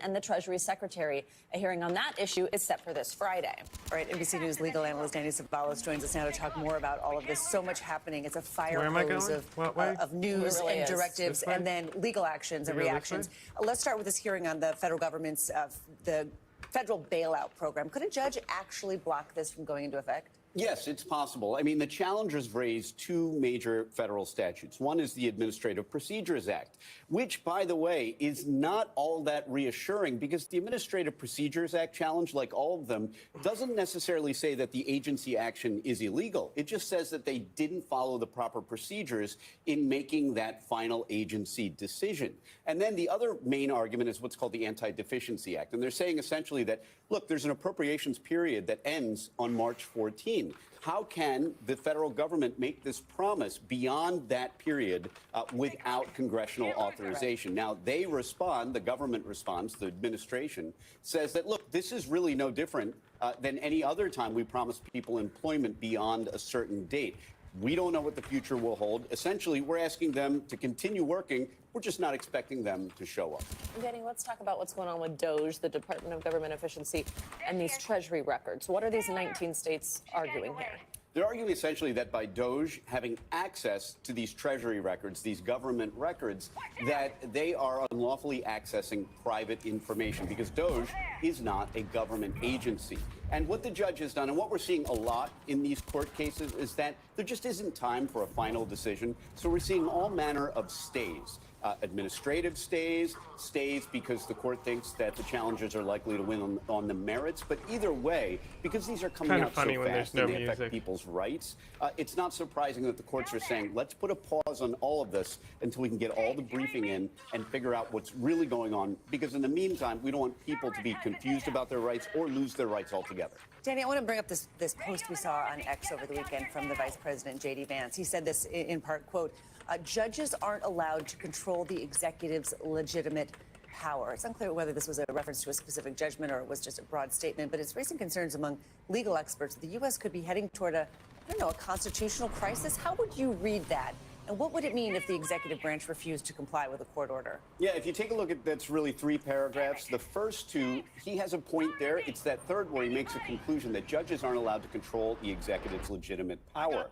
and the Treasury Secretary. A hearing on that issue is set for this Friday. All right, NBC News legal analyst Danny Ceballos joins us now to talk more about all of this. So much happening. It's a fire hose of news and directives and then legal actions and reactions. Let's start with this hearing on the federal government's the federal bailout program. Could a judge actually block this from going into effect? Yes, it's possible. I mean, the challengers raised two major federal statutes. One is the Administrative Procedures Act, which, by the way, is not all that reassuring because the Administrative Procedures Act challenge, like all of them, doesn't necessarily say that the agency action is illegal. It just says that they didn't follow the proper procedures in making that final agency decision. And then the other main argument is what's called the Anti-Deficiency Act. And they're saying essentially that, look, there's an appropriations period that ends on March 14. How can the federal government make this promise beyond that period without congressional authorization? Now, they respond, the government responds, the administration says that, look, this is really no different than any other time we promise people employment beyond a certain date. We don't know what the future will hold. Essentially, we're asking them to continue working. We're just not expecting them to show up. Danny, let's talk about what's going on with DOJ, the Department of Government Efficiency, and these Treasury records. What are these 19 states arguing here? They're arguing essentially that by DOJ having access to these Treasury records, these government records, that they are unlawfully accessing private information because DOJ is not a government agency. And what the judge has done, and what we're seeing a lot in these court cases, is that there just isn't time for a final decision. So we're seeing all manner of stays. Administrative stays because the court thinks that the challengers are likely to win on the merits. But either way, because these are coming out so fast and they affect people's rights, it's not surprising that the courts are saying, let's put a pause on all of this until we can get all the briefing in and figure out what's really going on. Because in the meantime, we don't want people to be confused about their rights or lose their rights altogether. Danny, I want to bring up this post we saw on X over the weekend from the Vice President, J.D. Vance. He said this in part, quote, judges aren't allowed to control the executive's legitimate power. It's unclear whether this was a reference to a specific judgment or it was just a broad statement, but it's raising concerns among legal experts that the U.S. could be heading toward a constitutional crisis. How would you read that? And what would it mean if the executive branch refused to comply with a court order? Yeah, if you take a look at that's really three paragraphs. The first two, he has a point there. It's that third where he makes a conclusion that judges aren't allowed to control the executive's legitimate power.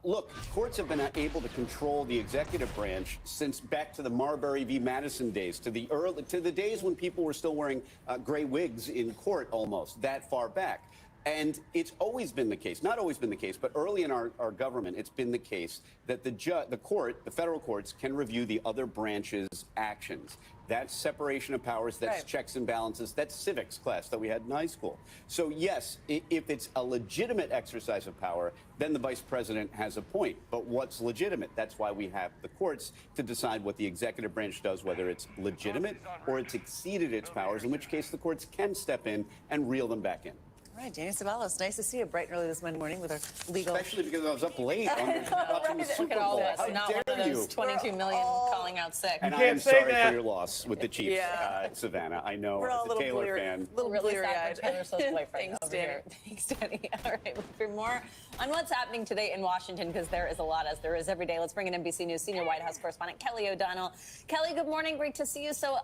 Look, courts have been able to control the executive branch since back to the Marbury v. Madison days, to the days when people were still wearing gray wigs in court almost, that far back. And it's always been the case, not always been the case, but early in our government, it's been the case that the federal courts can review the other branch's actions. That's separation of powers, that's checks and balances, that's civics class that we had in high school. So yes, if it's a legitimate exercise of power, then the vice president has a point. But what's legitimate? That's why we have the courts to decide what the executive branch does, whether it's legitimate or it's exceeded its powers, in which case the courts can step in and reel them back in. All right, Danny Ceballos, nice to see you bright and early this morning with our legal... Especially because I was up late watching the Super Bowl. Look at all this, not one of those 22 million calling out sick. And I am sorry for your loss with the Chiefs, Savannah. I know, as a Taylor fan. A little bleary-eyed. Taylor Swift's boyfriend over here. Thanks, Danny. All right, for more on what's happening today in Washington, because there is a lot, as there is every day, let's bring in NBC News senior White House correspondent Kelly O'Donnell. Kelly, good morning. Great to see you. So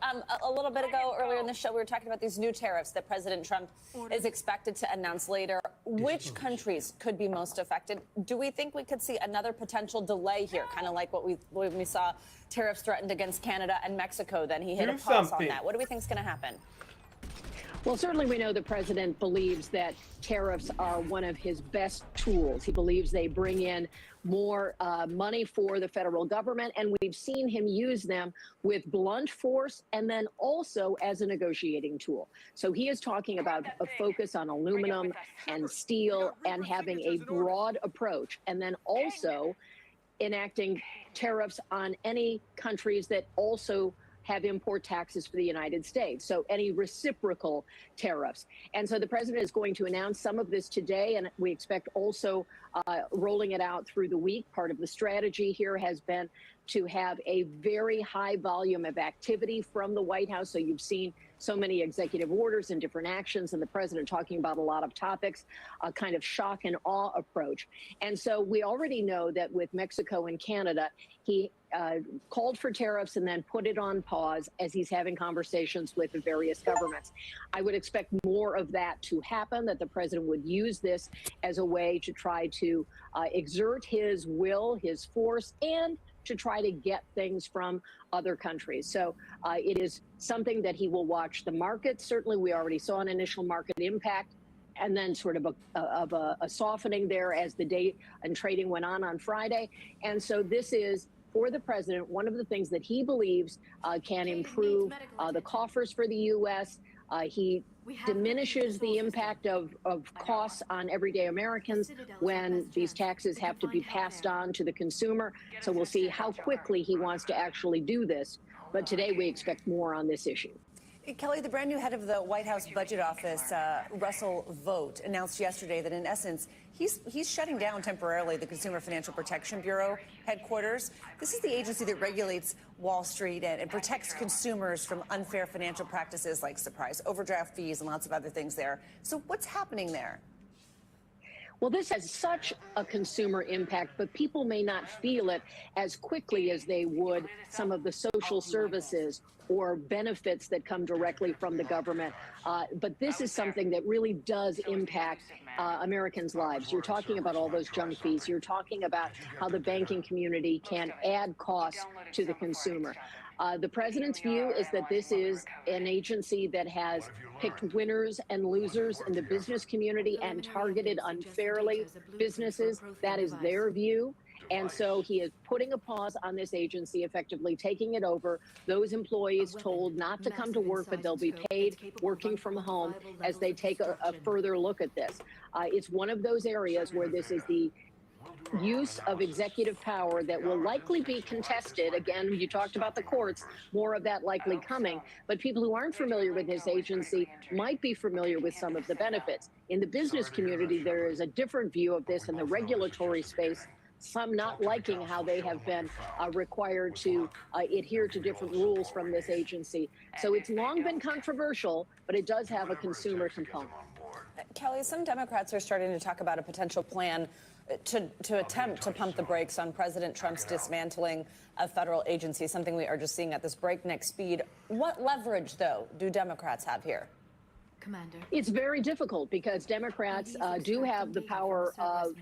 a little bit ago, earlier in the show, we were talking about these new tariffs that President Trump is expected to announce later. Which countries could be most affected? Do we think we could see another potential delay here, kind of like what we saw tariffs threatened against Canada and Mexico? Then he hit a pause on that. What do we think is going to happen? Well, certainly we know the president believes that tariffs are one of his best tools. He believes they bring in more money for the federal government, and we've seen him use them with blunt force and then also as a negotiating tool. So he is talking about a focus on aluminum and steel and having a broad approach, and then also enacting tariffs on any countries that also have import taxes for the United States, so any reciprocal tariffs. And so the president is going to announce some of this today, and we expect also rolling it out through the week. Part of the strategy here has been to have a very high volume of activity from the White House. So you've seen so many executive orders and different actions, and the president talking about a lot of topics, a kind of shock and awe approach. And so we already know that with Mexico and Canada, he called for tariffs and then put it on pause as he's having conversations with the various governments. I would expect more of that to happen, that the president would use this as a way to try to exert his will, his force, and to try to get things from other countries. So it is something that he will watch the markets. Certainly, we already saw an initial market impact and then sort of a softening there as the day and trading went on Friday. And so this is, for the president, one of the things that he believes can improve the coffers for the U.S. He diminishes the impact of costs on everyday Americans when these taxes have to be passed on to the consumer. So we'll see how quickly he wants to actually do this. But today we expect more on this issue. Kelly, the brand new head of the White House Budget Office, Russell Vought, announced yesterday that in essence, he's shutting down temporarily the Consumer Financial Protection Bureau headquarters. This is the agency that regulates Wall Street and protects consumers from unfair financial practices like surprise overdraft fees and lots of other things there. So what's happening there? Well, this has such a consumer impact, but people may not feel it as quickly as they would some of the social services or benefits that come directly from the government. But this is something that really does impact Americans' lives. You're talking about all those junk fees. You're talking about how the banking community can add costs to the consumer. The president's view is that this is an agency that has picked winners and losers in the business community and targeted unfairly businesses. That is their view. And so he is putting a pause on this agency, effectively taking it over. Those employees told not to come to work, but they'll be paid working from home as they take a further look at this. It's one of those areas where this is the use of executive power that will likely be contested. Again, you talked about the courts, more of that likely coming. But people who aren't familiar with this agency might be familiar with some of the benefits. In the business community, there is a different view of this in the regulatory space, some not liking how they have been required to adhere to different rules from this agency. So it's long been controversial, but it does have a consumer component. Kelly, some Democrats are starting to talk about a potential plan to attempt to pump the brakes on President Trump's dismantling of federal agencies, something we are just seeing at this breakneck speed. What leverage, though, do Democrats have here? Commander. It's very difficult because Democrats do have the power of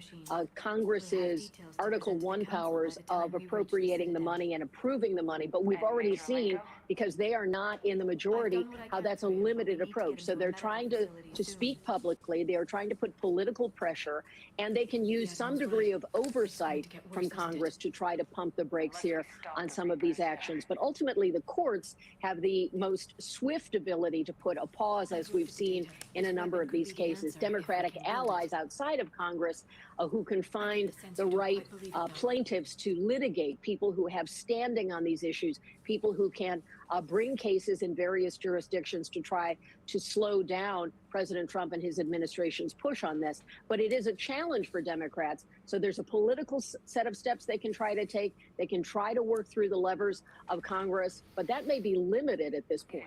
Congress's Article 1 powers of appropriating the money and approving the money. But we've already seen, because they are not in the majority, how that's a limited approach. So they're trying to speak publicly. They are trying to put political pressure, and they can use some degree of oversight from Congress to try to pump the brakes here on some of these actions. But ultimately, the courts have the most swift ability to put a pause, as we've seen in a number of these cases. Democratic allies outside of Congress who can find the right plaintiffs to litigate, people who have standing on these issues, people who can bring cases in various jurisdictions to try to slow down President Trump and his administration's push on this. But it is a challenge for Democrats. So there's a political set of steps they can try to take. They can try to work through the levers of Congress, but that may be limited at this point.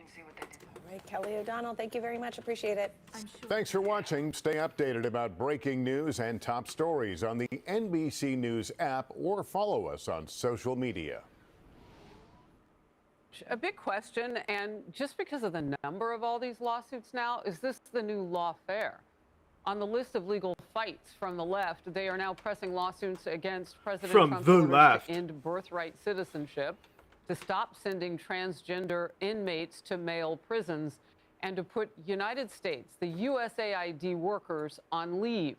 All right, Kelly O'Donnell, thank you very much. Appreciate it. Thanks for watching. Stay updated about breaking news and top stories on the NBC News app or follow us on social media. A big question, and just because of the number of all these lawsuits now, is this the new lawfare? On the list of legal fights from the left, they are now pressing lawsuits against President Trump's orders to end birthright citizenship, to stop sending transgender inmates to male prisons, and to put United States, the USAID workers, on leave.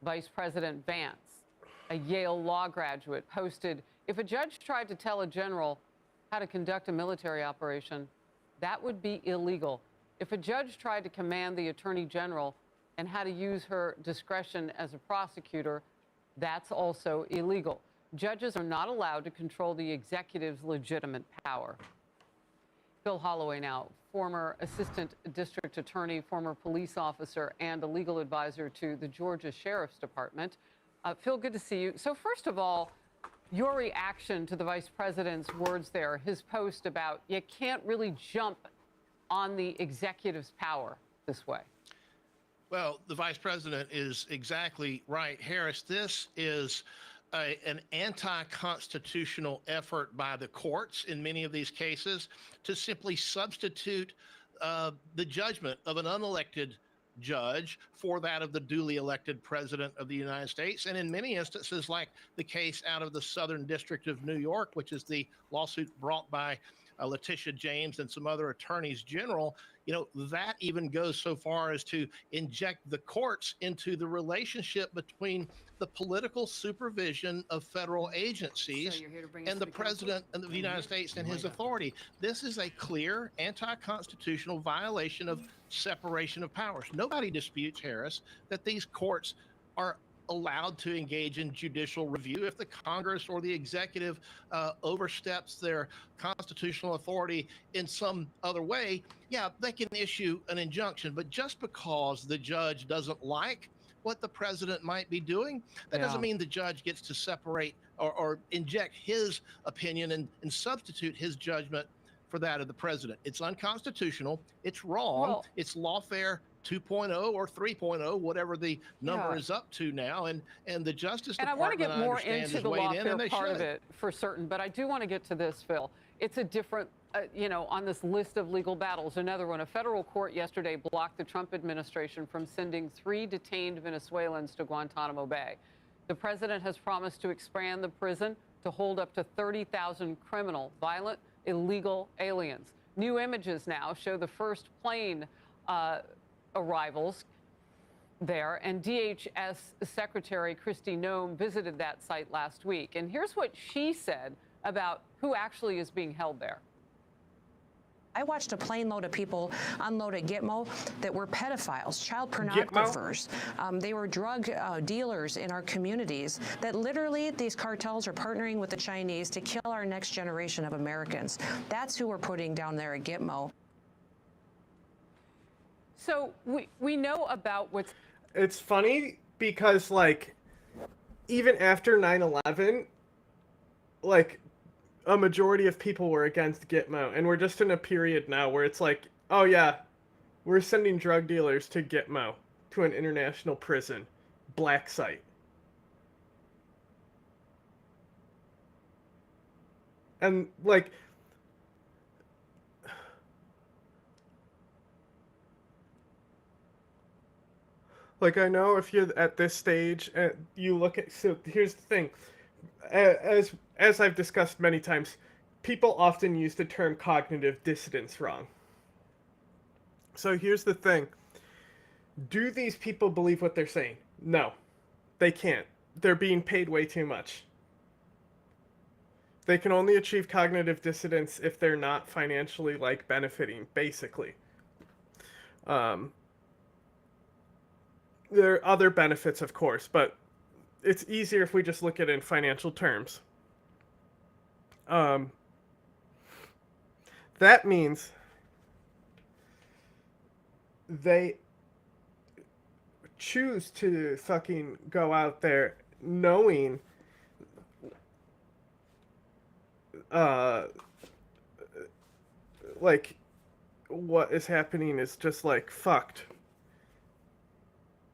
Vice President Vance, a Yale law graduate, posted, "If a judge tried to tell a general how to conduct a military operation, that would be illegal. If a judge tried to command the attorney general and how to use her discretion as a prosecutor, that's also illegal. Judges are not allowed to control the executive's legitimate power." Phil Holloway now, former assistant district attorney, former police officer, and a legal advisor to the Georgia Sheriff's Department. Phil, good to see you. So first of all, your reaction to the vice president's words there, his post about you can't really jump on the executive's power this way? Well, the vice president is exactly right, Harris. This is an anti-constitutional effort by the courts in many of these cases to simply substitute the judgment of an unelected judge for that of the duly elected president of the United States. And in many instances, like the case out of the Southern District of New York, which is the lawsuit brought by Letitia James and some other attorneys general, that even goes so far as to inject the courts into the relationship between the political supervision of federal agencies and the president of the United States and his authority. This is a clear anti-constitutional violation of separation of powers. Nobody disputes, Harris, that these courts are allowed to engage in judicial review. If the Congress or the executive oversteps their constitutional authority in some other way, yeah, they can issue an injunction. But just because the judge doesn't like what the president might be doing, that doesn't mean the judge gets to separate or inject his opinion and substitute his judgment for that of the president. It's unconstitutional. It's wrong. It's lawfare 2.0 or 3.0, whatever the number is up to now. And the Justice And I Department, want to get more understand, into is the weighed in, and lawfare they part of should. it for certain, but I do want to get to this, Phil. It's a different, on this list of legal battles, another one. A federal court yesterday blocked the Trump administration from sending 3 detained Venezuelans to Guantanamo Bay. The president has promised to expand the prison to hold up to 30,000 criminal, violent, illegal aliens. New images now show the first plane arrivals there, and DHS Secretary Kristi Noem visited that site last week. And here's what she said about who actually is being held there. I watched a plane load of people unload at Gitmo that were pedophiles, child pornographers. They were drug dealers in our communities that literally these cartels are partnering with the Chinese to kill our next generation of Americans. That's who we're putting down there at Gitmo. So we know about what's... It's funny because, like, even after 9/11, like, a majority of people were against Gitmo, and we're just in a period now where it's like, oh yeah, we're sending drug dealers to Gitmo, to an international prison, black site. And like, I know if you're at this stage, you look at, so here's the thing, as I've discussed many times, people often use the term cognitive dissonance wrong. So here's the thing. Do these people believe what they're saying? No, they can't. They're being paid way too much. They can only achieve cognitive dissonance if they're not financially, like, benefiting, basically. There are other benefits, of course, but it's easier if we just look at it in financial terms. That means they choose to fucking go out there knowing like what is happening is just like fucked.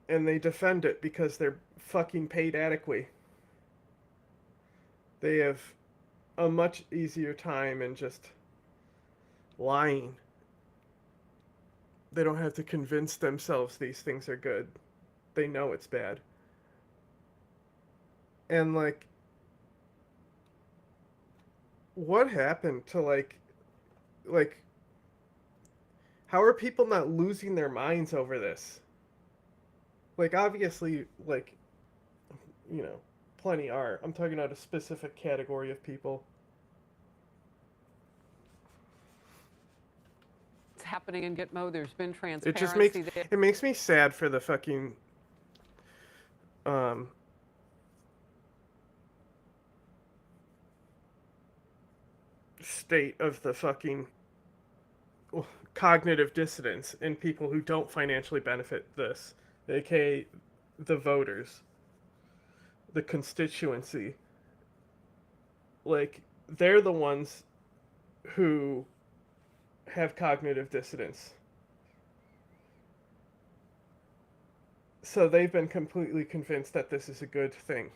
And they defend it because they're fucking paid adequately. They have a much easier time in just lying. They don't have to convince themselves these things are good. They know it's bad. And like, what happened to like, how are people not losing their minds over this? Like, obviously, like, you know, plenty are. I'm talking about a specific category of people. It's happening in Gitmo. There's been transparency. It makes me sad for the fucking state of the fucking cognitive dissonance in people who don't financially benefit this, aka the voters, the constituency. Like, they're the ones who have cognitive dissonance. So they've been completely convinced that this is a good thing.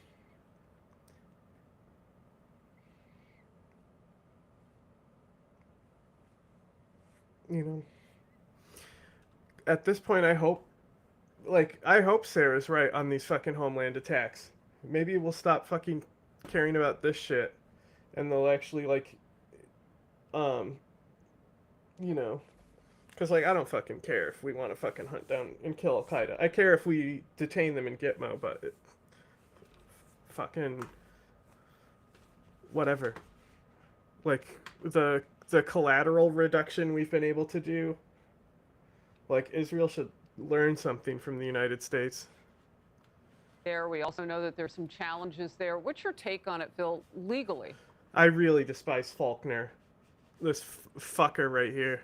You know, at this point, I hope Sarah's right on these fucking homeland attacks. Maybe we'll stop fucking caring about this shit, and they'll actually, like, you know, because, like, I don't fucking care if we want to fucking hunt down and kill Al-Qaeda. I care if we detain them in Gitmo, but fucking whatever. Like, the collateral reduction we've been able to do, like, Israel should learn something from the United States. We also know that there's some challenges there. What's your take on it, Phil, legally? I really despise Faulkner. This fucker right here.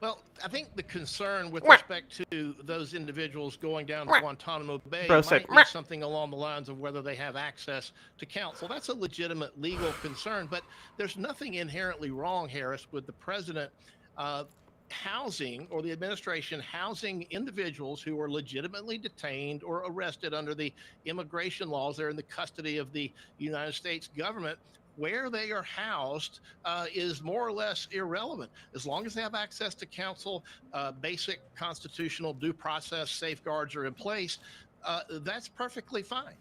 Well, I think the concern with respect to those individuals going down to Guantanamo Bay might be something along the lines of whether they have access to counsel. That's a legitimate legal concern, but there's nothing inherently wrong, Harris, with the president housing, or the administration housing, individuals who are legitimately detained or arrested under the immigration laws. They're in the custody of the United States government. Where they are housed is more or less irrelevant. As long as they have access to counsel, basic constitutional due process safeguards are in place, that's perfectly fine.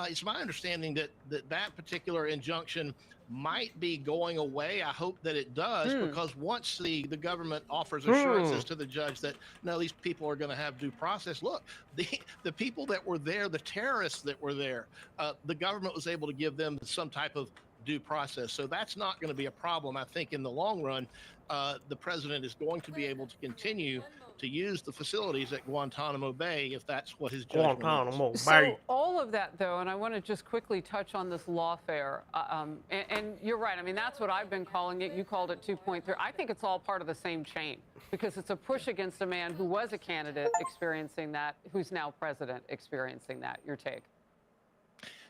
It's my understanding that that particular injunction might be going away. I hope that it does, because once the government offers assurances to the judge that, no, these people are going to have due process. Look, the people that were there, the terrorists that were there, the government was able to give them some type of due process. So that's not going to be a problem. I think in the long run, the president is going to be able to continue to use the facilities at Guantanamo Bay if that's what his judgment is. So all of that, though, and I want to just quickly touch on this lawfare, and you're right. I mean, that's what I've been calling it. You called it 2.3. I think it's all part of the same chain, because it's a push against a man who was a candidate experiencing that, who's now president experiencing that. Your take?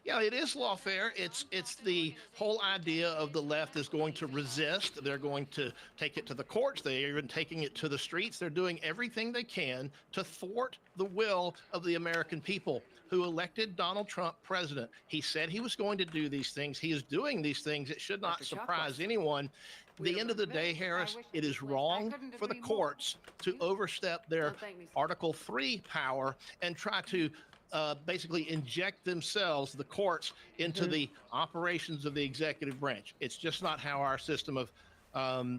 Yeah, it is lawfare. It's the whole idea of the left is going to resist. They're going to take it to the courts. They're even taking it to the streets. They're doing everything they can to thwart the will of the American people who elected Donald Trump president. He said he was going to do these things. He is doing these things. It should not surprise anyone. At the end of the day, Harris, it is wrong for the courts to overstep their Article 3 power and try to basically inject themselves, the courts, into the operations of the executive branch. It's just not how our system of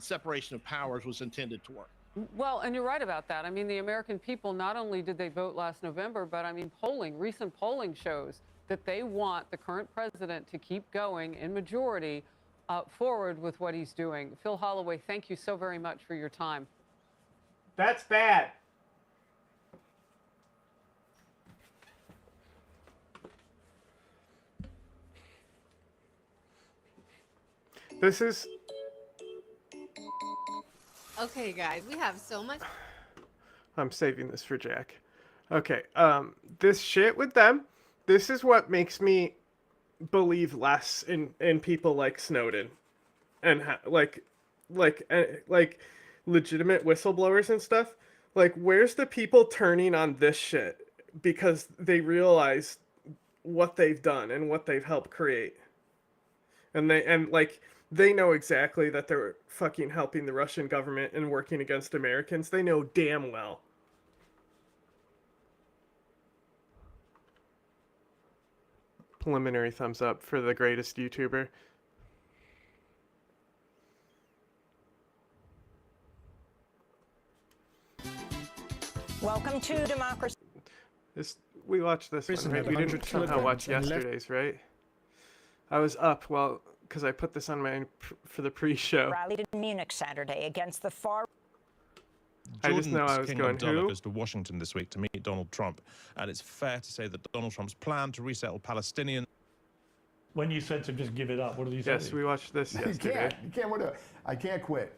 separation of powers was intended to work. Well, and you're right about that. I mean, the American people, not only did they vote last November, but I mean, recent polling shows that they want the current president to keep going in majority forward with what he's doing. Phil Holloway, thank you so very much for your time. That's bad. This is... Okay, guys, we have so much... I'm saving this for Jack. Okay, this shit with them, this is what makes me believe less in people like Snowden. And, like legitimate whistleblowers and stuff. Like, where's the people turning on this shit? Because they realize what they've done and what they've helped create. And they know exactly that they're fucking helping the Russian government and working against Americans. They know damn well. Preliminary thumbs up for the greatest YouTuber. Welcome to democracy. We watched this one, right? We didn't somehow watch yesterday's, right? I was up, well, because I put this on for the pre-show. Rallied in Munich Saturday against the far. I just know I was going, who? Goes to Washington this week to meet Donald Trump, and it's fair to say that Donald Trump's plan to resettle Palestinians. When you said to just give it up, what did you say? Yes, we watched this yesterday. You can't win. I can't quit.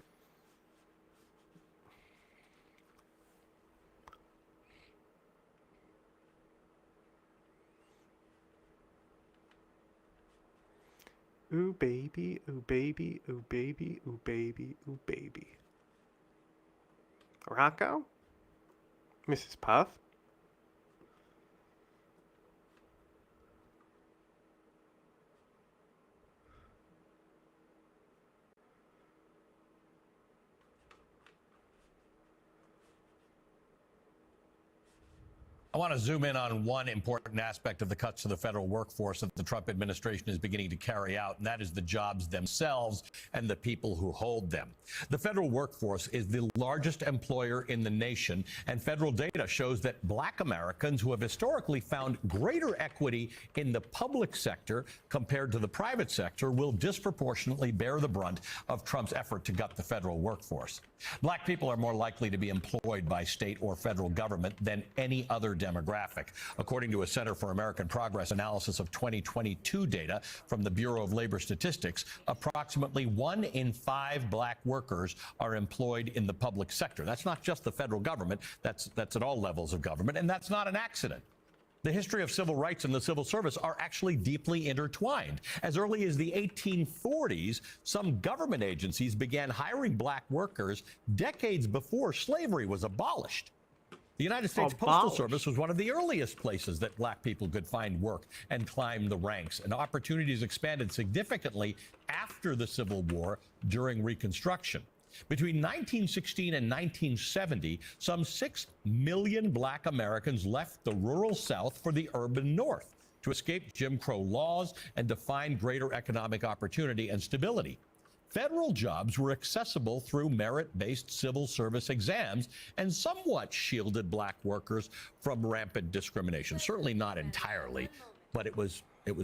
Ooh baby, ooh baby, ooh baby, ooh baby, ooh baby. Rocco? Mrs. Puff? I want to zoom in on one important aspect of the cuts to the federal workforce that the Trump administration is beginning to carry out, and that is the jobs themselves and the people who hold them. The federal workforce is the largest employer in the nation, and federal data shows that Black Americans who have historically found greater equity in the public sector compared to the private sector will disproportionately bear the brunt of Trump's effort to gut the federal workforce. Black people are more likely to be employed by state or federal government than any other demographic. According to a Center for American Progress analysis of 2022 data from the Bureau of Labor Statistics, approximately 1 in 5 Black workers are employed in the public sector. That's not just the federal government, that's at all levels of government, and that's not an accident. The history of civil rights and the civil service are actually deeply intertwined. As early as the 1840s, some government agencies began hiring Black workers decades before slavery was abolished. The United States Postal Service was one of the earliest places that Black people could find work and climb the ranks, and opportunities expanded significantly after the Civil War during Reconstruction. Between 1916 and 1970, some 6 million Black Americans left the rural South for the urban North to escape Jim Crow laws and to find greater economic opportunity and stability. Federal jobs were accessible through merit-based civil service exams and somewhat shielded Black workers from rampant discrimination. Certainly not entirely, but it was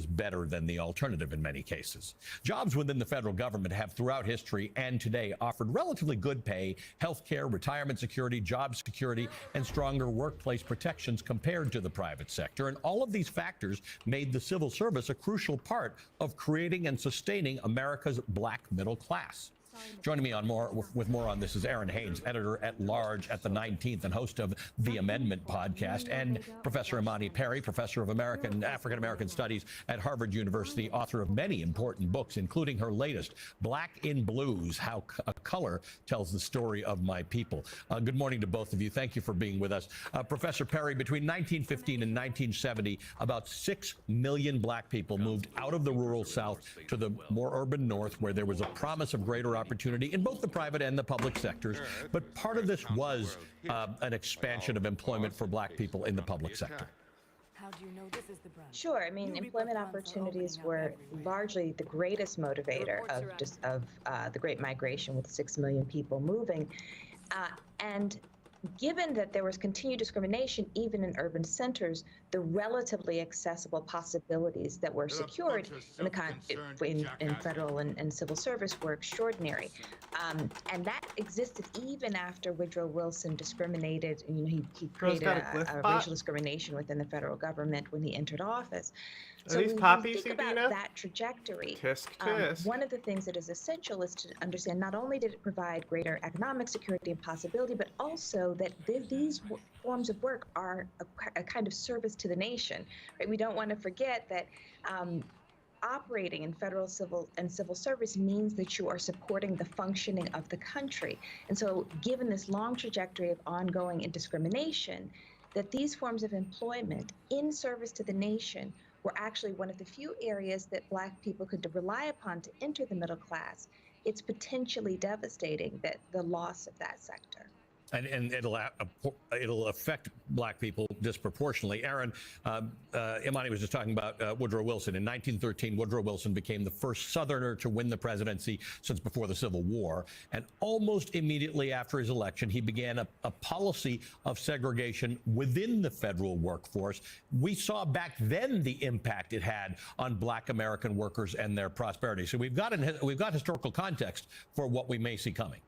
better than the alternative in many cases. Jobs within the federal government have throughout history and today offered relatively good pay, health care, retirement security, job security, and stronger workplace protections compared to the private sector. And all of these factors made the civil service a crucial part of creating and sustaining America's Black middle class. Joining me with more on this is Aaron Haynes, editor-at-large at the 19th and host of The Amendment podcast, and Professor Imani Perry, professor of African-American Studies at Harvard University, author of many important books, including her latest, Black in Blues, How a Color Tells the Story of My People. Good morning to both of you. Thank you for being with us. Professor Perry, between 1915 and 1970, about 6 million Black people moved out of the rural South to the more urban North, where there was a promise of greater opportunity in both the private and the public sectors. But part of this was an expansion of employment for Black people in the public sector. How do you know this is the brand? Sure. I mean, employment opportunities were largely the greatest motivator of the Great Migration, with 6 million people moving. And given that there was continued discrimination even in urban centers, the relatively accessible possibilities that were secured in federal and civil service were extraordinary. And that existed even after Woodrow Wilson discriminated. He created a racial discrimination within the federal government when he entered office. So when you think about that trajectory, one of the things that is essential is to understand not only did it provide greater economic security and possibility, but also that these forms of work are a kind of service to the nation. Right? We don't want to forget that operating in federal, civil, and civil service means that you are supporting the functioning of the country. And so given this long trajectory of ongoing discrimination, that these forms of employment in service to the nation were actually one of the few areas that Black people could rely upon to enter the middle class, it's potentially devastating that the loss of that sector. And it'll affect Black people disproportionately. Aaron, Imani was just talking about Woodrow Wilson. In 1913, Woodrow Wilson became the first Southerner to win the presidency since before the Civil War. And almost immediately after his election, he began a policy of segregation within the federal workforce. We saw back then the impact it had on Black American workers and their prosperity. So we've got historical context for what we may see coming.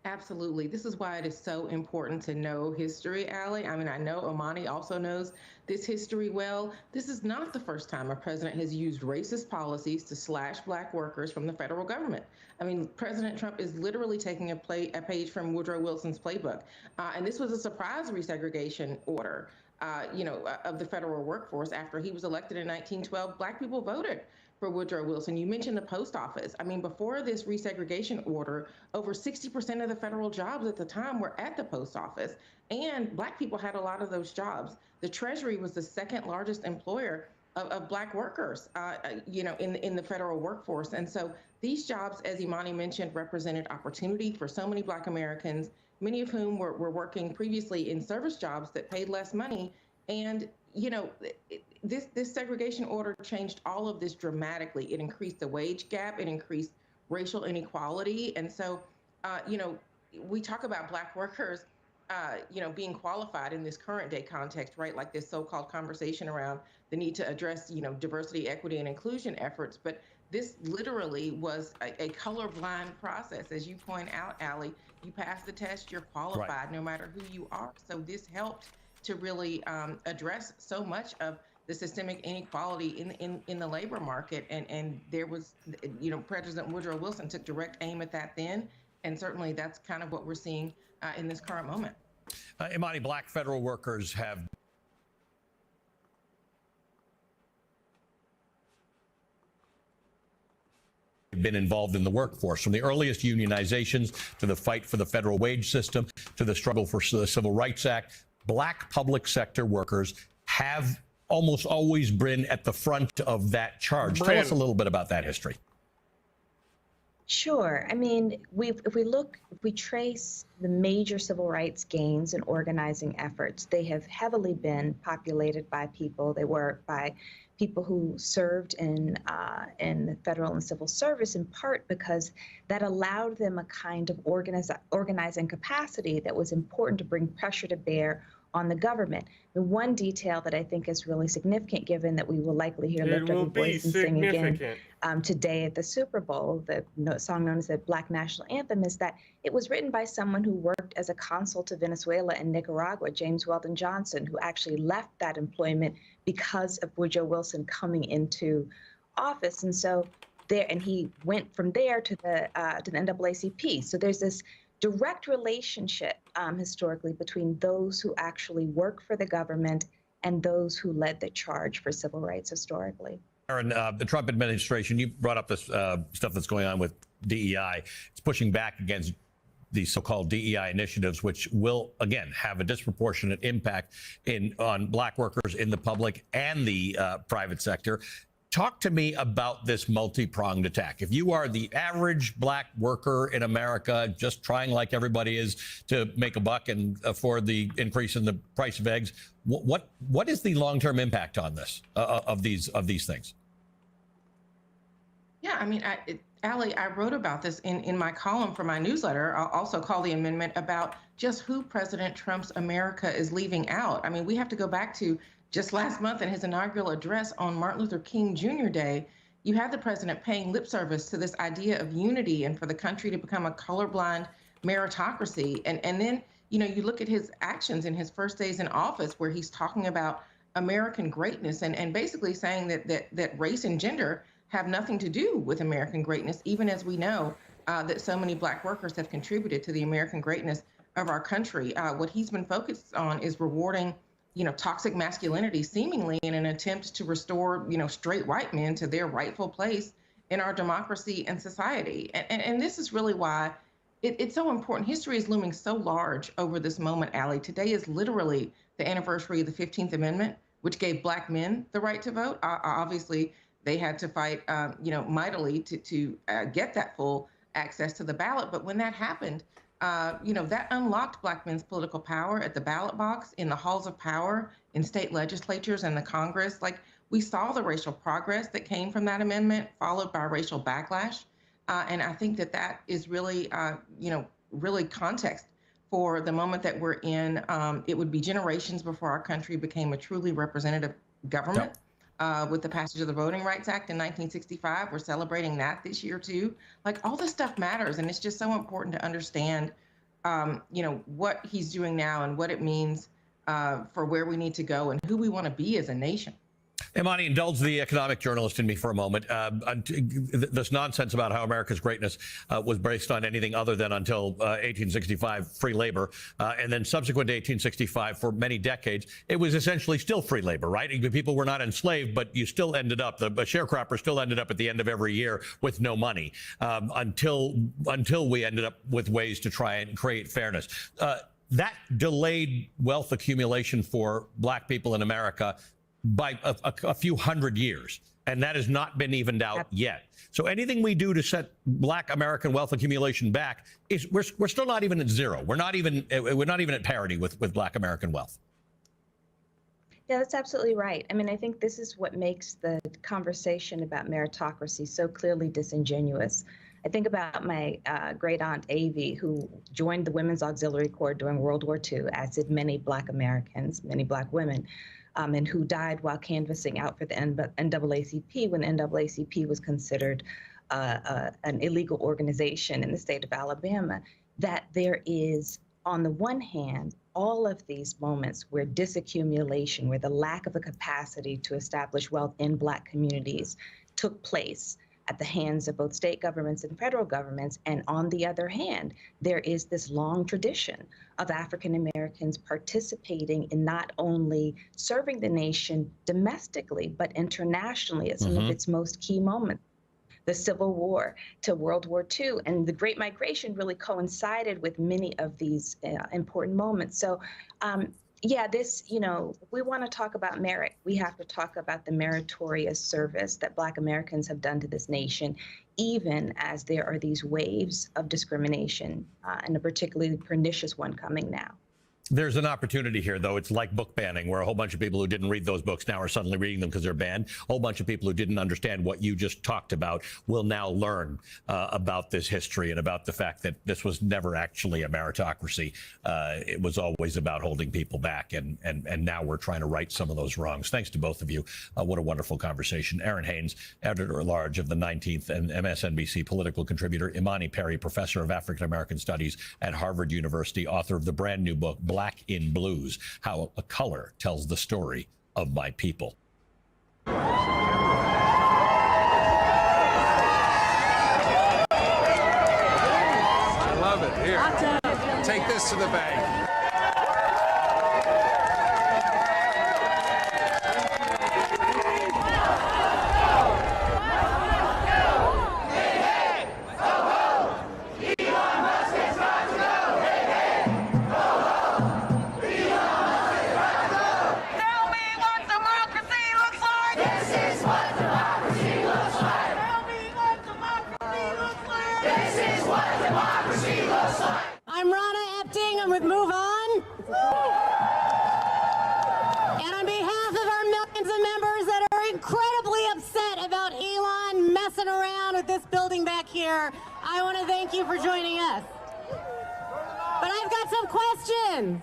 Absolutely. This is why it is so important to know history, Allie. I mean, I know Imani also knows this history well. This is not the first time a president has used racist policies to slash Black workers from the federal government. I mean, President Trump is literally taking a page from Woodrow Wilson's playbook. And this was a surprise resegregation order, of the federal workforce. After he was elected in 1912, Black people voted for Woodrow Wilson. You mentioned the post office. I mean, before this resegregation order, over 60% of the federal jobs at the time were at the post office, and Black people had a lot of those jobs. The Treasury was the second largest employer of Black workers, in the federal workforce. And so these jobs, as Imani mentioned, represented opportunity for so many Black Americans, many of whom were working previously in service jobs that paid less money. And this segregation order changed all of this dramatically. It increased the wage gap. It increased racial inequality. And so, we talk about Black workers, being qualified in this current day context, right? Like this so-called conversation around the need to address, diversity, equity, and inclusion efforts. But this literally was a colorblind process. As you point out, Allie, you pass the test, you're qualified no matter who you are. So this helped to really address so much of the systemic inequality in the labor market. And there was, President Woodrow Wilson took direct aim at that then. And certainly that's kind of what we're seeing in this current moment. Imani, Black federal workers have been involved in the workforce, from the earliest unionizations to the fight for the federal wage system to the struggle for the Civil Rights Act. Black public sector workers have almost always been at the front of that charge. Tell us a little bit about that history. Sure. I mean, if we trace the major civil rights gains and organizing efforts, they have heavily been populated by people. They were by people who served in the federal and civil service, in part because that allowed them a kind of organizing capacity that was important to bring pressure to bear on the government. The one detail that I think is really significant, given that we will likely hear Lift Every Voice and Sing Again today at the Super Bowl, the song known as the Black National Anthem, is that it was written by someone who worked as a consul to Venezuela and Nicaragua, James Weldon Johnson, who actually left that employment because of Woodrow Wilson coming into office. And so he went from there to the NAACP. So there's this direct relationship historically between those who actually work for the government and those who led the charge for civil rights historically. Aaron, the Trump administration, you brought up this stuff that's going on with DEI. It's pushing back against these so-called DEI initiatives, which will, again, have a disproportionate impact on Black workers in the public and the private sector. Talk to me about this multi-pronged attack. If you are the average Black worker in America, just trying like everybody is to make a buck and afford the increase in the price of eggs, what is the long-term impact on this of these things? Yeah, I mean, Allie, I wrote about this in my column for my newsletter. I'll also call the amendment about just who President Trump's America is leaving out. I mean, we have to go back to just last month in his inaugural address on Martin Luther King Jr. Day. You had the president paying lip service to this idea of unity and for the country to become a colorblind meritocracy. And then, you look at his actions in his first days in office, where he's talking about American greatness and basically saying that race and gender have nothing to do with American greatness, even as we know that so many Black workers have contributed to the American greatness of our country. What he's been focused on is rewarding toxic masculinity, seemingly in an attempt to restore, straight white men to their rightful place in our democracy and society. And this is really why it's so important. History is looming so large over this moment, Allie. Today is literally the anniversary of the 15th Amendment, which gave Black men the right to vote. Obviously, they had to fight, mightily to get that full access to the ballot. But when that happened, that unlocked Black men's political power at the ballot box, in the halls of power, in state legislatures and the Congress. Like, we saw the racial progress that came from that amendment, followed by racial backlash. And I think that is really, really context for the moment that we're in. It would be generations before our country became a truly representative government. With the passage of the Voting Rights Act in 1965. We're celebrating that this year, too. Like, all this stuff matters, and it's just so important to understand, what he's doing now and what it means for where we need to go and who we want to be as a nation. Imani, indulge the economic journalist in me for a moment. This nonsense about how America's greatness was based on anything other than until 1865 free labor, and then subsequent to 1865 for many decades, it was essentially still free labor, right? People were not enslaved, but you still ended up, the sharecropper still ended up at the end of every year with no money until we ended up with ways to try and create fairness. That delayed wealth accumulation for black people in America by a few hundred years, and that has not been evened out yet. So anything we do to set black American wealth accumulation back is we're still not even at zero. We're not even at parity with black American wealth. Yeah, that's absolutely right. I mean, I think this is what makes the conversation about meritocracy so clearly disingenuous. I think about my great aunt Avie, who joined the Women's Auxiliary Corps during World War II, as did many black Americans, many black women. And who died while canvassing out for the NAACP when NAACP was considered an illegal organization in the state of Alabama, that there is, on the one hand, all of these moments where disaccumulation, where the lack of a capacity to establish wealth in black communities took place at the hands of both state governments and federal governments. And on the other hand, there is this long tradition of African Americans participating in not only serving the nation domestically, but internationally at some of its most key moments. The Civil War to World War II, and the Great Migration really coincided with many of these important moments. So, yeah, this, we want to talk about merit. We have to talk about the meritorious service that Black Americans have done to this nation, even as there are these waves of discrimination, and a particularly pernicious one coming now. There's an opportunity here, though. It's like book banning, where a whole bunch of people who didn't read those books now are suddenly reading them because they're banned. A whole bunch of people who didn't understand what you just talked about will now learn about this history and about the fact that this was never actually a meritocracy. It was always about holding people back, and now we're trying to right some of those wrongs. Thanks to both of you. What a wonderful conversation. Aaron Haynes, editor-at-large of the 19th and MSNBC political contributor. Imani Perry, professor of African American Studies at Harvard University, author of the brand new book, Black in Blues, How a Color Tells the Story of My People. I love it. Here, take this to the bank. I'm Ronna Epting. I'm with Move On. And on behalf of our millions of members that are incredibly upset about Elon messing around with this building back here, I want to thank you for joining us. But I've got some questions.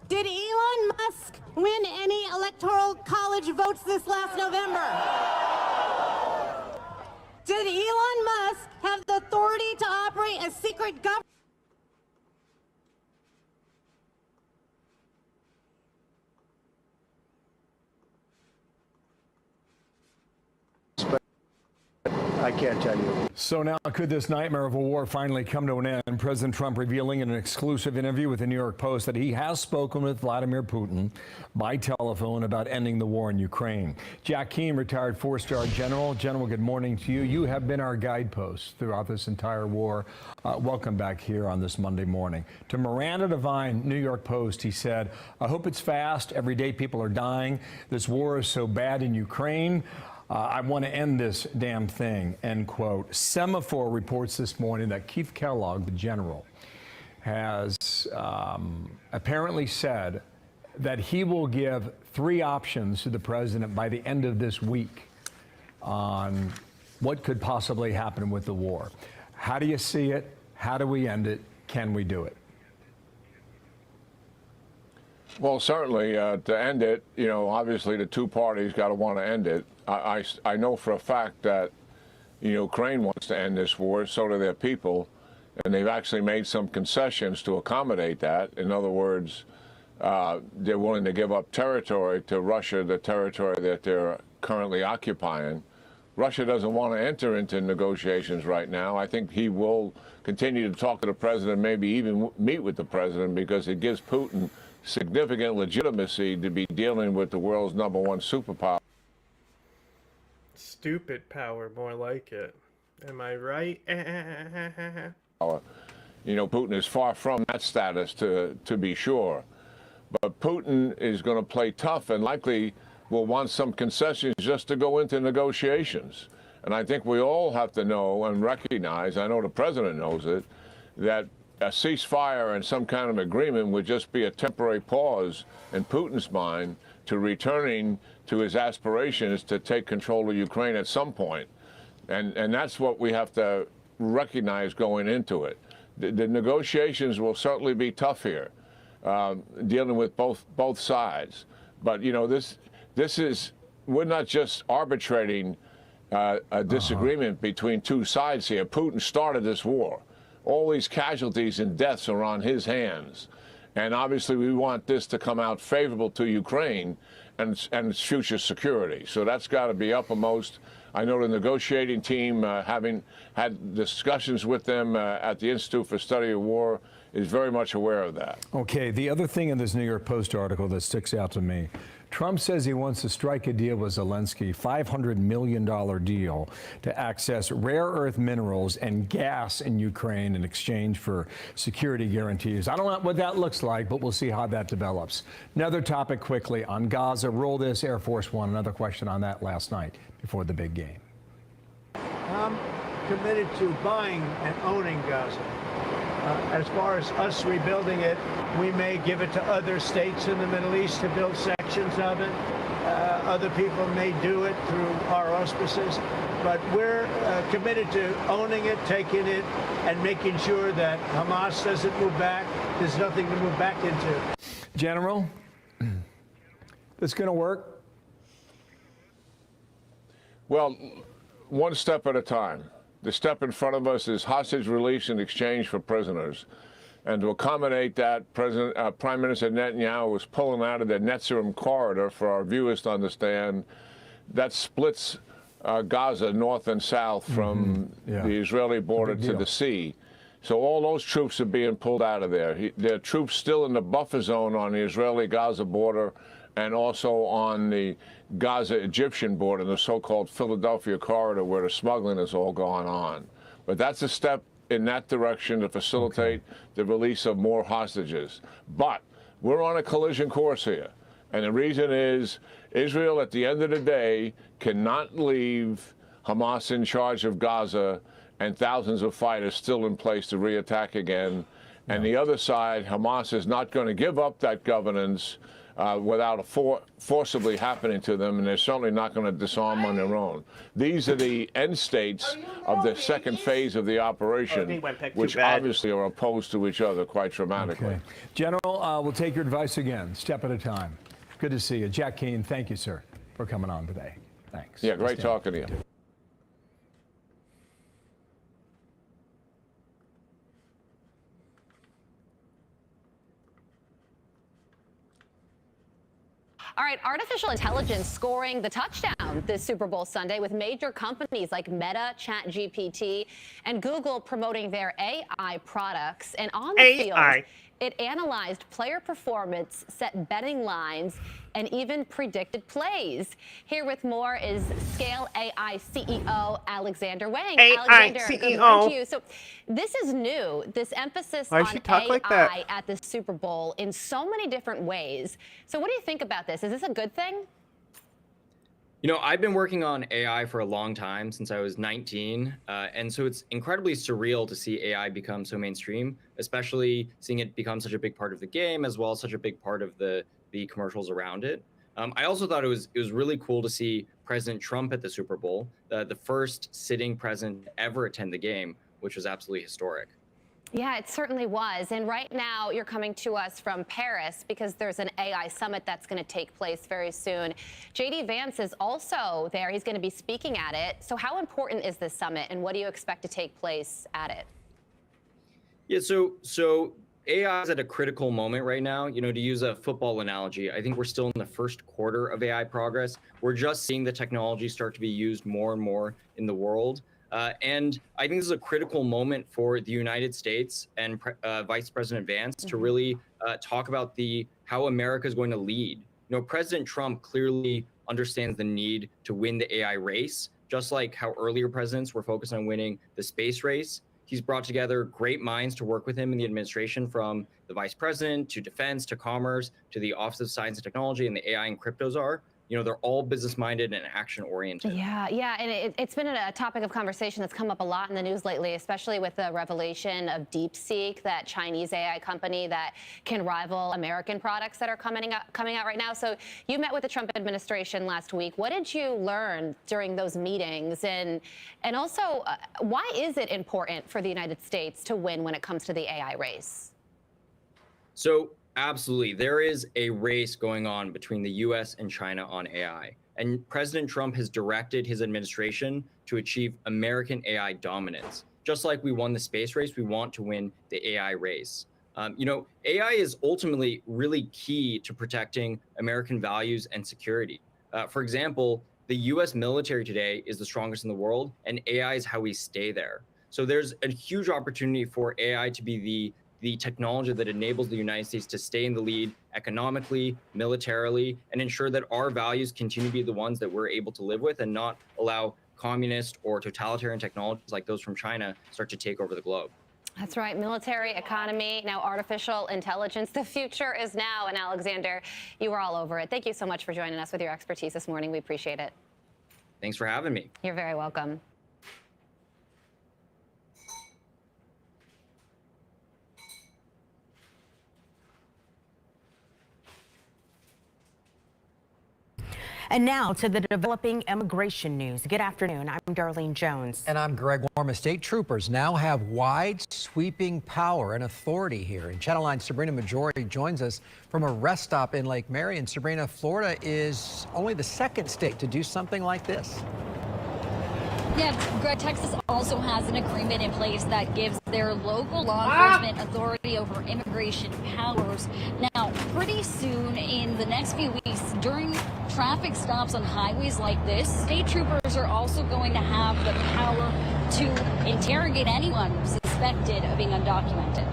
Did Elon Musk win any electoral college votes this last November? Did Elon Musk have the authority to operate a secret government? I can't tell you. So now, could this nightmare of a war finally come to an end? President Trump revealing in an exclusive interview with the New York Post that he has spoken with Vladimir Putin by telephone about ending the war in Ukraine. Jack Keane, retired four-star general. General, good morning to you. You have been our guidepost throughout this entire war. Welcome back here on this Monday morning. To Miranda Devine, New York Post, he said, I hope it's fast. Every day people are dying. This war is so bad in Ukraine. I want to end this damn thing, end quote. Semaphore reports this morning that Keith Kellogg, the general, has apparently said that he will give 3 options to the president by the end of this week on what could possibly happen with the war. How do you see it? How do we end it? Can we do it? Well, certainly to end it, obviously the two parties got to want to end it. I know for a fact that Ukraine wants to end this war, so do their people, and they've actually made some concessions to accommodate that. In other words, they're willing to give up territory to Russia, the territory that they're currently occupying. Russia doesn't want to enter into negotiations right now. I think he will continue to talk to the president, maybe even meet with the president, because it gives Putin significant legitimacy to be dealing with the world's #1 superpower. Stupid power, more like it. Am I right? You know, Putin is far from that status, to be sure. But Putin is going to play tough and likely will want some concessions just to go into negotiations. And I think we all have to know and recognize, I know the president knows it, that a ceasefire and some kind of agreement would just be a temporary pause in Putin's mind to returning to his aspirations to take control of Ukraine at some point. And that's what we have to recognize going into it. The negotiations will certainly be tough here, dealing with both sides. But, you know, this is, we're not just arbitrating a disagreement between two sides here. Putin started this war. All these casualties and deaths are on his hands. And obviously we want this to come out favorable to Ukraine and its future security. So that's got to be uppermost. I know the negotiating team, having had discussions with them at the Institute for Study of War, is very much aware of that. Okay, the other thing in this New York Post article that sticks out to me, Trump says he wants to strike a deal with Zelensky, $500 million deal to access rare earth minerals and gas in Ukraine in exchange for security guarantees. I don't know what that looks like, but we'll see how that develops. Another topic quickly on Gaza. Roll this, Air Force One. Another question on that last night before the big game. I'm committed to buying and owning Gaza. As far as us rebuilding it, we may give it to other states in the Middle East to build sections of it. Other people may do it through our auspices. But we're committed to owning it, taking it, and making sure that Hamas doesn't move back. There's nothing to move back into. General, this going to work? Well, one step at a time. The step in front of us is hostage release in exchange for prisoners. And to accommodate that, Prime Minister Netanyahu was pulling out of the Netzarim corridor, for our viewers to understand. That splits Gaza north and south from the Israeli border to the sea. So all those troops are being pulled out of there. There are troops still in the buffer zone on the Israeli-Gaza border and also on the Gaza-Egyptian border, the so-called Philadelphia corridor, where the smuggling is all going on. But that's a step in that direction to facilitate the release of more hostages. But we're on a collision course here. And the reason is Israel, at the end of the day, cannot leave Hamas in charge of Gaza and thousands of fighters still in place to reattack again. And the other side, Hamas is not going to give up that governance without forcibly happening to them, and they're certainly not going to disarm on their own. These are the end states of the second phase of the operation, which obviously are opposed to each other quite dramatically. Okay. General, we'll take your advice again, step at a time. Good to see you. Jack Keane, thank you, sir, for coming on today. Thanks. Yeah, great talking to you. All right, artificial intelligence scoring the touchdown this Super Bowl Sunday, with major companies like Meta, ChatGPT, and Google promoting their AI products. And on the field, it analyzed player performance, set betting lines, and even predicted plays. Here with more is Scale AI CEO Alexander Wang. Alexander, good morning to you. So this is new, this emphasis on AI at the Super Bowl in so many different ways. So what do you think about this? Is this a good thing? You know, I've been working on AI for a long time, since I was 19. And so it's incredibly surreal to see AI become so mainstream, especially seeing it become such a big part of the game, as well as such a big part of the commercials around it. I also thought it was really cool to see President Trump at the Super Bowl, the first sitting president to ever attend the game, which was absolutely historic. Yeah, it certainly was. And right now you're coming to us from Paris because there's an AI summit that's going to take place very soon. JD Vance is also there. He's going to be speaking at it. So how important is this summit, and what do you expect to take place at it? Yeah, so AI is at a critical moment right now. You know, to use a football analogy, I think we're still in the first quarter of AI progress. We're just seeing the technology start to be used more and more in the world. And I think this is a critical moment for the United States and Vice President Vance to really talk about how America is going to lead. You know, President Trump clearly understands the need to win the AI race, just like how earlier presidents were focused on winning the space race. He's brought together great minds to work with him in the administration, from the vice president to defense to commerce to the Office of Science and Technology and the AI and crypto czar. You know, they're all business-minded and action-oriented. Yeah, and it's been a topic of conversation that's come up a lot in the news lately, especially with the revelation of DeepSeek, that Chinese AI company that can rival American products that are coming out right now. So you met with the Trump administration last week. What did you learn during those meetings? And also, why is it important for the United States to win when it comes to the AI race? So absolutely, there is a race going on between the US and China on AI. And President Trump has directed his administration to achieve American AI dominance. Just like we won the space race, we want to win the AI race. You know, AI is ultimately really key to protecting American values and security. For example, the US military today is the strongest in the world, and AI is how we stay there. So there's a huge opportunity for AI to be the technology that enables the United States to stay in the lead economically, militarily, and ensure that our values continue to be the ones that we're able to live with and not allow communist or totalitarian technologies like those from China start to take over the globe. That's right. Military, economy, now artificial intelligence. The future is now. And Alexander, you were all over it. Thank you so much for joining us with your expertise this morning. We appreciate it. Thanks for having me. You're very welcome. And now to the developing immigration news. Good afternoon. I'm Darlene Jones. And I'm Greg Warma. State troopers now have wide sweeping power and authority here. And Channel 9's Sabrina Majori joins us from a rest stop in Lake Marion. Sabrina, Florida is only the second state to do something like this. Yeah, Greg, Texas also has an agreement in place that gives their local law enforcement authority over immigration powers. Now, pretty soon, in the next few weeks, during traffic stops on highways like this, state troopers are also going to have the power to interrogate anyone suspected of being undocumented.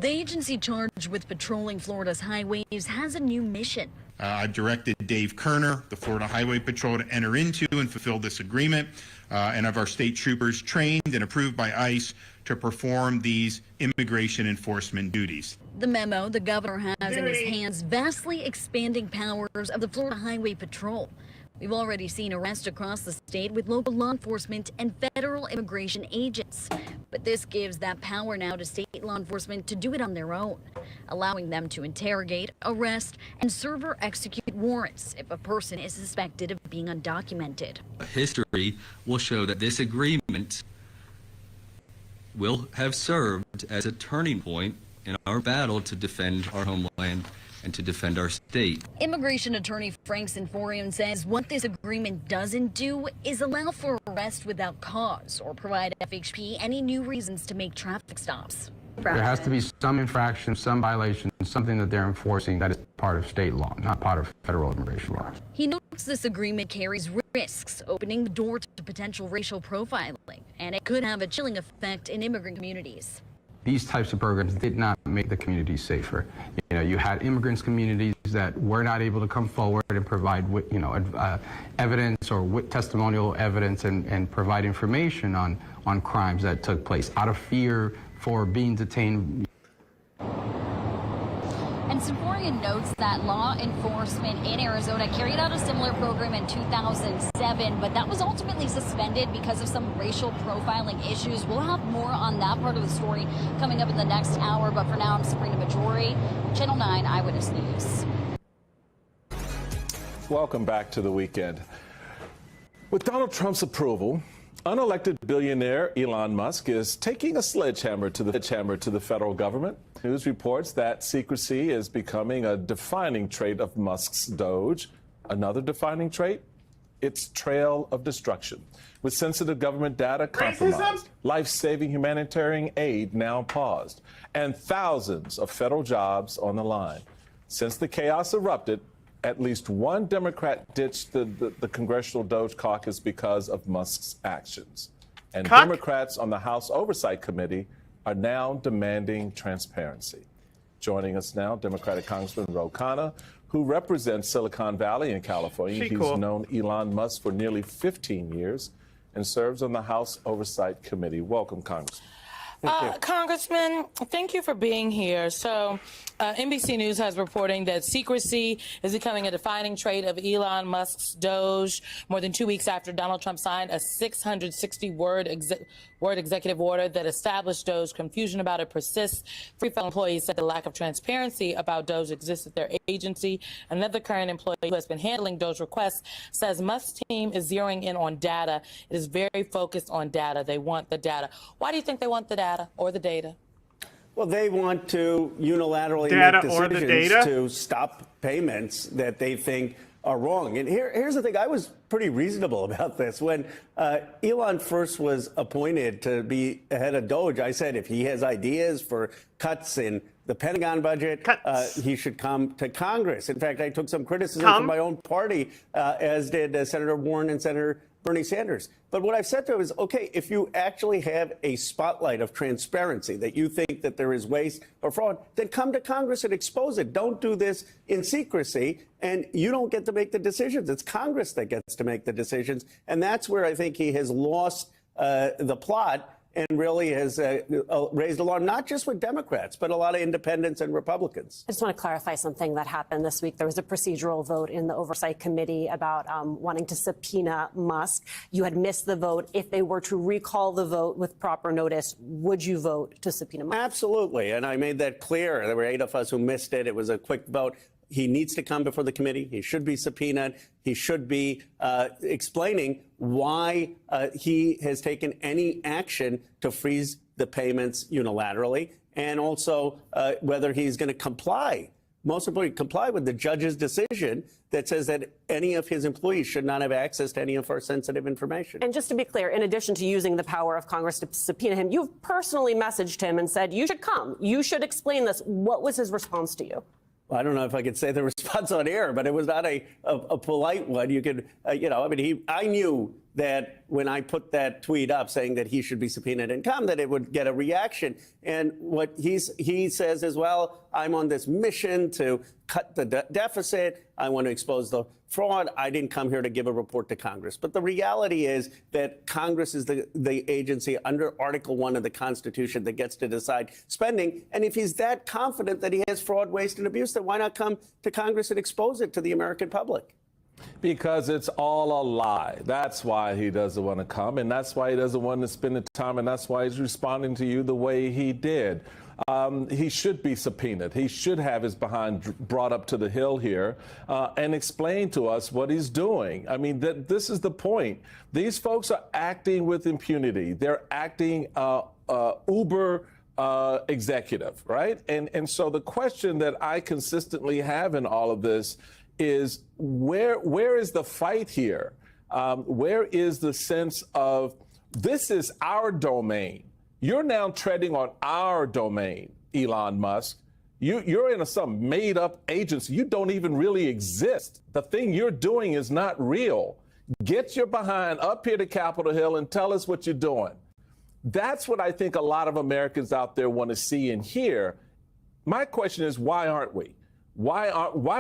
The agency charged with patrolling Florida's highways has a new mission. I've directed Dave Kerner, the Florida Highway Patrol, to enter into and fulfill this agreement, and of our state troopers trained and approved by ICE to perform these immigration enforcement duties. The memo the governor has in his hands vastly expanding powers of the Florida Highway Patrol. We've already seen arrests across the state with local law enforcement and federal immigration agents. But this gives that power now to state law enforcement to do it on their own, allowing them to interrogate, arrest, and serve or execute warrants if a person is suspected of being undocumented. History will show that this agreement will have served as a turning point in our battle to defend our homeland and to defend our state. Immigration attorney Frank Sinforian says what this agreement doesn't do is allow for arrest without cause or provide FHP any new reasons to make traffic stops. There has to be some infraction, some violation, something that they're enforcing that is part of state law, not part of federal immigration law. He notes this agreement carries risks, opening the door to potential racial profiling, and it could have a chilling effect in immigrant communities. These types of programs did not make the communities safer. You know, you had immigrants communities that were not able to come forward and provide, evidence or testimonial evidence and provide information on crimes that took place out of fear for being detained. And Sinforian notes that law enforcement in Arizona carried out a similar program in 2007, but that was ultimately suspended because of some racial profiling issues. We'll have more on that part of the story coming up in the next hour, but for now, I'm Sabrina Majori, Channel 9 Eyewitness News. Welcome back to the weekend. With Donald Trump's approval, unelected billionaire Elon Musk is taking a sledgehammer to the federal government. News reports that secrecy is becoming a defining trait of Musk's Doge. Another defining trait? its trail of destruction. With sensitive government data compromised, life-saving humanitarian aid now paused, and thousands of federal jobs on the line. Since the chaos erupted, at least one Democrat ditched the Congressional Doge Caucus because of Musk's actions. And Democrats on the House Oversight Committee are now demanding transparency. Joining us now, Democratic Congressman Ro Khanna, who represents Silicon Valley in California. He's known Elon Musk for nearly 15 years and serves on the House Oversight Committee. Welcome, Congressman. Congressman, thank you for being here. So, NBC News has reporting that secrecy is becoming a defining trait of Elon Musk's Doge. More than 2 weeks after Donald Trump signed a 660-word executive order that established Doge, confusion about it persists. Free File employees said the lack of transparency about Doge exists at their agency. Another current employee who has been handling Doge requests says Musk's team is zeroing in on data. It is very focused on data. They want the data. Why do you think they want the data or the data? Well, they want to unilaterally make decisions to stop payments that they think are wrong. And here's the thing. I was pretty reasonable about this. When Elon first was appointed to be head of Doge, I said if he has ideas for cuts in the Pentagon budget, he should come to Congress. In fact, I took some criticism from my own party, as did Senator Warren and Senator Bernie Sanders. But what I've said to him is, okay, if you actually have a spotlight of transparency, that you think that there is waste or fraud, then come to Congress and expose it. Don't do this in secrecy, and you don't get to make the decisions. It's Congress that gets to make the decisions, and that's where I think he has lost the plot and really has raised alarm, not just with Democrats, but a lot of independents and Republicans. I just want to clarify something that happened this week. There was a procedural vote in the Oversight Committee about wanting to subpoena Musk. You had missed the vote. If they were to recall the vote with proper notice, would you vote to subpoena Musk? Absolutely, and I made that clear. There were 8 of us who missed it. It was a quick vote. He needs to come before the committee. He should be subpoenaed. He should be explaining why he has taken any action to freeze the payments unilaterally, and also whether he's going to comply, most importantly, comply with the judge's decision that says that any of his employees should not have access to any of our sensitive information. And just to be clear, in addition to using the power of Congress to subpoena him, you've personally messaged him and said, you should come. You should explain this. What was his response to you? I don't know if I could say the response on air, but it was not a polite one. You could, I knew that when I put that tweet up saying that he should be subpoenaed and come, that it would get a reaction. And what he says is, well, I'm on this mission to cut the deficit. I want to expose the fraud. I didn't come here to give a report to Congress. But the reality is that Congress is the agency under Article 1 of the Constitution that gets to decide spending. And if he's that confident that he has fraud, waste, and abuse, then why not come to Congress and expose it to the American public? Because it's all a lie. That's why he doesn't want to come, and that's why he doesn't want to spend the time, and that's why he's responding to you the way he did. He should be subpoenaed. He should have his behind brought up to the hill here and explain to us what he's doing. I mean, this is the point. These folks are acting with impunity. They're acting uber executive, right? And so the question that I consistently have in all of this is where is the fight here? Where is the sense of this is our domain? You're now treading on our domain, Elon Musk. You're in some made-up agency. You don't even really exist. The thing you're doing is not real. Get your behind up here to Capitol Hill and tell us what you're doing. That's what I think a lot of Americans out there want to see and hear. My question is, why aren't we? Why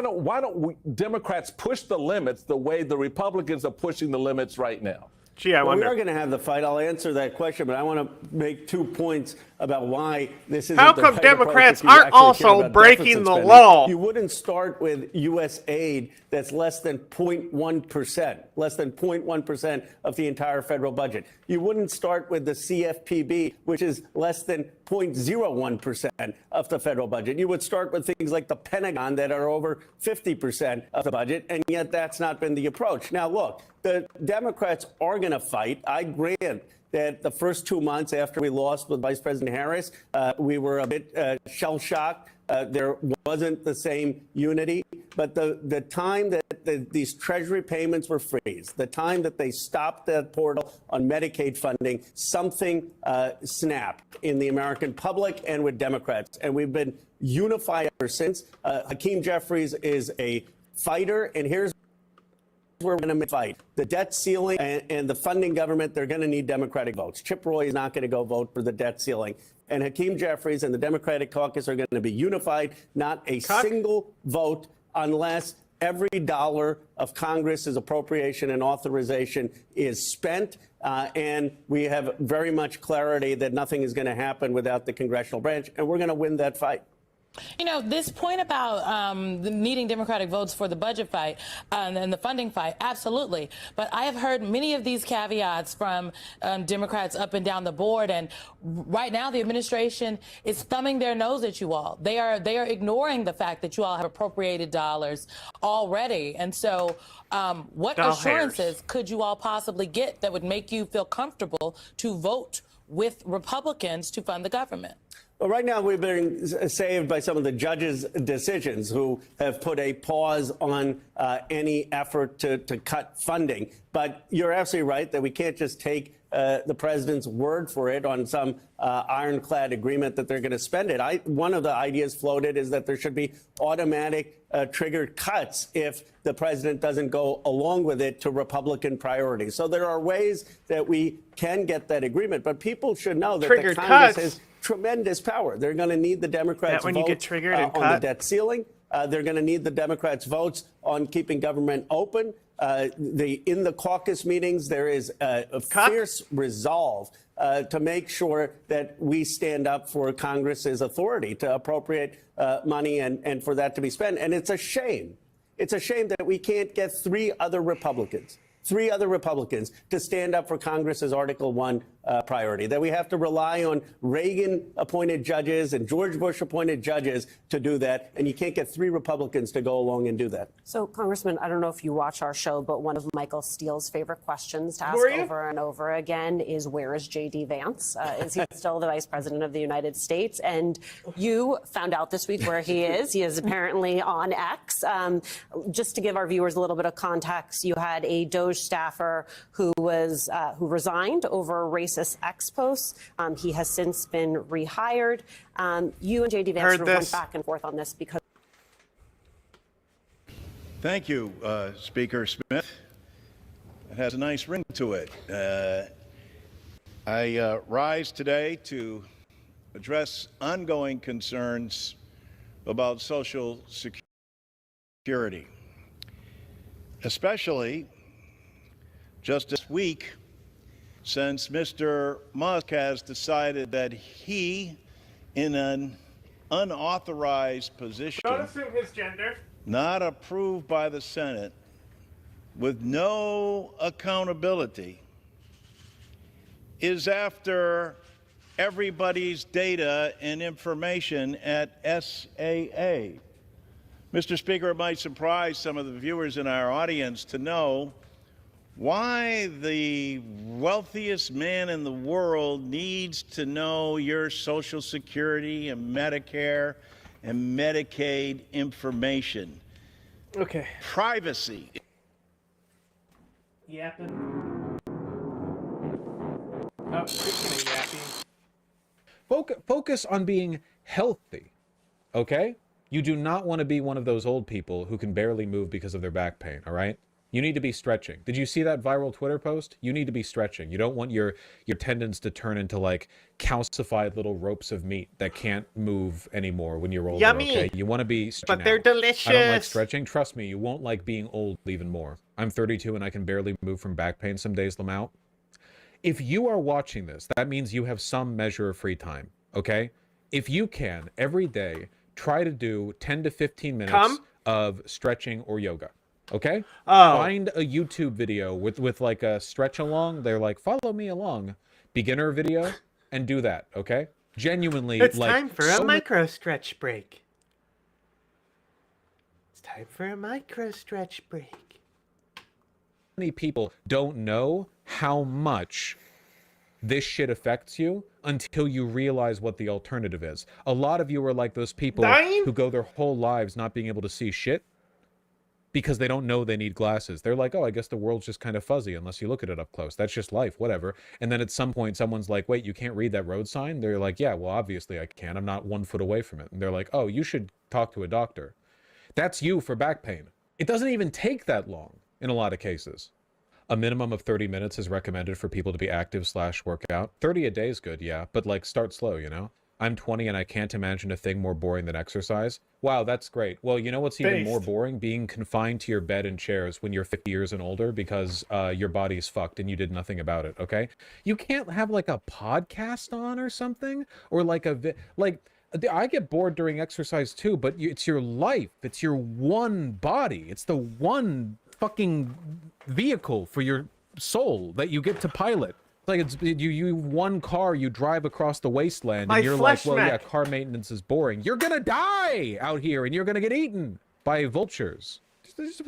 don't Democrats push the limits the way the Republicans are pushing the limits right now? Gee, I wonder. We are going to have the fight. I'll answer that question, but I want to make 2 points about why this isn't. How come Democrats aren't also breaking the law? You wouldn't start with U.S. aid that's less than 0.1%, less than 0.1% of the entire federal budget. You wouldn't start with the CFPB, which is less than 0.01% of the federal budget. You would start with things like the Pentagon that are over 50% of the budget, and yet that's not been the approach. Now, look, the Democrats are going to fight. I grant that the first 2 months after we lost with Vice President Harris, we were a bit shell-shocked. There wasn't the same unity. but the time that these Treasury payments were freezed, the time that they stopped that portal on Medicaid funding, something snapped in the American public and with Democrats. And we've been unified ever since. Hakeem Jeffries is a fighter, and here's where we're going to fight. The debt ceiling and the funding government, they're going to need Democratic votes. Chip Roy is not going to go vote for the debt ceiling. And Hakeem Jeffries and the Democratic caucus are going to be unified, not a single vote unless every dollar of Congress's appropriation and authorization is spent. And we have very much clarity that nothing is going to happen without the congressional branch. And we're going to win that fight. You know, this point about needing Democratic votes for the budget fight and the funding fight, absolutely. But I have heard many of these caveats from Democrats up and down the board. And right now, the administration is thumbing their nose at you all. They are ignoring the fact that you all have appropriated dollars already. And so what assurances could you all possibly get that would make you feel comfortable to vote with Republicans to fund the government? Well, right now, we've been saved by some of the judges' decisions who have put a pause on any effort to cut funding. But you're absolutely right that we can't just take the president's word for it on some ironclad agreement that they're going to spend it. One of the ideas floated is that there should be automatic triggered cuts if the president doesn't go along with it to Republican priorities. So there are ways that we can get that agreement. But people should know that the Congress has tremendous power. They're going to need the Democrats' vote on the debt ceiling. They're going to need the Democrats' votes on keeping government open. In the caucus meetings, there is a fierce resolve to make sure that we stand up for Congress's authority to appropriate money and for that to be spent. And it's a shame. It's a shame that we can't get three other Republicans to stand up for Congress's Article 1 priority, that we have to rely on Reagan-appointed judges and George Bush-appointed judges to do that, and you can't get three Republicans to go along and do that. So, Congressman, I don't know if you watch our show, but one of Michael Steele's favorite questions to ask over and over again is, where is J.D. Vance? Is he still the Vice President of the United States? And you found out this week where he is. He is apparently on X. Just to give our viewers a little bit of context, you had a DOJ staffer who resigned over racist X posts. He has since been rehired. You and J.D. Vance went back and forth on this because. Thank you, Speaker Smith. It has a nice ring to it. I rise today to address ongoing concerns about Social Security, especially just this week, since Mr. Musk has decided that he, in an unauthorized position, Don't assume his gender, not approved by the Senate, with no accountability, is after everybody's data and information at SAA. Mr. Speaker, it might surprise some of the viewers in our audience to know why the wealthiest man in the world needs to know your Social Security and Medicare and Medicaid information. Okay. Privacy. Yapping. Oh, speaking of yapping. Focus on being healthy, okay? You do not want to be one of those old people who can barely move because of their back pain, all right? You need to be stretching. Did you see that viral Twitter post? You need to be stretching. You don't want your tendons to turn into like calcified little ropes of meat that can't move anymore when you're older. Yummy. Okay? You want to be stretching. But they're delicious. I don't like stretching. Trust me, you won't like being old even more. I'm 32 and I can barely move from back pain some days, Lamau. If you are watching this, that means you have some measure of free time, okay? If you can, every day, try to do 10 to 15 minutes of stretching or yoga. Okay? Find a YouTube video with like a stretch along. They're like, follow me along. Beginner video, and do that, okay? Genuinely, It's like, time for a micro stretch break. It's time for a micro stretch break. Many people don't know how much this shit affects you until you realize what the alternative is. A lot of you are like those people who go their whole lives not being able to see shit. because they don't know they need glasses. They're like, oh, I guess the world's just kind of fuzzy unless you look at it up close. That's just life, whatever. And then at some point, someone's like, wait, you can't read that road sign? They're like, yeah, well, obviously I can. I'm not 1 foot away from it. And they're like, oh, you should talk to a doctor. That's you for back pain. It doesn't even take that long in a lot of cases. A minimum of 30 minutes is recommended for people to be active/workout. 30 a day is good, yeah, but like start slow, you know? I'm 20 and I can't imagine a thing more boring than exercise. Wow, that's great. Well, you know what's even more boring? Being confined to your bed and chairs when you're 50 years and older because your body's fucked and you did nothing about it, okay? You can't have like a podcast on or something? Or like I get bored during exercise too, but it's your life. It's your one body. It's the one fucking vehicle for your soul that you get to pilot. Like it's you one car you drive across the wasteland and you're like, well, yeah, car maintenance is boring. You're gonna die out here and you're gonna get eaten by vultures.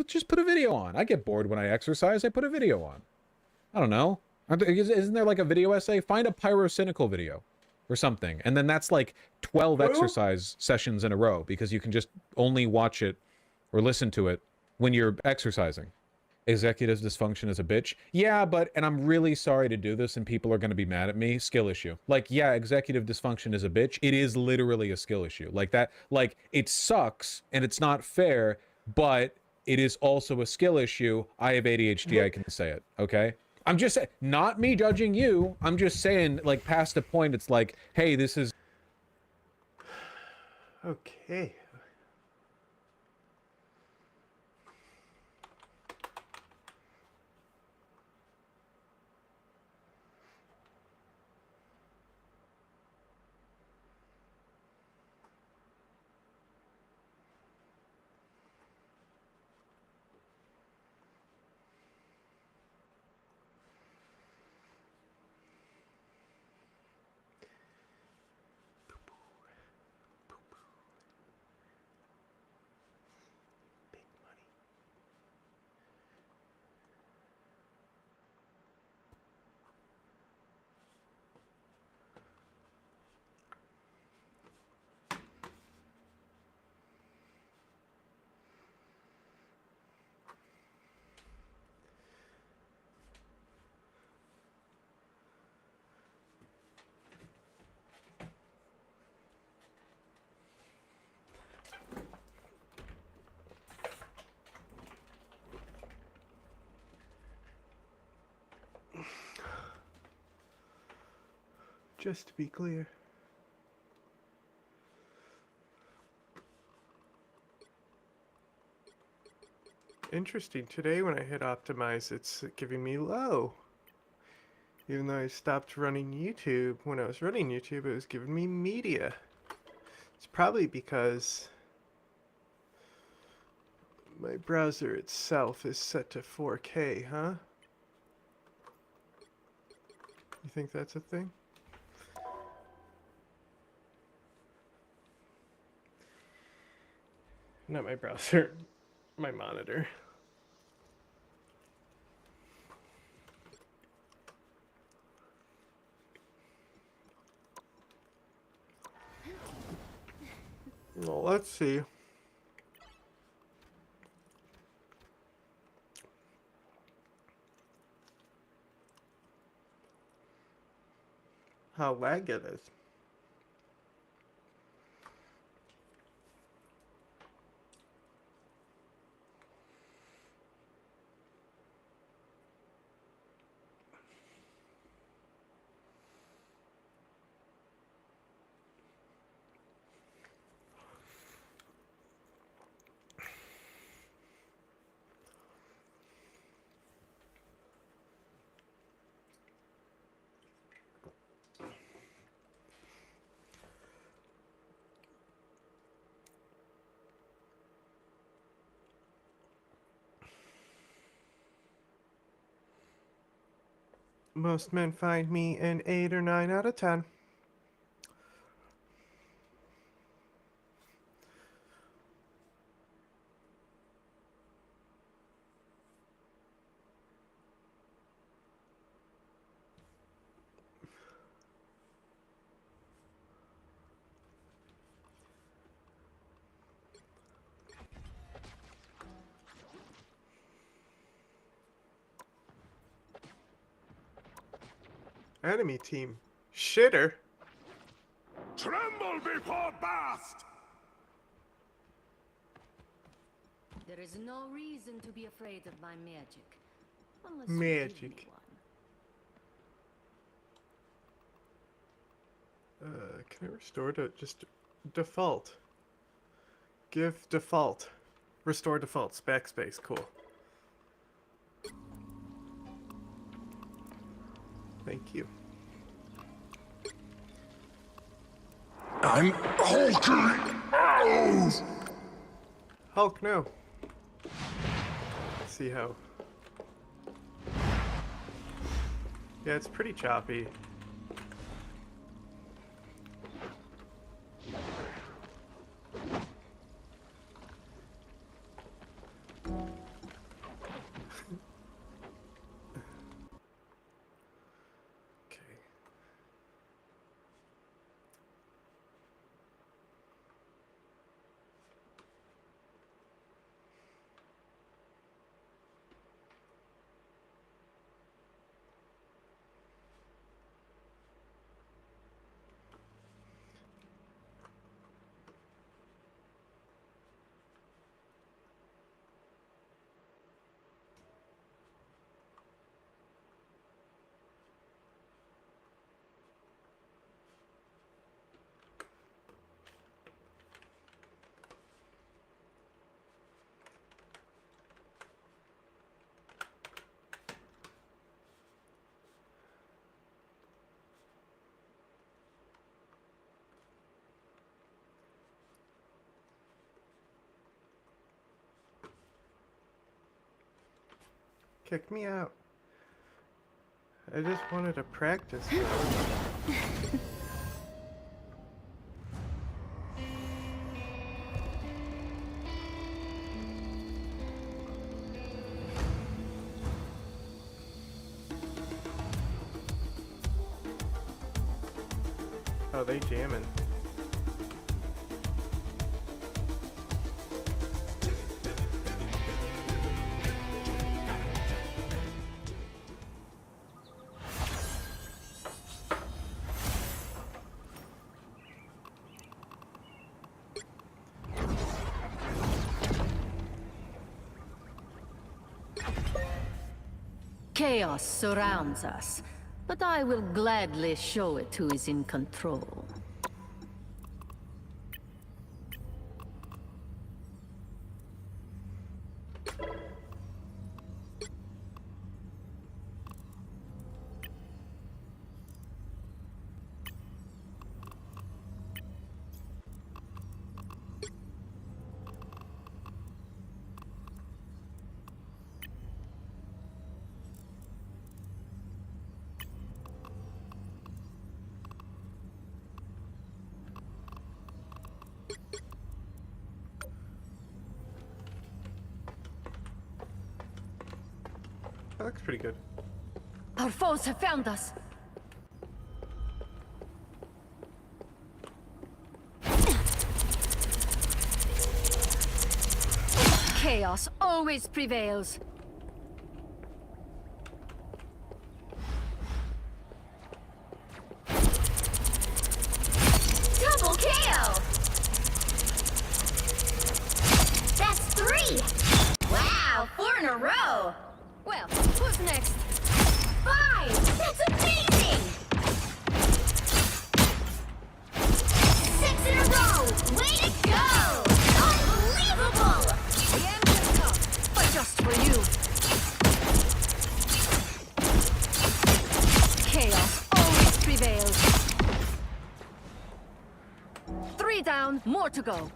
Just put a video on. I get bored when I exercise. I put a video on. I don't know. Isn't there like a video essay? Find a pyrocynical video or something, and then that's like 12 exercise sessions in a row because you can just only watch it or listen to it when you're exercising. Executive dysfunction is a bitch. Yeah, and I'm really sorry to do this and people are going to be mad at me. Skill issue. Like, yeah, executive dysfunction is a bitch. It is literally a skill issue. Like that, like it sucks and it's not fair, but it is also a skill issue. I have ADHD, I can say it, okay? I'm just saying, not me judging you. I'm just saying, like, past a point, it's like, hey, this is... Okay. Just to be clear. Interesting. Today when I hit optimize, it's giving me low. Even though I stopped running YouTube, when I was running YouTube, it was giving me media. It's probably because my browser itself is set to 4K, huh? You think that's a thing? Not my browser, my monitor. Well, let's see. How lag it is. Most men find me an 8 or 9 out of 10. Enemy team. Shitter. Tremble before Bast! There is no reason to be afraid of my magic. Unless Magic. You give me one. Can I restore to just default? Give default. Restore defaults. Backspace. Cool. Thank you. I'm hulking out! Hulk, no. Let's see how. Yeah, it's pretty choppy. Kick me out. I just wanted to practice. Oh, they jamming. Chaos surrounds us, but I will gladly show it who is in control. That looks pretty good. Our foes have found us. Chaos always prevails. Double KO! That's 3! Wow, 4 in a row! Well, who's next? 5! That's amazing! 6 in a row! Way to go! Unbelievable! The end has come, but just for you. Chaos always prevails. 3 down, more to go.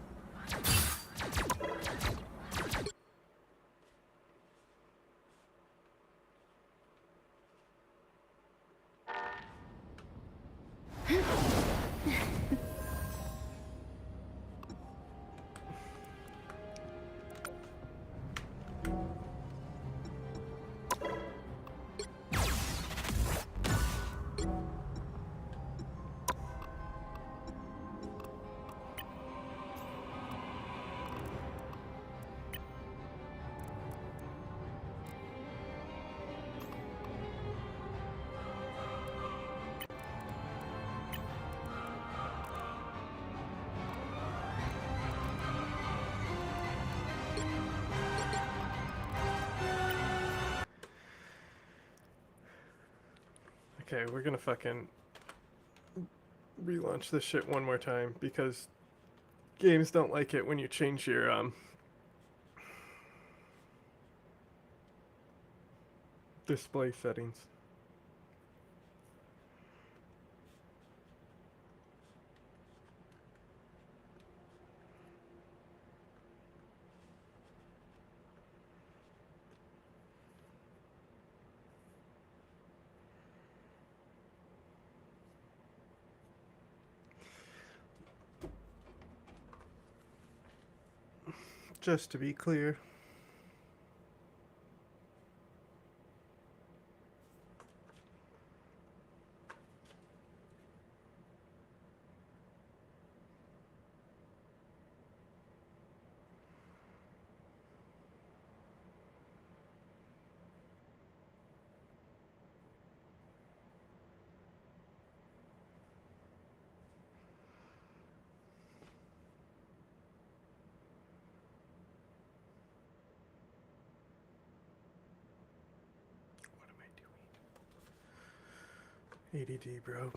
Okay, we're gonna fucking relaunch this shit one more time because games don't like it when you change your display settings. Just to be clear. ADD, bro.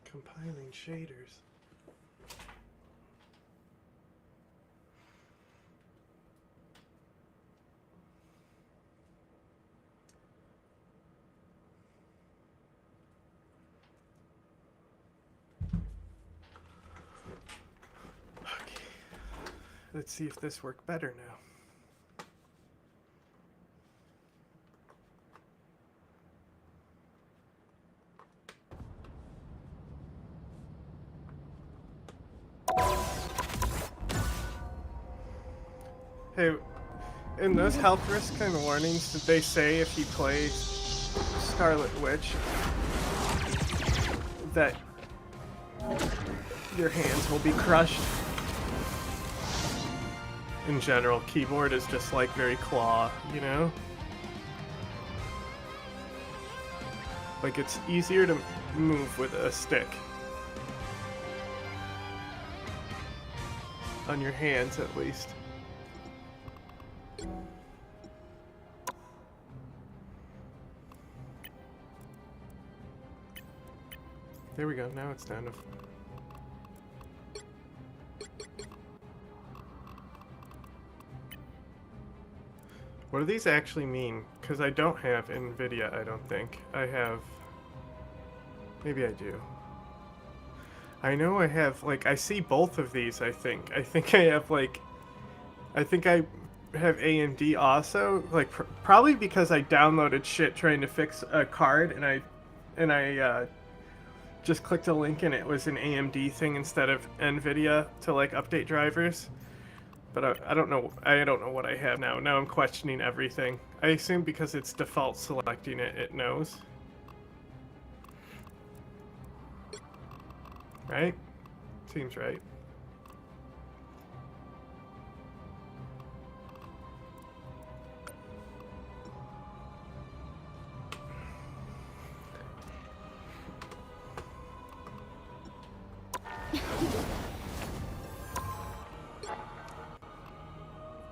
Compiling shaders. Okay. Let's see if this worked better now. Hey, in those health risk kind of warnings, did they say if you play Scarlet Witch that your hands will be crushed? In general, keyboard is just like very claw, you know? Like it's easier to move with a stick. On your hands, at least. There we go, now it's down to... What do these actually mean? Because I don't have NVIDIA, I don't think. I have... Maybe I do. I know I have, like, I see both of these, I think. I think I have, like... I think I have AMD also. Like, probably because I downloaded shit trying to fix a card, and I just clicked a link and it was an AMD thing instead of NVIDIA to like update drivers. But I don't know. I don't know what I have now. Now I'm questioning everything. I assume because it's default selecting it, it knows. Right? Seems right.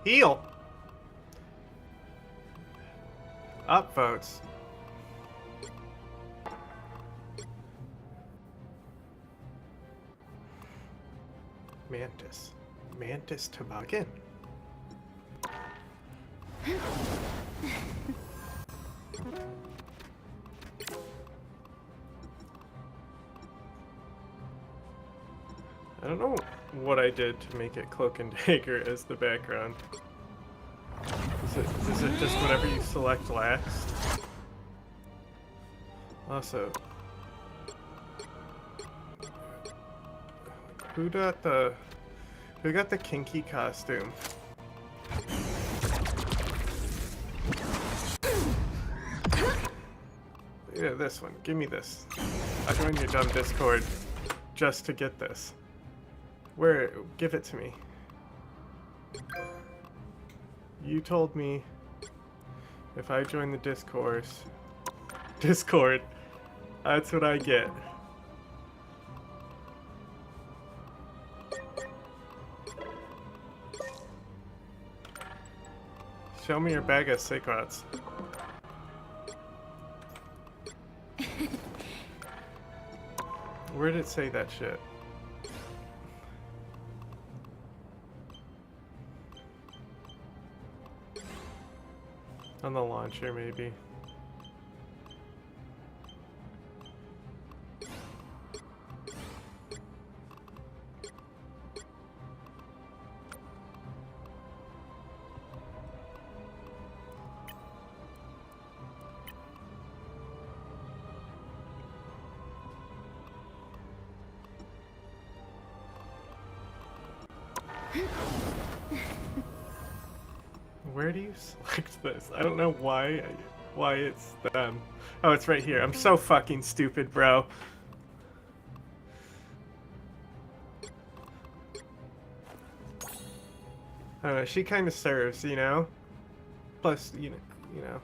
Heal. Upvotes. Mantis. Mantis toboggan. I don't know what I did to make it Cloak and Dagger as the background. Is it just whatever you select last? Also, Who got the kinky costume? Yeah, this one. Give me this. I joined your dumb Discord just to get this. Where? Give it to me. You told me if I join the Discord, that's what I get. Show me your bag of cigarettes. Where did it say that shit? On the launcher, maybe. Where do you select this? I don't know why it's them. Oh, it's right here. I'm so fucking stupid, bro. I don't know, she kind of serves, you know? Plus, you know.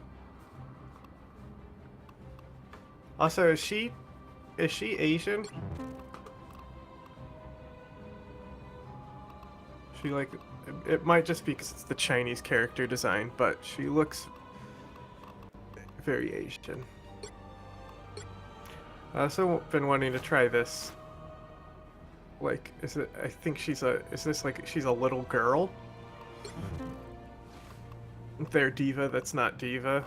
Also, is she Asian? She like, it might just be because it's the Chinese character design, but she looks very Asian. I also been wanting to try this. Like, I think she's she's a little girl? Their diva that's not diva.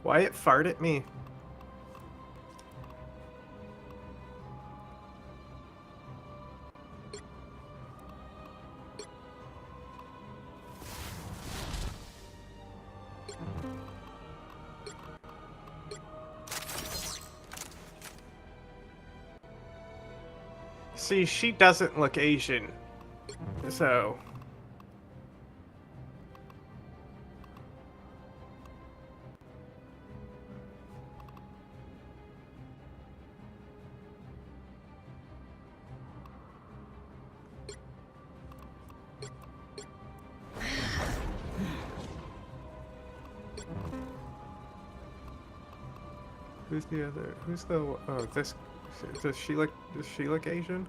Wyatt fart at me. See, she doesn't look Asian, so... Who's the other? Who's the? Oh, this. Does she look Asian?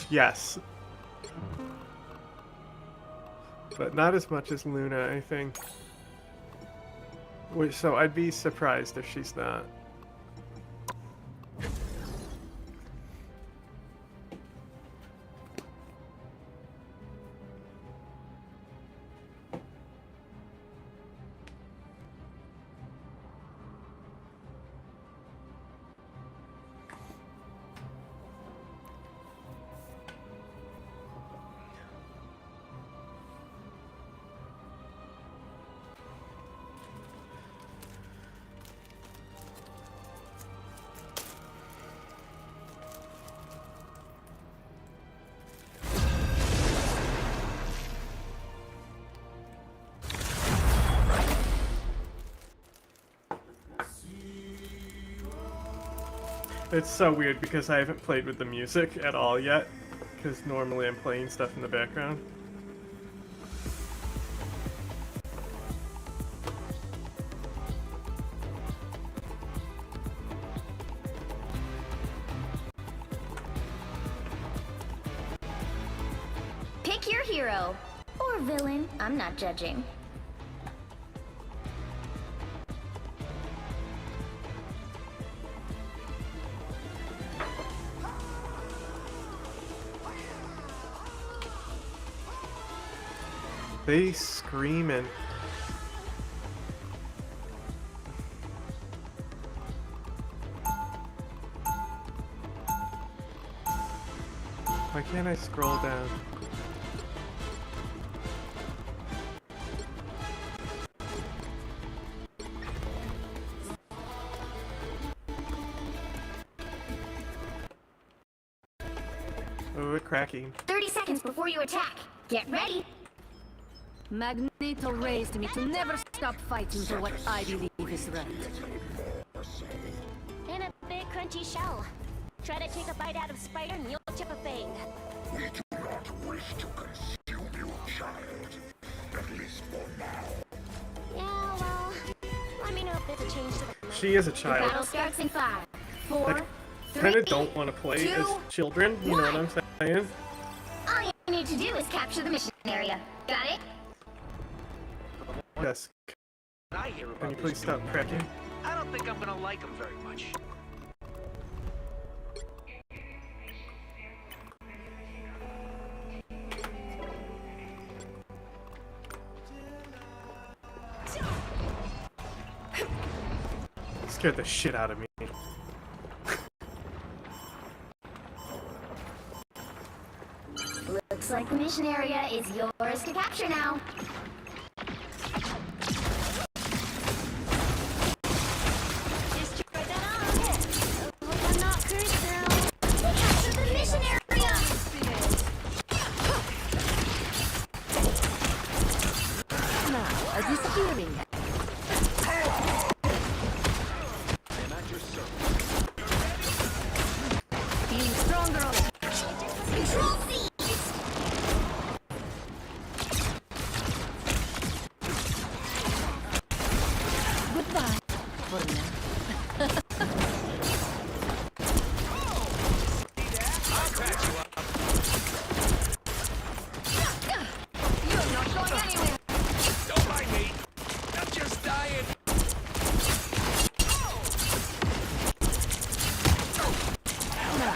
Yes. But not as much as Luna, I think. So I'd be surprised if she's not. It's so weird because I haven't played with the music at all yet, because normally I'm playing stuff in the background. Pick your hero. Or villain. I'm not judging. They screaming. Why can't I scroll down? Oh, we're cracking. 30 seconds before you attack. Get ready. Magneto raised me to never stop fighting for what I believe is right. And a big crunchy shell. Try to take a bite out of Spider and you'll chip a fang. We do not wish to consume you, child. At least for now. Yeah, well, let me know if there's a change to the... She is a The child. battle starts in 5, 4, Like, 3, kind of don't want to play 2, as children, you know what I'm saying? All you need to do is capture the mission area. Got it? Yes. Can you please stop cracking? I don't think I'm gonna like him very much. Scared the shit out of me. Looks like the mission area is yours to capture now. Destroy that object. Hope I'm not cursed now. We captured the mission area. Now, a disappearing. Feeling stronger on it. Control C. Goodbye. For now. You're not going anywhere. Don't mind me. I'm just dying.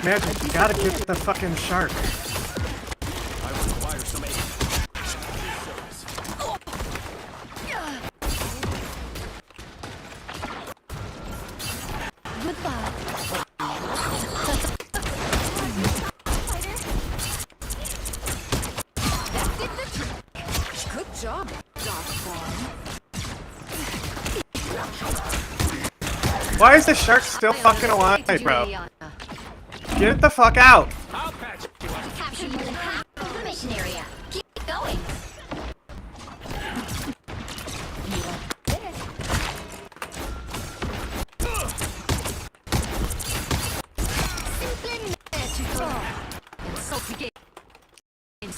Magic, you gotta get the fucking shark. I require some aid. Goodbye. That did the trick. Good job, Darkborn. Why is the shark still fucking alive, bro? Get the fuck out! I'll patch you up. Captured more than half of the mission area. Keep going. Simply magical. And salty games.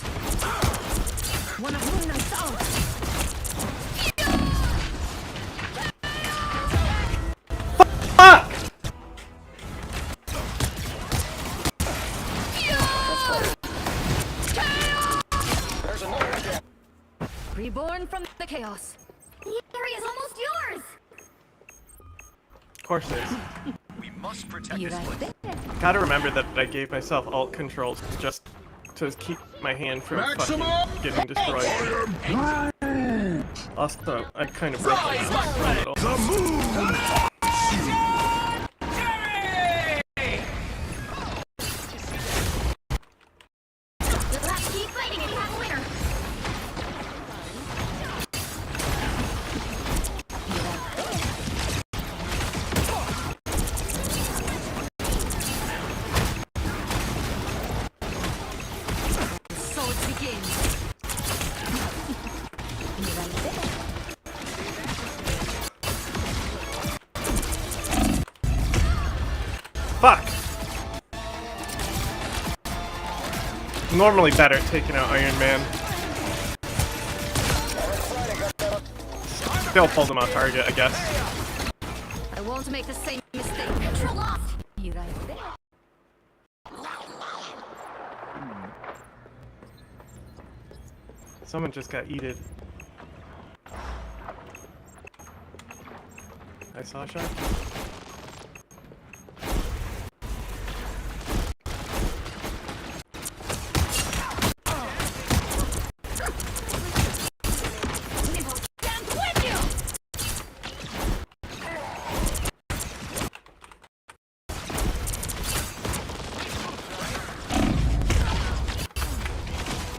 One of Moon Knight's out. Fuck! Reborn from the chaos. The area's almost yours. Of course it is. We must protect You this right place. there. Gotta remember that I gave myself alt controls just to keep my hand from fucking getting destroyed. Also, I kind of broke myself a little. You'll have to keep fighting and have a winner. So it begins. You right there. Fuck! Normally better at taking out Iron Man. Still pulled him off target, I guess. I won't make the same mistake. Control lost. You right there. Someone just got yeeted. I saw a shot.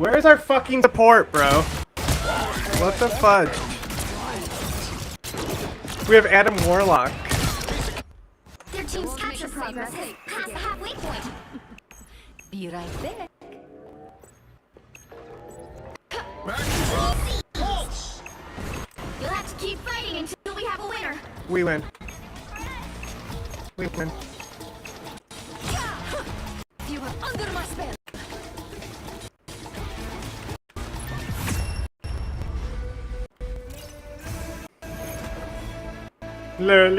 Where's our fucking support, bro? What the fudge? We have Adam Warlock. Their team's capture progress has passed the halfway point. Be right back. You'll have to keep fighting until we have a winner. We win. We win. You are under my spell. Le.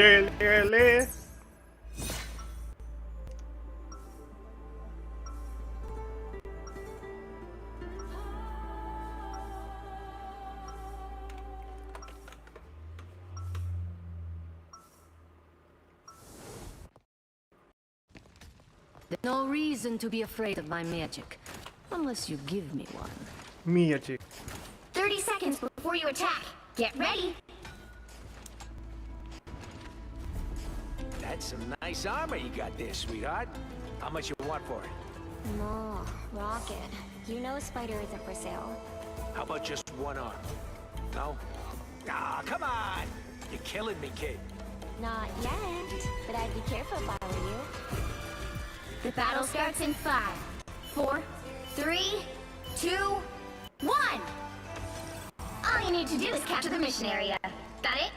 There's no reason to be afraid of my magic, unless you give me one. Magic. 30 seconds before you attack. Get ready. That's some nice armor you got there, sweetheart. How much you want for it? No, Rocket. You know Spider isn't for sale. How about just one arm? No? Ah, come on! You're killing me, kid. Not yet, but I'd be careful if I were you. The battle starts in 5, 4, 3, 2, 1! All you need to do is capture the mission area. Got it?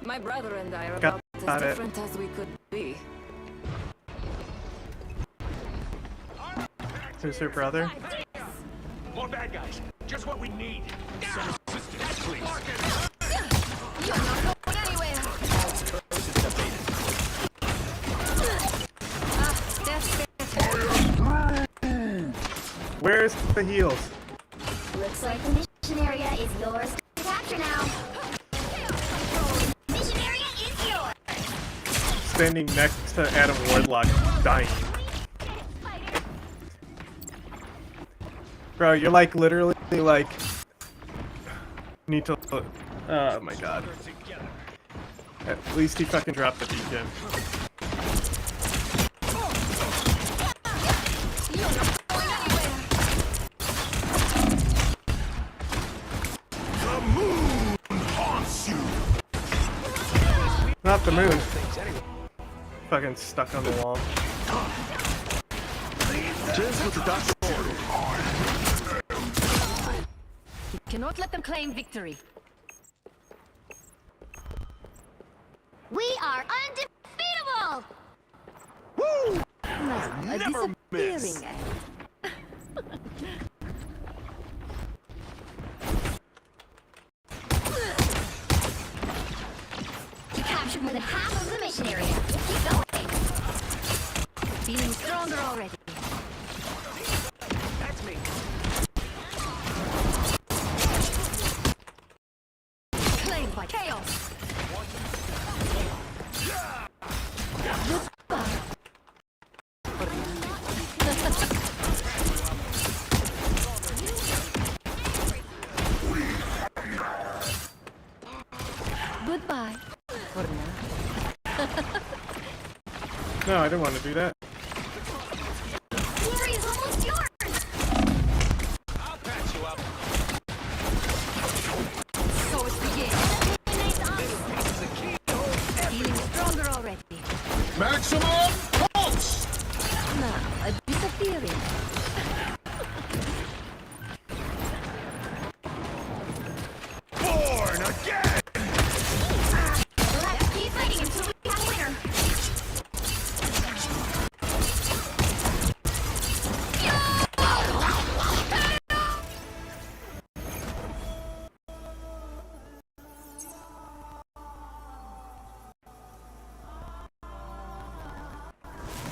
My brother and I are Got about it. as different as we could be. Who's her brother? More bad guys. Just what we need. Please. You're not going anywhere. Where's the heals? Looks like the mission area is yours to capture now. Mission area is yours. Standing next to Adam Warlock, dying. Bro, you're like literally like need to. Oh my god. At least he fucking dropped the beacon. Not the moon. Fucking stuck on the wall. You cannot let them claim victory. We are undefeatable! Woo! A disappearing act. You captured more than half of the mission area. Keep going. Feeling stronger already. That's me. Claimed by chaos. Goodbye. For now. No, I didn't want to do that. Glory is almost yours! I'll patch you up. So it begins. Feeling stronger already. Maximum pulse! Now, a disappearing. Born again! Let's keep fighting until we have a winner.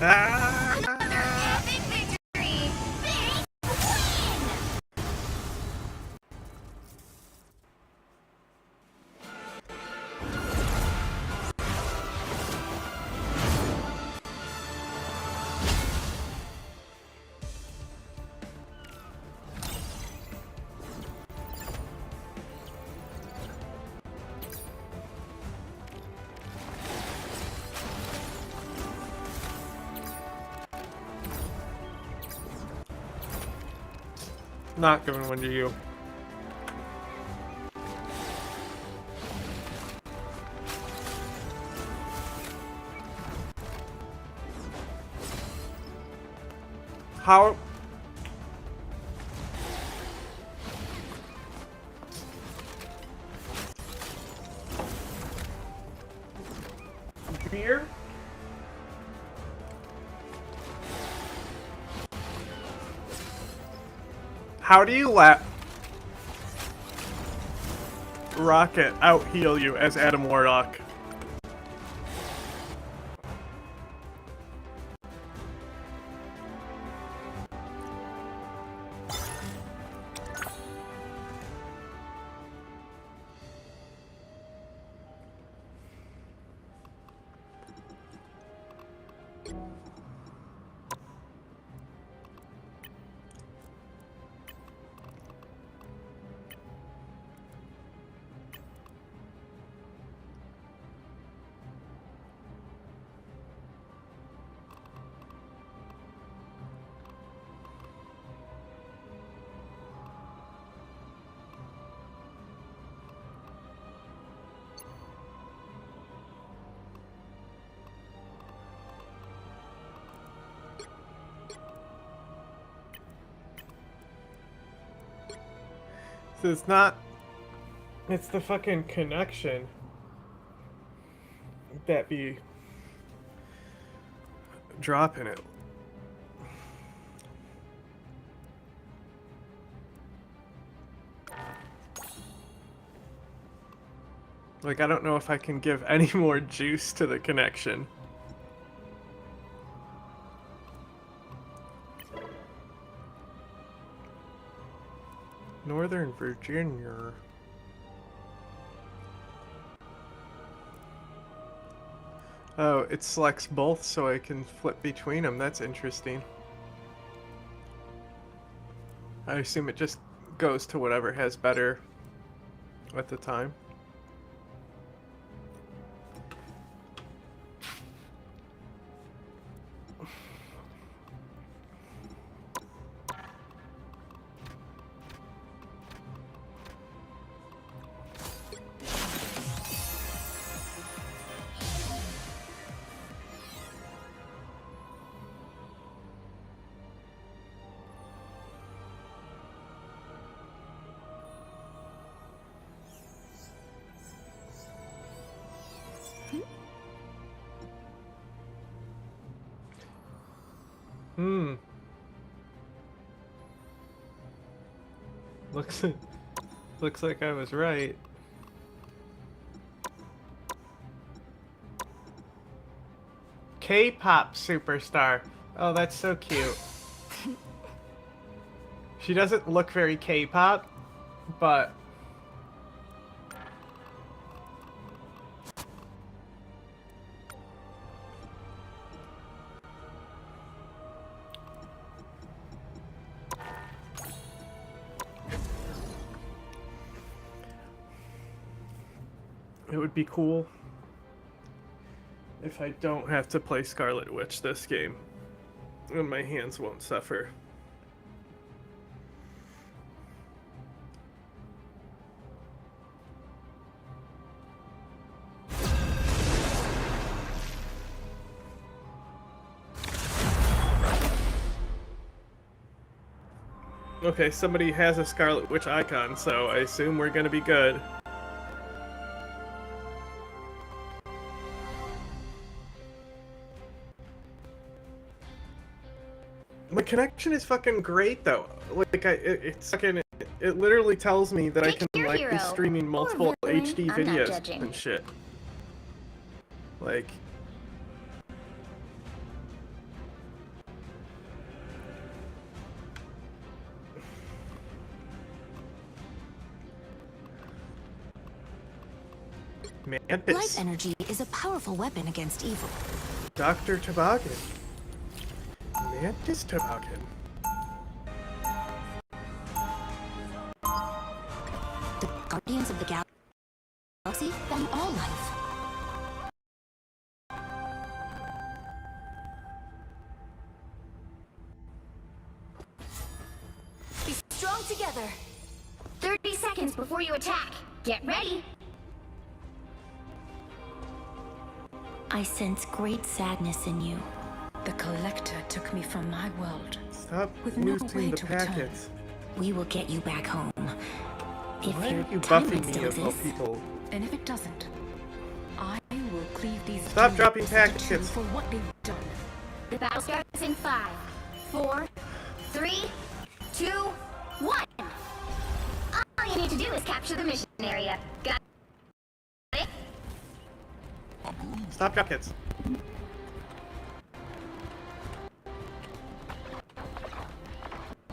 Epic victory! Big win! Not giving one to you. How? Beer? How do you let Rocket out heal you as Adam Warlock? So it's not, it's the fucking connection that be dropping it. Like, I don't know if I can give any more juice to the connection. Northern Virginia. Oh, it selects both so I can flip between them. That's interesting. I assume it just goes to whatever has better at the time. Looks like I was right. K-pop superstar. Oh, that's so cute. She doesn't look very K-pop, but it would be cool if I don't have to play Scarlet Witch this game and my hands won't suffer. Okay, somebody has a Scarlet Witch icon, so I assume we're gonna be good. My connection is fucking great though. Like it's fucking, it literally tells me that I can like be streaming multiple HD videos and shit. Like, Mantis. Life energy is a powerful weapon against evil. Dr. Toboggan. Mantis Toboggan. The Guardians of the Galaxy value all life. Be strong together. together. 30 seconds before you attack. Get ready. I sense great sadness in you. The Collector took me from my world. Stop With no using way the to return. packets. We will get you back home. If Why your are you timeline buffing me still of all exists, people? and if it doesn't, I will cleave these Stop dropping demons packets. for what they've done. The battle starts in 5, 4, 3, 2, 1. All you need to do is capture the mission area. Got it? Stop packets.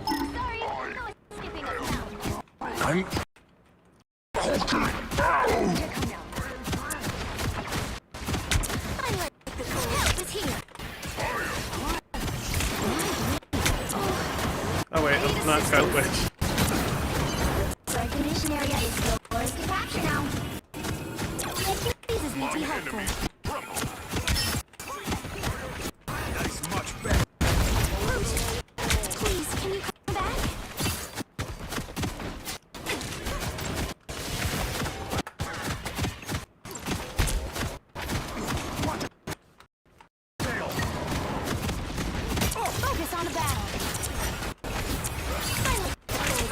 Sorry, no skipping a sound. I'm Help is here. Oh wait, that's not Scout Witch. Like the mission area is yours to capture now. Activities need to be helpful. Nice, much better. Please, can you come back? Focus on the battle.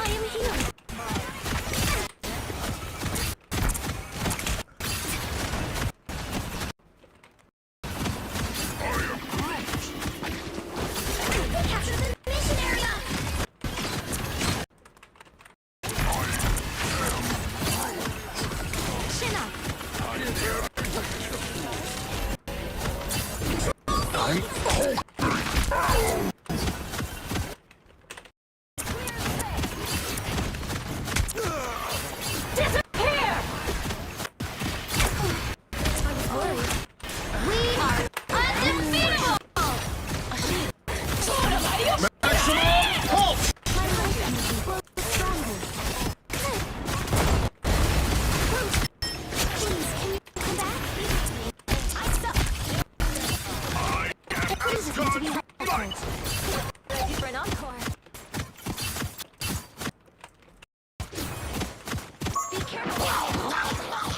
I am healed. Capture the mission area. Chin up. Disappear! We are undefeatable! Ready for an encore. Be careful.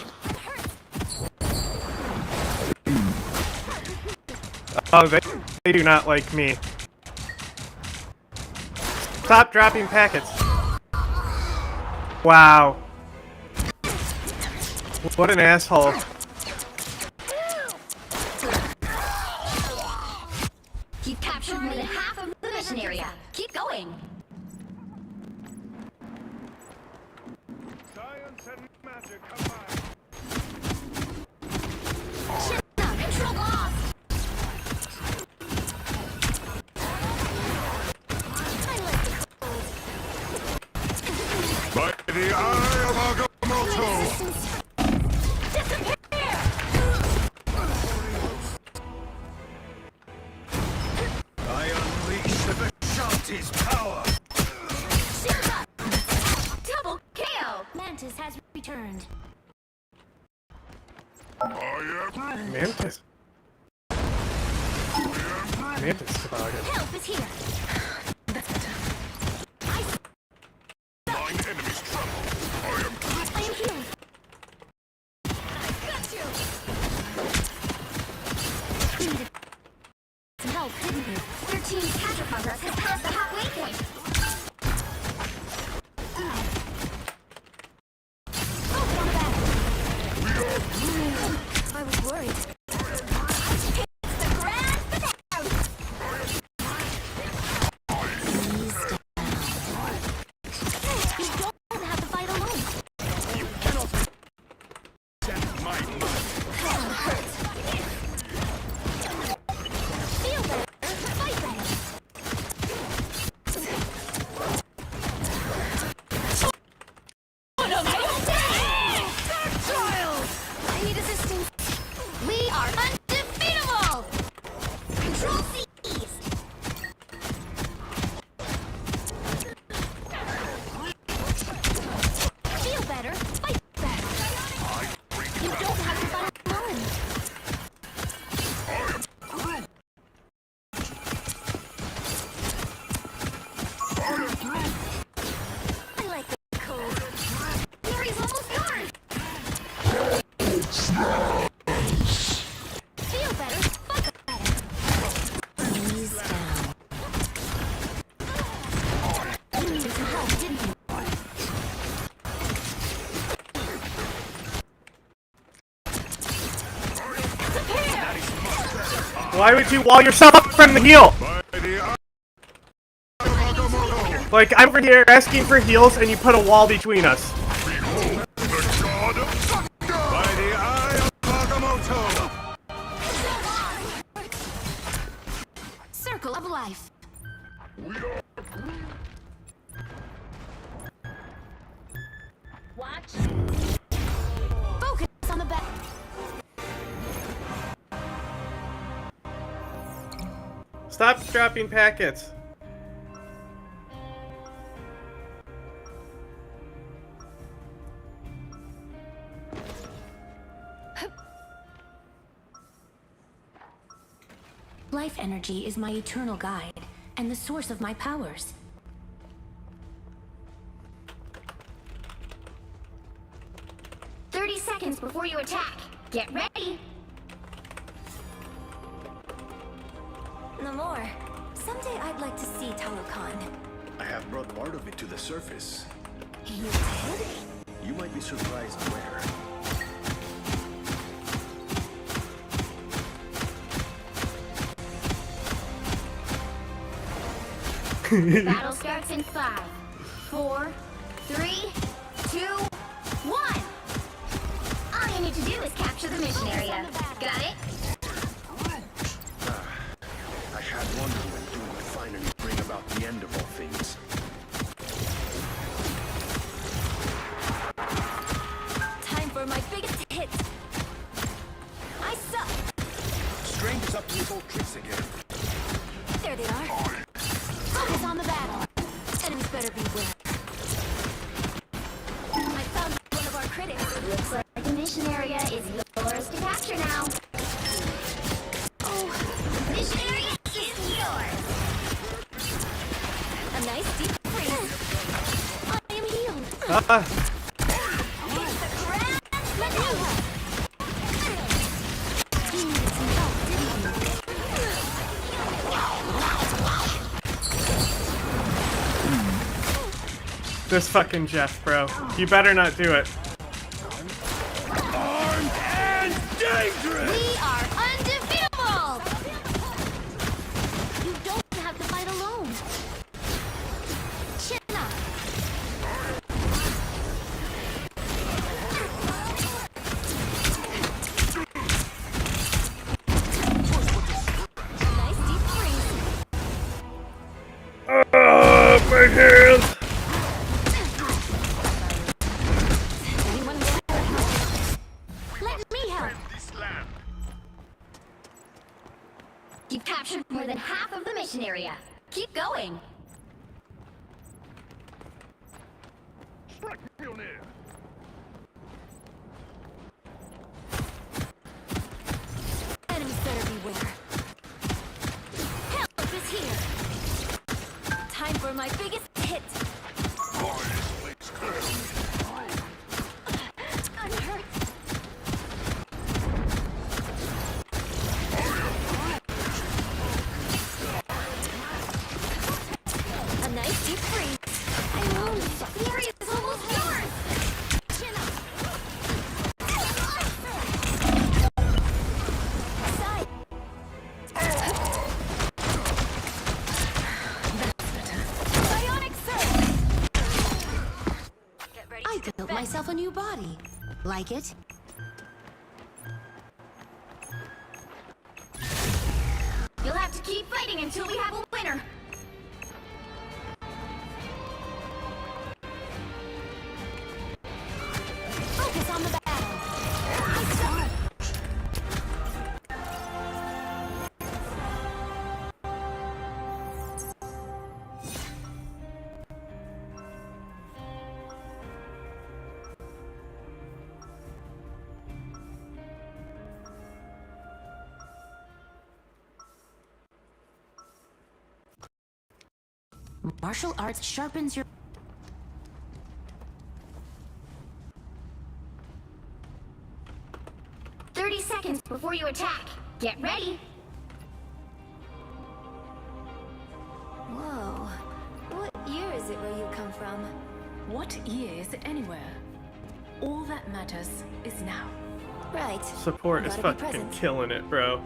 Oh, they do not like me. Stop dropping packets. Wow. What an asshole. You've captured more than half of the mission area. Keep going. Science and magic combined. Control lost. by the eye of Agamotto. I unleash the Vishanti's power. Double KO. Mantis has returned. Mantis. Mantis Saga. Help is here. Mine enemies tremble. I am healed. I got you. We needed some help, didn't we? Your team's capture progress has passed the halfway point. Focus on the battle. I was worried. It's the grand finale. Why would you wall yourself up from the heal? Like, I'm over here asking for heals and you put a wall between us. Circle of life. Watch. Focus on the back. Stop dropping packets. Life energy is my eternal guide and the source of my powers. Seconds before you attack. Get ready. Namor, someday I'd like to see Talokan. I have brought part of it to the surface. You did? You might be surprised where. Battle starts in 5, 4, 3, 2, 1. All you need to do is capture the mission area. Got it? I had wondered when doom would finally bring about the end of all things. Time for my biggest hit. I suck. Strange is up to his old tricks again. There they are. Focus on the battle. Enemies better beware. I found one of our critics. Looks like the mission area is yours to capture now. Oh, Mission area is yours. a nice deep freeze. I am healed. It's the grand maneuver. You needed some help, didn't you? This fucking Jeff, bro. You better not do it. Armed and dangerous! We are undefeatable! You don't have to fight alone. Chin up. Nice deep freeze. My hands! Anyone want to help? Let me help. You've captured more than half of the mission area. Keep going. Enemies better beware. Help is here. Time for my biggest hit. I'm hurt. A nice deep freeze. I know. The area is almost yours. Chin up. Side. Bionic surge. Get ready. I built myself a new body. Like it? You'll have to keep fighting until we have a winner. Focus on the battle. I saw it. Martial arts sharpens your 30 seconds before you attack. Get ready. Whoa. What year is it where you come from? What year is it anywhere? All that matters is now. Right. Support is Gotta be fucking present. killing it, bro.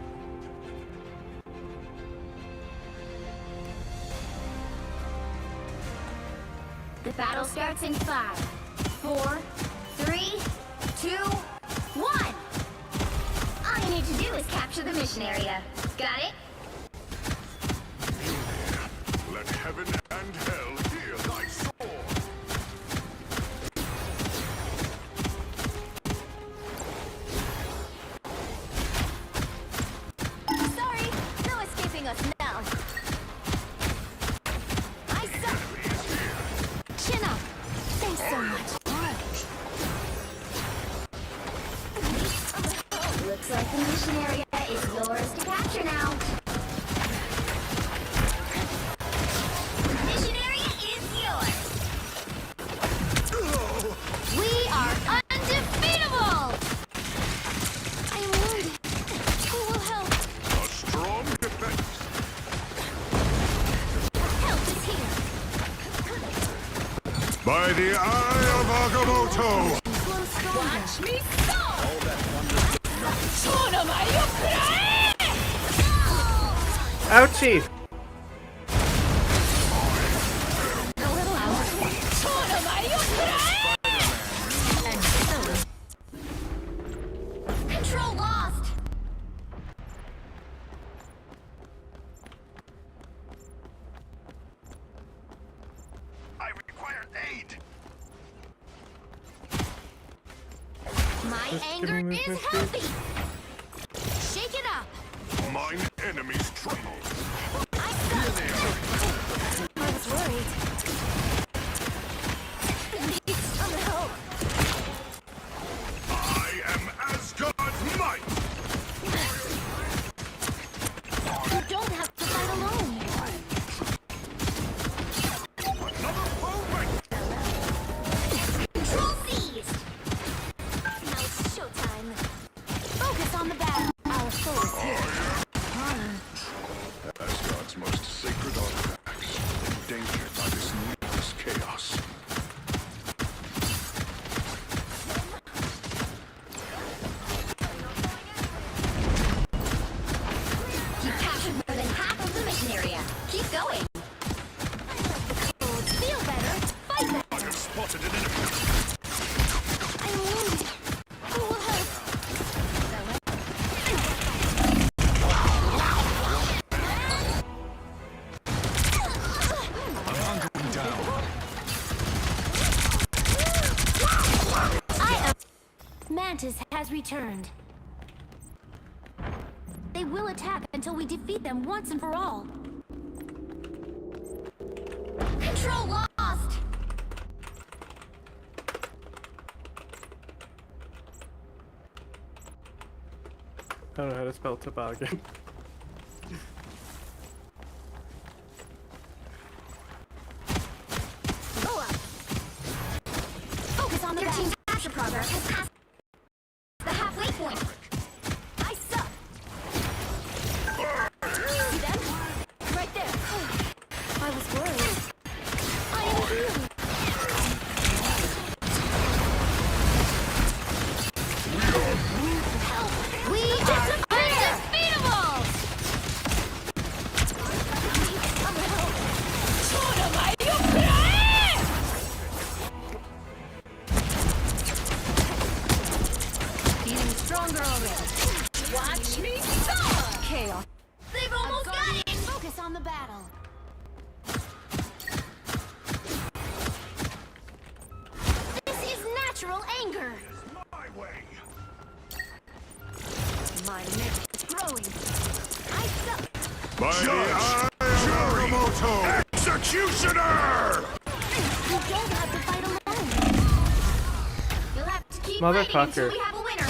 The battle starts in 5, 4, 3, 2, 1. All you need to do is capture the mission area. Got it? Let heaven and hell hear thy sword. Sorry, no escaping us now. I suck. Chin up. Thanks so much. Looks like the mission area is yours to capture now. The mission area is yours. We are undefeatable. I am wounded. Who will help? A strong defense. Help is here. By the eye of Agamotto. Watch me go! Ouchie! Control lost! I require aid. My Just anger give me is movement speed. healthy! Shake it up! Mine enemies tremble. I suck! I was worried. Need some help! I am Asgard's might. You don't have to fight alone! Another foe right. Control seized! Now it's showtime. Focus on the battle. Our foe is here. Asgard's most sacred artifacts, endangered by this needless chaos. You captured more than half of the mission area. Keep going. Codes feel better. Fight them. I have spotted an enemy. I'm wounded. Who will help? I'm going down. Mantis has returned. They will attack until we defeat them once and for all. Control lost! I don't know how to spell toboggan. Go up. Focus on the team's capture progress has passed the halfway point. I suck. See them? Right there. I was worried. I am healing. Help! We are undefeatable! I'm help. Feeling stronger already. Watch me go! Chaos. They've almost got it! Focus on the battle. This is natural anger. My way. My neck is growing. I suck. By the eye of Agamotto. Executioner! You don't have to fight alone. You'll have to keep Motherfucker. fighting until we have a winner.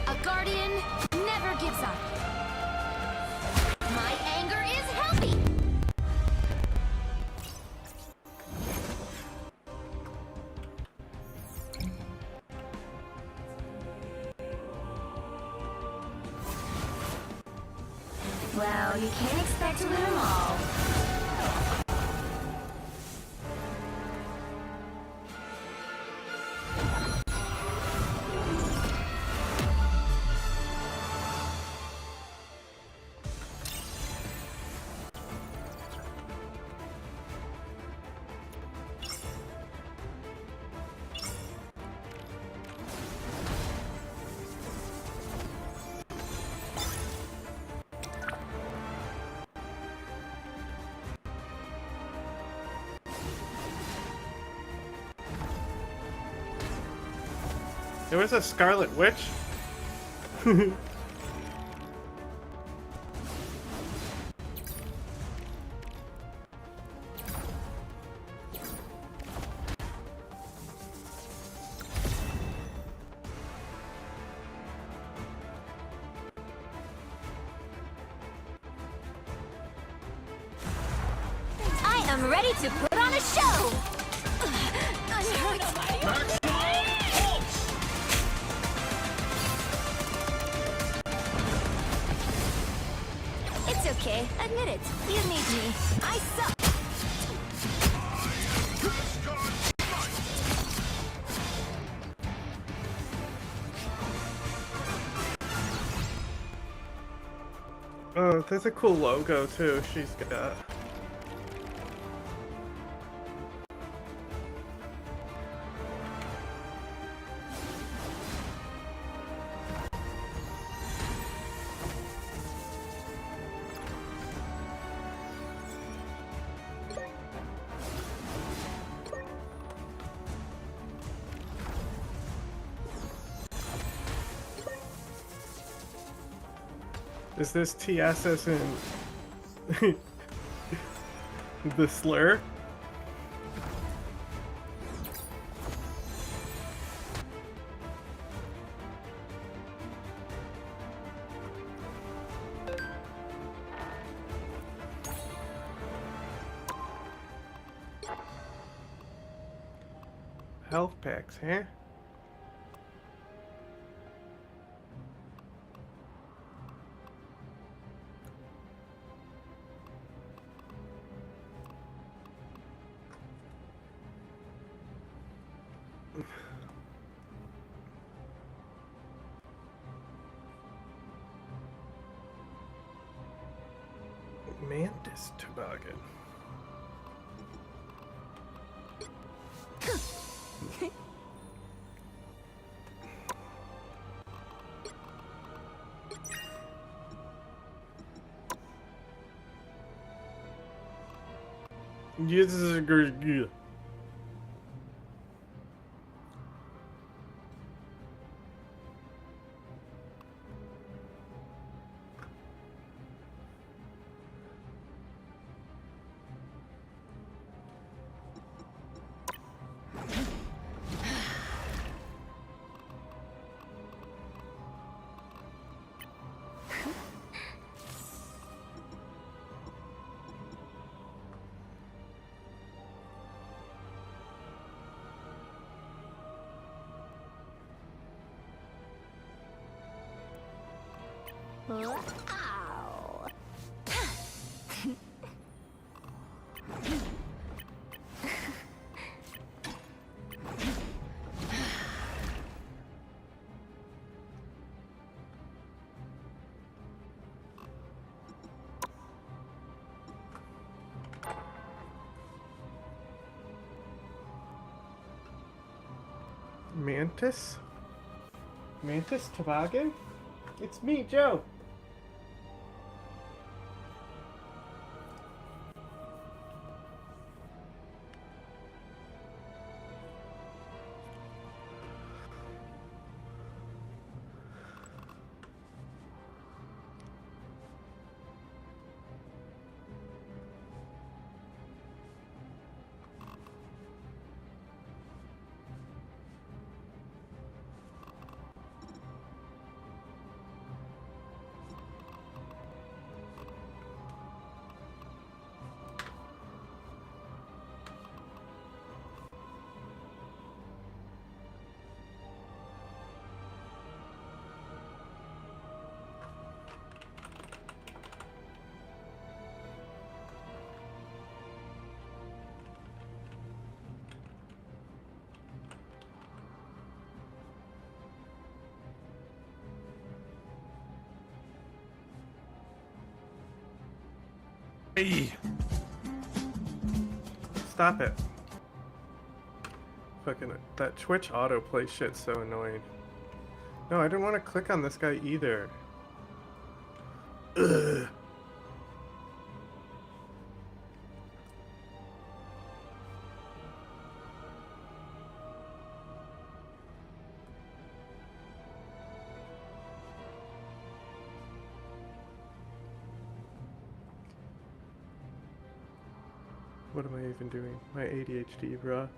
A guardian never gives up. My anger is healthy. Well, you can't expect to win them all. There was a Scarlet Witch? I am ready to put on a show! It's okay, admit it. You need me. I suck. Oh, there's a cool logo too she's got. Is this TS as in the slur? Health packs, huh? Mantis toboggan. Yes, this is a good. Ow. Mantis? Mantis toboggan? It's me, Joe. Hey. Stop it. Fucking that Twitch autoplay shit's so annoying. No, I didn't want to click on this guy either. Ugh. What am I even doing? My ADHD, bruh.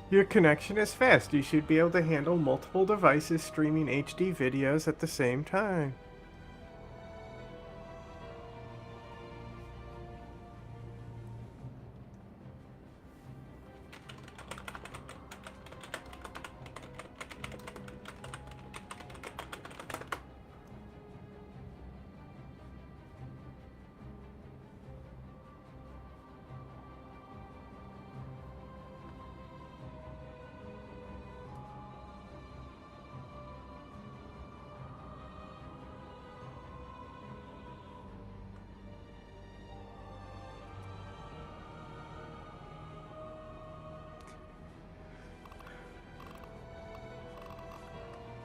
Your connection is fast. You should be able to handle multiple devices streaming HD videos at the same time.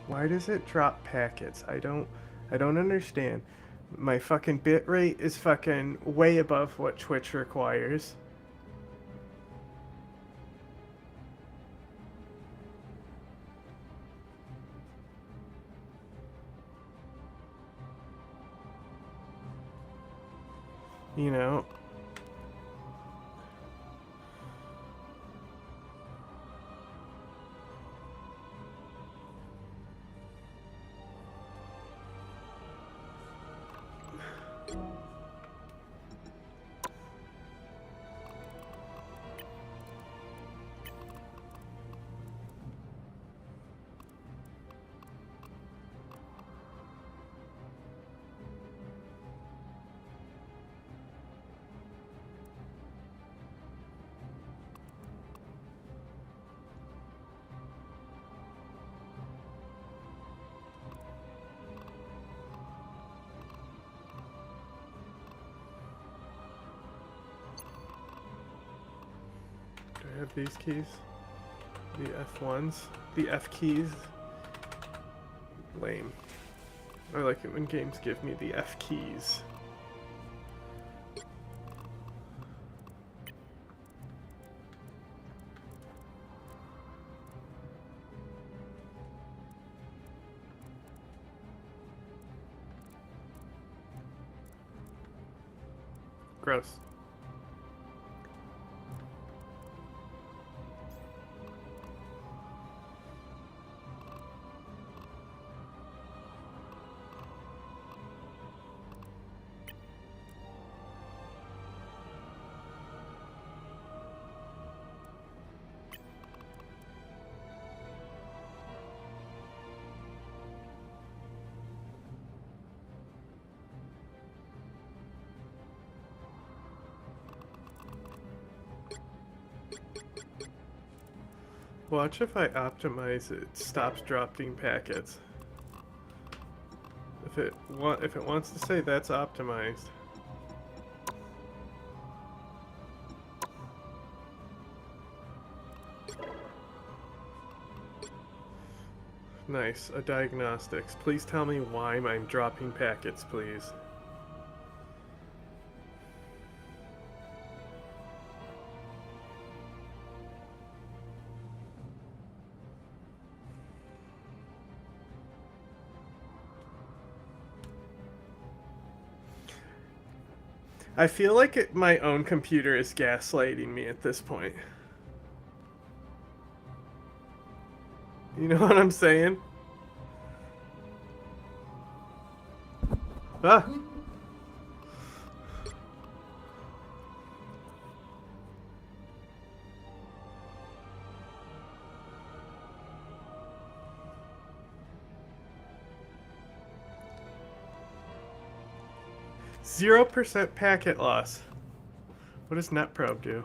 Why does it drop packets? I don't understand. My fucking bitrate is fucking way above what Twitch requires. You know, I have these keys, the F1s, the F keys. Lame. I like it when games give me the F keys. Gross. Watch if I optimize it stops dropping packets. If it wants to say that's optimized. Nice, a diagnostics. Please tell me why I'm dropping packets, please. I feel like my own computer is gaslighting me at this point. You know what I'm saying? Ah! 0% packet loss. What does NetProbe do?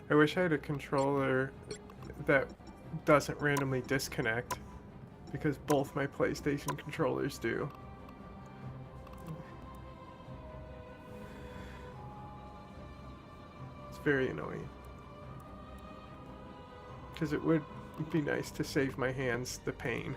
I wish I had a controller that doesn't randomly disconnect, because both my PlayStation controllers do. It's very annoying. Because it would be nice to save my hands the pain.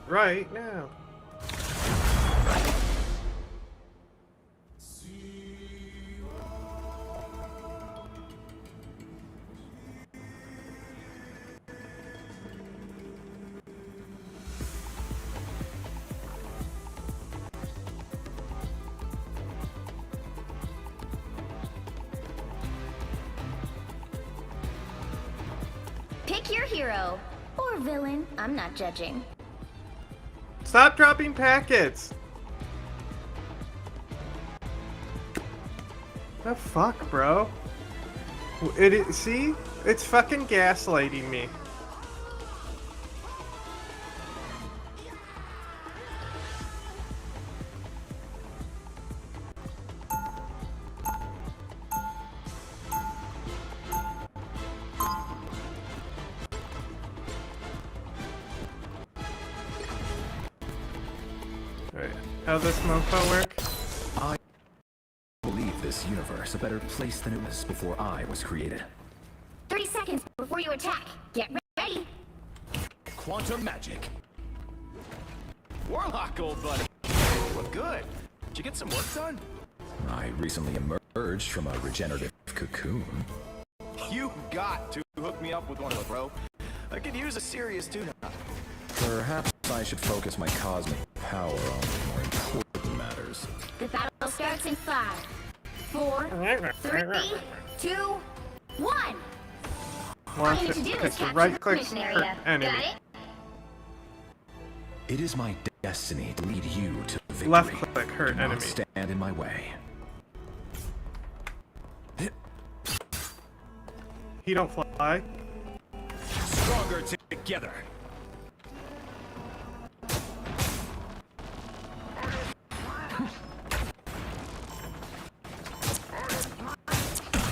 Right now. Pick your hero or villain. I'm not judging. Stop dropping packets! The fuck, bro? See? It's fucking gaslighting me. How's this mofo work? I believe this universe a better place than it was before I was created. 30 seconds before you attack. Get ready. Quantum magic. Warlock, old buddy. Look good. Did you get some work done? I recently emerged from a regenerative cocoon. You got to hook me up with one of those, bro. I could use a serious tune-up. Perhaps I should focus my cosmic power on more important matters. The battle starts in 5, 4, 3, 2, 1. All you need to do is capture right the mission area. enemy. Got it? It is my destiny to lead you to victory. Left click, hurt Do not enemy. stand in my way. He don't fly. Stronger together.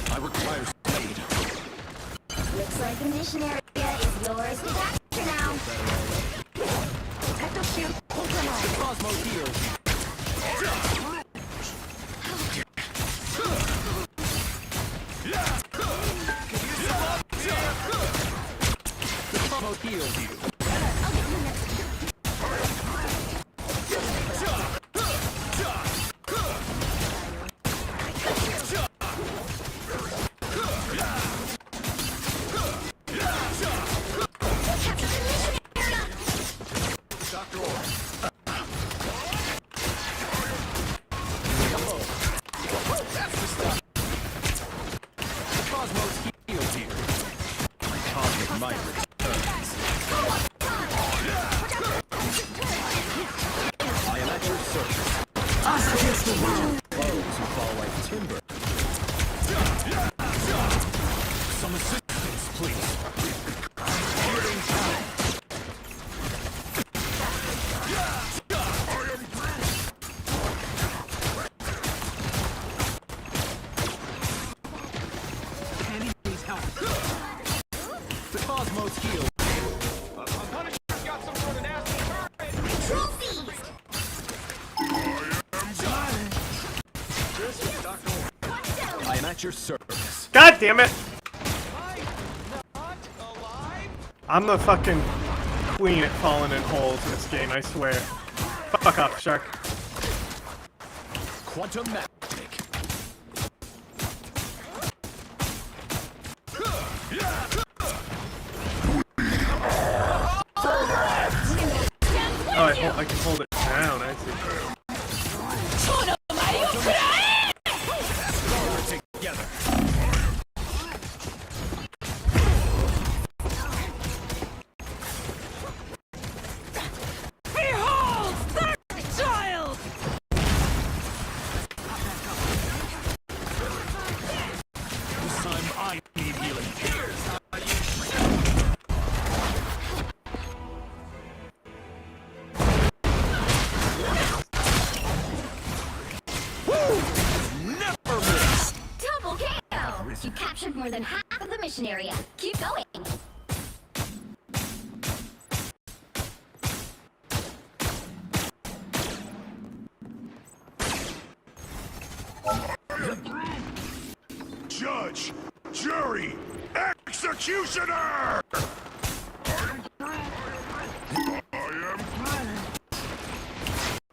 I require speed. Looks like the mission area is yours to capture now. Protective shield. Cosmo heals. Cosmo heals you. Those who fall like timber. At your service. God damn it! I'm the fucking queen at falling in holes in this game, I swear. Fuck off, Shark. Quantum magic. Oh, I can hold it down, I see. Together. Behold, third child! This time I need healing. Never miss! Double KO! You captured more than half of the mission area. Keep going! Judge, jury, executioner! I am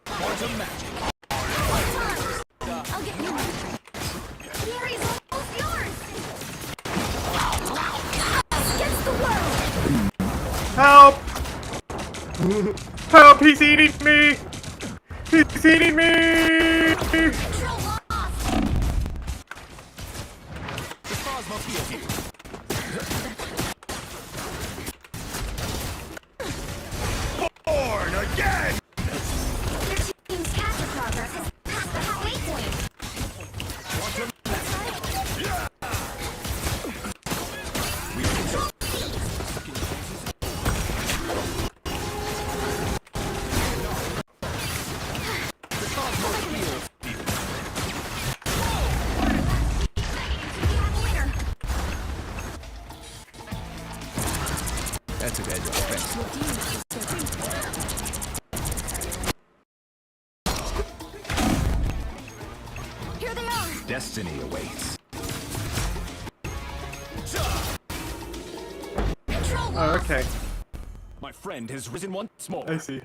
Quantum magic. I'll get you. Glory's almost yours! Against the world! Help! Help! He's eating me! He's eating me! Control lost! The stars must be here. born again! Your team's capture progress has passed the halfway point. Quantum That's a good job. Thanks. Here they are! Destiny awaits. Oh, okay. My friend has risen once more. I see.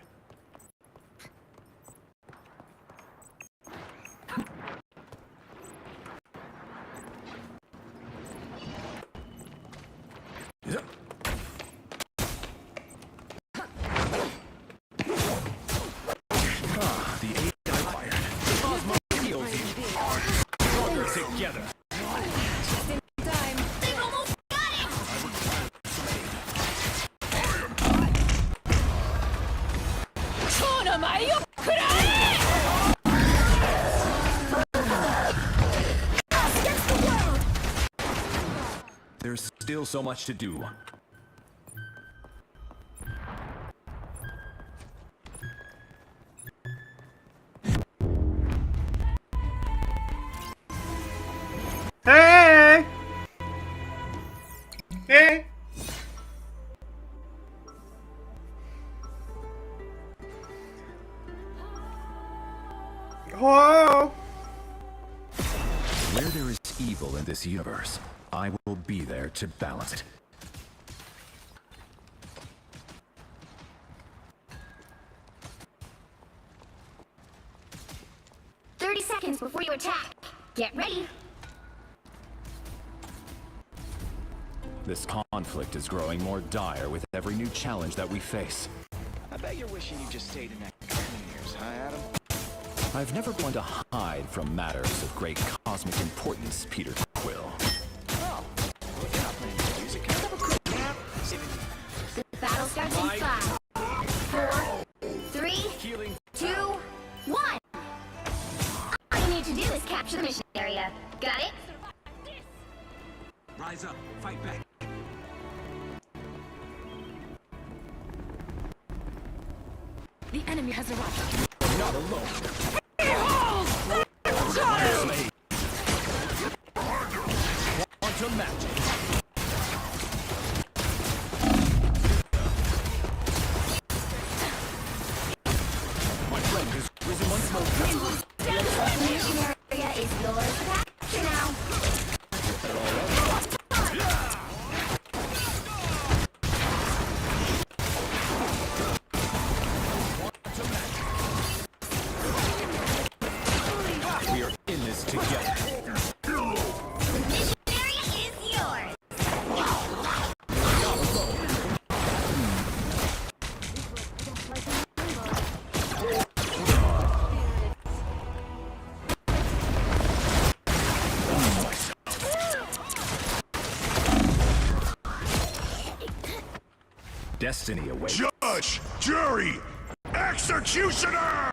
The aid I fired. Cosmo heals you. Stronger together. They've almost got him! There's still so much to do. Hey! Hey! Whoa! Where there is evil in this universe, I will be there to balance it. Seconds before you attack. Get ready. This conflict is growing more dire with every new challenge that we face. I bet you're wishing you just stayed in academy years, huh, Adam? I've never been one to hide from matters of great cosmic importance, Peter Quill. Oh, well, you're not playing the music. Can I have a quick nap? The battle starts in 5, 4, 3, 2, 1. All you need to do is capture the mission area. Got it? Rise up, fight back. The enemy has arrived. Not alone. Behold! The child! Quantum magic. My friend has risen once more. The mission area is yours to capture now. destiny awaits. Judge, jury, executioner!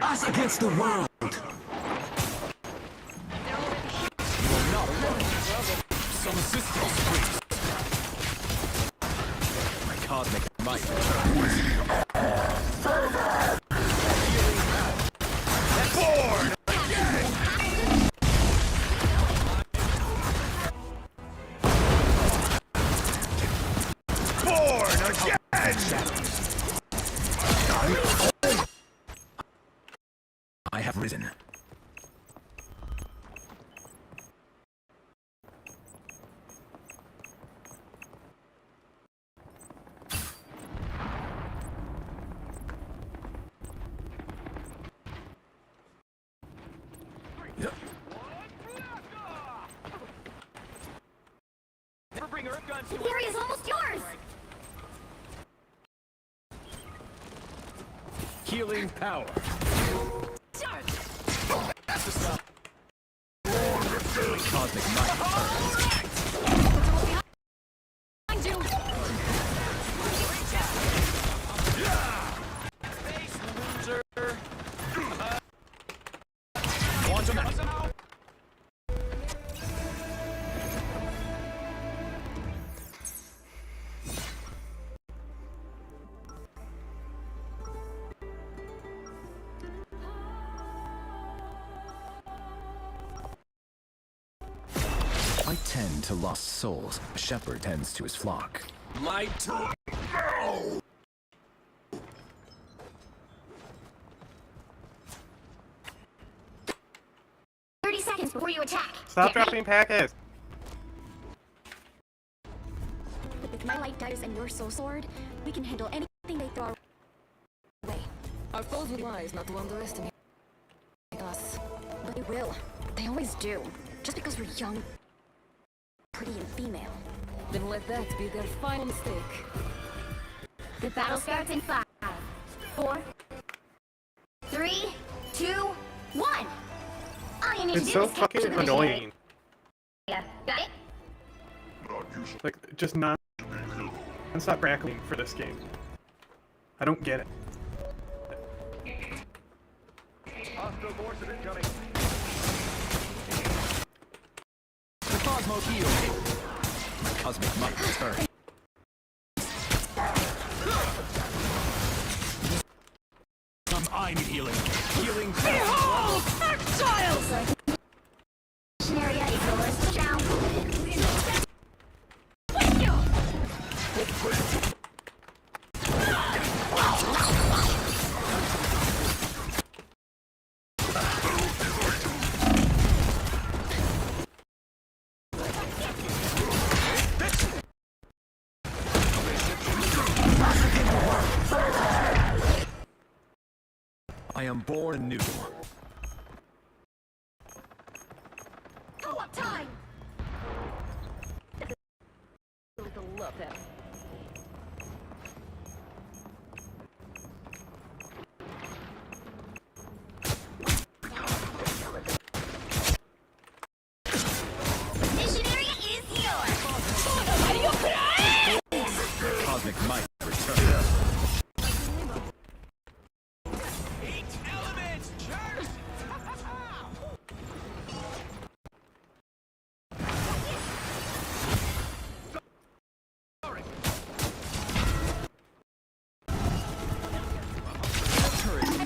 Us against the world. Some assistance, please. My cosmic might returns. Born again! Born again! I have risen. The area is almost yours! Healing power. That's the stuff. My cosmic might returns. Behind you! Quantum Act. I tend to lost souls. A shepherd tends to his flock. Light. 30 seconds before you attack. Stop Get dropping packets. With my light daggers and your soul sword, we can handle anything they throw our way. Our foes will be wise not to underestimate us. But they will. They always do. Just because we're young, pretty, and female. Then let that be their final mistake. The battle starts in 5, 4, 3, 2, 1. All you need to It's do so is capture fucking the mission annoying. area. Got it? Like, just non-stop crackling for this game. I don't get it. The Cosmo heals. My cosmic might return. I'm healing. Healing. Behold, exiles! Mission area is yours now. Thank you! I am born anew. Co-op time! Love him. Mission area is yours! Cosmic might return.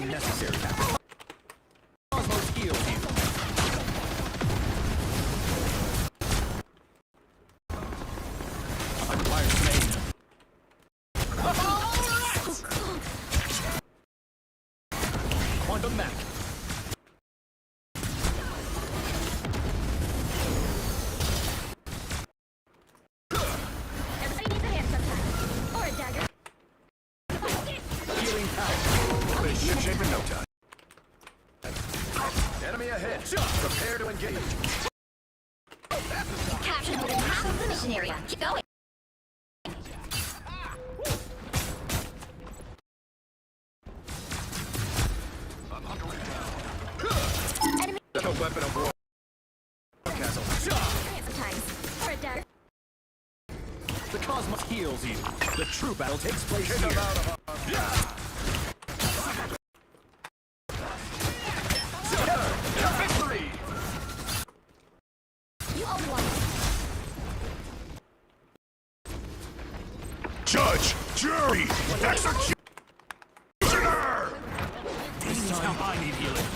Necessary. Cosmos heals you. I require Slade. Quantum Mac. Everybody needs a hand sometimes. Or a dagger. Healing power. Ready to shape in no time. Enemy ahead. Prepare to engage. Capture the area. Keep going. Enemy. Weapon of war. Castle. Sometimes. For a dagger. The cosmos heals you. The true battle takes place here. Victory! You own one. Judge, jury, executioner! This time I need healing.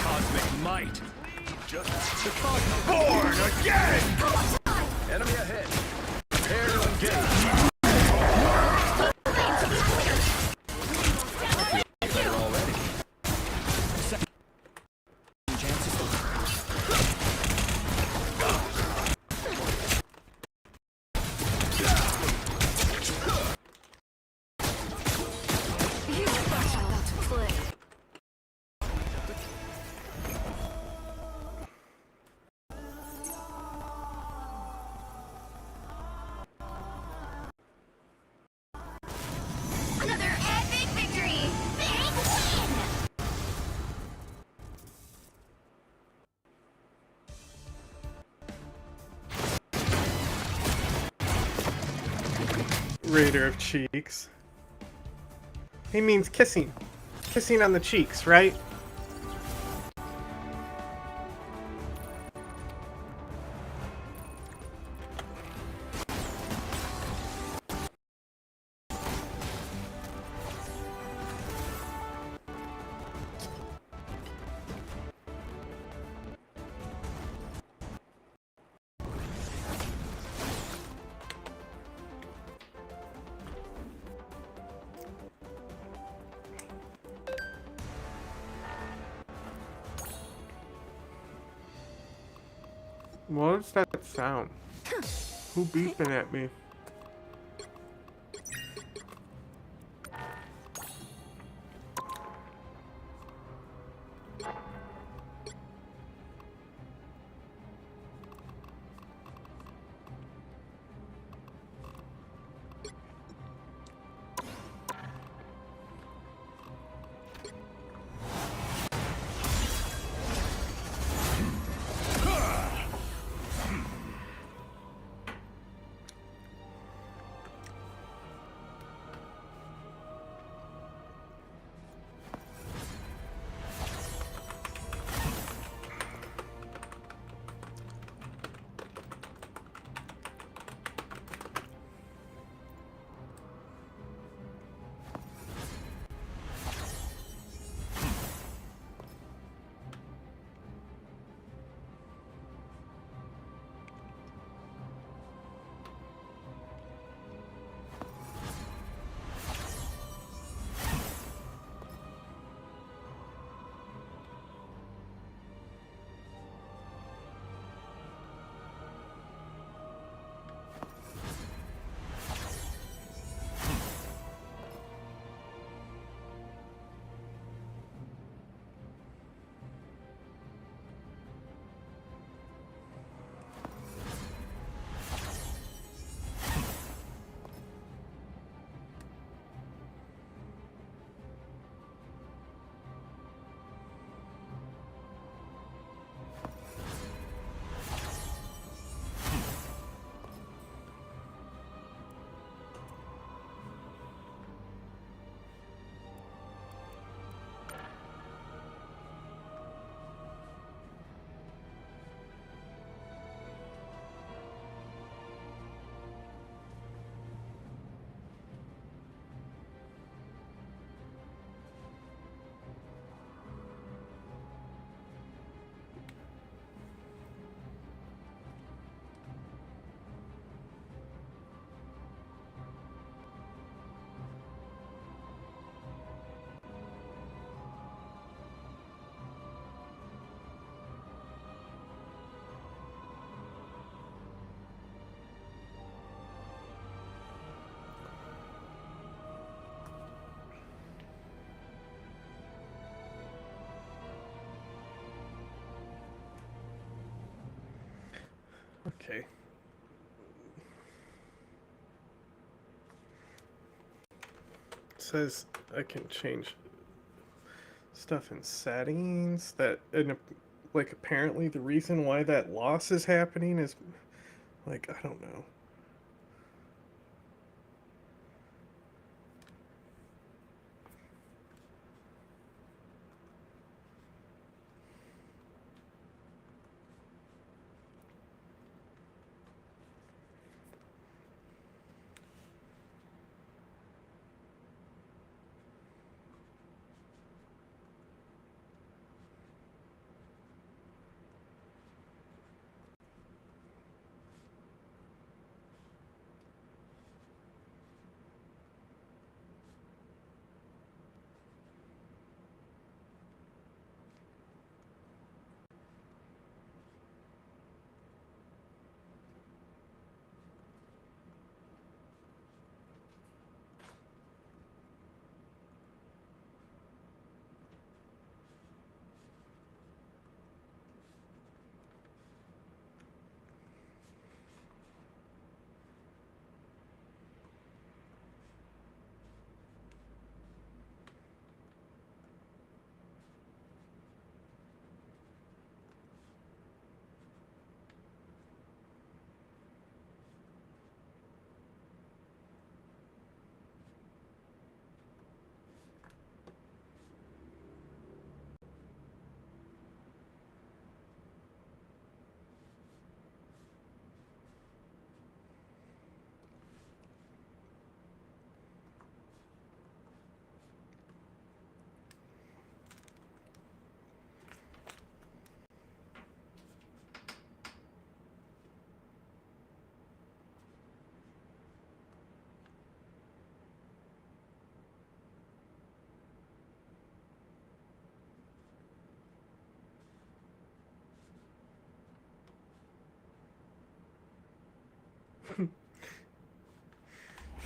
Cosmic might. The cosmos born again! Enemy ahead. Prepare to engage. Better already. Second chances. Another epic victory. Big win. Raider of cheeks. He means kissing. Kissing on the cheeks, right? What's that sound? Who beeping at me? says I can change stuff in settings. That, and like, apparently the reason why that loss is happening is, like, I don't know.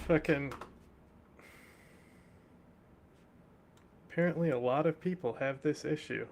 Fucking. Apparently, a lot of people have this issue.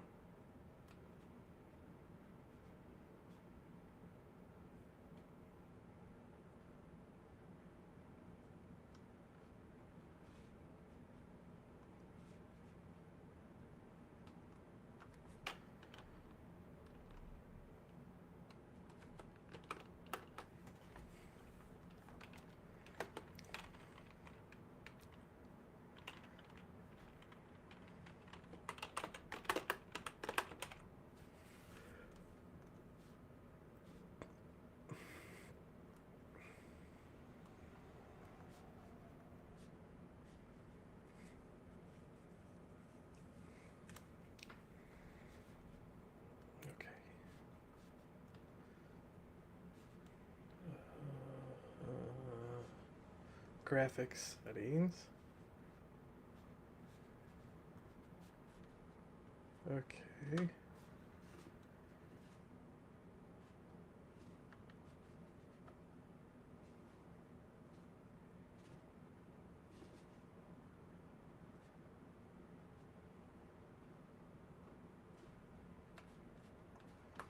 Graphics settings. Okay.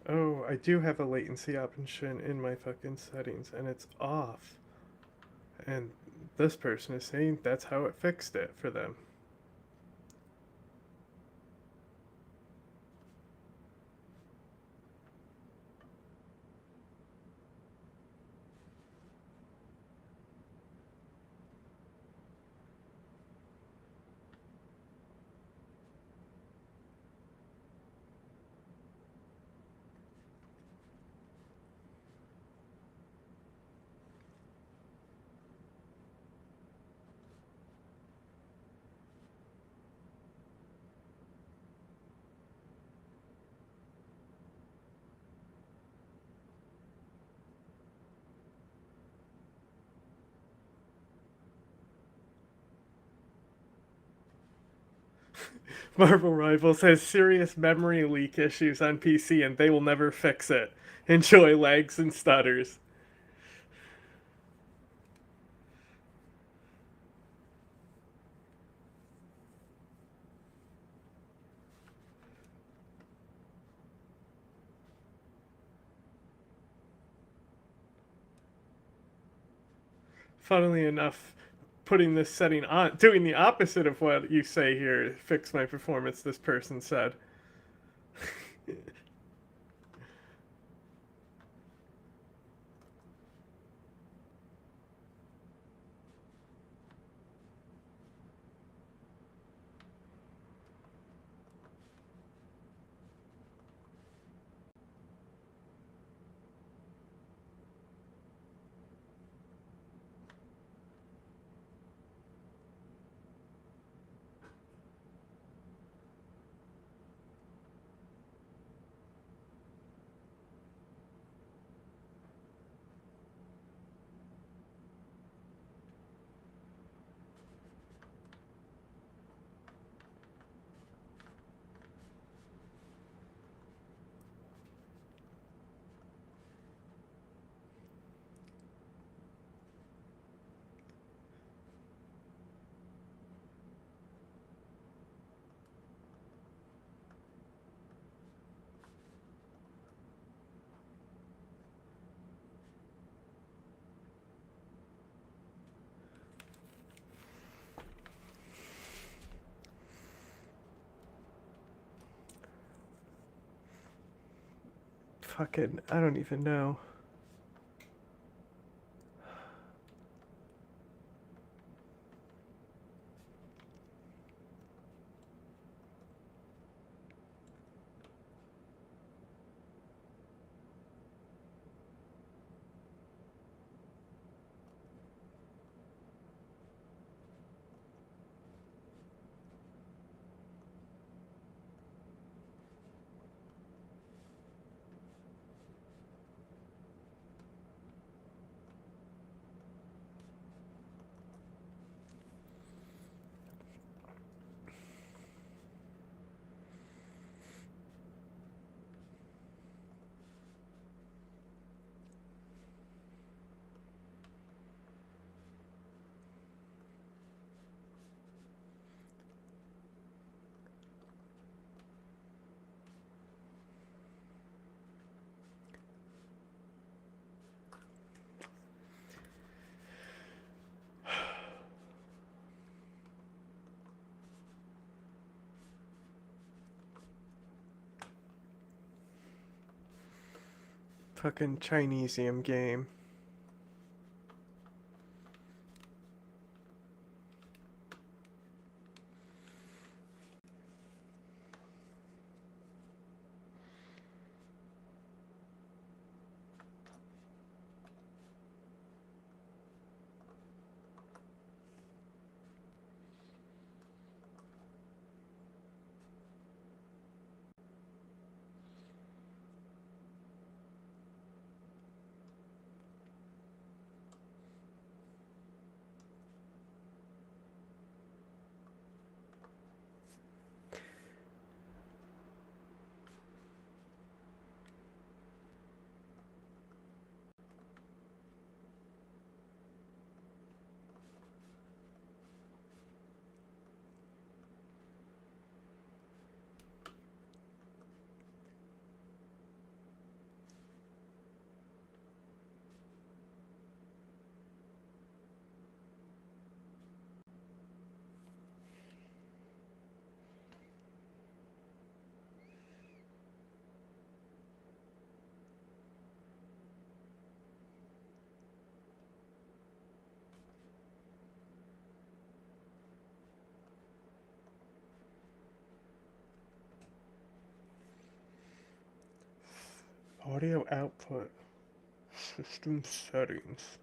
Oh, I do have a latency option in my fucking settings, and it's off. And this person is saying that's how it fixed it for them. Marvel Rivals has serious memory leak issues on PC and they will never fix it. Enjoy lags and stutters. Funnily enough, putting this setting on, doing the opposite of what you say here, fix my performance, this person said. Fucking, I don't even know. Fucking Chinesium game. Audio output. System settings.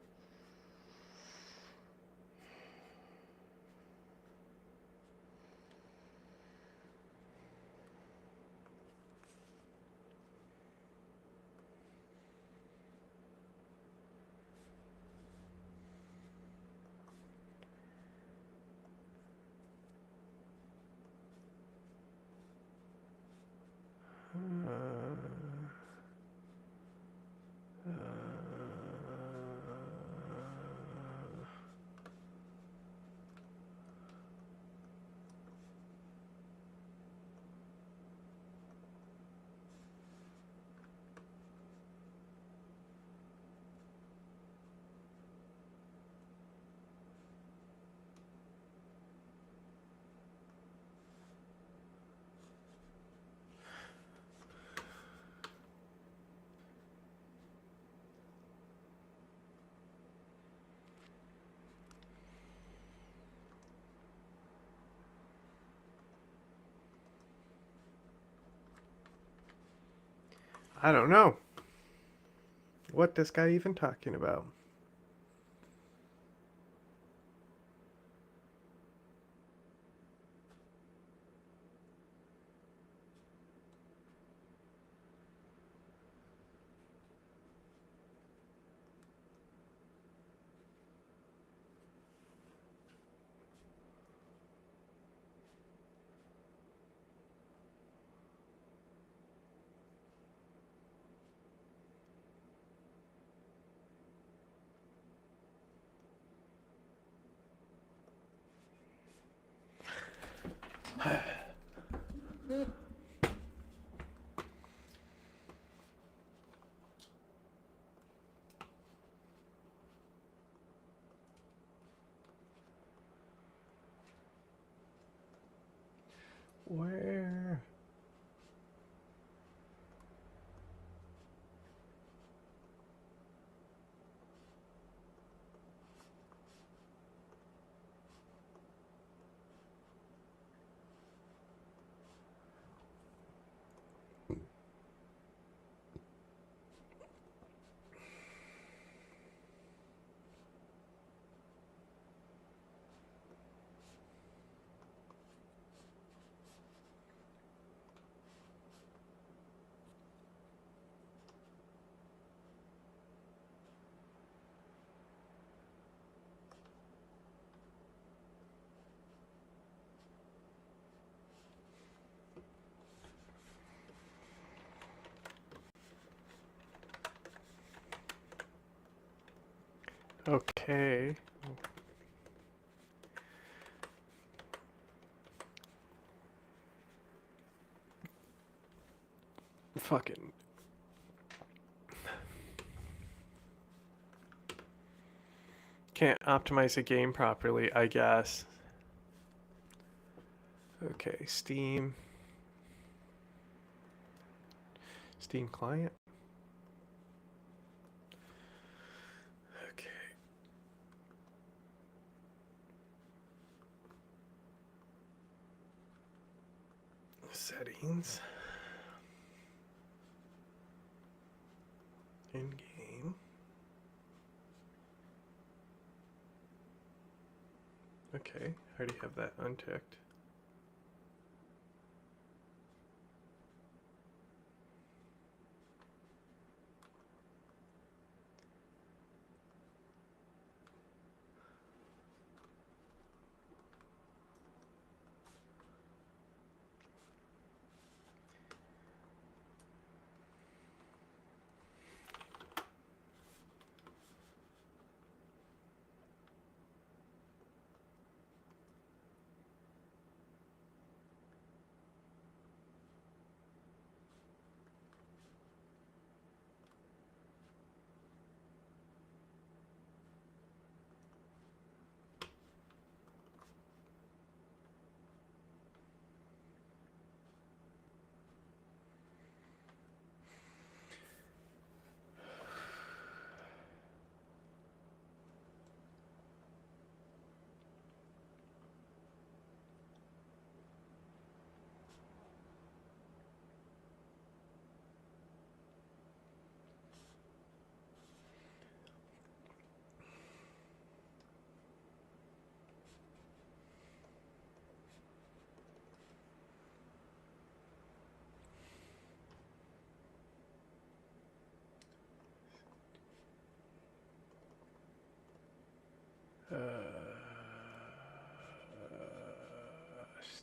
I don't know. What this guy even talking about? Where? Okay. Fucking. Can't optimize the game properly, I guess. Okay, Steam. Steam client. Okay. Settings. In game. Okay, I already have that unchecked.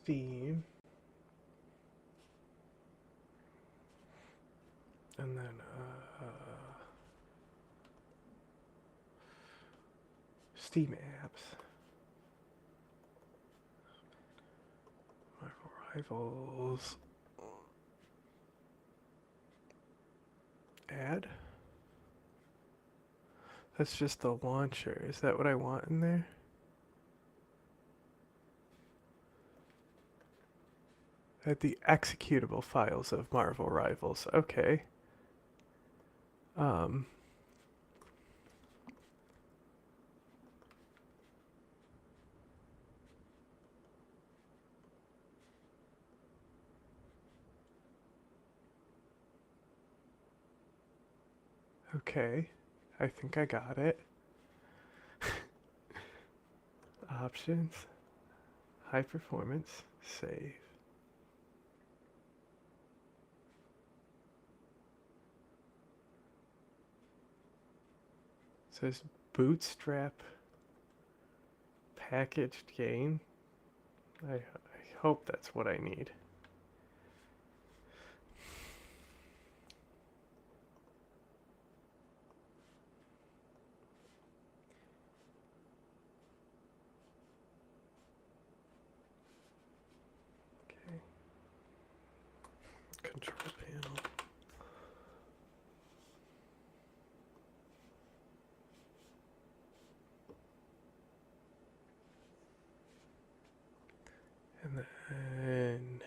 Steam. And then, Steam apps. Marvel Rivals. Add? That's just the launcher. Is that what I want in there? Add the executable files of Marvel Rivals. Okay. Okay, I think I got it. Options, high performance, save. It says bootstrap packaged game. I hope that's what I need. Control panel. And then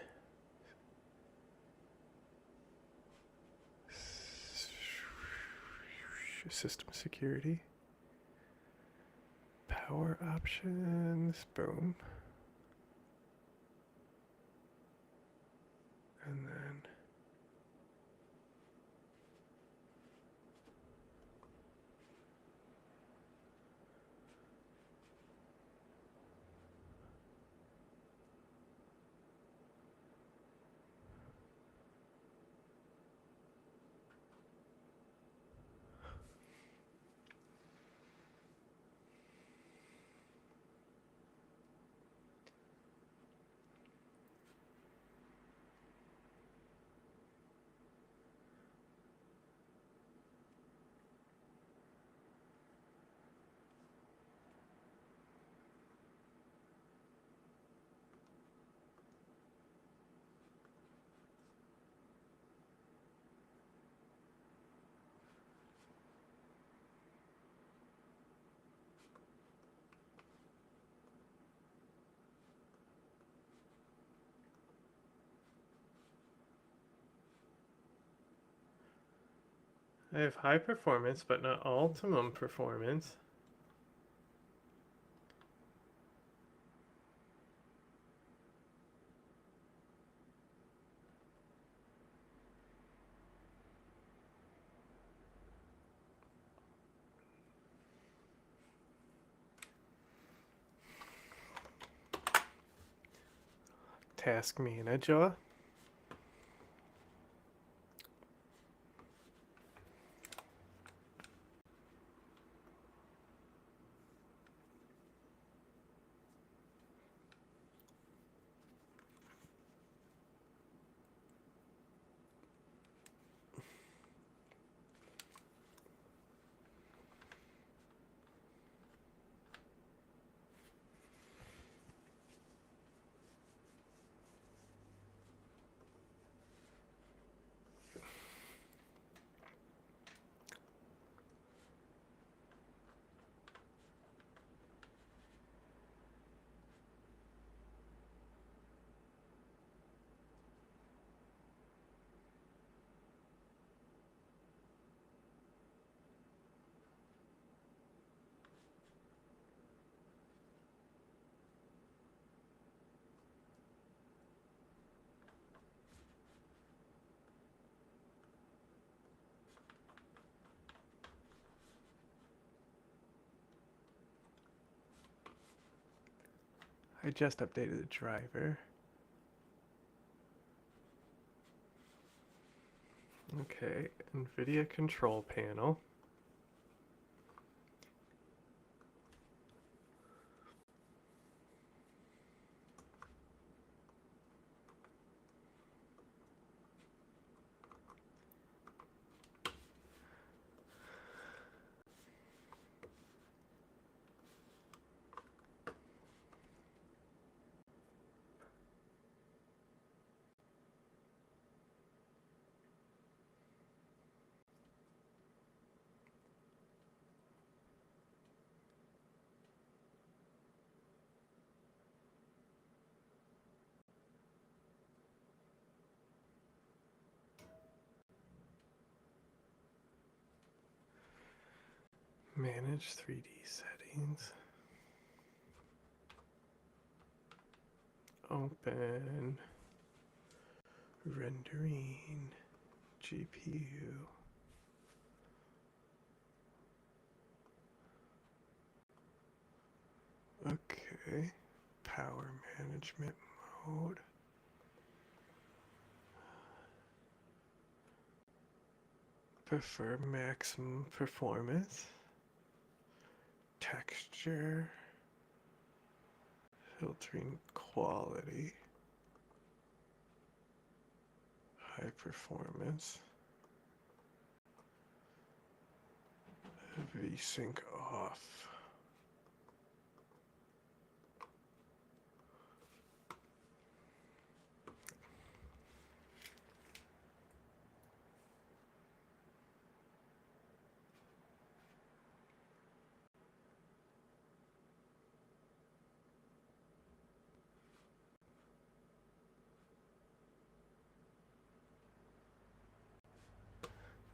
system security. Power options, boom. And then I have high performance, but not optimum performance. Task manager. I just updated the driver. Okay, NVIDIA control panel. Manage 3D settings. Open. Rendering. GPU. Okay. Power management mode. Prefer maximum performance. Texture. Filtering quality. High performance. VSync off.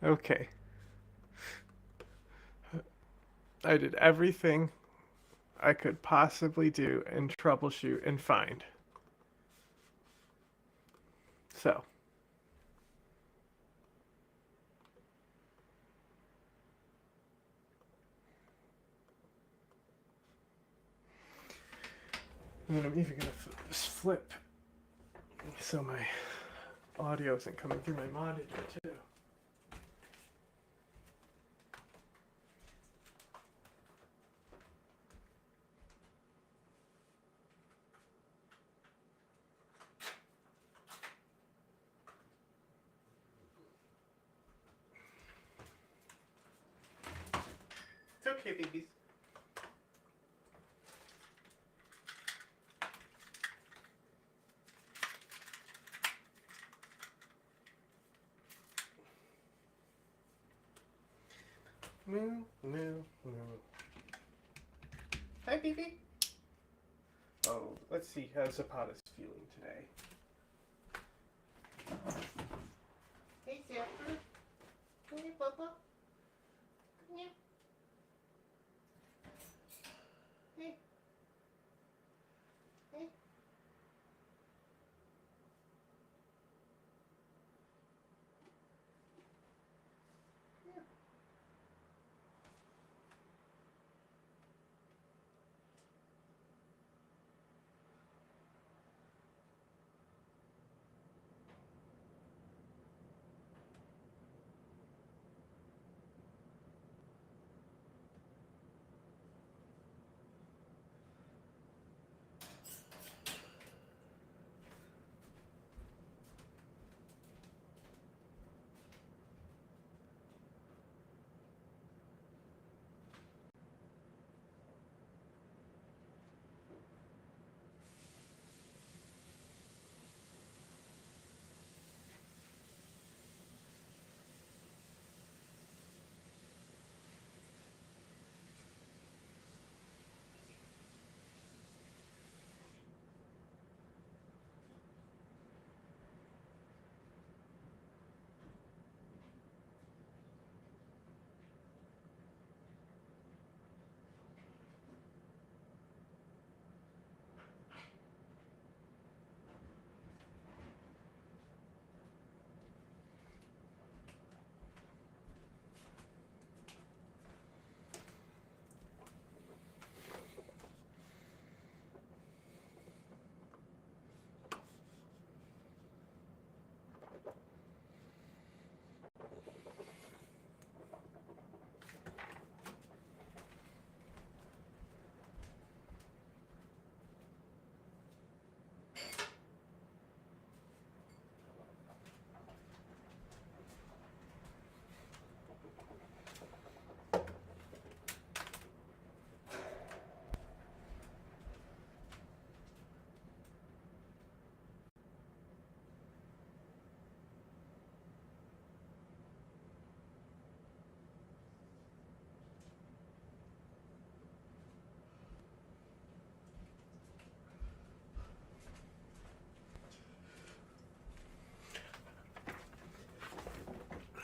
Okay. I did everything I could possibly do and troubleshoot and find. So. And then I'm even going to flip so my audio isn't coming through my monitor too. It's okay, babies. Moo, moo, moo. Hi, baby. Oh, let's see how Zapata's feeling today. Hey, Zapper. Come here, Bubba. Come here. Hey. Hey. Yeah.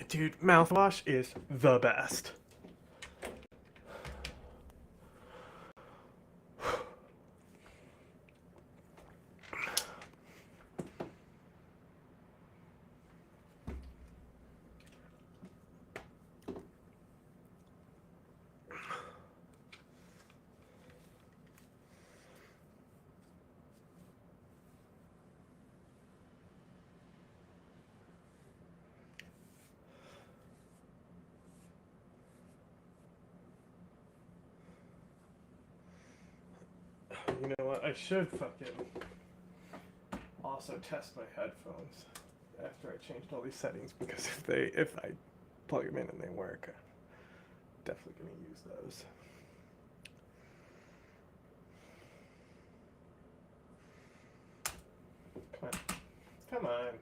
Dude, mouthwash is the best. You know what? I should fucking also test my headphones after I changed all these settings, because if I plug them in and they work, I'm definitely gonna use those. Come on.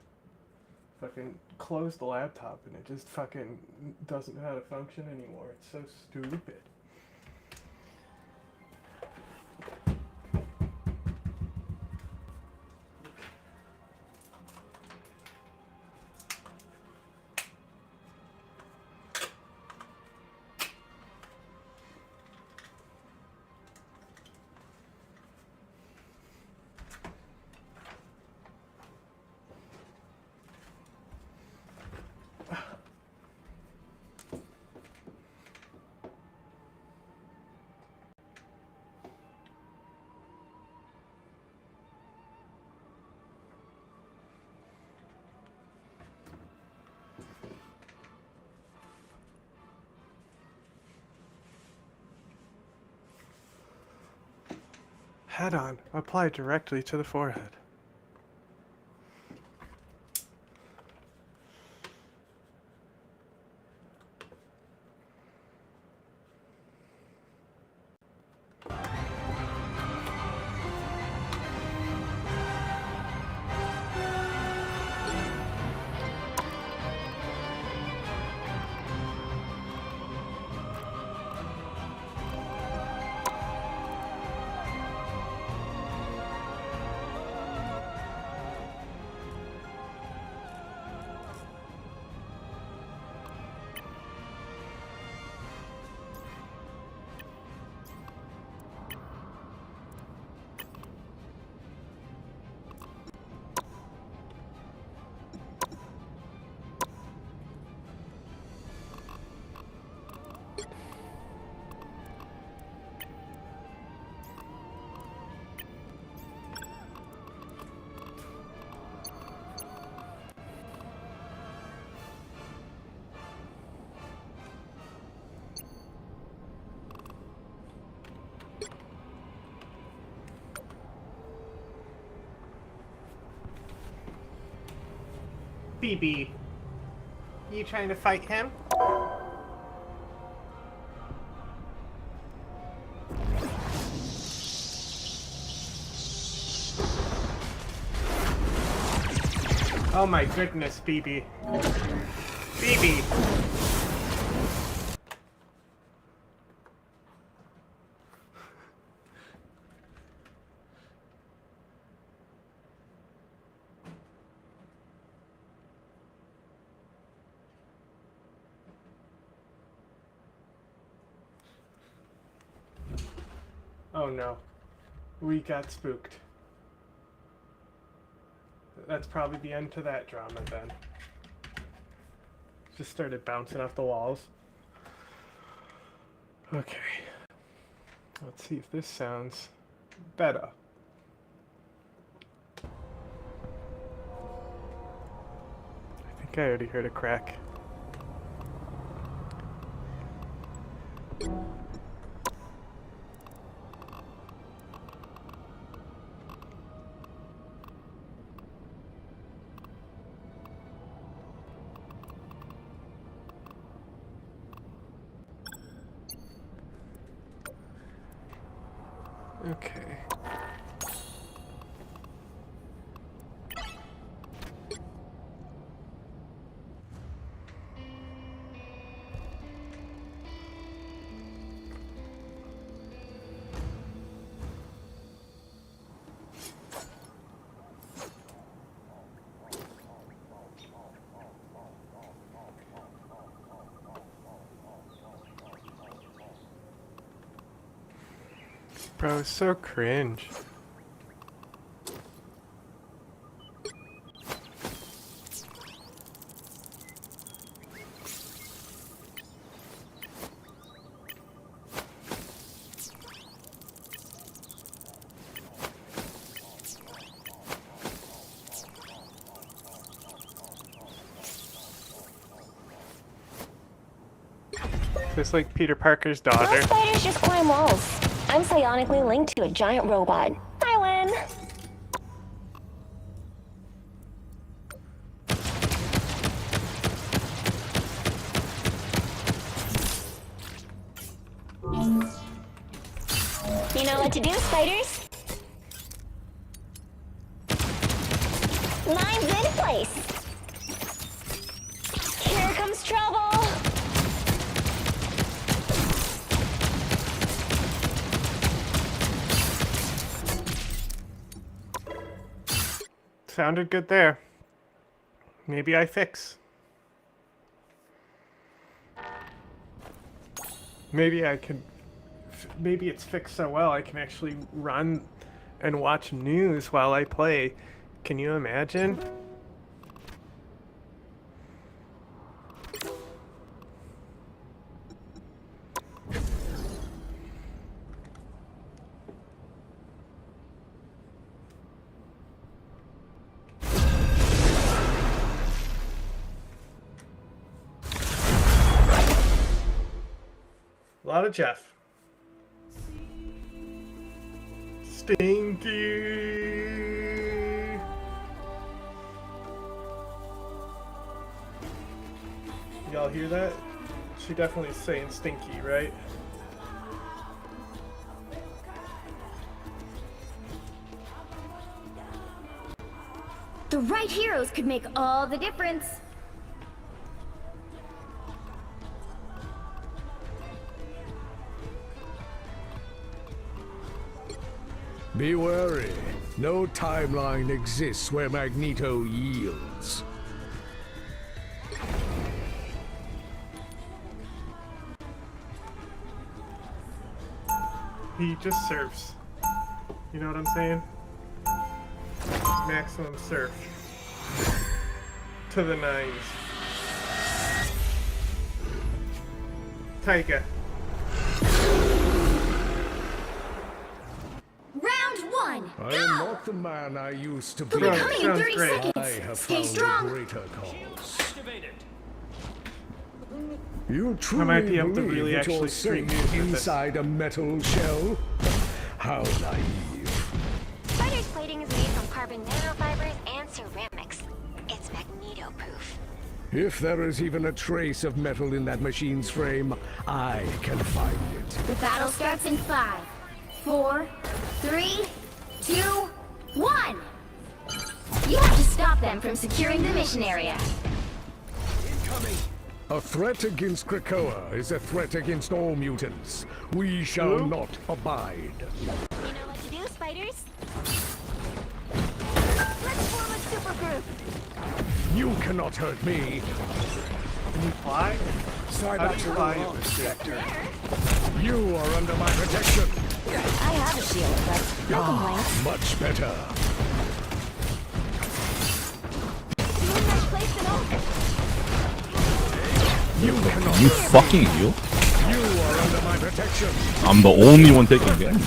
Fucking close the laptop and it just fucking doesn't know how to function anymore. It's so stupid. Head-on. Apply directly to the forehead. BB, you trying to fight him? Oh my goodness, BB. BB! Oh no. We got spooked. That's probably the end to that drama then. Just started bouncing off the walls. Okay. Let's see if this sounds better. I think I already heard a crack. Okay. Bro, it's so cringe. Just like Peter Parker's daughter. Spiders just climb walls. I'm psionically linked to a giant robot. I win. You know what to do, spiders? Mine's in place. Here comes trouble. Sounded good there. Maybe I fix. Maybe I can. Maybe it's fixed so well I can actually run and watch news while I play. Can you imagine? A lot of Jeff. Stinky. Y'all hear that? She definitely is saying stinky, right? The right heroes could make all the difference. Be wary. No timeline exists where Magneto yields. He just surfs. You know what I'm saying? Maximum surf. To the nines. Taika. Round one. I am not the man I used to be. He'll be coming in 30 great. seconds. I have Stay found strong. a greater cause. You truly I might be able to believe really that actually you're stream safe news with this. inside a metal shell? How naive. Spider's plating is made from carbon nanofibers and ceramics. It's magneto-proof. If there is even a trace of metal in that machine's frame, I can find it. The battle starts in 5, 4, 3, 2, 1. You have to stop them from securing the mission area. A threat against Krakoa is a threat against all mutants. We shall not abide. You know what to do, spiders? Let's form a supergroup. You cannot hurt me. Can you fly? Sorry How about do you your fly in loss, this game? Sector. You are under my protection. I have a shield, but no complaints. Much better. Moonlight placed an ult. You cannot You hurt me. fucking idiot. You are under my protection. I'm the only one taking damage.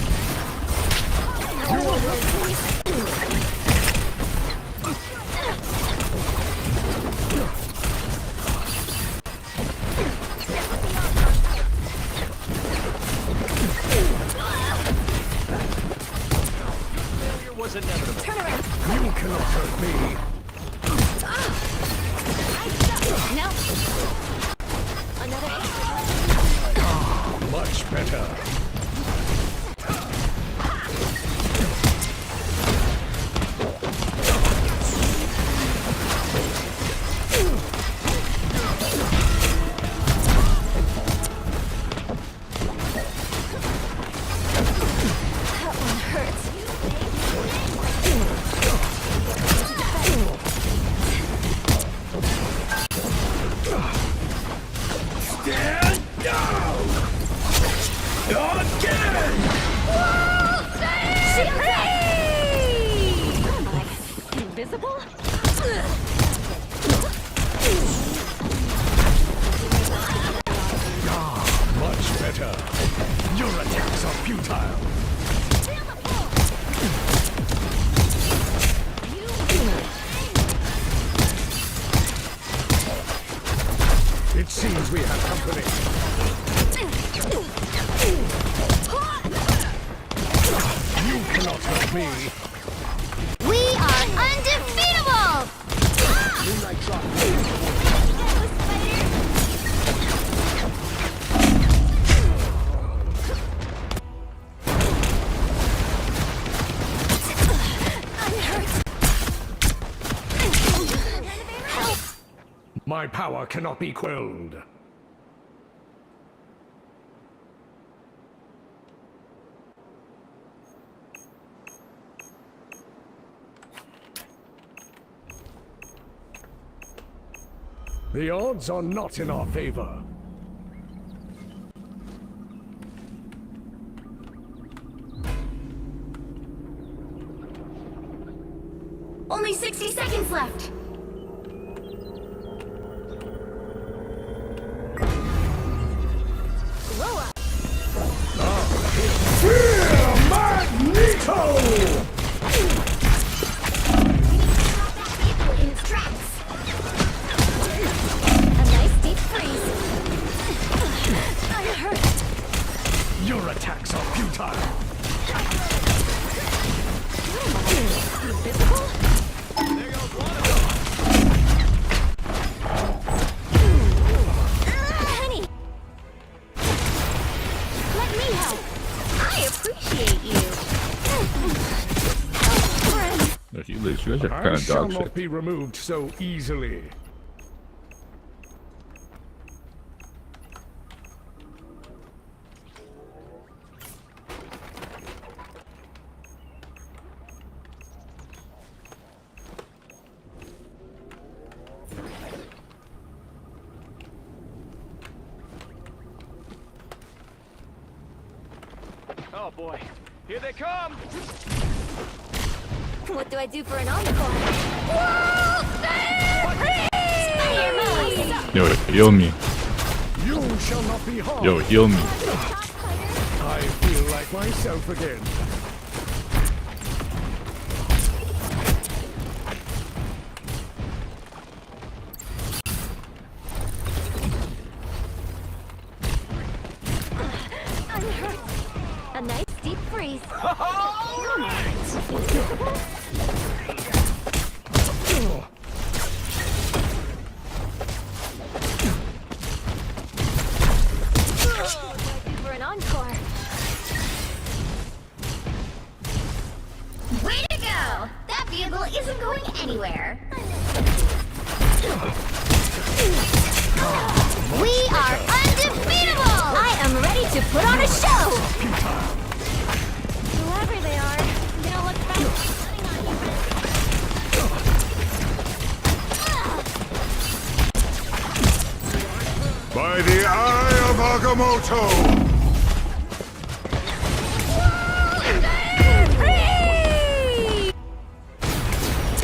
Failure was inevitable. Turn around. You cannot hurt me. No. Another hit. Much better. That one hurts. Stand down! Again! Invisible? Much better. Your attacks are futile. It seems we have company. stop me. We are undefeatable! Moonlight drop. My power cannot be quelled. The odds are not in our favor. Only 60 seconds left. Blow up. Fear Magneto! In its tracks. A nice deep freeze. I'm hurt. Your attacks are futile. Invisible? Honey. Let me help. I appreciate you. No, you guys are kind I of shall dog not shit. be removed so easily. Oh boy, here they come! What do I do for an encore? Whoa! Spider-Man! Yo, heal me. You shall not be harmed. Yo, heal me. I feel like myself again. I'm hurt. A nice deep freeze. For an encore. Way to go! That vehicle isn't going anywhere. We are undefeatable! I am ready to put on a show! Whoever they are, they don't look bad. By the eye of Agamotto!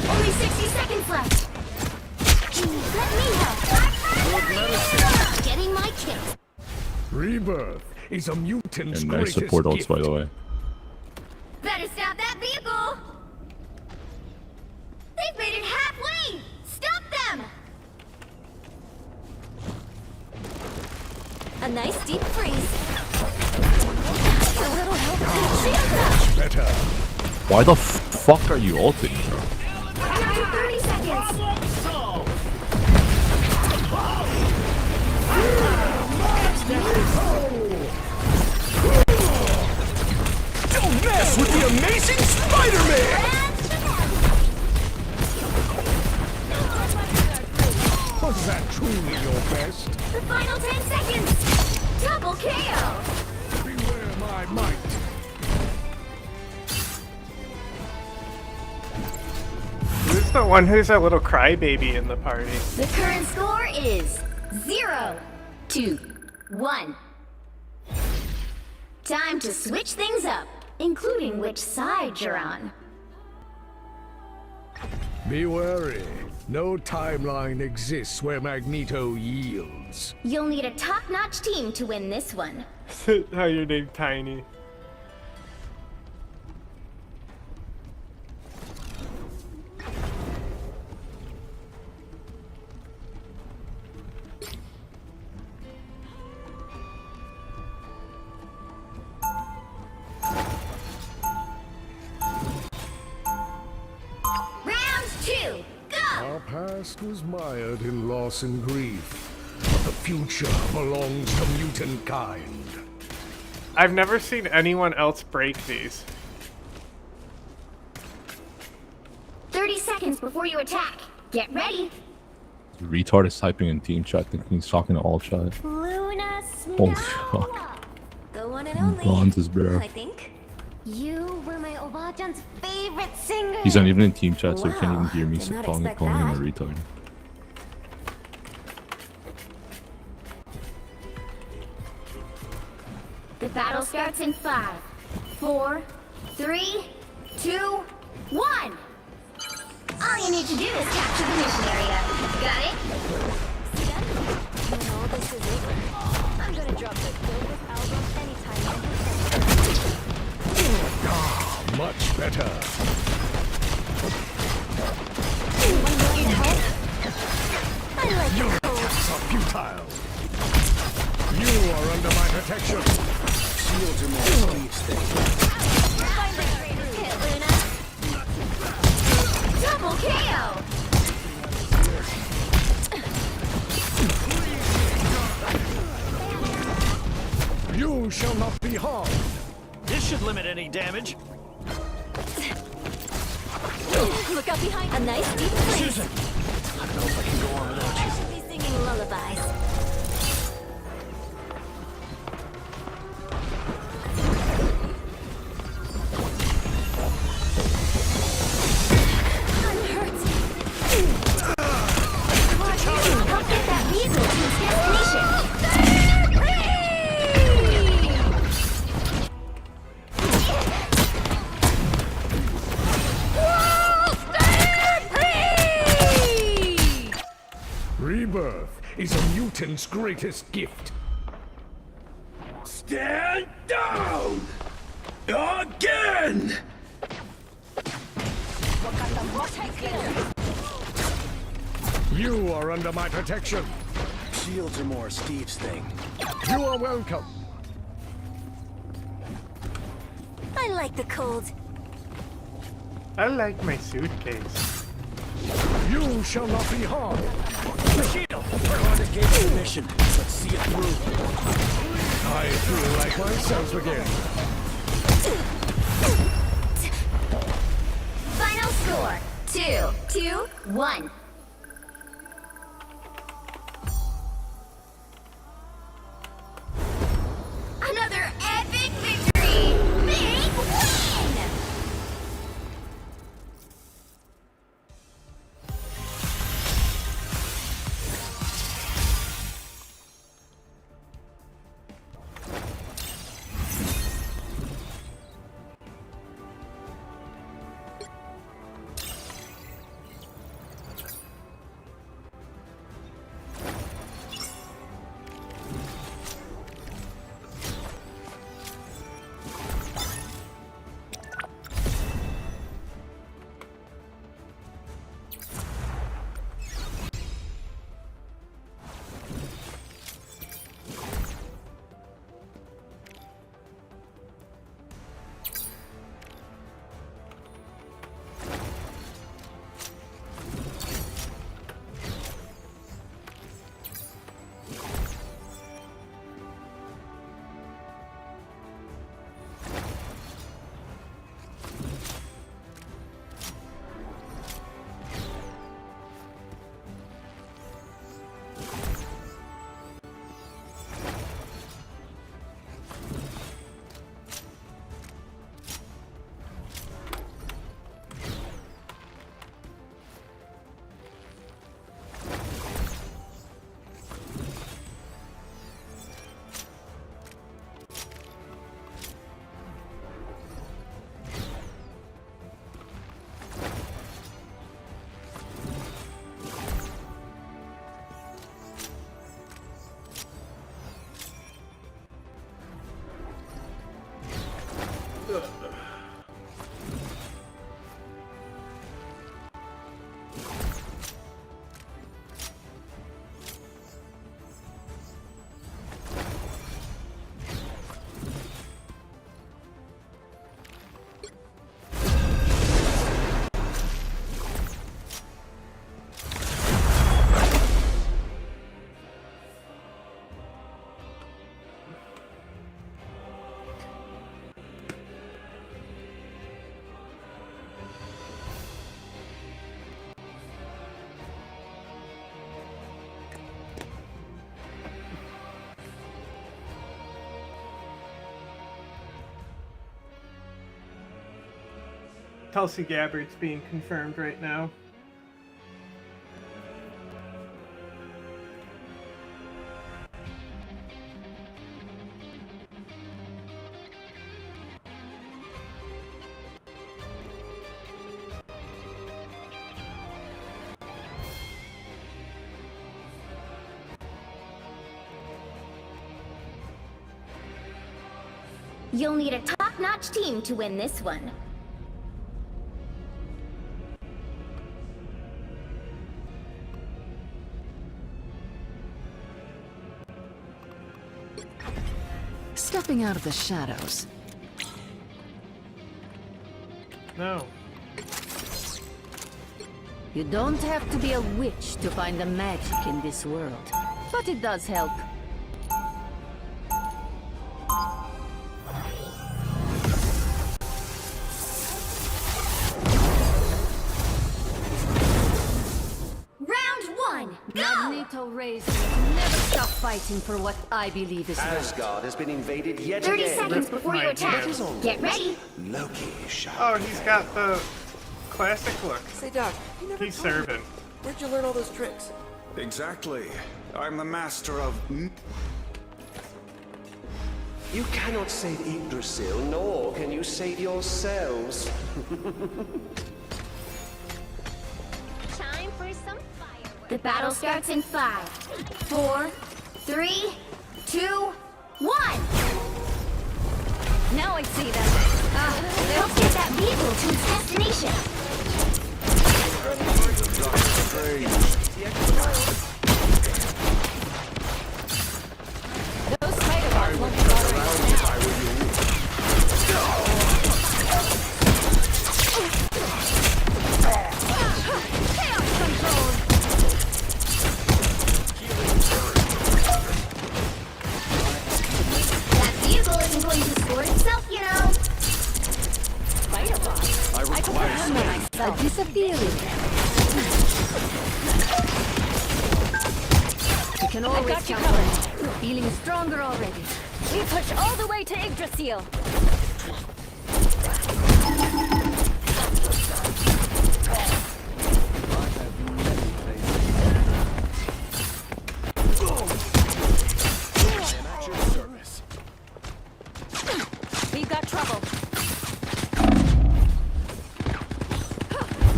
Only 60 seconds left. Let me help. Getting my kicks. Rebirth is a mutant's And nice greatest support ults, gift. by the way. Better stop that vehicle. They've made it halfway. Stop them. A nice deep freeze. A little help. Shield up. Better. Why the fuck are you ulting, bro? 30 seconds. Don't mess with the amazing Spider-Man! Was that truly your best? The final 10 seconds. Double KO. Beware my might. Who's the one who's a little crybaby in the party? The current score is 0-2-1. Time to switch things up, including which side you're on. Be wary. No timeline exists where Magneto yields. You'll need a top-notch team to win this one. How your name Tiny. 2, go! Our past was mired in loss and grief, but the future belongs to mutant kind. I've never seen anyone else break these. 30 seconds before you attack. Get ready. The retard is typing in team chat thinking he's talking to all chat. Luna Holy Snow. fuck. The one and only. Bronze is bro. I think. You were my Obajan's favorite singer. He's not even in team chat, so he can't even Wow, hear me did not calling expect him a that. retard. The battle starts in 5, 4, 3, 2, 1. All you need to do is capture the mission area. Got it? When all this is over, I'm gonna drop the dopest album anytime. Much better. Anyone need help? I like Your attacks are futile. You are under my protection. Shields are more Steve's thing. Find the greatest hit, Luna. Double KO. You shall not be harmed. This should limit any damage. Look out behind. A nice deep place. Susan! I don't know if I can go on without you. I should be singing lullabies. I'm hurt. Help get that vehicle to its destination. Rebirth is a mutant's greatest gift. Stand down! Again! You are under my protection. Shields are more Steve's thing. You are welcome. I like the cold. I like my suitcase. You shall not be harmed. Shield! We're on to gauge the mission. Let's see it through. I feel like myself again. Final score 2-2-1. Another epic victory! Big win! Tulsi Gabbard's being confirmed right now. You'll need a top-notch team to win this one. Stepping out of the shadows. No. You don't have to be a witch to find the magic in this world, but it does help. Magneto raised me to never stop fighting for what I believe is right. Asgard has been invaded yet 30 again. seconds before you attack. Get ready. Loki shot. Oh, he's got the classic look. Say, Doc, you never He's told me. serving. Where'd you learn all those tricks? Exactly. I'm the master of... You cannot save Yggdrasil, nor can you save yourselves. Time for some fireworks. The battle starts in 5, 4, 3, 2, 1. Now I see them. Let's get that vehicle to its destination. Those spider-bots won't be bothering us now. Chaos control! That vehicle isn't going to score itself, you know. Spider-bots? I could remember myself. Disappearing. You can always got you count on it. You're feeling stronger already. We push all the way to Yggdrasil. We've got trouble.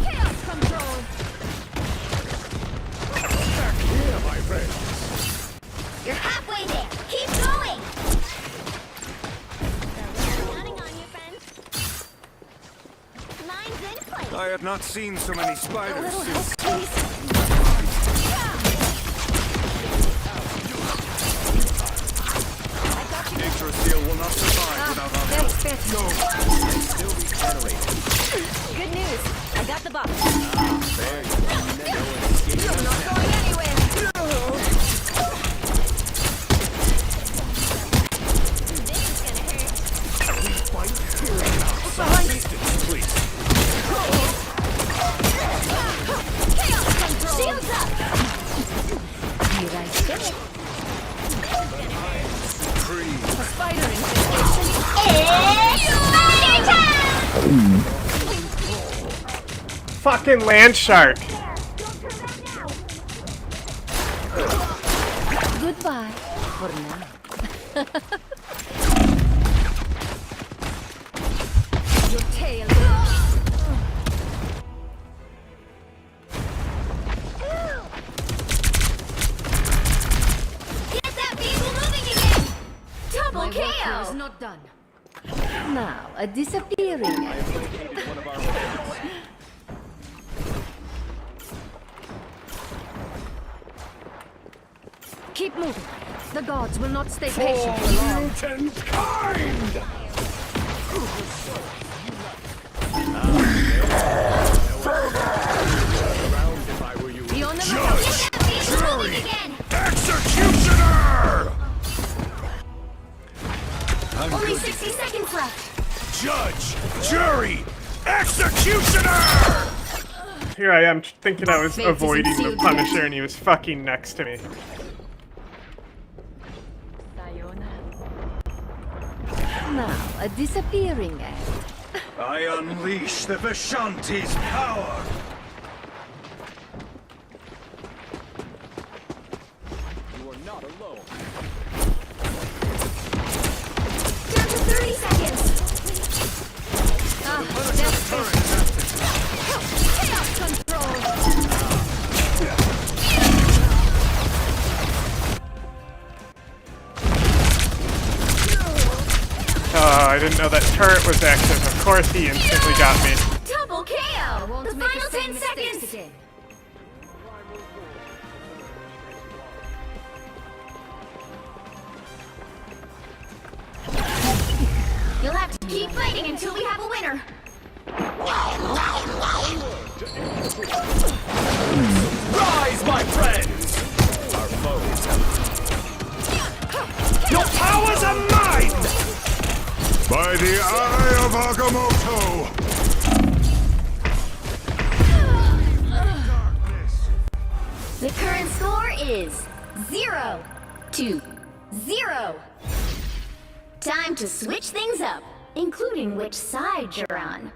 Chaos control. Back here, my friend. You're halfway there. Keep going. Counting on you, friend. Mine's in place. I have not seen so many spiders since... Yggdrasil will not survive without our help. No! Still regenerating. Good news. I got the box. There you go. You're not going anywhere. This is gonna hurt. Behind you. Please. Chaos control. Shields up. Here I stay. A spider infestation. It's spider time! Fucking land shark. Goodbye for now. Your tail. Get that vehicle moving again. Double My work here KO. is not done. Now, a disappearing. Keep moving. The gods will not stay patient for long. Mutant kind! Be on the Judge! Jury! Again. Executioner! Only 60 seconds left. Judge! Jury! Executioner! Here I am thinking I was Fate is avoiding the ensued. Punisher and he was fucking next to me. Now, a disappearing act. I unleash the Vishanti's power! You are not alone. Down to 30 seconds! That's chaos control! I didn't know that turret was active. Of course he instantly got me. Double KO! The final 10 seconds! Again. You'll have to keep fighting until we have a winner. Rise, my friends! Our foes have... Your powers are mine! By the eye of Agamotto! The current score is 0-0. Time to switch things up, including which side you're on.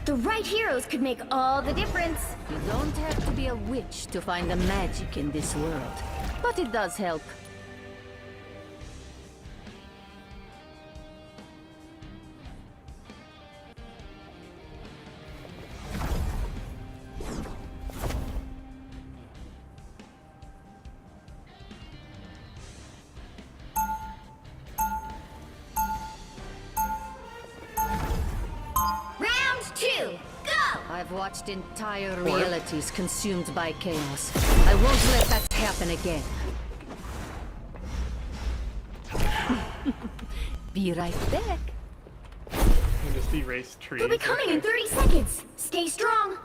The right heroes could make all the difference. You don't have to be a witch to find the magic in this world, but it does help. Round 2, go! I've watched entire realities consumed by chaos. I won't let that happen again. Be right back. And just erase trees. They'll be coming in 30 seconds. Stay strong.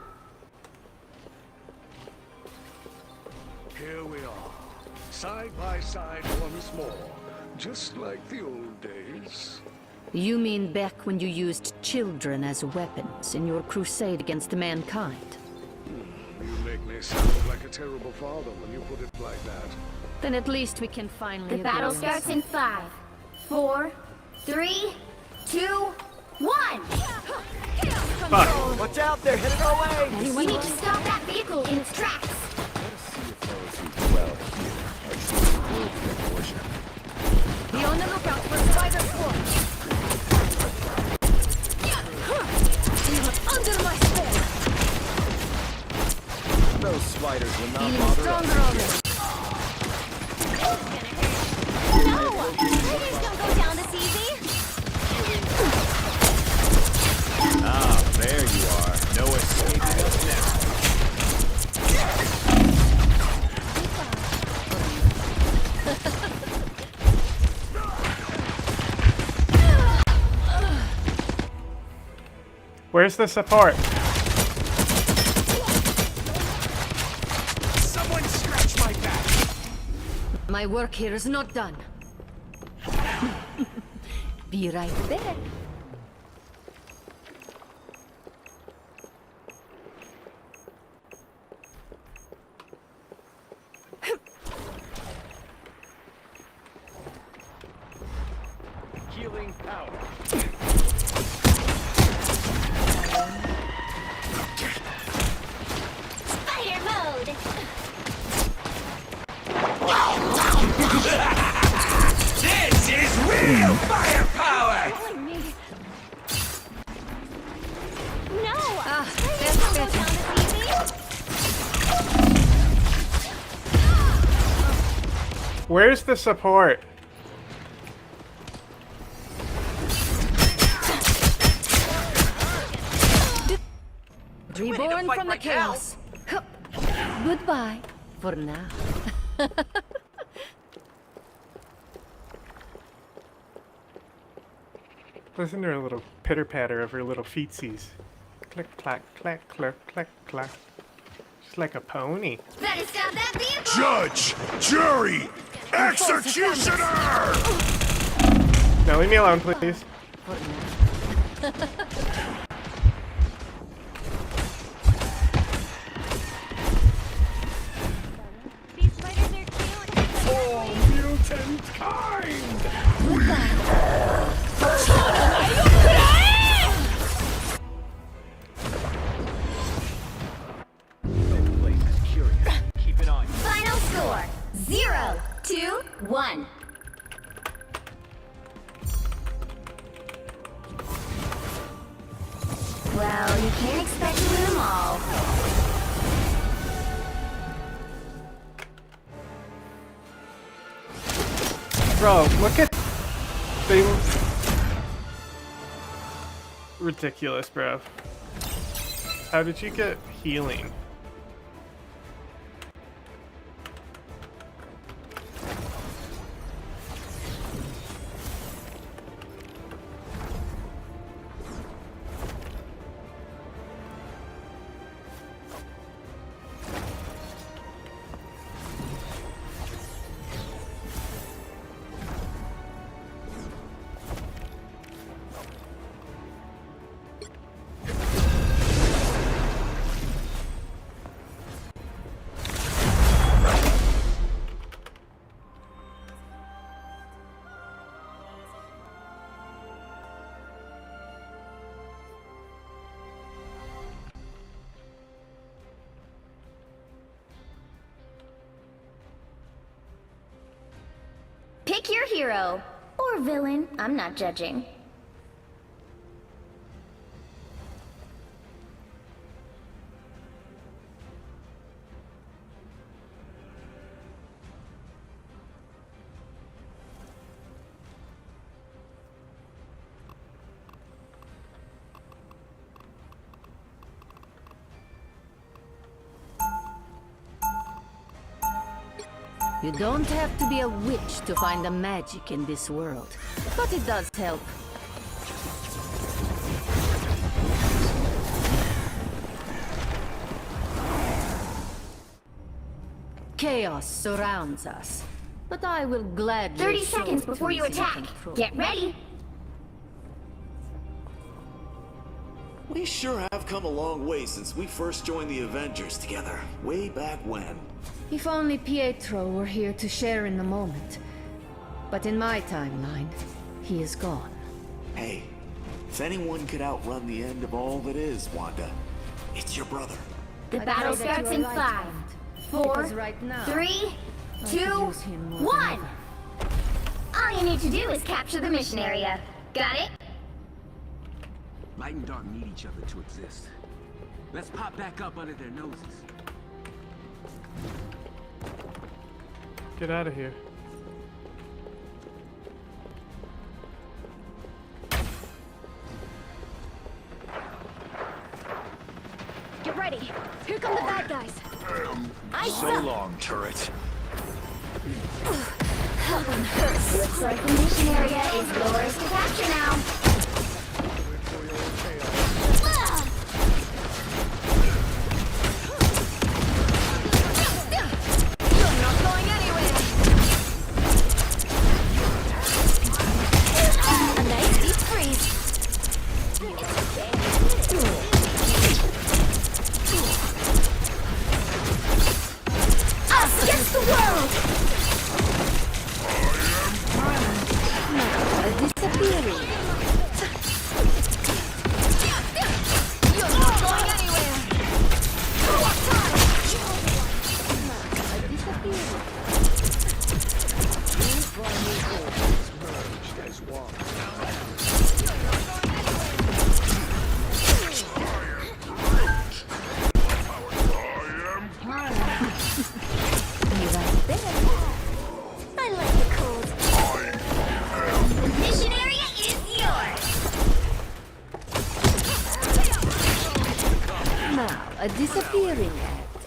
Here we are, side by side once more, just like the old days. You mean back when you used children as weapons in your crusade against mankind? You make me sound like a terrible father when you put it like that. Then at least we can finally The battle agree on starts in 5, 4, 3, 2, 1. Fuck. Watch out, they're headed our way! We need to stop that vehicle in its tracks. Be on the lookout for spider swarms. Under my spell. Those spiders will not Feeling bother stronger us. already. No! Spiders don't go down this easy. Ah, there you are. No escaping us now. Where's the support? Someone scratch my back! My work here is not done. Be right back. Healing power. Spider mode. This is real firepower! No! That's Don't go better. down this easy. Where's the support? Reborn from the chaos. Hup. Goodbye for now. Listen to her little pitter patter of her little feetsies. Click clack clack clack clack clack. She's like a pony. Better stop that vehicle. Judge, jury, executioner! Now leave me alone, please. These spiders are cute. For mutant kind! We are 0, 2, 1. Well, you can't expect to win them all. Bro, look at things. Ridiculous, bro. How did you get healing? Pick your hero. Or villain, I'm not judging. You don't have to be a witch to find the magic in this world, but it does help. Chaos surrounds us, but I will gladly 30 show seconds it before who you is in attack. control. Get ready. We sure have come a long way since we first joined the Avengers together, way back when. If only Pietro were here to share in the moment. But in my timeline, he is gone. Hey, if anyone could outrun the end of all that is, Wanda, it's your brother. The I battle pray that starts you in are 5, right, 4, because right now, 3, I 2, could use him more than 1. ever. All you need to do is capture the mission area. Got it? Light and dark need each other to exist. Let's pop back up under their noses. Get out of here. Get ready. Here come the bad guys. So long, turret. That one hurts. Looks like the mission area is yours to capture now. You're not going anywhere! A nice deep freeze. Us against the world! Disappearing. You're not going anywhere. I like the cold. The mission area is yours. Now, a disappearing act.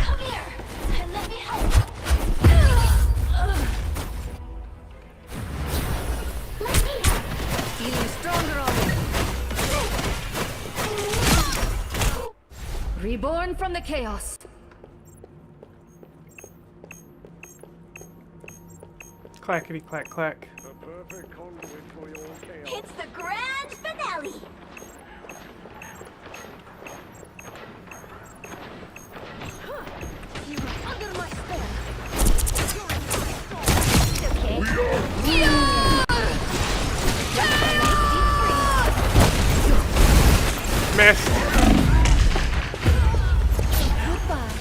Come here and let me help. Feeling stronger already. Reborn from the chaos. Clackety clack clack. It's the grand finale. You are under my spell. Okay. Miss. Goodbye.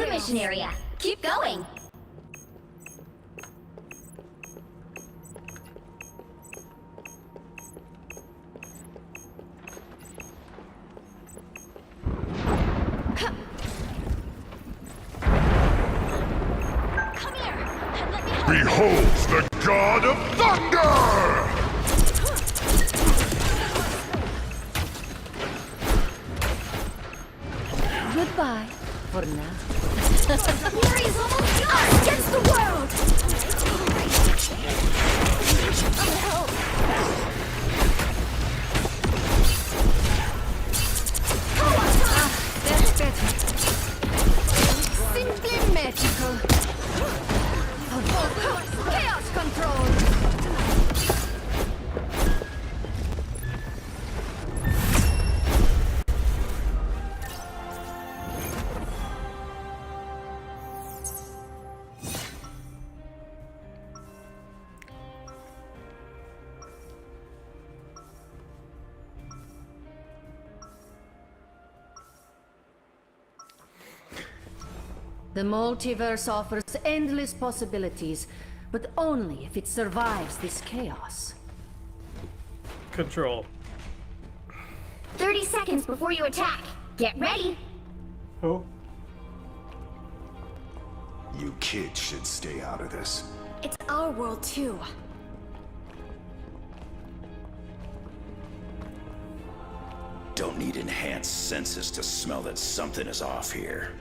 the mission area. Keep going. Behold the God of Thunder! Goodbye for now. Glory is almost us against the world! That's better. Simply magical. Chaos control. The multiverse offers endless possibilities, but only if it survives this chaos. Control. 30 seconds before you attack. Get ready. Who? You kids should stay out of this. It's our world too. Don't need enhanced senses to smell that something is off here.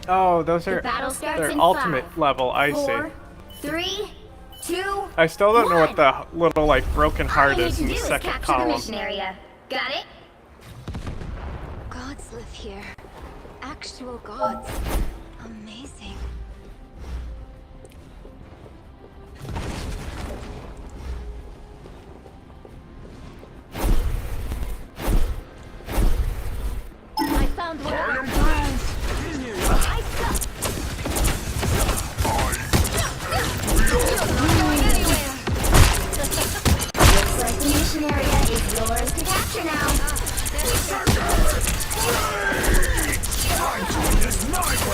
Oh, those are battle starts their in ultimate 5, level. I 4, see. 3, 2. I still don't know what the little like broken heart All you is need in to the do is second capture the column. mission area. Got it? Gods live here. Actual gods. Amazing. I found one. I am Groot! Looks like the mission area is yours to capture now.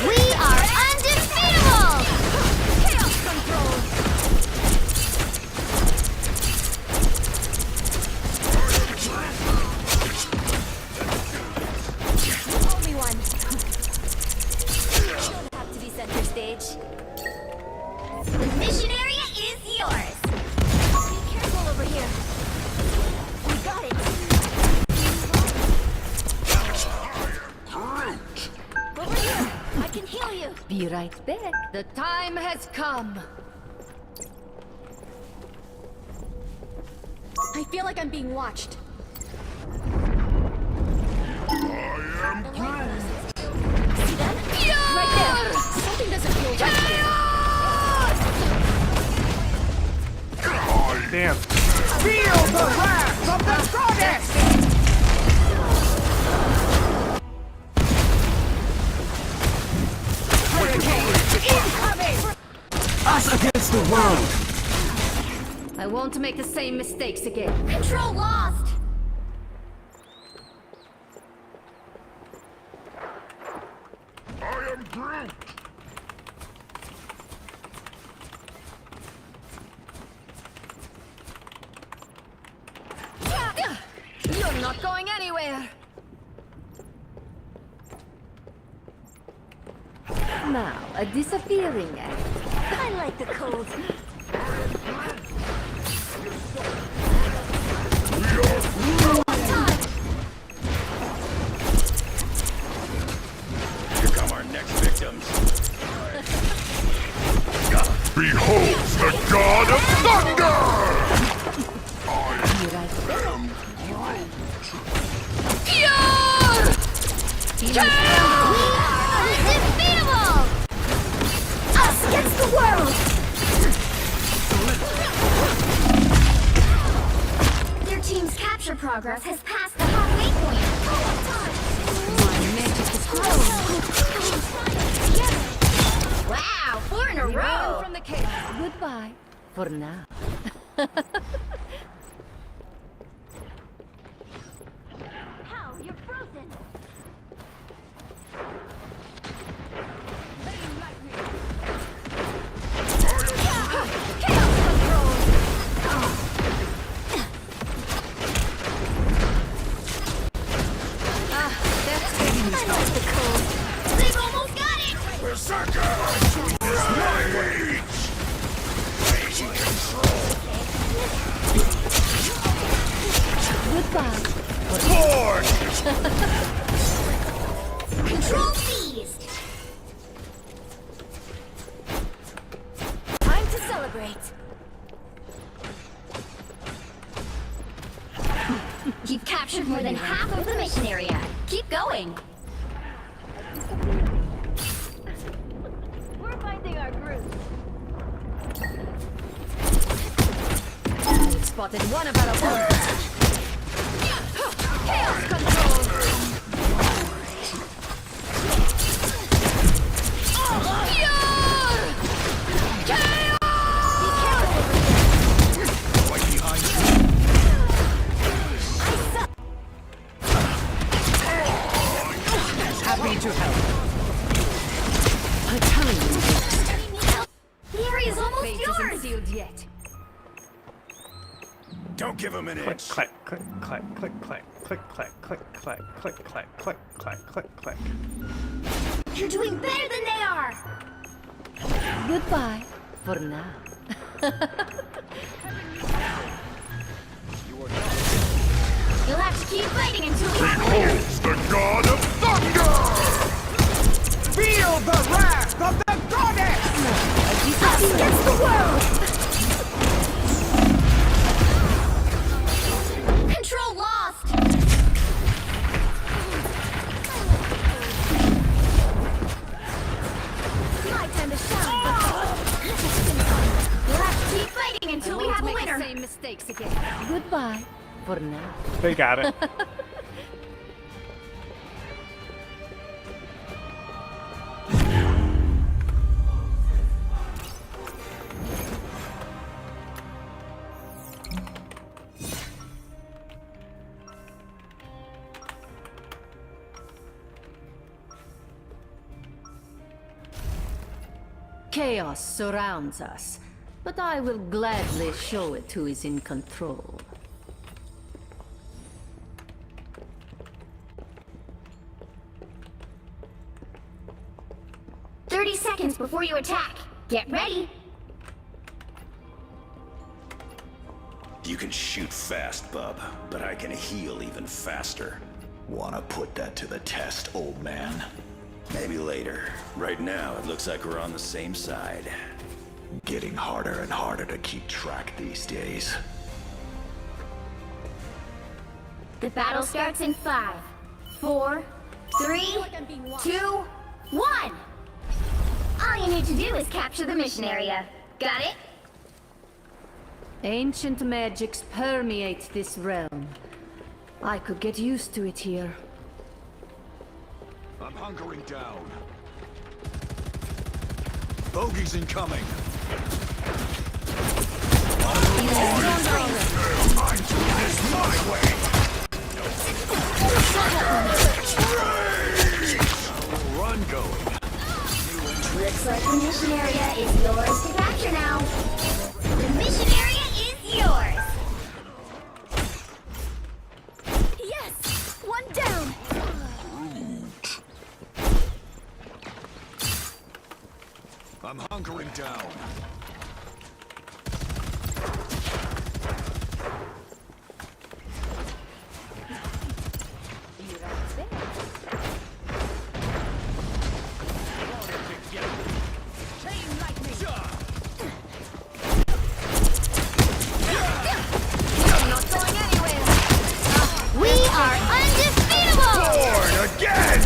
We are undefeatable! Chaos control! Only one. Don't have to be center stage. The mission area is yours. Be careful over here. We got it. Over here. I can heal you. Be right back. The time has come. I feel like I'm being watched. I am Groot! See that? Right there. Something doesn't feel right here. Damn. Feel the wrath of the goddess! Hurricane incoming! Us against the world! I won't make the same mistakes again. Control lost. I am Groot! You're not going anywhere. Now, a disappearing act. I like the cold. Here come our next victims. Behold the God of Thunder! We are undefeatable! Us against the world! Their team's capture progress has passed the halfway point. My magic is growing. Wow, 4 in a We row! learn from the chaos. Goodbye for now. How? You're frozen! Control seized. Time to celebrate. You've captured more than half of the mission area. Keep going. We're finding our group. We've spotted one of our opponents. Chaos control. Happy to help. I'm telling you. The area's almost Fate yours. isn't sealed yet. Don't give him an inch. Click, click, click, click, click, click, click, click, click, click, click, click, click, click, click. You're doing better than they are. Goodbye for now. You'll have to keep fighting until we have a winner. Beholds the god of thunder! Feel the wrath of the goddess! Us against the world. Control lost. My time to shine. You'll have to keep fighting until we have a Make winner. the same mistakes again. Goodbye for now. They got it. Chaos surrounds us, but I will gladly show it who is in control. "30 seconds before you attack. Get ready." You can shoot fast, bub, but I can heal even faster. Wanna put that to the test, old man? Maybe later. Right now, it looks like we're on the same side. Getting harder and harder to keep track these days. The battle starts in 5, 4, 3, 2, 1. All you need to do is capture the mission area. Got it? Ancient magics permeate this realm. I could get used to it here. I'm hunkering down. Bogey's incoming. I do this my way. Run going. Looks like the mission area is yours to capture now. The mission area is yours. Yes! One down! I'm hunkering down. We are undefeatable! Born again!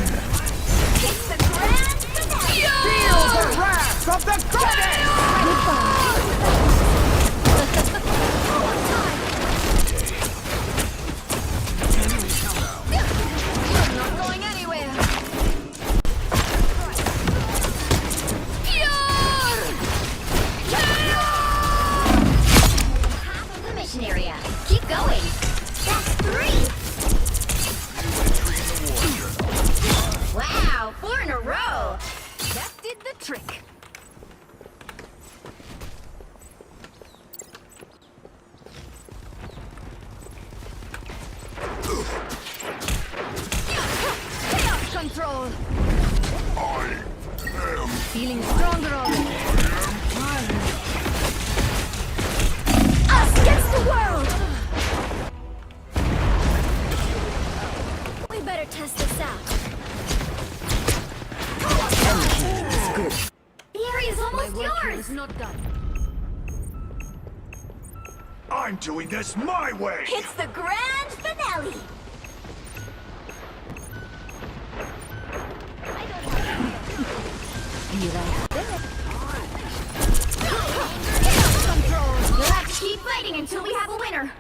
It's the grand finale! Feel the wrath of the goddess! I'm not going anywhere. Half of the mission area. Keep going. That's 3. Wow, 4 in a row. That did the trick. Chaos control. I am. Feeling stronger already. Us against the world. We better better test this out. The area's almost My work here yours! is not done. I'm doing this my way! It's the grand finale! You'll have to keep fighting until we have a winner.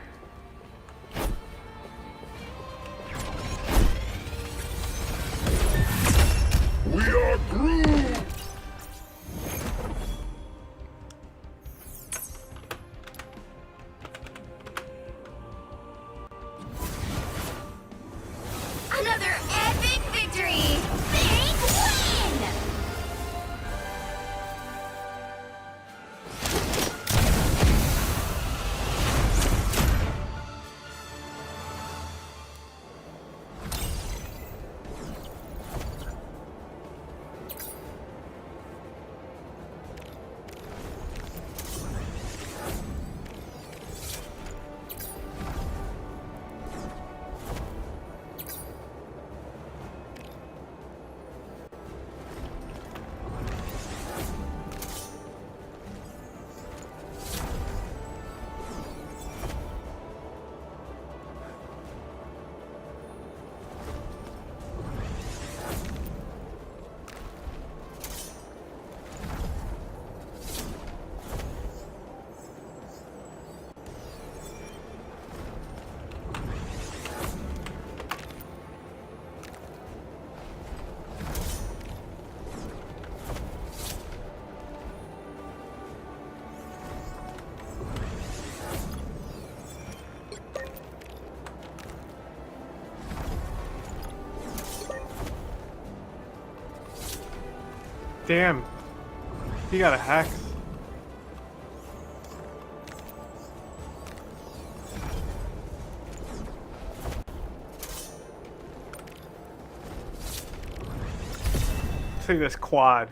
We are Groot! Another epic victory! Big win! Damn. He got a hex. See this quad.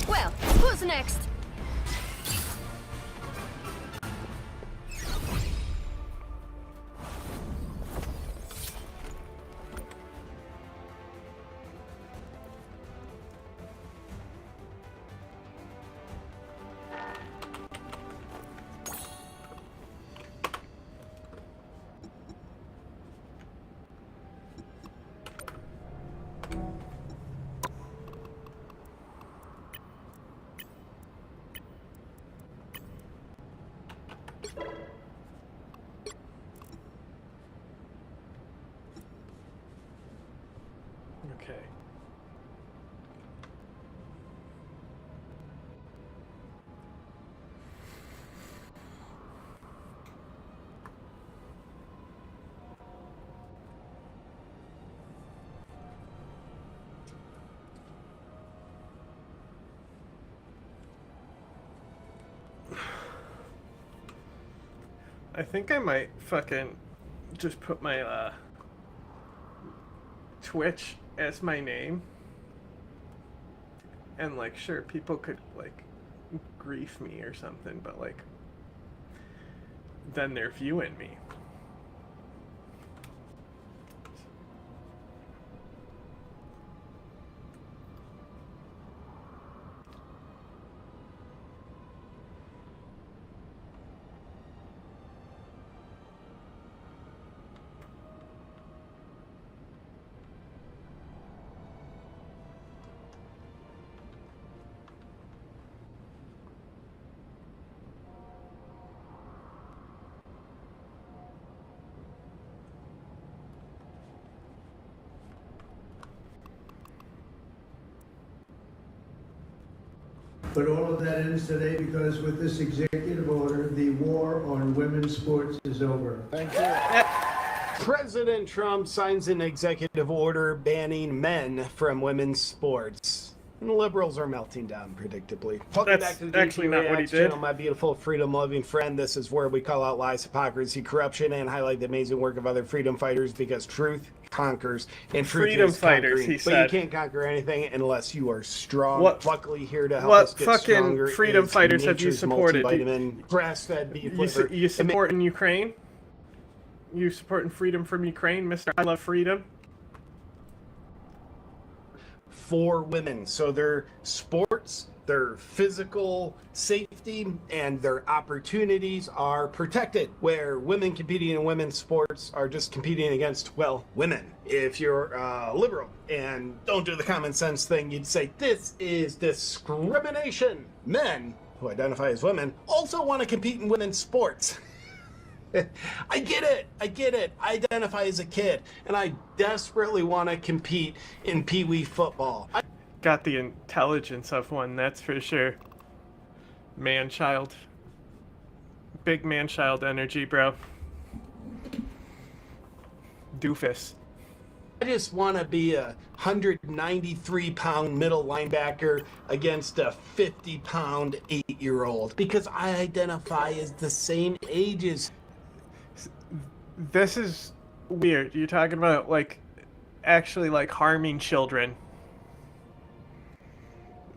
Well, who's next? Okay. I think I might fucking just put my Twitch as my name, and like, sure, people could like grief me or something, but like, then they're viewing me. But all of that ends today because with this executive order, the war on women's sports is over. Thank you. President Trump signs an executive order banning men from women's sports. and the liberals are melting down, predictably. Welcome back to the actually not what he did. channel, my beautiful freedom-loving friend. This is where we call out lies, hypocrisy, corruption, and highlight the amazing work of other freedom fighters, because truth conquers, and truth Freedom is fighters, conquering. he But said. you can't conquer anything unless you are strong. What- Luckily, here to help what us get fucking stronger freedom is fighters have you Nature's supported? multivitamin, grass-fed beef liver. You supporting Ukraine? You supporting freedom from Ukraine, Mr. I Love Freedom? For women, so their sports, their physical safety, and their opportunities are protected, where women competing in women's sports are just competing against, well, women. If you're liberal and don't do the common sense thing, you'd say this is discrimination. Men who identify as women also want to compete in women's sports. I get it. I identify as a kid, and I desperately want to compete in Pee Wee football. Got the intelligence of one, that's for sure. Man-child. Big man-child energy, bro. Doofus. I just want to be a 193-pound middle linebacker against a 50-pound 8-year-old, because I identify as the same age as... This is weird. You're talking about, like, actually, like, harming children.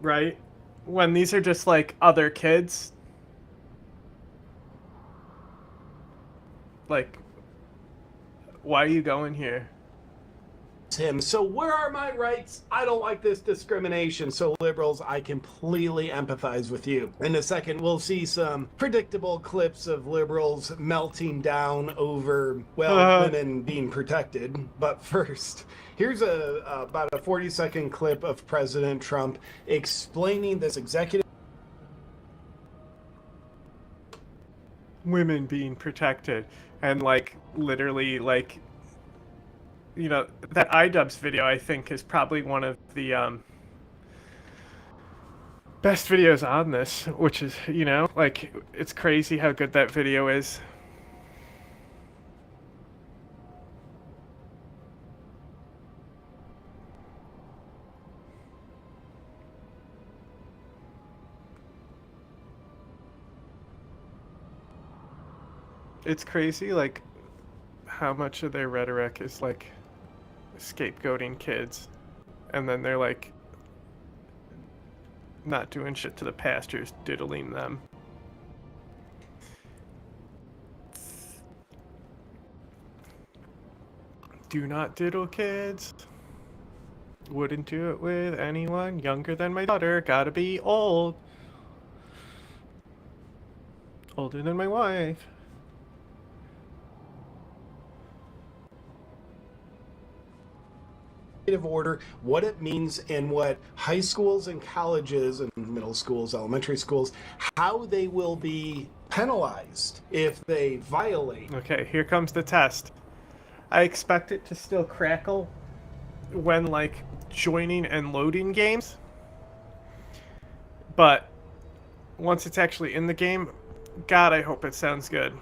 Right? When these are just, like, other kids. Like, why are you going here? Him. So where are my rights? I don't like this discrimination. So liberals, I completely empathize with you. In a second, we'll see some predictable clips of liberals melting down over, well, women being protected. But first, here's about a 40-second clip of President Trump explaining this executive... Women being protected. And, like, literally, like... You know, that iDubbbz video, I think, is probably one of the best videos on this, which is, you know, like, it's crazy how good that video is. It's crazy, like, how much of their rhetoric is, like, scapegoating kids, and then they're like not doing shit to the pastors, diddling them. Do not diddle kids. Wouldn't do it with anyone younger than my daughter. Gotta be old. Older than my wife. order, what it means in what high schools and colleges and middle schools, elementary schools, how they will be penalized if they violate. Okay, here comes the test. I expect it to still crackle when, like, joining and loading games. But once it's actually in the game, God, I hope it sounds good.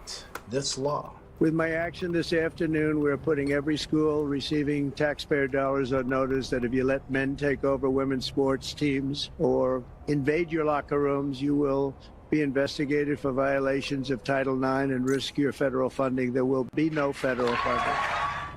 This law. With my action this afternoon, we're putting every school receiving taxpayer dollars on notice that if you let men take over women's sports teams or invade your locker rooms, you will be investigated for violations of Title IX and risk your federal funding. There will be no federal funding.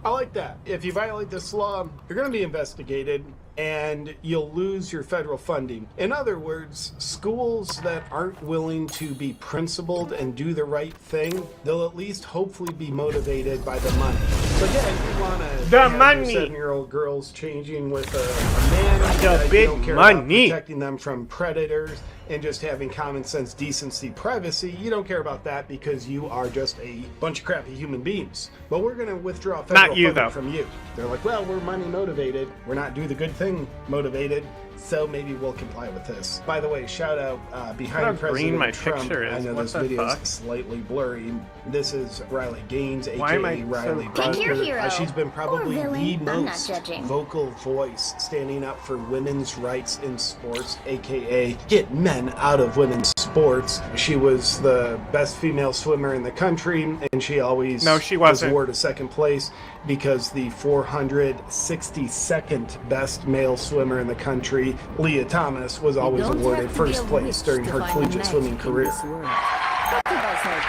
I like that. If you violate this law, you're going to be investigated and you'll lose your federal funding. In other words, schools that aren't willing to be principled and do the right thing, they'll at least hopefully be motivated by the money. So yeah, if you want to the have money. your 7-year-old girls changing with a man, the big you don't care money. about protecting them from predators and just having common sense, decency, privacy, you don't care about that because you are just a bunch of crappy human beings. But we're going to withdraw federal funding from you. They're like, well, we're money motivated. We're not do the good thing motivated. So maybe we'll comply with this. By the way, shout out behind President Trump. Picture is. I know what this the video fuck? is slightly blurry. This is Riley Gaines, Why am I aka Riley so Buck. your hero. She's been probably Or the villain. I'm not most judging. vocal voice standing up for women's rights in sports, aka get men out of women's sports. She was the best female swimmer in the country, and she always No, she was wasn't. awarded second place because the 462nd best male swimmer in the country, Leah Thomas, was always don't awarded have to be first a place witch during to her find collegiate magic swimming in career. this world. Basketball's head.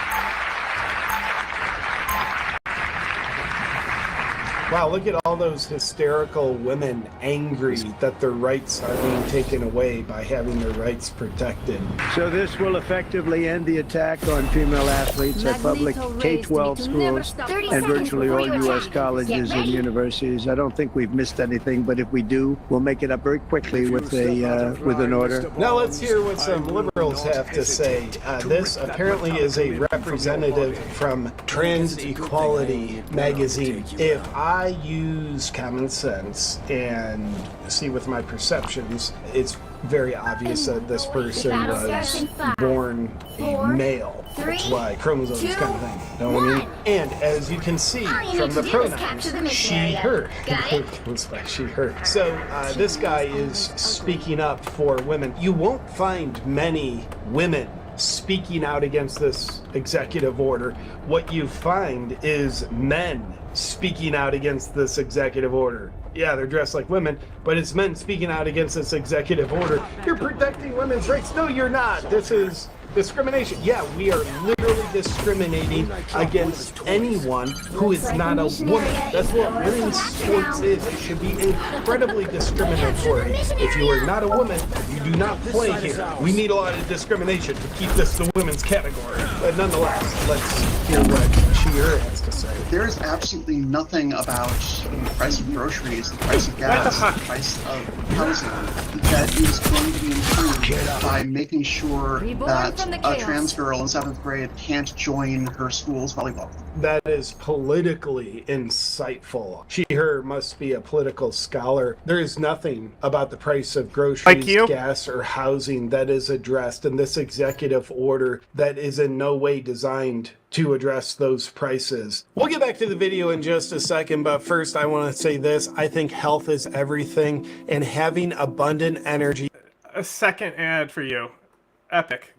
Wow, look at all those hysterical women angry that their rights are being taken away by having their rights protected. So this will effectively end the attack on female athletes at public K-12 schools and virtually all U.S. colleges and universities. I don't think we've missed anything, but if we do, we'll make it up very quickly with an order. Now let's hear what some liberals have to say. This apparently is a representative from Trans Equality magazine. If I use common sense and see with my perceptions, it's very obvious that this person was born a male. That's why chromosomes kind of thing. You know what I mean? And as you can see from the pronouns, she, her. It goes by she, her. So this guy is speaking up for women. You won't find many women speaking out against this executive order. What you find is men speaking out against this executive order. Yeah, they're dressed like women, but it's men speaking out against this executive order. You're protecting women's rights. No, you're not. This is discrimination. Yeah, we are literally discriminating against anyone who is not a woman. That's what women's sports is. It should be incredibly discriminatory. If you are not a woman, you do not play here. We need a lot of discrimination to keep this the women's category. But nonetheless, let's hear what Sheer has to say. There is absolutely nothing about the price of groceries, the price of gas, the price of housing that is going to be improved by making sure that a trans girl in 7th grade can't join her school's volleyball. That is politically insightful. She, her must be a political scholar. There is nothing about the price of groceries, gas, or housing that is addressed in this executive order that is in no way designed to address those prices. We'll get back to the video in just a second, but first I want to say this. I think health is everything, and having abundant energy. A second ad for you. Epic.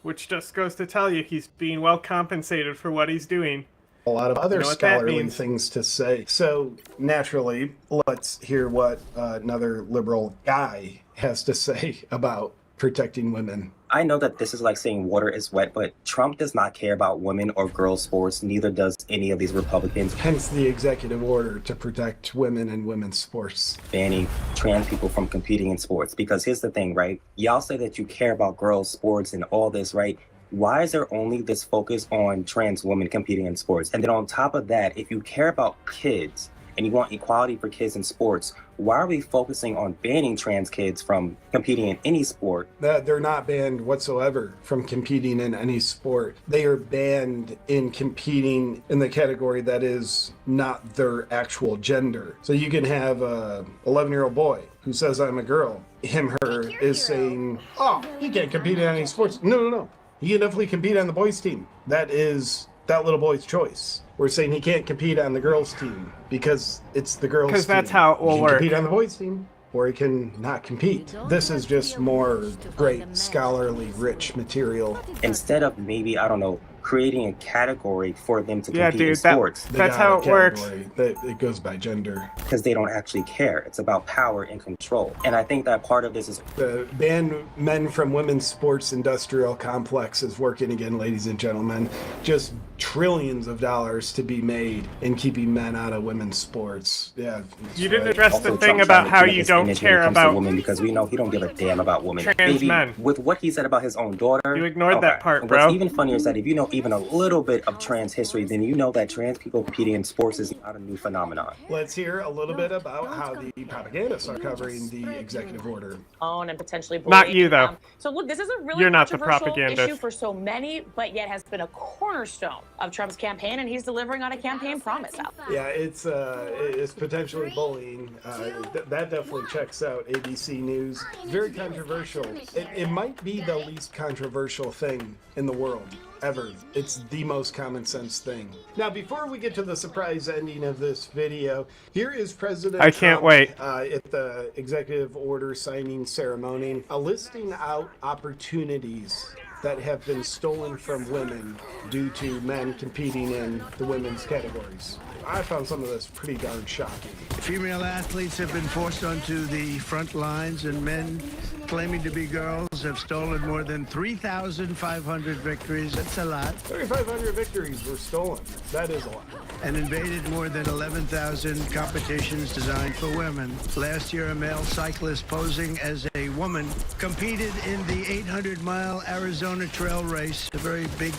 Which just goes to tell you he's being well compensated for what he's doing. A lot of other You know what that scholarly means? things to say. So naturally, let's hear what another liberal guy has to say about protecting women. I know that this is like saying water is wet, but Trump does not care about women or girls' sports. Neither does any of these Republicans. Hence the executive order to protect women and women's sports. Banning trans people from competing in sports. Because here's the thing, right? Y'all say that you care about girls' sports and all this, right? Why is there only this focus on trans women competing in sports? And then on top of that, if you care about kids and you want equality for kids in sports, why are we focusing on banning trans kids from competing in any sport? They're not banned whatsoever from competing in any sport. They are banned in competing in the category that is not their actual gender. So you can have a 11-year-old boy who says, I'm a girl. Him, her is saying, oh, he can't compete in any sports. No. He can definitely compete on the boys' team. That is that little boy's choice. We're saying he can't compete on the girls' team because it's the girls' team. Because that's how it will He can work. compete on the boys' team, or he can not compete. This is just more great, scholarly, rich material. Instead of maybe, I don't know, creating a category for them to Yeah, compete in dude, sports. that's how it works. It goes by gender. Because they don't actually care. It's about power and control. And I think that part of this is The ban men from women's sports industrial complex is working again, ladies and gentlemen. Just trillions of dollars to be made in keeping men out of women's sports. Yeah. You didn't address the thing about how you don't care about women, because we know he don't give a damn about women. trans Maybe men. with what he said about his own daughter. You ignored that part, And bro. What's even funnier is that if you know even a little bit of trans history, then you know that trans people competing in sports is not a new phenomenon. Let's hear a little bit about how the propagandists are covering the executive order. Own and potentially Not bullying. you, though. So look, this is a really You're not the controversial propagandist. issue for so many, but yet has been a cornerstone of Trump's campaign, and he's delivering on a campaign promise out there. Yeah, it's potentially bullying. That definitely checks out. ABC News. Very controversial. It might be the least controversial thing in the world ever. It's the most common sense thing. Now, before we get to the surprise ending of this video, here is President I can't wait. At the executive order signing ceremony, listing out opportunities that have been stolen from women due to men competing in the women's categories. I found some of this pretty darn shocking. Female athletes have been forced onto the front lines, and men claiming to be girls have stolen more than 3,500 victories. That's a lot. 3,500 victories were stolen. That is a lot. And invaded more than 11,000 competitions designed for women. Last year, a male cyclist posing as a woman competed in the 800-mile Arizona Trail Race, a very big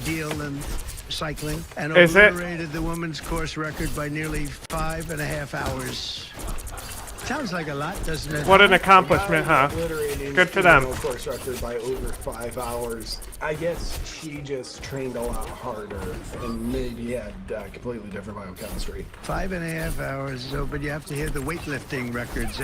deal in cycling, and obliterated the women's course record by nearly 5.5 hours. Sounds like a lot, doesn't it? What an accomplishment, huh? Good for them. Course record by over 5 hours. I guess she just trained a lot harder and maybe had completely different biochemistry. 5.5 hours, so, but you have to hear the weightlifting records.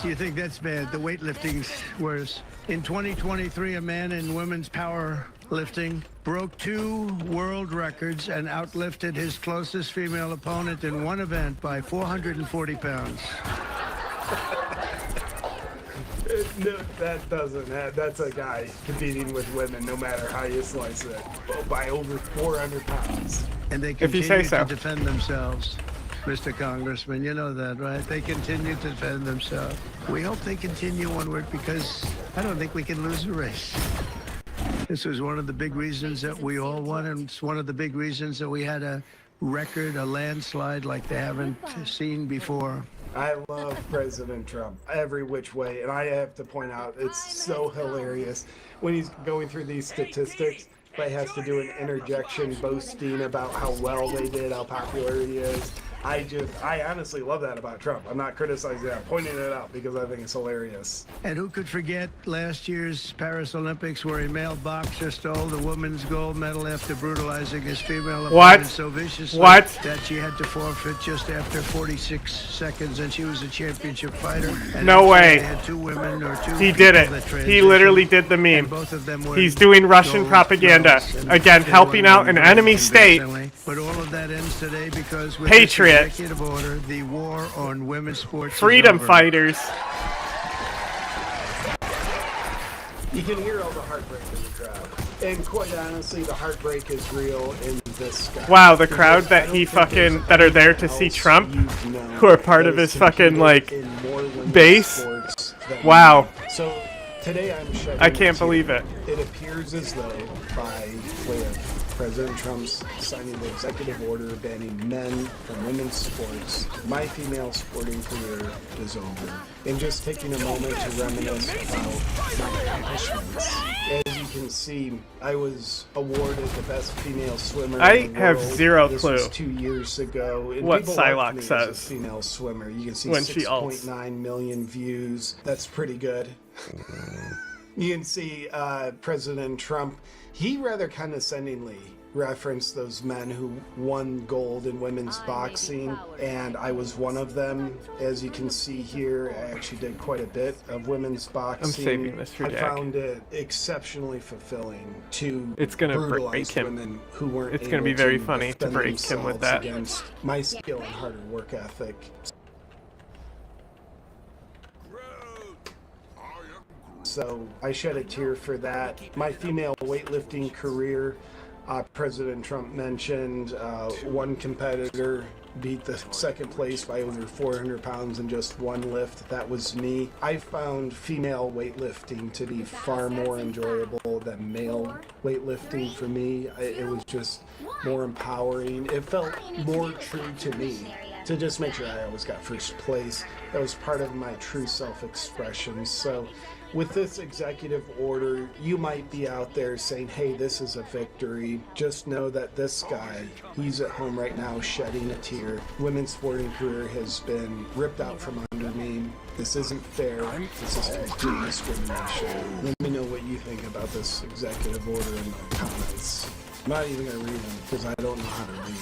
You think that's bad? The weightlifting's worse. In 2023, a man in women's powerlifting broke 2 world records and outlifted his closest female opponent in one event by 440 pounds. No, that doesn't. That's a guy competing with women, no matter how you slice it, by over 400 pounds. And they continue to defend themselves. Mr. Congressman, you know that, right? They continue to defend themselves. We hope they continue onward because I don't think we can lose a race. This was one of the big reasons that we all won, and it's one of the big reasons that we had a record, a landslide like they haven't seen before. I love President Trump every which way, and I have to point out, it's so hilarious when he's going through these statistics, but he has to do an interjection boasting about how well they did, how popular he is. I honestly love that about Trump. I'm not criticizing that, I'm pointing it out because I think it's hilarious. And who could forget last year's Paris Olympics where a male boxer stole the women's gold medal after brutalizing his female opponent so viciously that she had to forfeit just after 46 seconds, and she was a championship fighter. And no way. They had 2 women or 2 he did it. He literally did the meme. Both of them were He's doing Russian propaganda. Again, helping out an enemy state. But all of that ends today because with Patriot. this executive order, the war on women's sports Freedom is over. fighters. You can hear all the heartbreak in the crowd. And quite honestly, the heartbreak is real in this guy. Wow, the crowd that he fucking, that are there to see Trump, who are part of his fucking, like, base. Wow. So today I'm shedding I can't believe it. It appears as though by way of President Trump's signing the executive order banning men from women's sports, my female sporting career is over. And just taking a moment to reminisce about my accomplishments. As you can see, I was awarded the best female swimmer in the have world. zero This clue was 2 years ago. And what people loved Psylocke me as says a female swimmer. You can see when she ults. 6.9 million views. That's pretty good. You can see President Trump, he rather condescendingly referenced those men who won gold in women's boxing, and I was one of them. As you can see here, I actually did quite a bit of women's boxing. I'm saving this for I Jack. found it exceptionally fulfilling to It's gonna brutalize break him. women who weren't It's gonna able be very to funny to defend break him with themselves that. against my skill and harder work ethic. So I shed a tear for that. My female weightlifting career, President Trump mentioned one competitor beat the second place by over 400 pounds in just one lift. That was me. I found female weightlifting to be far more enjoyable than male weightlifting for me. It was just more empowering. It felt more true to me. To just make sure I always got first place. That was part of my true self-expression. So with this executive order, you might be out there saying, hey, this is a victory. Just know that this guy, he's at home right now shedding a tear. Women's sporting career has been ripped out from under me. This isn't fair. This is complete discrimination. Let me know what you think about this executive order in the comments. not even gonna read them because I don't know how to read.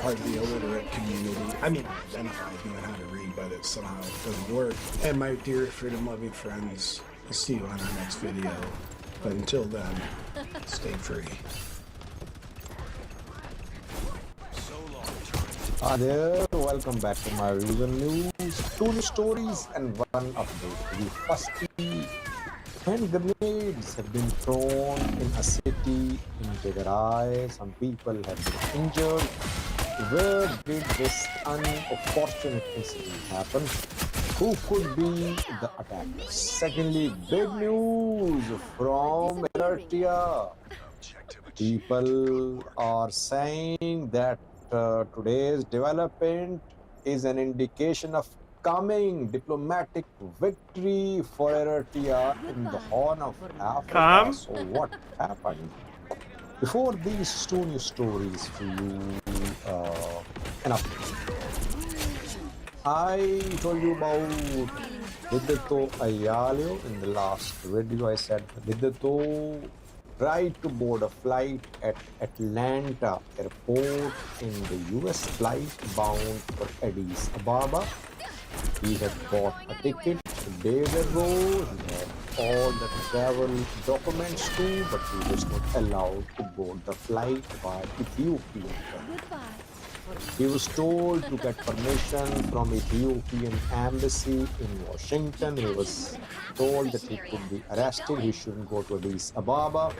Part of the illiterate community. I mean, I identify as knowing how to read, but it somehow doesn't work. And my dear freedom-loving friends, I'll see you on our next video. But until then, stay free. Hi there, welcome back to my Reason News. 2 news stories and 1 update. The firstly, hand grenades have been thrown in a city in Tigray. Some people have been injured. Where did this unfortunate incident happen? Who could be the attacker? Secondly, big news from Eritrea. People are saying that today's development is an indication of coming diplomatic victory for Eritrea in the Horn of Africa. So what happened? Before these 2 news stories for you, an update. I told you about Vidyato Ayalio in the last video. I said Vidyato tried to board a flight at Atlanta airport in the US flight bound for Addis Ababa. He had bought a ticket days ago. He had all the travel documents too, but he was not allowed to board the flight by Ethiopian. He was told to get permission from Ethiopian embassy in Washington. He was told that he could be arrested. He shouldn't go to Addis Ababa.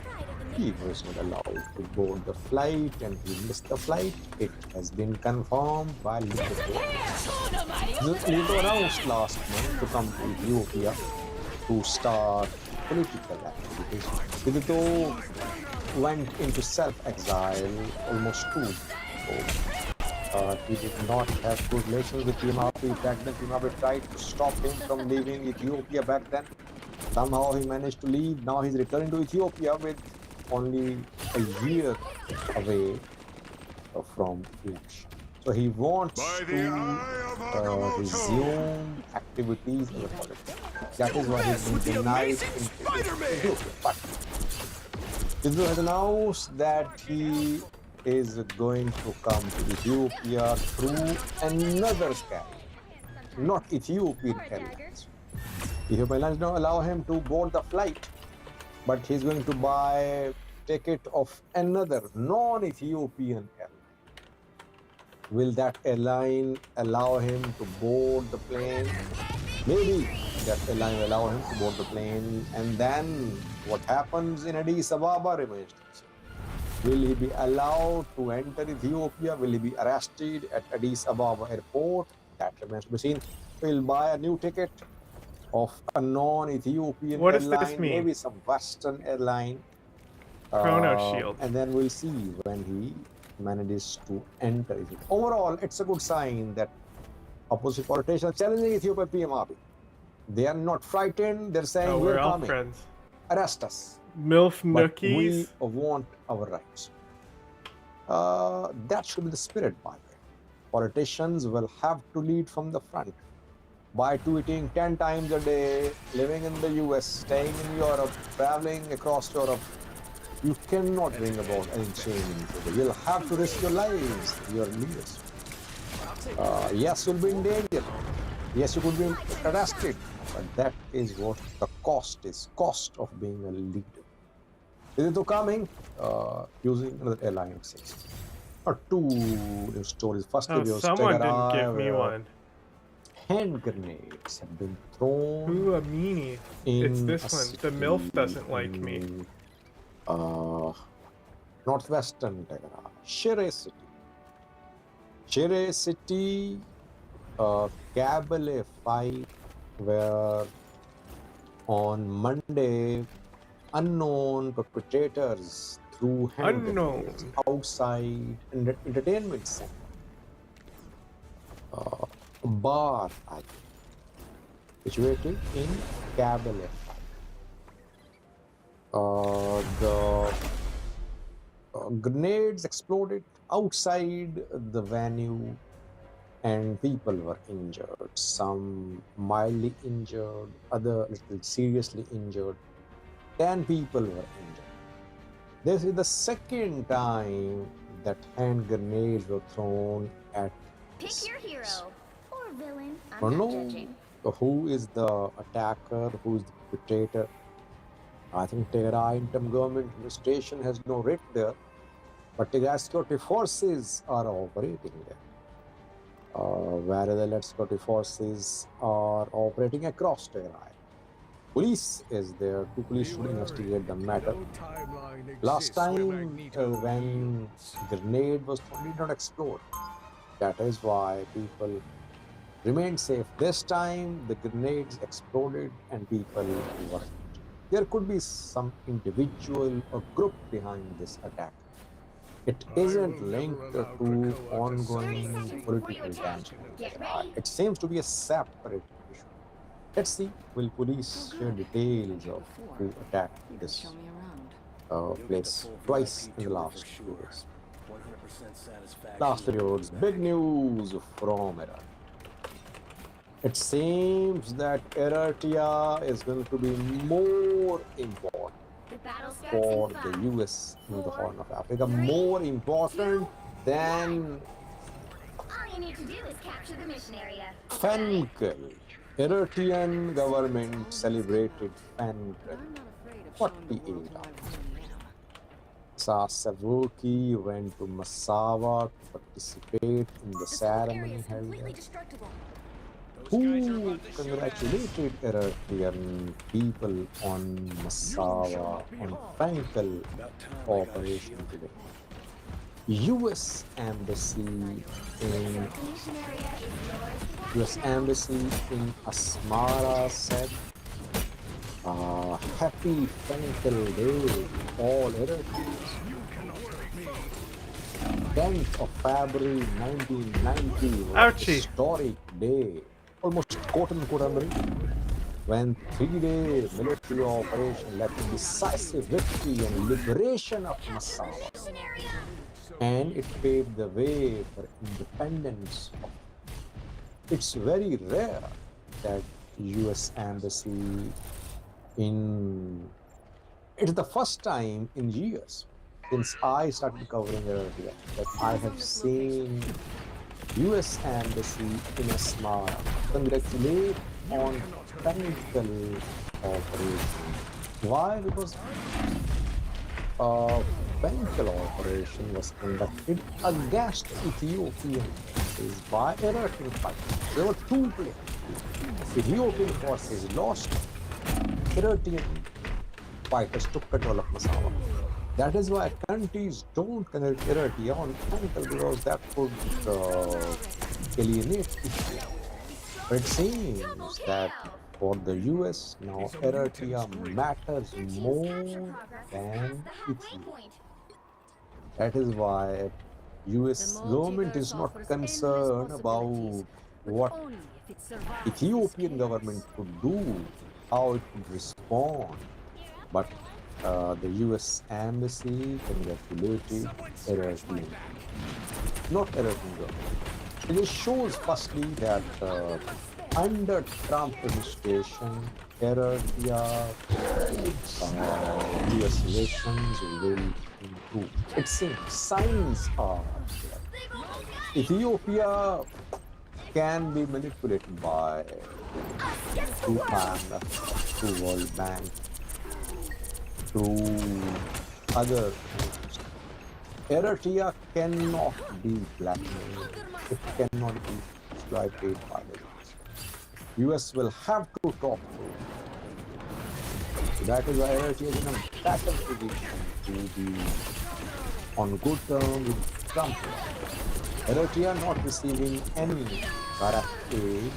He was not allowed to board the flight and he missed the flight. It has been confirmed by Vidyato. Vidyato announced last month to come to Ethiopia to start political activities. Vidyato went into self-exile almost 2 years ago. He did not have good relations with Team Abiy back then. Team Abiy tried to stop him from leaving Ethiopia back then. Somehow he managed to leave. Now he's returning to Ethiopia with only a year away from election. So he wants to resume activities in the politics. That is why he's been denied in Ethiopia. But Vidyato has announced that he is going to come to Ethiopia through another carrier, not Ethiopian Airlines. Ethiopian Airlines don't allow him to board the flight, but he's going to buy ticket of another non-Ethiopian airline. Will that airline allow him to board the plane? Maybe that airline will allow him to board the plane, and then what happens in Addis Ababa remains to be seen. Will he be allowed to enter Ethiopia? Will he be arrested at Addis Ababa airport? That remains to be seen. He'll buy a new ticket of a non-Ethiopian What does airline, this mean? maybe some Western airline. Chrono Shield. And then we'll see when he manages to enter Ethiopia. Overall, it's a good sign that opposition politicians challenging Ethiopian PM Abiy. They are not frightened. They're saying we're all coming. friends. Arrest us. MILF But we nookies. want our rights. That should be the spirit, by the way. Politicians will have to lead from the front by tweeting 10 times a day, living in the US, staying in Europe, traveling across Europe. You cannot bring about any change. You'll have to risk your lives, your leaders. Yes, you'll be in danger. Yes, you could be arrested. But that is what the cost is. Cost of being a leader. Vidyato coming using another airline, it says. Or 2 stories. First Oh, video was someone didn't Tigray, give me where one. hand grenades have been thrown. Ooh, a meanie. It's this one. The MILF doesn't like me. Northwestern Tigray, Shire City. Shire City, Kabyle fight, where on Monday, unknown perpetrators threw hand grenades outside an entertainment center. A bar, I think, situated in Kabyle. The grenades exploded outside the venue and people were injured. Some mildly injured, other little seriously injured. 10 people were injured. This is the second time that hand grenades were thrown at. Pick your hero or villain. I I'm don't not know judging. who is the attacker, who is the perpetrator. I think Tigray interim government administration has no writ there, but Tigray security forces are operating there. Whereas the allied security forces are operating across Tigray. Police is there. Two police should investigate the matter. Last time when grenade was thrown, did not explode. That is why people remained safe. This time the grenades exploded and people were. There could be some individual or group behind this attack. It isn't linked to ongoing political damage. It seems to be a separate issue. Let's see, will police share details of who attacked this place twice in the last 2 days. Last periods, big news from Iraq. It seems that Eritrea is going to be more important for the US in the Horn of Africa, more important than All you need to do is capture the mission area. Fenkel. Eritrean government celebrated Fenkel 48 hours. Sasavuki went to Massawa to participate in the ceremony held there. Who congratulated Eritrean people on Massawa, on Fenkel operation today? US Embassy in Asmara said, Happy Fenkel Day to all Eritreans. 10th of February 1990 was a historic day, almost quote-unquote when 3-day military operation led to decisive victory and liberation of Massawa. And it paved the way for independence. It's very rare that US Embassy it's the first time in years since I started covering Eritrea that I have seen US Embassy in Asmara congratulate on Fenkel operation. Why? Because Fenkel operation was conducted against Ethiopian forces by Eritrean fighters. There were two players. Ethiopian forces lost. Eritrean fighters took control of Massawa. That is why countries don't connect Eritrea on Fenkel because that would alienate Ethiopia. But it seems that for the US now Eritrea matters more than Ethiopia. That is why US government is not concerned about what Ethiopian government could do, how it could respond. But the US Embassy congratulated Eritrea, not Eritrean government. It just shows firstly that under Trump administration, Eritrea US relations will improve. It seems signs are there. Ethiopia can be manipulated by through World Bank, through other countries. Eritrea cannot be blackmailed. It cannot be exploited by the US. US will have to talk to it. So that is why Eritrea is in a better position to be on good terms with Trump. Eritrea not receiving any direct aid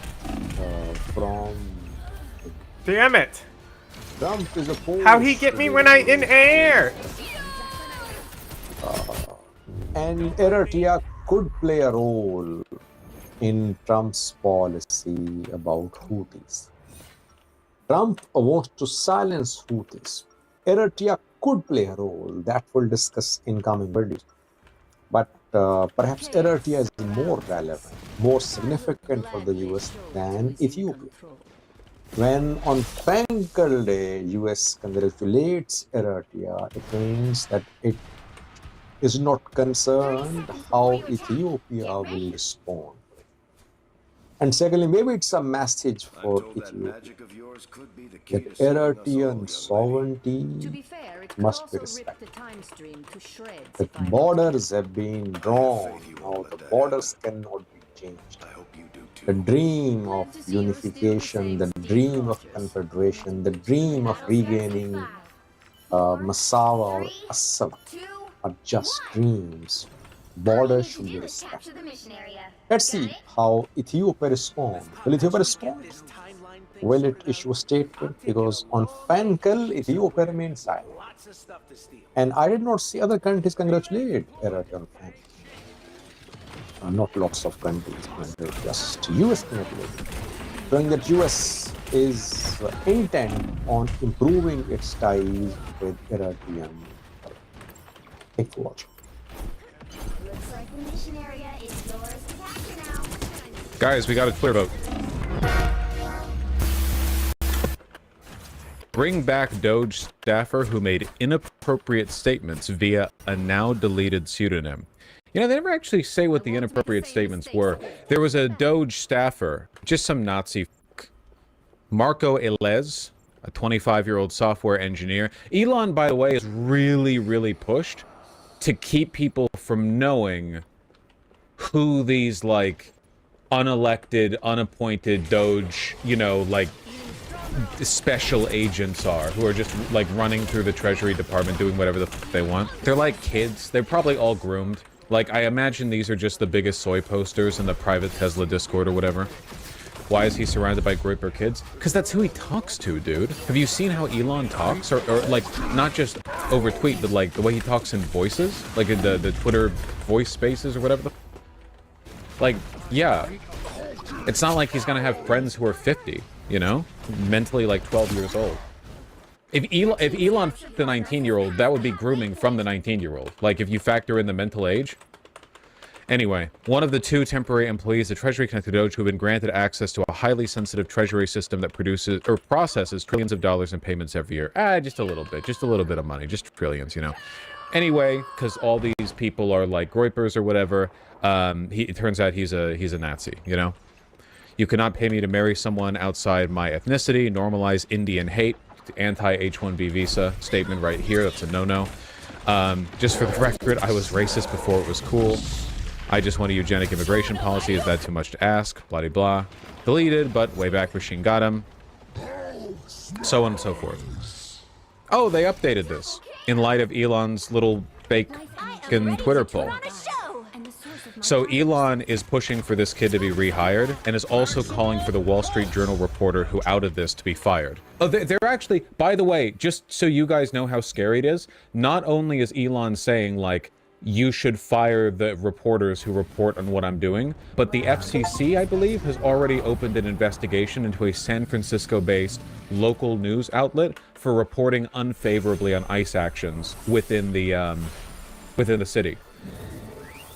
from. Damn it! Trump is opposed. How he get me when I in air? And Eritrea could play a role in Trump's policy about Houthis. Trump wants to silence Houthis. Eritrea could play a role that we'll discuss in coming videos. But perhaps Eritrea is more relevant, more significant for the US than Ethiopia. When on Pankal Day, US congratulates Eritrea, it means that it is not concerned how Ethiopia will respond. And secondly, maybe it's a message for Ethiopia that Eritrean sovereignty must be respected. That borders have been drawn, now the borders cannot be changed. The dream of unification, the dream of confederation, the dream of regaining Massawa or Assam are just dreams. Borders should be respected. Let's see how Ethiopia responds. Will Ethiopia respond? Will it issue a statement? Because on Pankal, Ethiopia remains silent. And I did not see other countries congratulate Eritrea on Pankal. Not lots of countries, just US congratulated, showing that US is intent on improving its ties with Eritrean. Thanks for watching. Looks like the mission area is yours to capture now. Guys, we got a clear vote. Bring back Doge staffer who made inappropriate statements via a now deleted pseudonym. You know, they never actually say what the inappropriate statements were. There was a Doge staffer, just some Nazi Marco Elez, a 25-year-old software engineer. Elon, by the way, is really pushed to keep people from knowing who these, like, unelected, unappointed Doge, you know, like, special agents are, who are just, like, running through the Treasury Department doing whatever the f they want. They're like kids. They're probably all groomed. Like, I imagine these are just the biggest soy posters in the private Tesla Discord or whatever. Why is he surrounded by Groyper kids? Because that's who he talks to, dude. Have you seen how Elon talks? Or like, not just over tweet, but like the way he talks in voices? Like in the Twitter voice spaces or whatever the... Like, yeah. It's not like he's gonna have friends who are 50, you know? Mentally like 12 years old. If Elon the 19-year-old, that would be grooming from the 19-year-old. Like, if you factor in the mental age. Anyway, one of the two temporary employees of Treasury Connected Doge who have been granted access to a highly sensitive treasury system that produces or processes trillions of dollars in payments every year. Just a little bit of money, just trillions, you know. Anyway, because all these people are like Groypers or whatever, it turns out he's a Nazi, you know. You cannot pay me to marry someone outside my ethnicity, normalize Indian hate. The anti-H-1B visa statement right here, that's a no-no. Just for the record, I was racist before it was cool. I just want a eugenic immigration policy. Is that too much to ask? Blah, blah, blah. Deleted, but Wayback Machine got him. So on and so forth. Oh, they updated this in light of Elon's little fake Twitter poll. So Elon is pushing for this kid to be rehired and is also calling for the Wall Street Journal reporter who outed this to be fired. Oh, they're actually, by the way, just so you guys know how scary it is, not only is Elon saying, like, you should fire the reporters who report on what I'm doing, but the FCC, I believe, has already opened an investigation into a San Francisco-based local news outlet for reporting unfavorably on ICE actions within the city.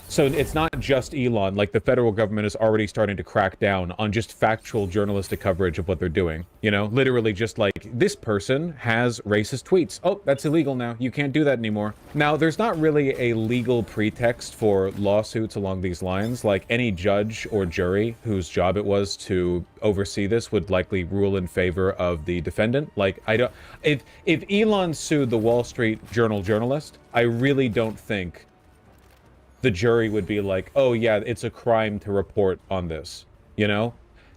So it's not just Elon, like the federal government is already starting to crack down on just factual journalistic coverage of what they're doing. You know, literally just like, this person has racist tweets. Oh, that's illegal now. You can't do that anymore. Now, there's not really a legal pretext for lawsuits along these lines. Like any judge or jury whose job it was to oversee this would likely rule in favor of the defendant. Like, if Elon sued the Wall Street Journal journalist, I really don't think the jury would be like, oh yeah, it's a crime to report on this. You know?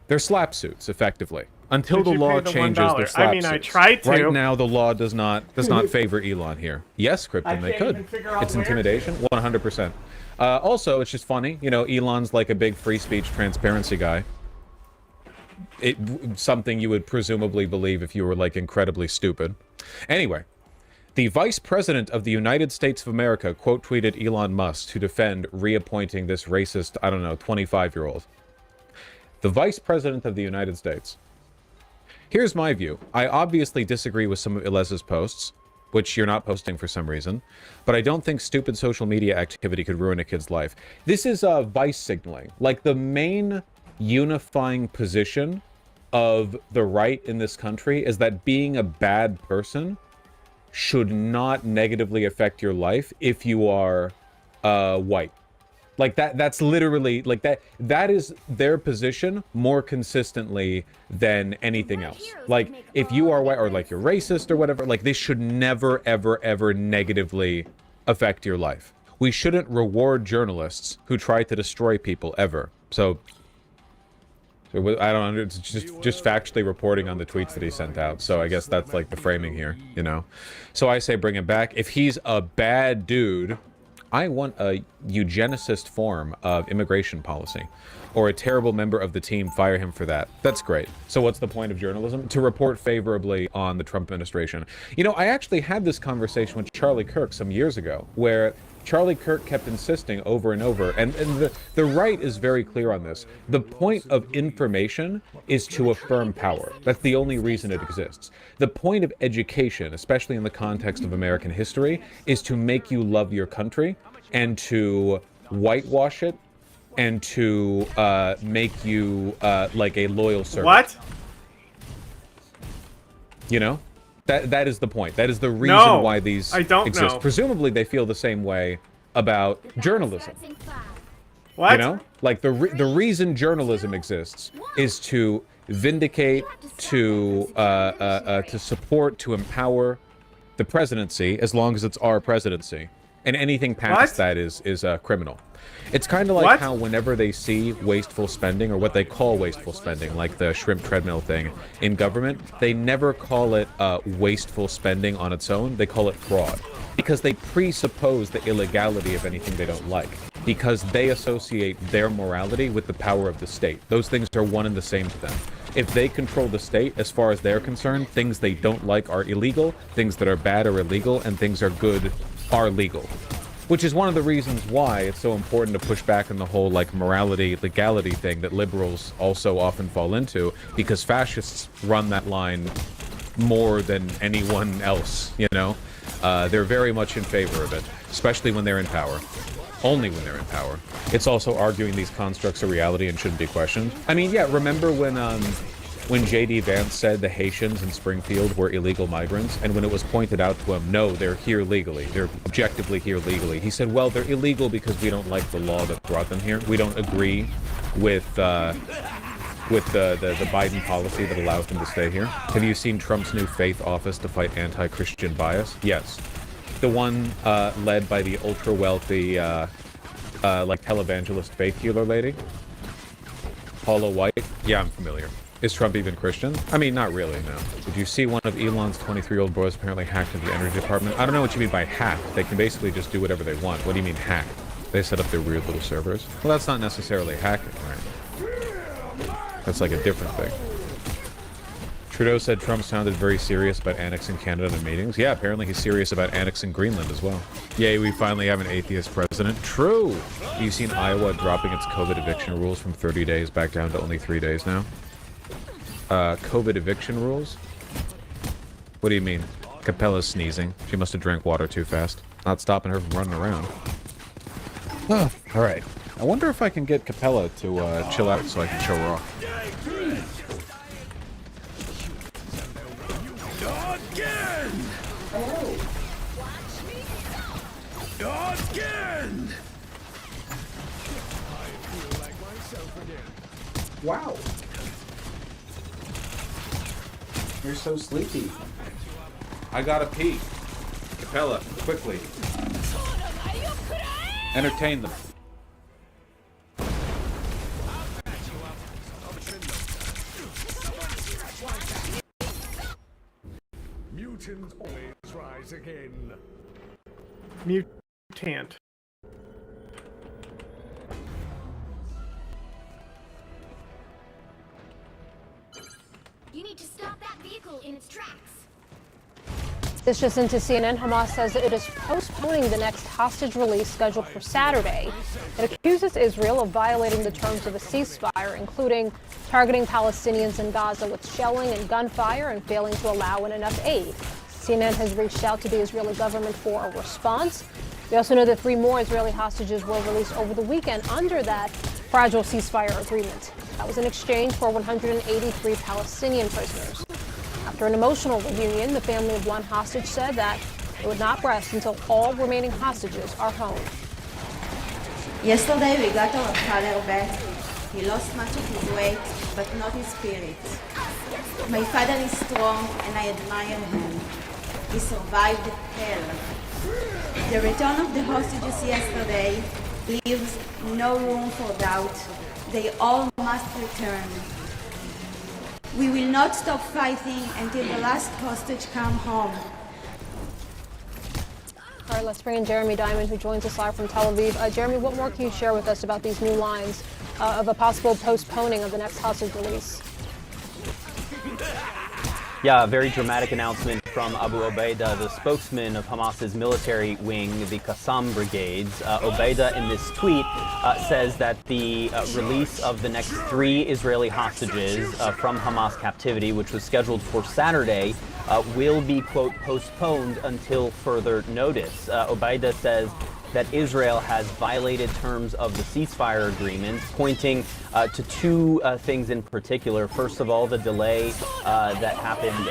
They're slap suits, effectively. Until the law changes, they're slap suits. I tried to. Right now, the law does not favor Elon here. Yes, Krypton, they could. It's intimidation, 100%. Also, it's just funny. You know, Elon's like a big free speech transparency guy. Something you would presumably believe if you were like incredibly stupid. Anyway. The Vice President of the United States of America quote tweeted Elon Musk to defend reappointing this racist, I don't know, 25-year-old. The Vice President of the United States. Here's my view. I obviously disagree with some of Elez's posts, which you're not posting for some reason, but I don't think stupid social media activity could ruin a kid's life. This is vice signaling. Like, the main unifying position of the right in this country is that being a bad person should not negatively affect your life if you are white. Like that's literally like that is their position more consistently than anything else. Like if you are white or like you're racist or whatever, like this should never ever ever negatively affect your life. We shouldn't reward journalists who try to destroy people ever. So I don't know, it's just factually reporting on the tweets that he sent out. So I guess that's like the framing here, you know. So I say bring him back. If he's a bad dude, I want a eugenicist form of immigration policy. Or a terrible member of the team, fire him for that. That's great. So what's the point of journalism? To report favorably on the Trump administration. You know, I actually had this conversation with Charlie Kirk some years ago, where Charlie Kirk kept insisting over and over, and the right is very clear on this. The point of information is to affirm power. That's the only reason it exists. The point of education, especially in the context of American history, is to make you love your country and to whitewash it and to make you like a loyal servant. What? You know? That is the point. That is the reason why these exist. Know. Presumably, they feel the same way about journalism. What? You know, like the reason journalism exists is to vindicate, to support, to empower the presidency, as long as it's our presidency, and anything past that is criminal. It's kind of like how whenever they see wasteful spending, or what they call wasteful spending, like the shrimp treadmill thing in government, they never call it wasteful spending on its own. They call it fraud. Because they presuppose the illegality of anything they don't like. Because they associate their morality with the power of the state. Those things are one and the same to them. If they control the state, as far as they're concerned, things they don't like are illegal, things that are bad are illegal, and things are good are legal. Which is one of the reasons why it's so important to push back on the whole, like, morality, legality thing that liberals also often fall into, because fascists run that line more than anyone else, you know? They're very much in favor of it, especially when they're in power. Only when they're in power. It's also arguing these constructs are reality and shouldn't be questioned. I mean, yeah, remember when J.D. Vance said the Haitians in Springfield were illegal migrants, and when it was pointed out to him, no, they're here legally, they're objectively here legally, he said, well, they're illegal because we don't like the law that brought them here. We don't agree with the Biden policy that allows them to stay here. Have you seen Trump's new faith office to fight anti-Christian bias? Yes. The one led by the ultra-wealthy, like, televangelist faith healer lady? Paula White? Yeah, I'm familiar. Is Trump even Christian? I mean, not really, no. Did you see one of Elon's 23-year-old boys apparently hacked into the energy department? I don't know what you mean by hack. They can basically just do whatever they want. What do you mean hack? They set up their weird little servers. Well, that's not necessarily hacking, right? That's like a different thing. Trudeau said Trump sounded very serious about annexing Canada in meetings. Yeah, apparently he's serious about annexing Greenland as well. Yay, we finally have an atheist president. True! You've seen Iowa dropping its COVID eviction rules from 30 days back down to only 3 days now? COVID eviction rules? What do you mean? Capella's sneezing. She must have drank water too fast. Not stopping her from running around. Oh, alright. I wonder if I can get Capella to chill out so I can show her off. Again! Wow. You're so sleepy. I gotta pee. Capella, quickly. Entertain them. Mutants always rise again. Mutant. You need to stop that vehicle in its tracks. This just into CNN. Hamas says it is postponing the next hostage release scheduled for Saturday. It accuses Israel of violating the terms of a ceasefire, including targeting Palestinians in Gaza with shelling and gunfire and failing to allow in enough aid. CNN has reached out to the Israeli government for a response. We also know that 3 more Israeli hostages were released over the weekend under that fragile ceasefire agreement. That was in exchange for 183 Palestinian prisoners. After an emotional reunion, the family of one hostage said that it would not rest until all remaining hostages are home. Yesterday we got our father back. He lost much of his weight, but not his spirit. My father is strong and I admire him. He survived hell. The return of the hostages yesterday leaves no room for doubt. They all must return. We will not stop fighting until the last hostage come home. All right, let's bring in Jeremy Diamond, who joins us live from Tel Aviv. Jeremy, what more can you share with us about these new lines of a possible postponing of the next hostage release? Yeah, a very dramatic announcement from Abu Obaida, the spokesman of Hamas's military wing, the Qassam brigades. Obaida, in this tweet, says that the release of the next 3 Israeli hostages from Hamas captivity, which was scheduled for Saturday, will be, quote, postponed until further notice. Obaida says that Israel has violated terms of the ceasefire agreement, pointing to 2 things in particular. First of all, the delay that happened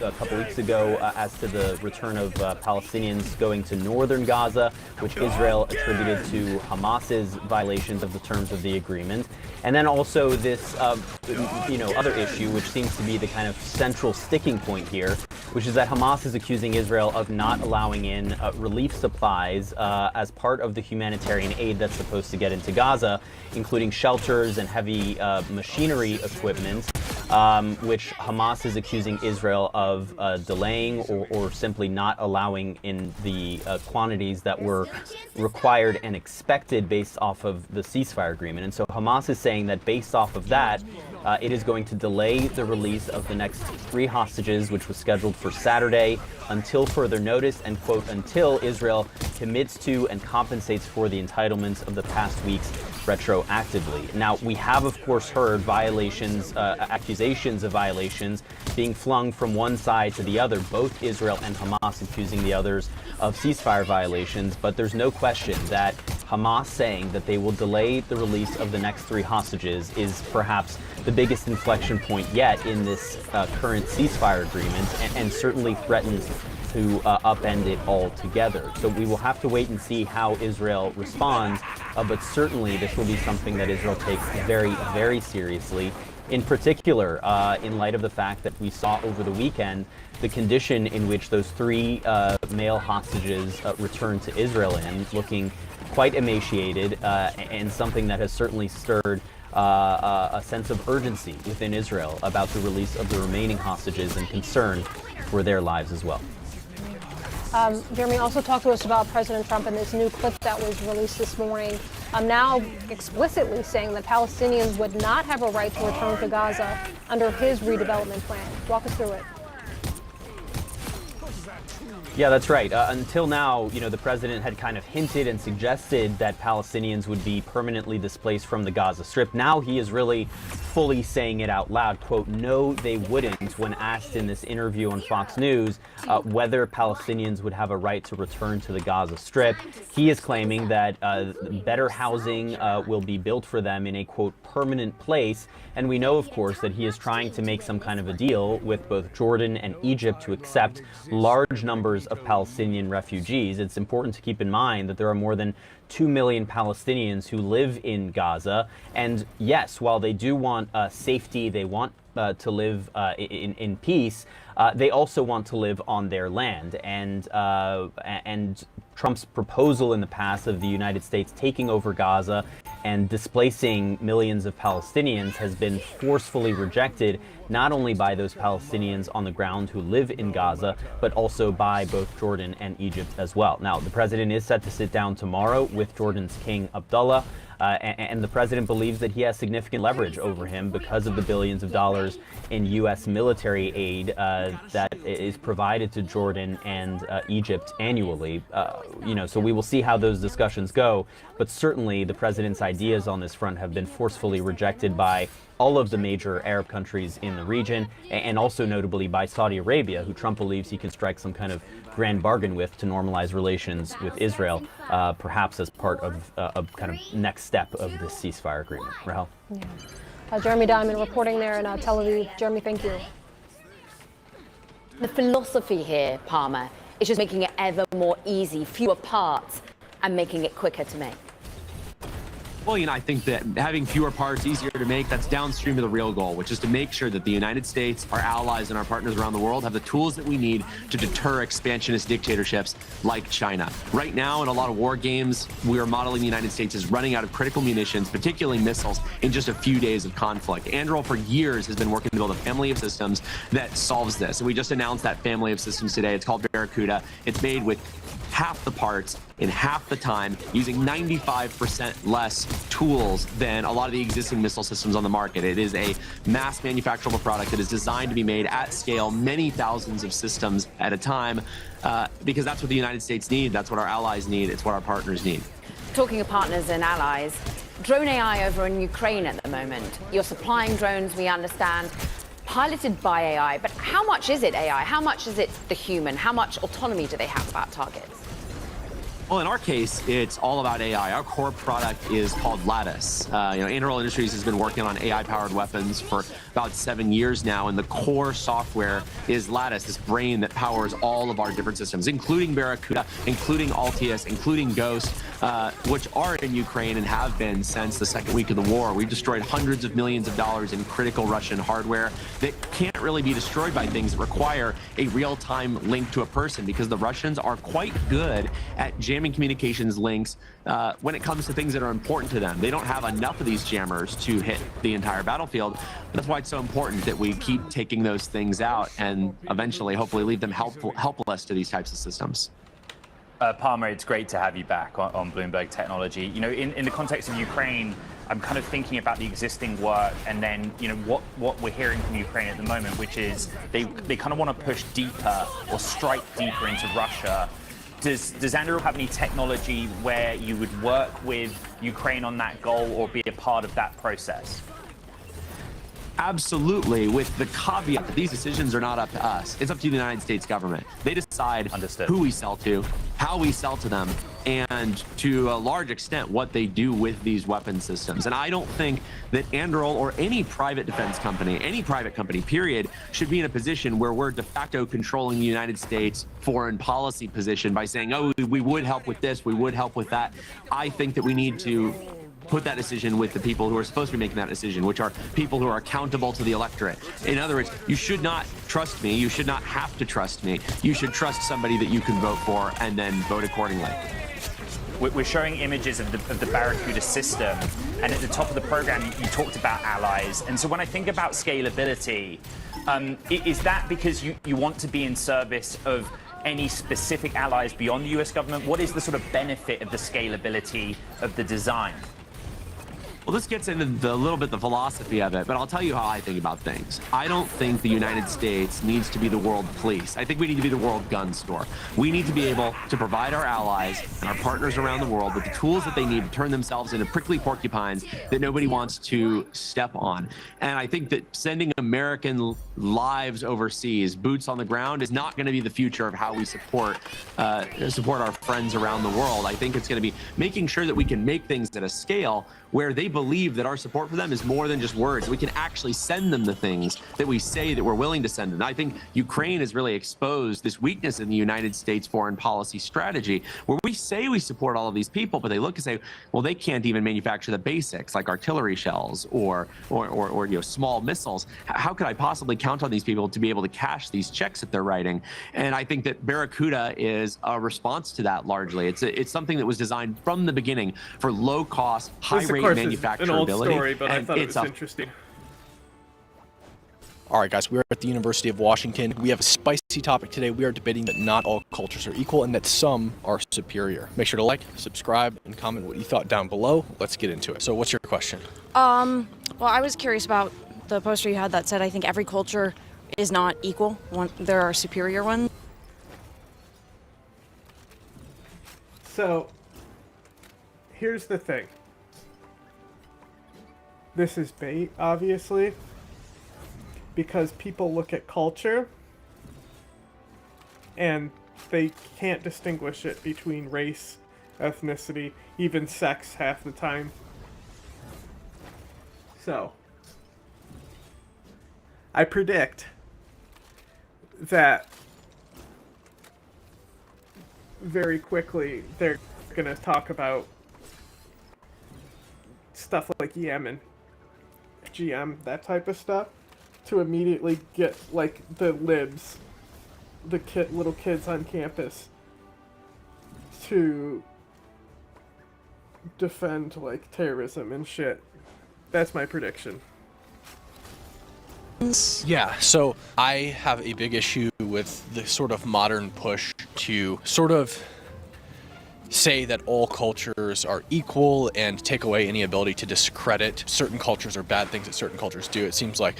a couple weeks ago as to the return of Palestinians going to northern Gaza, which Israel attributed to Hamas's violations of the terms of the agreement. And then also this, other issue, which seems to be the kind of central sticking point here, which is that Hamas is accusing Israel of not allowing in relief supplies as part of the humanitarian aid that's supposed to get into Gaza, including shelters and heavy machinery equipment, which Hamas is accusing Israel of delaying or simply not allowing in the quantities that were required and expected based off of the ceasefire agreement. And so Hamas is saying that based off of that, it is going to delay the release of the next 3 hostages, which was scheduled for Saturday, until further notice, and, quote, until Israel commits to and compensates for the entitlements of the past weeks retroactively. Now, we have, of course, heard accusations of violations being flung from one side to the other, both Israel and Hamas accusing the others of ceasefire violations, but there's no question that Hamas saying that they will delay the release of the next 3 hostages is perhaps the biggest inflection point yet in this current ceasefire agreement, and certainly threatens to upend it altogether. So we will have to wait and see how Israel responds, but certainly this will be something that Israel takes very, very seriously. In particular, in light of the fact that we saw over the weekend the condition in which those 3 male hostages returned to Israel in, looking quite emaciated, and something that has certainly stirred a sense of urgency within Israel about the release of the remaining hostages and concern for their lives as well. Jeremy, also talk to us about President Trump and this new clip that was released this morning, now explicitly saying that Palestinians would not have a right to return to Gaza under his redevelopment plan. Walk us through it. Yeah, that's right. Until now, the president had kind of hinted and suggested that Palestinians would be permanently displaced from the Gaza Strip. Now he is really fully saying it out loud, quote, no, they wouldn't, when asked in this interview on Fox News whether Palestinians would have a right to return to the Gaza Strip. He is claiming that better housing will be built for them in a, quote, permanent place. And we know, of course, that he is trying to make some kind of a deal with both Jordan and Egypt to accept large numbers of Palestinian refugees. It's important to keep in mind that there are more than 2 million Palestinians who live in Gaza. And yes, while they do want safety, they want to live in peace, they also want to live on their land. And Trump's proposal in the past of the United States taking over Gaza and displacing millions of Palestinians has been forcefully rejected, not only by those Palestinians on the ground who live in Gaza, but also by both Jordan and Egypt as well. Now, the president is set to sit down tomorrow with Jordan's King Abdullah, and the president believes that he has significant leverage over him because of the billions of dollars in U.S. military aid that is provided to Jordan and Egypt annually. So we will see how those discussions go, but certainly the president's ideas on this front have been forcefully rejected by all of the major Arab countries in the region, and also notably by Saudi Arabia, who Trump believes he can strike some kind of grand bargain with to normalize relations with Israel, perhaps as part of a kind of next step of this ceasefire agreement. Rahel? Yeah. Jeremy Diamond reporting there in Tel Aviv. Jeremy, thank you. The philosophy here, Palmer, is just making it ever more easy, fewer parts, and making it quicker to make. Well, I think that having fewer parts, easier to make, that's downstream of the real goal, which is to make sure that the United States, our allies, and our partners around the world have the tools that we need to deter expansionist dictatorships like China. Right now, in a lot of war games, we are modeling the United States as running out of critical munitions, particularly missiles, in just a few days of conflict. Anduril, for years, has been working to build a family of systems that solves this. And we just announced that family of systems today. It's called Barracuda. It's made with half the parts in half the time, using 95% less tools than a lot of the existing missile systems on the market. It is a mass manufacturable product that is designed to be made at scale, many thousands of systems at a time, because that's what the United States need, that's what our allies need, it's what our partners need. Talking of partners and allies, drone AI over in Ukraine at the moment. You're supplying drones, we understand, piloted by AI, but how much is it AI? How much is it the human? How much autonomy do they have about targets? Well, in our case, it's all about AI. Our core product is called Lattice. Anduril Industries has been working on AI-powered weapons for about 7 years now, and the core software is Lattice, this brain that powers all of our different systems, including Barracuda, including Altius, including Ghost, which are in Ukraine and have been since the second week of the war. We've destroyed hundreds of millions of dollars in critical Russian hardware that can't really be destroyed by things that require a real-time link to a person, because the Russians are quite good at jamming communications links when it comes to things that are important to them. They don't have enough of these jammers to hit the entire battlefield. That's why it's so important that we keep taking those things out and eventually, hopefully, leave them helpless to these types of systems. Palmer, it's great to have you back on Bloomberg Technology. In the context of Ukraine, I'm kind of thinking about the existing work, and then what we're hearing from Ukraine at the moment, which is they kind of want to push deeper or strike deeper into Russia. Does Anduril have any technology where you would work with Ukraine on that goal or be a part of that process? Absolutely, with the caveat that these decisions are not up to us. It's up to the United States government. They decide who we sell to, how we sell to them, and to a large extent what they do with these weapon systems. And I don't think that Anduril or any private defense company, any private company, period, should be in a position where we're de facto controlling the United States foreign policy position by saying, oh, we would help with this, we would help with that. I think that we need to put that decision with the people who are supposed to be making that decision, which are people who are accountable to the electorate. In other words, you should not trust me. You should not have to trust me. You should trust somebody that you can vote for and then vote accordingly. We're showing images of the Barracuda system, and at the top of the program, you talked about allies. And so when I think about scalability, is that because you want to be in service of any specific allies beyond the US government? What is the sort of benefit of the scalability of the design? Well, this gets into a little bit the philosophy of it, but I'll tell you how I think about things. I don't think the United States needs to be the world police. I think we need to be the world gun store. We need to be able to provide our allies and our partners around the world with the tools that they need to turn themselves into prickly porcupines that nobody wants to step on. And I think that sending American lives overseas, boots on the ground, is not going to be the future of how we support our friends around the world. I think it's going to be making sure that we can make things at a scale where they believe that our support for them is more than just words. We can actually send them the things that we say that we're willing to send them. I think Ukraine has really exposed this weakness in the United States foreign policy strategy, where we say we support all of these people, but they look and say, well, they can't even manufacture the basics like artillery shells or small missiles. How could I possibly count on these people to be able to cash these checks that they're writing? And I think that Barracuda is a response to that largely. It's something that was designed from the beginning for low cost, high rate manufacturability. An old story, but I thought it was interesting. All right, guys, we're at the University of Washington. We have a spicy topic today. We are debating that not all cultures are equal and that some are superior. Make sure to like, subscribe, and comment what you thought down below. Let's get into it. So what's your question? Well, I was curious about the poster you had that said, I think every culture is not equal. There are superior ones. So, here's the thing. this is bait, obviously, because people look at culture and they can't distinguish it between race, ethnicity, even sex half the time. So, I predict that very quickly they're going to talk about stuff like Yemen, GM, that type of stuff, to immediately get, like, the libs, the little kids on campus, to defend, like, terrorism and shit. That's my prediction. Yeah, so I have a big issue with the sort of modern push to sort of say that all cultures are equal and take away any ability to discredit certain cultures or bad things that certain cultures do. It seems like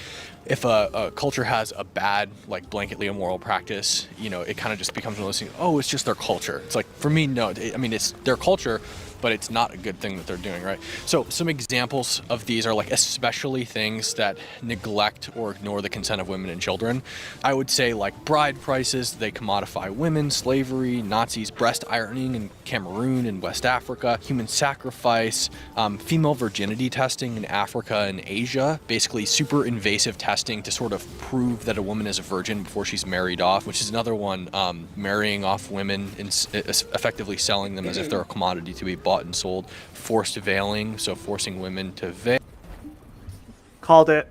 if a culture has a bad, like, blanketly immoral practice, you know, it kind of just becomes one of those things, oh, it's just their culture. It's like, for me, no, I mean, it's their culture, but it's not a good thing that they're doing, right? So some examples of these are, like, especially things that neglect or ignore the consent of women and children. I would say, like, bride prices, they commodify women, slavery, Nazis, breast ironing in Cameroon and West Africa, human sacrifice, female virginity testing in Africa and Asia, basically super invasive testing to sort of prove that a woman is a virgin before she's married off, which is another one, marrying off women and effectively selling them as if they're a commodity to be bought and sold. Forced veiling, so forcing women to veil. Called it.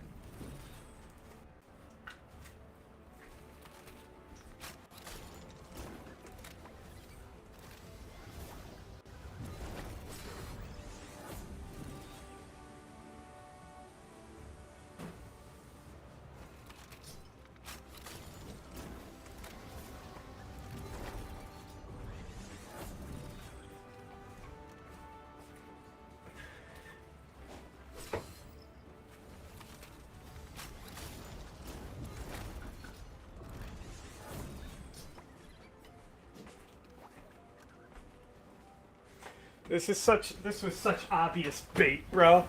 This was such obvious bait, bro.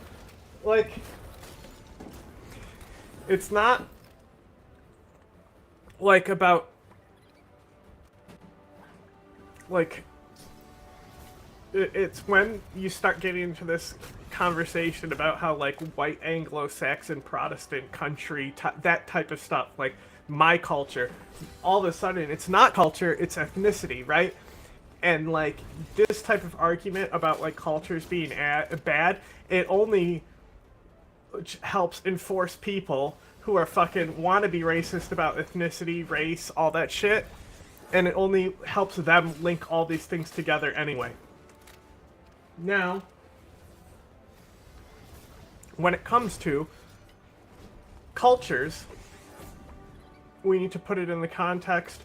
Like, it's not like about, like, it's when you start getting into this conversation about how, like, white Anglo-Saxon Protestant country, that type of stuff, like my culture, all of a sudden it's not culture, it's ethnicity, right? And, like, this type of argument about, like, cultures being bad, it only helps enforce people who are fucking want to be racist about ethnicity, race, all that shit. And it only helps them link all these things together anyway. Now, when it comes to cultures, we need to put it in the context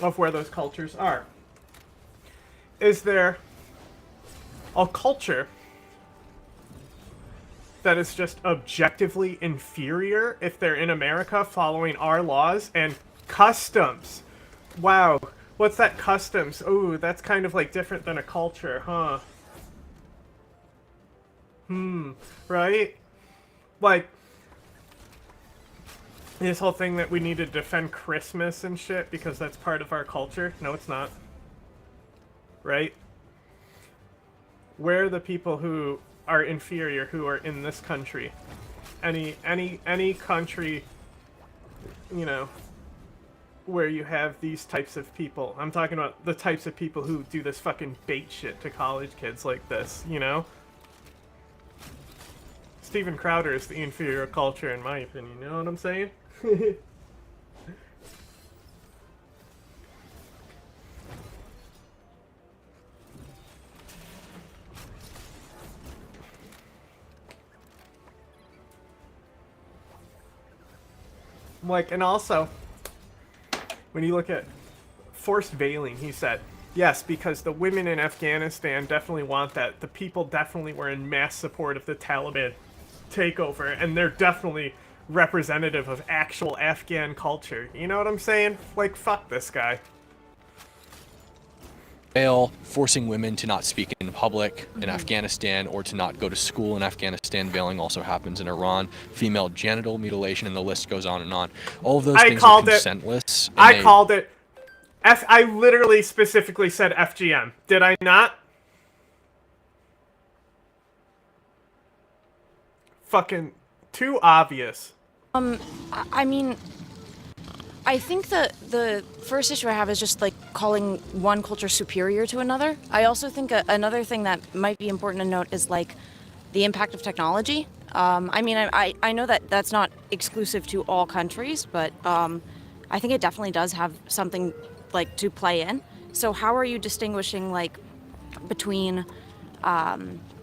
of where those cultures are. Is there a culture that is just objectively inferior if they're in America following our laws and customs? Wow, what's that, customs? Ooh, that's kind of like different than a culture, huh? Right? Like, this whole thing that we need to defend Christmas and shit because that's part of our culture. No, it's not. Right? Where are the people who are inferior who are in this country? Any country, you know, where you have these types of people. I'm talking about the types of people who do this fucking bait shit to college kids like this, you know? Steven Crowder is the inferior culture in my opinion, you know what I'm saying? Like, and also, when you look at forced veiling, he said, yes, because the women in Afghanistan definitely want that. The people definitely were in mass support of the Taliban takeover, and they're definitely representative of actual Afghan culture. You know what I'm saying? Like, fuck this guy. veil, forcing women to not speak in public in Afghanistan or to not go to school in Afghanistan. Veiling also happens in Iran. Female genital mutilation, and the list goes on and on. All of those things are consentless. I called it. I literally specifically said FGM. Did I not? Fucking too obvious. I mean, I think the first issue I have is just like calling one culture superior to another. I also think another thing that might be important to note is like the impact of technology. I mean, I know that that's not exclusive to all countries, but I think it definitely does have something like to play in. So how are you distinguishing like between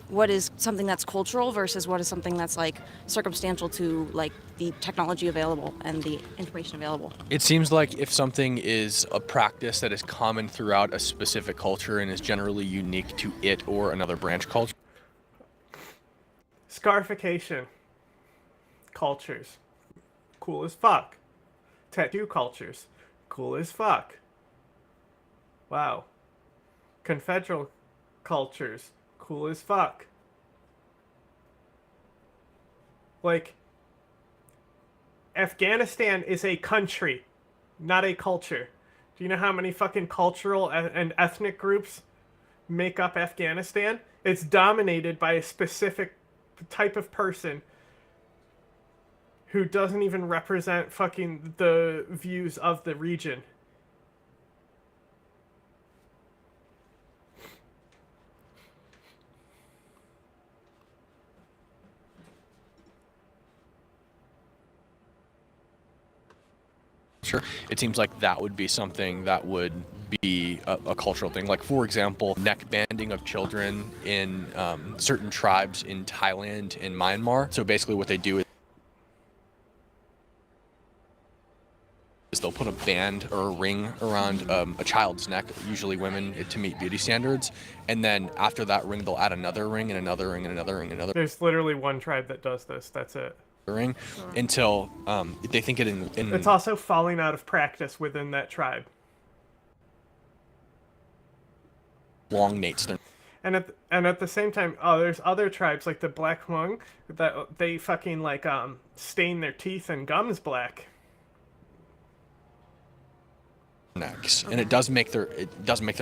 what is something that's cultural versus what is something that's like circumstantial to like the technology available and the information available? It seems like if something is a practice that is common throughout a specific culture and is generally unique to it or another branch culture. Scarification cultures, cool as fuck. Tattoo cultures, cool as fuck. Wow. Confederal cultures, cool as fuck. Like, Afghanistan is a country, not a culture. Do you know how many fucking cultural and ethnic groups make up Afghanistan? It's dominated by a specific type of person who doesn't even represent fucking the views of the region. It seems like that would be something that would be a cultural thing. Like, for example, neck banding of children in certain tribes in Thailand and Myanmar. So basically what they do is they'll put a band or a ring around a child's neck, usually women, to meet beauty standards. And then after that ring, they'll add another ring and another ring and another ring and another. There's literally one tribe that does this. That's it. Ring until they think it in it's also falling out of practice within that tribe. Elongates them. And at the same time, there's other tribes like the Black Hmong that they fucking like stain their teeth and gums black. Necks, and it does make their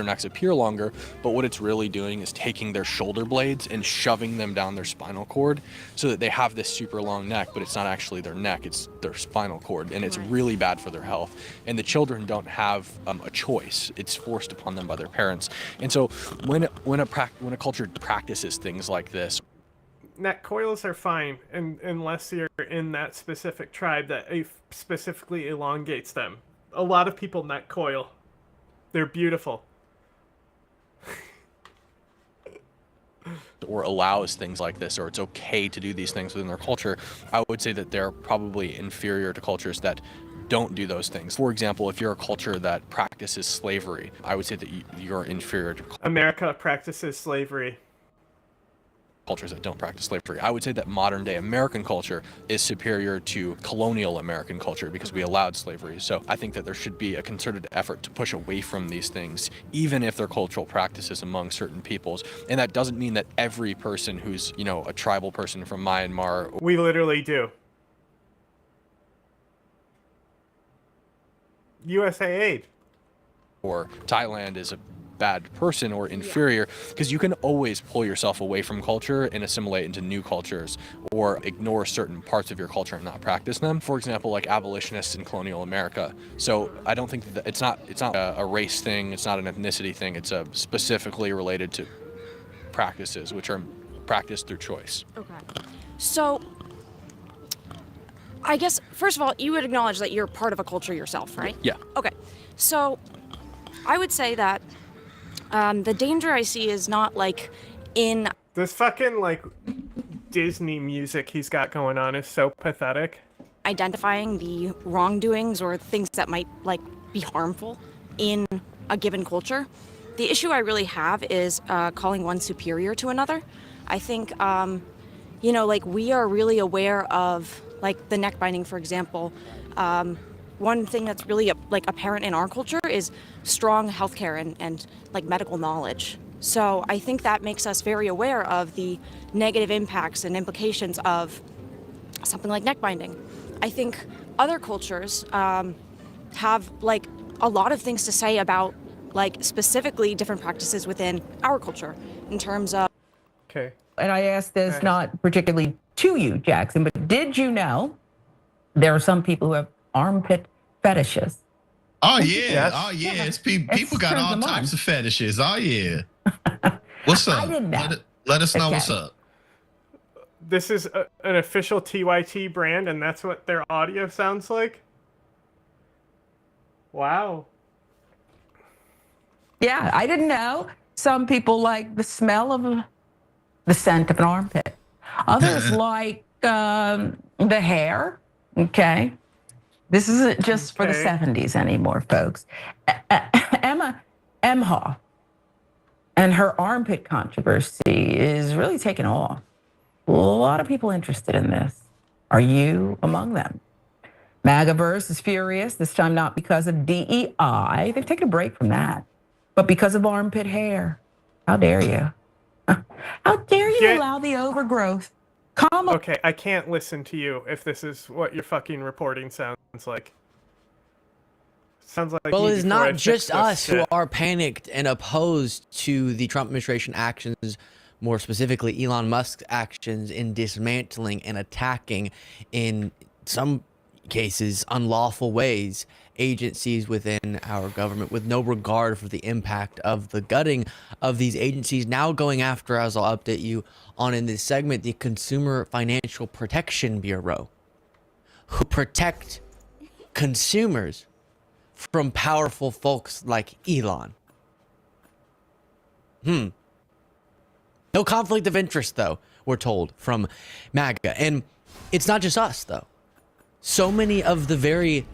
necks appear longer, but what it's really doing is taking their shoulder blades and shoving them down their spinal cord so that they have this super long neck, but it's not actually their neck, it's their spinal cord, and it's really bad for their health. And the children don't have a choice. It's forced upon them by their parents. And so when a culture practices things like this, neck coils are fine unless you're in that specific tribe that specifically elongates them. A lot of people neck coil. They're beautiful. or allows things like this, or it's okay to do these things within their culture, I would say that they're probably inferior to cultures that don't do those things. For example, if you're a culture that practices slavery, I would say that you're inferior to America practices slavery. Cultures that don't practice slavery. I would say that modern day American culture is superior to colonial American culture because we allowed slavery. So I think that there should be a concerted effort to push away from these things, even if they're cultural practices among certain peoples. And that doesn't mean that every person who's, you know, a tribal person from Myanmar. We literally do. USAID. Or Thailand is a bad person or inferior, because you can always pull yourself away from culture and assimilate into new cultures, or ignore certain parts of your culture and not practice them. For example, like abolitionists in colonial America. So I don't think that it's not a race thing, it's not an ethnicity thing, it's specifically related to practices which are practiced through choice. Okay. So I guess, first of all, you would acknowledge that you're part of a culture yourself, right? Yeah. Okay. So I would say that the danger I see is not like in this fucking like Disney music he's got going on is so pathetic. Identifying the wrongdoings or things that might like be harmful in a given culture. The issue I really have is calling one superior to another. I think, you know, like we are really aware of like the neck binding, for example. one thing that's really like apparent in our culture is strong healthcare and like medical knowledge. So I think that makes us very aware of the negative impacts and implications of something like neck binding. I think other cultures have like a lot of things to say about like specifically different practices within our culture in terms of. Okay. And I ask this not particularly to you, Jackson, but did you know there are some people who have armpit fetishes? Oh yeah, oh yeah. It's people got all types of fetishes. Oh yeah. What's up? I didn't know. Let us know Okay. what's up. This is an official TYT brand, and that's what their audio sounds like? Wow. Yeah, I didn't know. Some people like the smell of the scent of an armpit. Others like the hair. Okay. This isn't just for the 70s anymore, folks. Emma Emhoff and her armpit controversy is really taking off. A lot of people interested in this. Are you among them? MAGAverse is furious, this time not because of DEI. They've taken a break from that, but because of armpit hair. How dare you? How dare you allow the overgrowth? Okay, I can't listen to you if this is what your fucking reporting sounds like. Sounds like Well, me it's before I not fix just this us who shit. are panicked and opposed to the Trump administration actions, more specifically Elon Musk's actions in dismantling and attacking, in some cases, unlawful ways, agencies within our government with no regard for the impact of the gutting of these agencies. Now going after, as I'll update you on in this segment, the Consumer Financial Protection Bureau, who protect consumers from powerful folks like Elon. No conflict of interest, though, we're told from MAGA. And it's not just us, though. So many of the very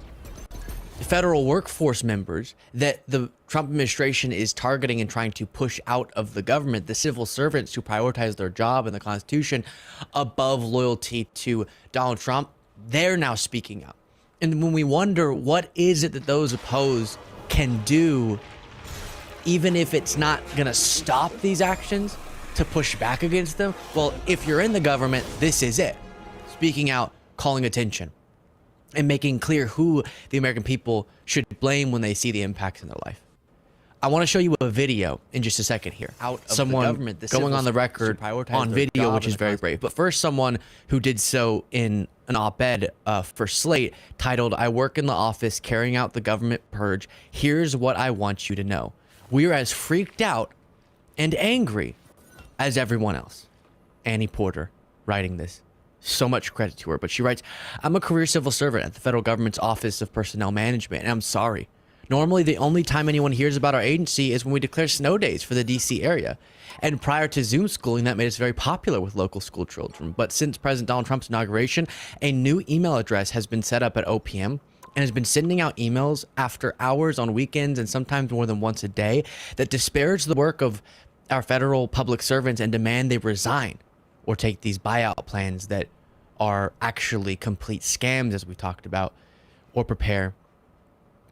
federal workforce members that the Trump administration is targeting and trying to push out of the government, the civil servants who prioritize their job and the Constitution above loyalty to Donald Trump, they're now speaking out. And when we wonder what is it that those opposed can do, even if it's not going to stop these actions, to push back against them, well, if you're in the government, this is it. Speaking out, calling attention, and making clear who the American people should blame when they see the impacts in their life. I want to show you a video in just a second here. Out of someone the government, the going on the record on video, which is very brave. But first, someone who did so in an op-ed for Slate titled, "I work in the office carrying out the government purge. Here's what I want you to know. We're as freaked out and angry as everyone else." Annie Porter writing this. So much credit to her. But she writes, "I'm a career civil servant at the federal government's Office of Personnel Management, and I'm sorry. Normally, the only time anyone hears about our agency is when we declare snow days for the DC area. And prior to Zoom schooling, that made us very popular with local school children. But since President Donald Trump's inauguration, a new email address has been set up at OPM and has been sending out emails after hours on weekends and sometimes more than once a day that disparage the work of our federal public servants and demand they resign or take these buyout plans that are actually complete scams, as we talked about, or prepare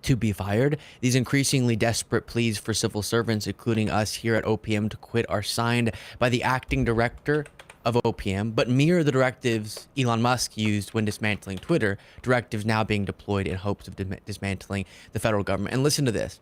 to be fired. These increasingly desperate pleas for civil servants, including us here at OPM, to quit are signed by the acting director of OPM, but mirror the directives Elon Musk used when dismantling Twitter, directives now being deployed in hopes of dismantling the federal government." And listen to this.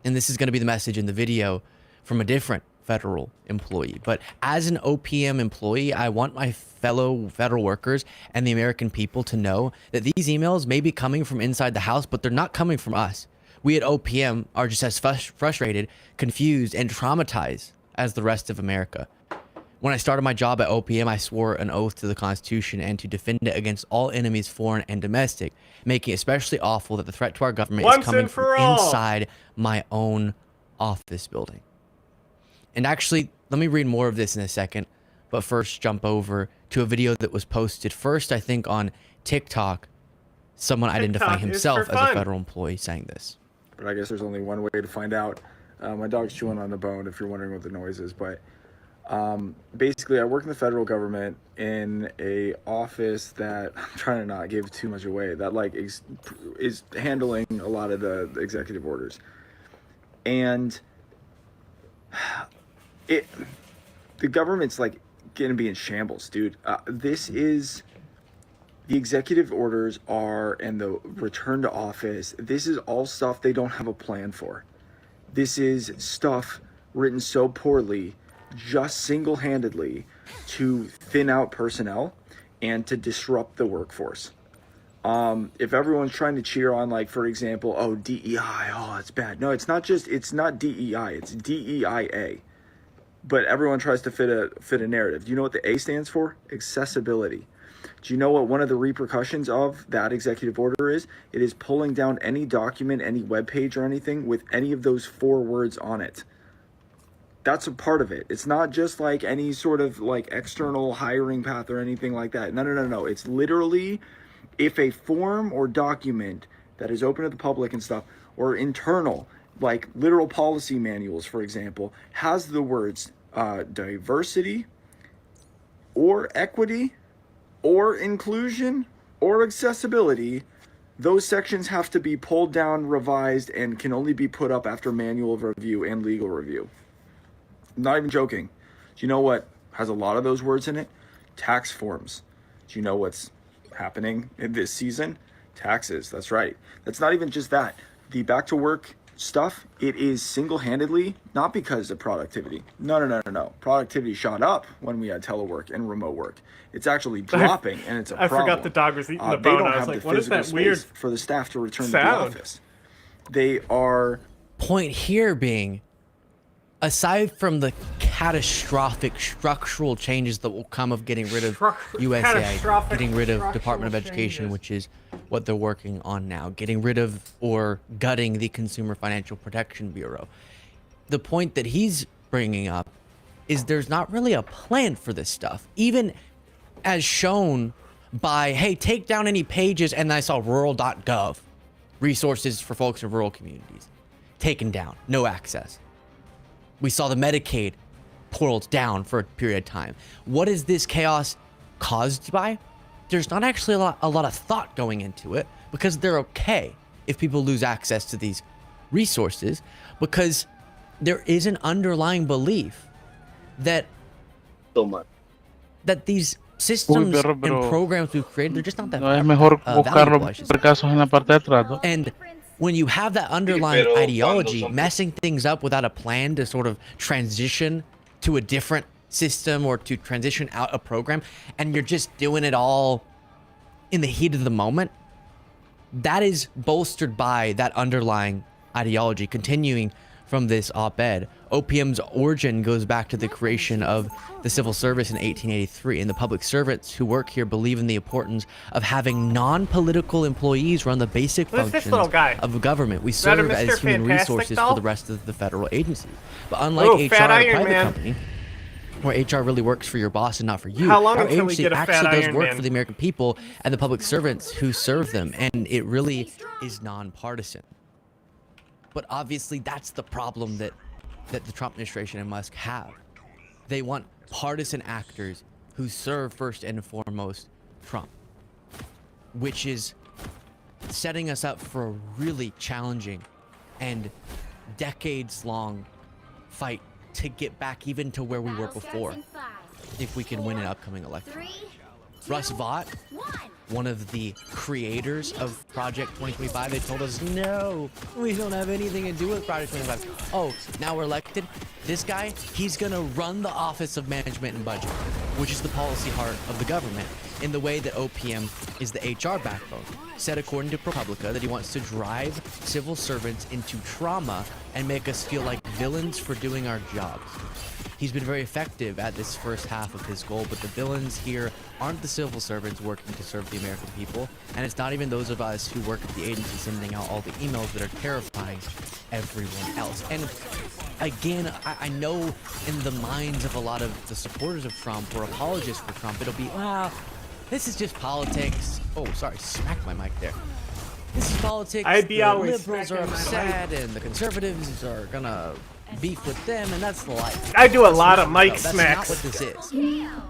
And this is going to be the message in the video from a different federal employee. But as an OPM employee, I want my fellow federal workers and the American people to know that these emails may be coming from inside the House, but they're not coming from us. We at OPM are just as frustrated, confused, and traumatized as the rest of America. When I started my job at OPM, I swore an oath to the Constitution and to defend it against all enemies, foreign and domestic, making it especially awful that the threat to our government is coming from inside my own office building. And actually, let me read more of this in a second, but first jump over to a video that was posted first, I think, on TikTok. Someone identifying himself as a federal employee saying this. But I guess there's only one way to find out. My dog's chewing on the bone if you're wondering what the noise is, but Basically, I work in the federal government in a office that I'm trying to not give too much away. That like is handling a lot of the executive orders, and the government's like gonna be in shambles, dude. This is the executive orders and the return to office. This is all stuff they don't have a plan for. This is stuff written so poorly, just single-handedly to thin out personnel and to disrupt the workforce. If everyone's trying to cheer on, like, for example, oh, DEI, oh, it's bad. No, it's not DEI, it's DEIA. But everyone tries to fit a narrative. Do you know what the A stands for? Accessibility. Do you know what one of the repercussions of that executive order is? It is pulling down any document, any web page or anything with any of those 4 words on it. That's a part of it. It's not just like any sort of like external hiring path or anything like that. No. It's literally if a form or document that is open to the public and stuff, or internal, like literal policy manuals, for example, has the words diversity or equity or inclusion or accessibility, those sections have to be pulled down, revised, and can only be put up after manual review and legal review. I'm not even joking. Do you know what has a lot of those words in it? Tax forms. Do you know what's happening in this season? Taxes, that's right. That's not even just that. The back to work stuff, it is single-handedly, not because of productivity. No. Productivity shot up when we had telework and remote work. It's actually dropping, and it's a problem. I forgot the dog was eating the They bone. don't I was have like, the what is physical that weird space for the staff to return to the sound? office. They are... Point here being, aside from the catastrophic structural changes that will come of getting rid of USAID, getting rid of Department of Education, which is what they're working on now, getting rid of or gutting the Consumer Financial Protection Bureau, the point that he's bringing up is there's not really a plan for this stuff, even as shown by, hey, take down any pages, and I saw rural.gov, resources for folks in rural communities, taken down, no access. We saw the Medicaid pulled down for a period of time. What is this chaos caused by? There's not actually a lot of thought going into it, because they're okay if people lose access to these resources, because there is an underlying belief that these systems and programs we've created, they're just not that valuable, I should say. And when you have that underlying ideology, messing things up without a plan to sort of transition to a different system or to transition out a program, and you're just doing it all in the heat of the moment, that is bolstered by that underlying ideology. Continuing from this op-ed, OPM's origin goes back to the creation of the civil service in 1883, and the public servants who work here believe in the importance of having non-political employees run the basic functions of government. We serve as human resources for the rest of the federal agencies. But unlike HR, a private company, where HR really works for your boss and not for you, our agency actually does work for the American people and the public servants who serve them, and it really is nonpartisan. But obviously, that's the problem that the Trump administration and Musk have. They want partisan actors who serve first and foremost Trump, which is setting us up for a really challenging and decades-long fight to get back even to where we were before, if we can win an upcoming election. Russ Vought, one of the creators of Project 2025, they told us, no, we don't have anything to do with Project 2025. Oh, now we're elected. This guy, he's gonna run the Office of Management and Budget, which is the policy heart of the government, in the way that OPM is the HR backbone. Said according to ProPublica that he wants to drive civil servants into trauma and make us feel like villains for doing our jobs. He's been very effective at this first half of his goal, but the villains here aren't the civil servants working to serve the American people, and it's not even those of us who work at the agency sending out all the emails that are terrifying everyone else. And again, I know in the minds of a lot of the supporters of Trump or apologists for Trump, it'll be, well, this is just politics. Oh, sorry, smacked my mic there. This is politics. The liberals are upset, and the conservatives are gonna beef with them, and that's the life. I do a lot of mic That's smacks. not what this is.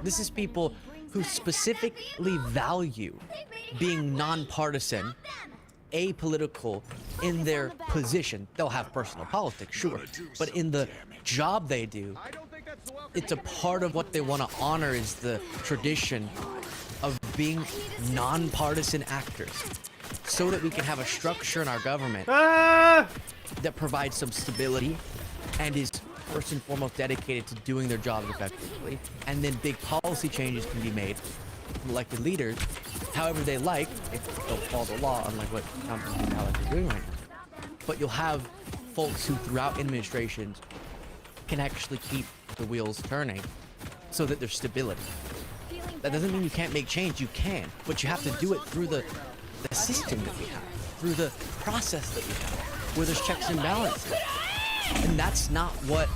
This is people who specifically value being nonpartisan, apolitical in their position. They'll have personal politics, sure, but in the job they do, it's a part of what they want to honor is the tradition of being nonpartisan actors, so that we can have a structure in our government that provides some stability and is first and foremost dedicated to doing their jobs effectively, and then big policy changes can be made from elected leaders however they like, if they'll follow the law, unlike what Trump and Alex are doing right now. But you'll have folks who throughout administrations can actually keep the wheels turning so that there's stability. That doesn't mean you can't make change, you can, but you have to do it through the system that we have, through the process that we have, where there's checks and balances. And that's not what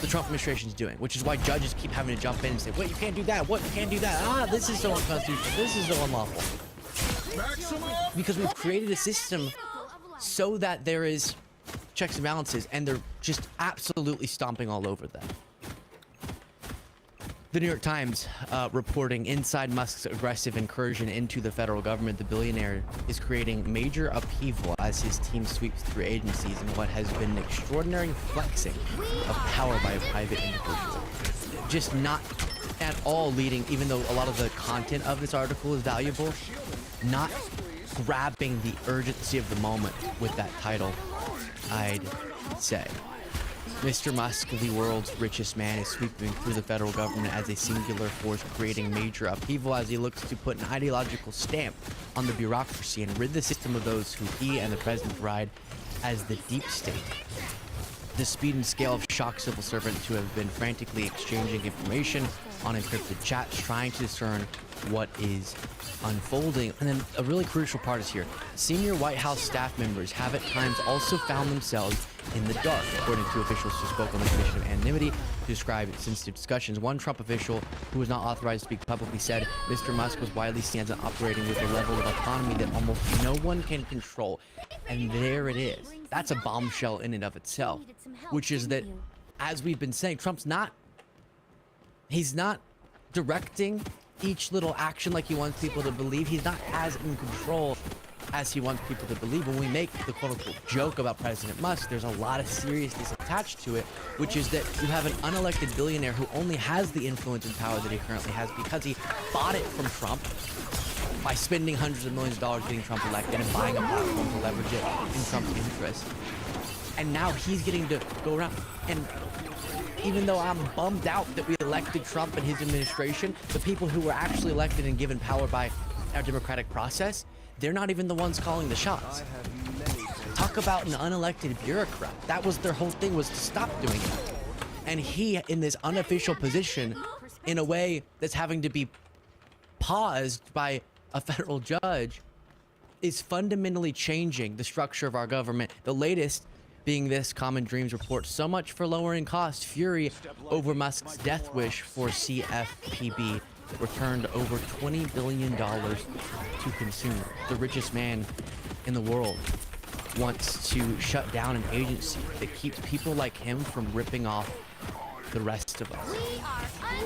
the Trump administration is doing, which is why judges keep having to jump in and say, wait, you can't do that, what, you can't do that, ah, this is so unconstitutional, this is so unlawful. Because we've created a system so that there is checks and balances, and they're just absolutely stomping all over them. The New York Times reporting inside Musk's aggressive incursion into the federal government, the billionaire is creating major upheaval as his team sweeps through agencies in what has been an extraordinary flexing of power by a private individual. Just not at all leading, even though a lot of the content of this article is valuable, not grabbing the urgency of the moment with that title, I'd say. Mr. Musk, the world's richest man, is sweeping through the federal government as a singular force, creating major upheaval as he looks to put an ideological stamp on the bureaucracy and rid the system of those who he and the president ride as the deep state. The speed and scale of shocked civil servants who have been frantically exchanging information on encrypted chats, trying to discern what is unfolding. And then a really crucial part is here. Senior White House staff members have at times also found themselves in the dark, according to officials who spoke on the Commission of Anonymity to describe sensitive discussions. One Trump official who was not authorized to speak publicly said Mr. Musk was widely seen as operating with a level of autonomy that almost no one can control. And there it is. That's a bombshell in and of itself, which is that, as we've been saying, he's not directing each little action like he wants people to believe. He's not as in control as he wants people to believe. When we make the quote-unquote joke about President Musk, there's a lot of seriousness attached to it, which is that you have an unelected billionaire who only has the influence and power that he currently has because he bought it from Trump by spending hundreds of millions of dollars getting Trump elected and buying a platform to leverage it in Trump's interest. And now he's getting to go around. And even though I'm bummed out that we elected Trump and his administration, the people who were actually elected and given power by our democratic process, they're not even the ones calling the shots. Talk about an unelected bureaucrat. That was their whole thing, was to stop doing that. And he, in this unofficial position, in a way that's having to be paused by a federal judge, is fundamentally changing the structure of our government. The latest being this Common Dreams report. So much for lowering costs. Fury over Musk's death wish for CFPB that returned over $20 billion to consumers. The richest man in the world wants to shut down an agency that keeps people like him from ripping off the rest of us.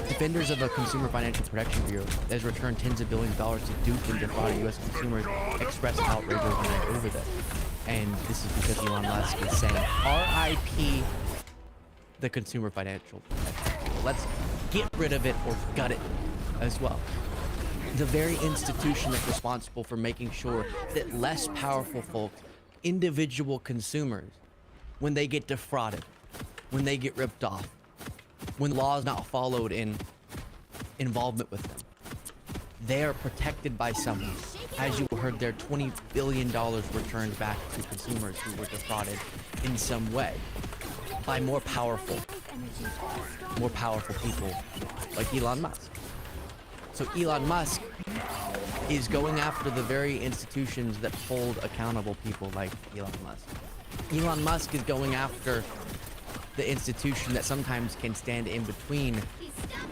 Defenders of the Consumer Financial Protection Bureau that has returned tens of billions of dollars to dupe and defraud U.S. consumers expressed outrage overnight over this. And this is because Elon Musk is saying, RIP the Consumer Financial Protection Bureau. Let's get rid of it or gut it as well. The very institution that's responsible for making sure that less powerful folk, individual consumers, when they get defrauded, when they get ripped off, when law is not followed in involvement with them, they are protected by someone. As you heard, their $20 billion returned back to consumers who were defrauded in some way by more powerful people like Elon Musk. So Elon Musk is going after the very institutions that hold accountable people like Elon Musk. Elon Musk is going after the institution that sometimes can stand in between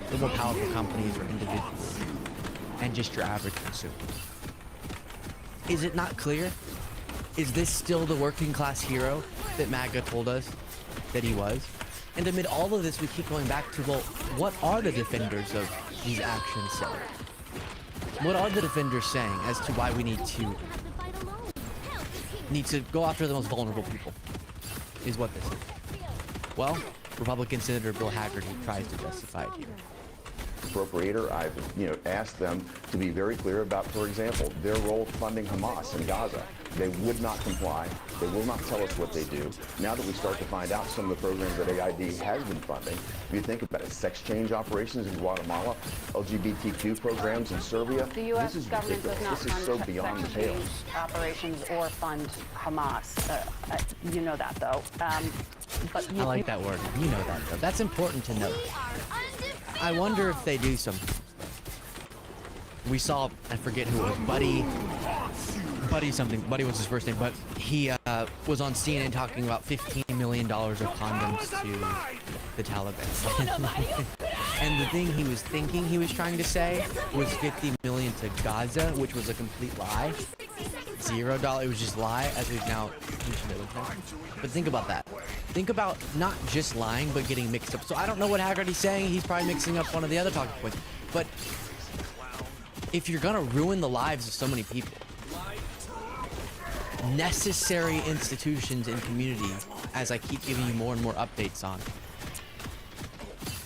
the more powerful companies or individuals and just your average consumer. Is it not clear? Is this still the working class hero that MAGA told us that he was. And amid all of this, we keep going back to, well, what are the defenders of these actions saying? What are the defenders saying as to why we need to go after the most vulnerable people? Is what this is. Well, Republican Senator Bill Haggerty tries to justify it here. Appropriator, I've asked them to be very clear about, for example, their role funding Hamas in Gaza. They would not comply. They will not tell us what they do. Now that we start to find out some of the programs that AID has been funding, if you think about it, sex change operations in Guatemala, LGBTQ programs in Serbia, The U.S. this is government ridiculous. does not This is so fund beyond the sex pale. change operations or fund Hamas. You know that, though. But I like that word. You know that, though. That's important to note. I wonder if they do something. We saw, I forget who it was, Buddy something. Buddy was his first name, but he was on CNN talking about $15 million of condoms to the Taliban. And the thing he was thinking he was trying to say was $50 million to Gaza, which was a complete lie. $0. It was just lie, as we've now mentioned it. But think about that. Think about not just lying, but getting mixed up. So I don't know what Haggerty's saying. He's probably mixing up one of the other talking points. But if you're gonna ruin the lives of so many people, necessary institutions and community, as I keep giving you more and more updates on,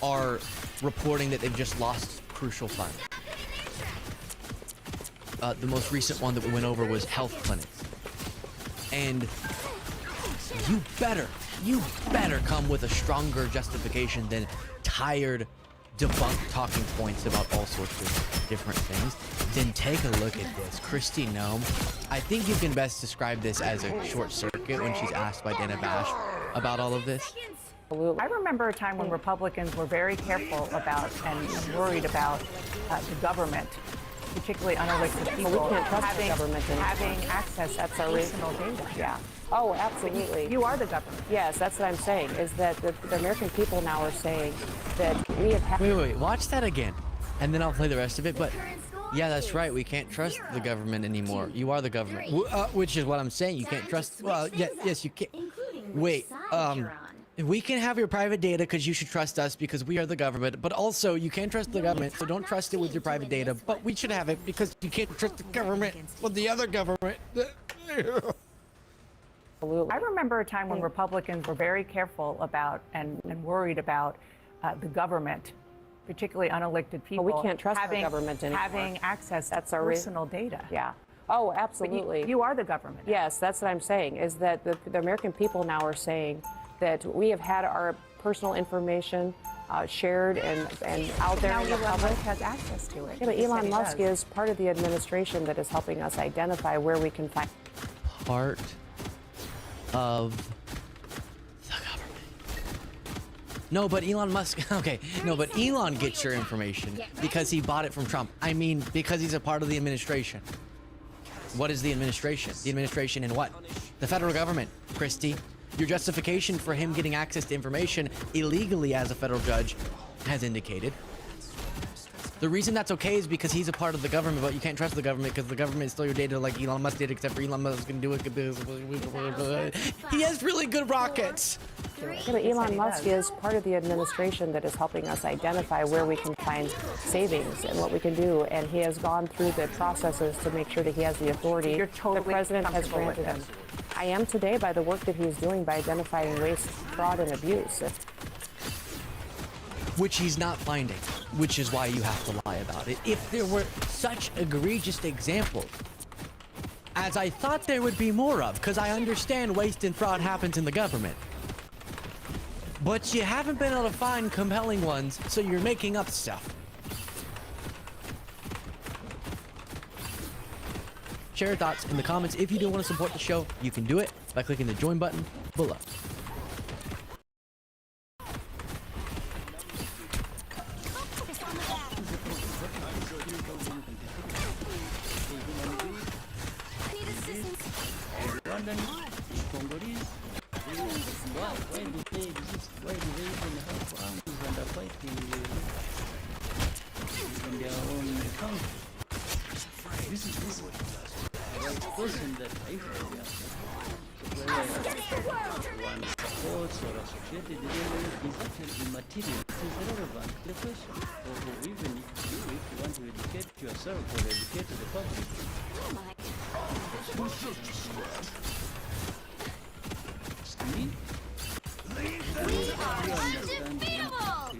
are reporting that they've just lost crucial funds. The most recent one that we went over was health clinics. And you better come with a stronger justification than tired, debunked talking points about all sorts of different things. Then take a look at this. Kristi Noem, I think you can best describe this as a short circuit when she's asked by Dana Bash about all of this. I remember a time when Republicans were very careful about and worried about the government, particularly unelected people, we can't trust the government anymore. having access to personal data. Yeah. Oh, absolutely. You are the government. Yes, that's what I'm saying, is that the American people now are saying that we have had... Wait, watch that again, and then I'll play the rest of it, but yeah, that's right, we can't trust the government anymore. You are the government, which is what I'm saying, you can't trust, well, yes, you can't. Wait, we can have your private data because you should trust us because we are the government, but also you can't trust the government, so don't trust it with your private data, but we should have it because you can't trust the government with the other government. I remember a time when Republicans were very careful about and worried about the government, particularly unelected people. we can't trust having, the government anymore. having access to That's our personal data. Yeah. Oh, absolutely. You are the government. Yes, that's what I'm saying, is that the American people now are saying that we have had our personal information shared and out there in the public. Elon Musk has access to it. Yeah, but He said Elon he Musk does. is part of the administration that is helping us identify where we can find... Part of the government. No, but Elon Musk, okay, no, but Elon gets your information because he bought it from Trump. I mean, because he's a part of the administration. What is the administration? The administration in what? The federal government, Kristi. Your justification for him getting access to information illegally, as a federal judge has indicated. The reason that's okay is because he's a part of the government, but you can't trust the government because the government is still your data like Elon Musk did, except for Elon Musk can do it. He has really good rockets. Yeah, but Elon Musk is part of the administration that is helping us identify where we can find savings and what we can do, and he has gone through the processes to make sure that he has the authority. You're totally the president has comfortable with granted him. this. I am today by the work that he's doing by identifying waste, fraud, and abuse. Which he's not finding, which is why you have to lie about it. If there were such egregious examples, as I thought there would be more of, because I understand waste and fraud happens in the government. But you haven't been able to find compelling ones, so you're making up stuff. Share your thoughts in the comments. If you do want to support the show, you can do it by clicking the join button below. person that I one supports or associated with is actually immaterial. It is irrelevant to the question. Or even if you want to educate yourself or educate the public. Me? We are undefeatable!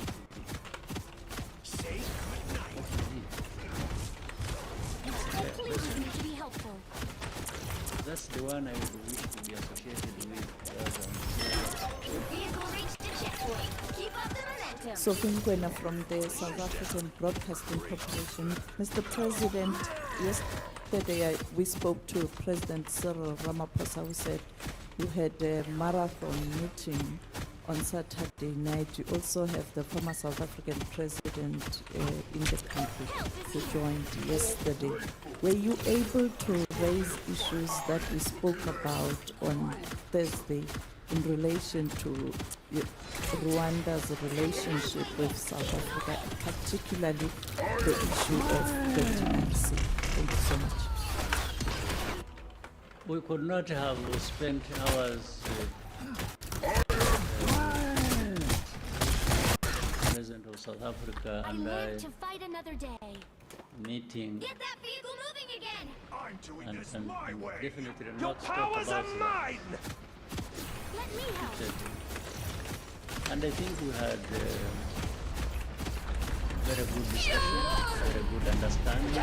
Please me to be helpful. That's the one I would wish to be associated with. Vehicle reached the checkpoint. Keep up the momentum. Sophie Ngwena from the South African Broadcasting Corporation. Mr. President, yesterday we spoke to President Cyril Ramaphosa, who said you had a marathon meeting on Saturday night. You also have the former South African president in the country who joined yesterday. Were you able to raise issues that we spoke about on Thursday in relation to Rwanda's relationship with South Africa, particularly the issue of the DRC? Thank you so much. We could not have spent hours President of South Africa and I to fight another day. meeting Get that vehicle moving again. I'm doing and, this and my way. definitely Your not talk powers about are mine. Let me help. that. And I think we had very good discussion, very good understanding.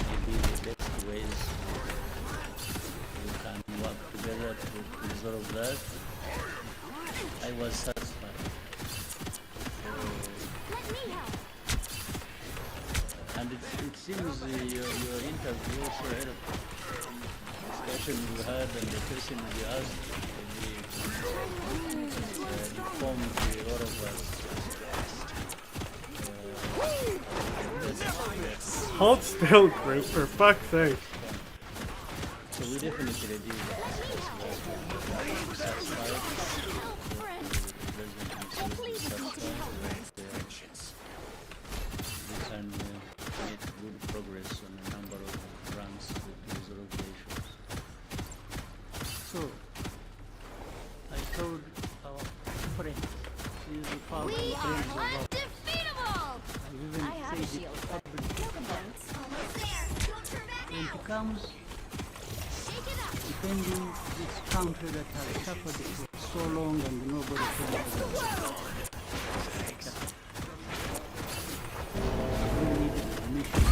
Maybe the best ways we can work together to resolve that. I was satisfied. Let me help. And it seems your interview also helped. The discussion we had and the question we asked informed a lot of us. Hold still, group, for fuck's sake. So we definitely did we can make good progress on a number of fronts to resolve the issue. So, I told our friend, she is the power We friends of are our undefeatable. even I have a said it shield. publicly. No complaints. Almost there. Don't turn back When now. it comes, Shake it up. defending this country that has suffered for so long and nobody can do it. We need a mission.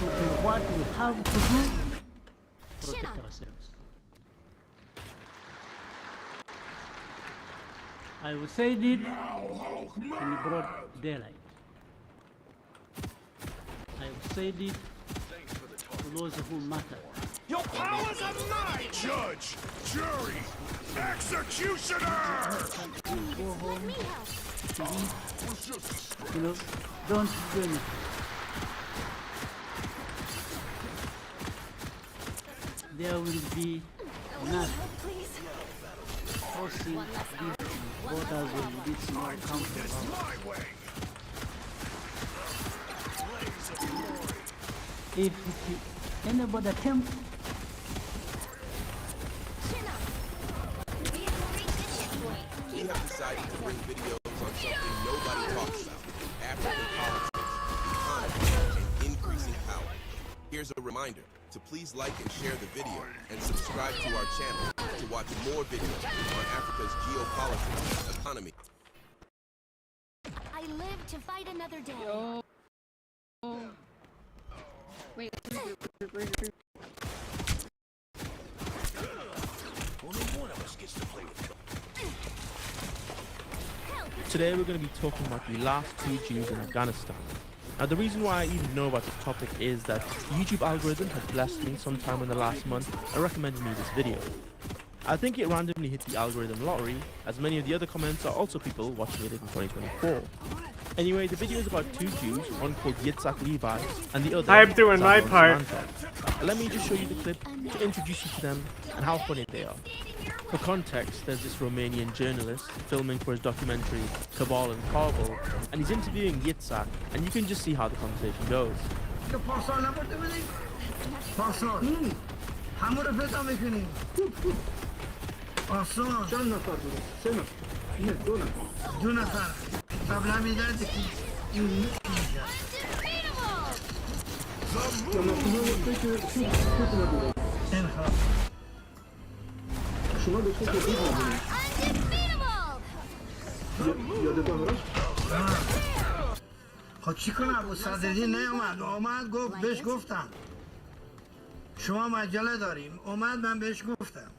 So what we have to do, protect ourselves. I will say it in broad daylight. I will say it to those who matter. Your powers are mine, judge, jury, executioner. Go home, you know, don't do anything. There will be nothing forcing these voters of this small country. If anybody attempts We have decided to bring videos on something nobody talks about: African politics, economy, and increasing power. Here's a reminder to please like and share the video and subscribe to our channel to watch more videos on Africa's geopolitics, economy. I live to fight another day. Wait. Only one of us gets to play with. Today we're going to be talking about the last 2 Jews in Afghanistan. Now the reason why I even know about this topic is that the YouTube algorithm had blessed me sometime in the last month and recommended me this video. I think it randomly hit the algorithm lottery, as many of the other comments are also people watching it in 2024. Anyway, the video is about 2 Jews, one called Yitzhak Levi and the other I'm doing my Savon part. Samantha. Let me just show you the clip to introduce you to them and how funny they are. For context, there's this Romanian journalist filming for his documentary Cabal in Kabul, and he's interviewing Yitzhak, and you can just see how the conversation goes. خب چی کنم ابو صدرالدین نیومد اومد گفت بهش گفتم شما مجله داریم اومد من بهش گفتم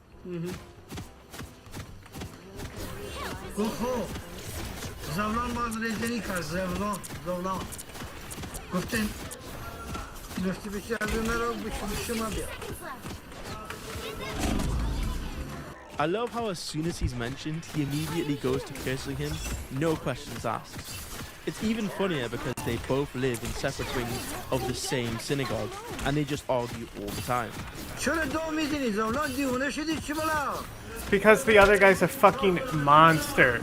گفت خب زولان باز ریزنی کرد زولان گفتن گفتی بشه از اون رو بشه شما بیا I love how as soon as he's mentioned, he immediately goes to cursing him, no questions asked. It's even funnier because they both live in separate wings of the same synagogue, and they just argue all the time. Because the other guy's a fucking monster.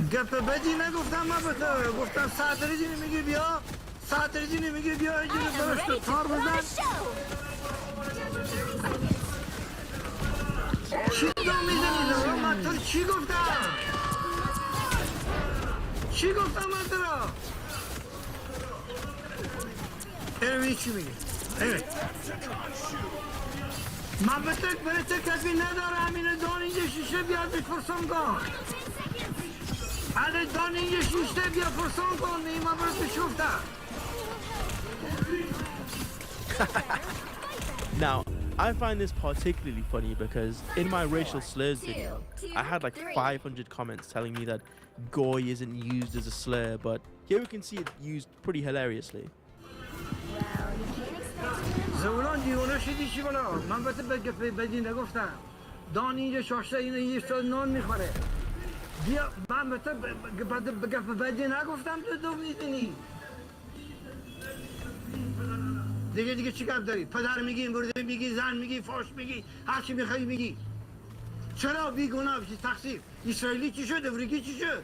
من به کسی ندارم اینه دان اینجا شیشه بیاد بفرسان کن اگه دان اینجا شیشه بیا فرسان کن این من برات بشوفتم Now, I find this particularly funny because in my racial slurs video, I had like 500 comments telling me that goy isn't used as a slur, but here we can see it used pretty hilariously. زولان دیونه شدی چی بلا من بهت بدی نگفتم دان اینجا شاشته اینه یه سال نان میخوره بیا من بهت بگف بدی نگفتم تو میدونی دیگه چی کار داری پدر میگی مرده میگی زن میگی فاش میگی هر چی میخوای میگی چرا بیگناه بشی تقصیر اسرائیلی چی شد افریقی چی شد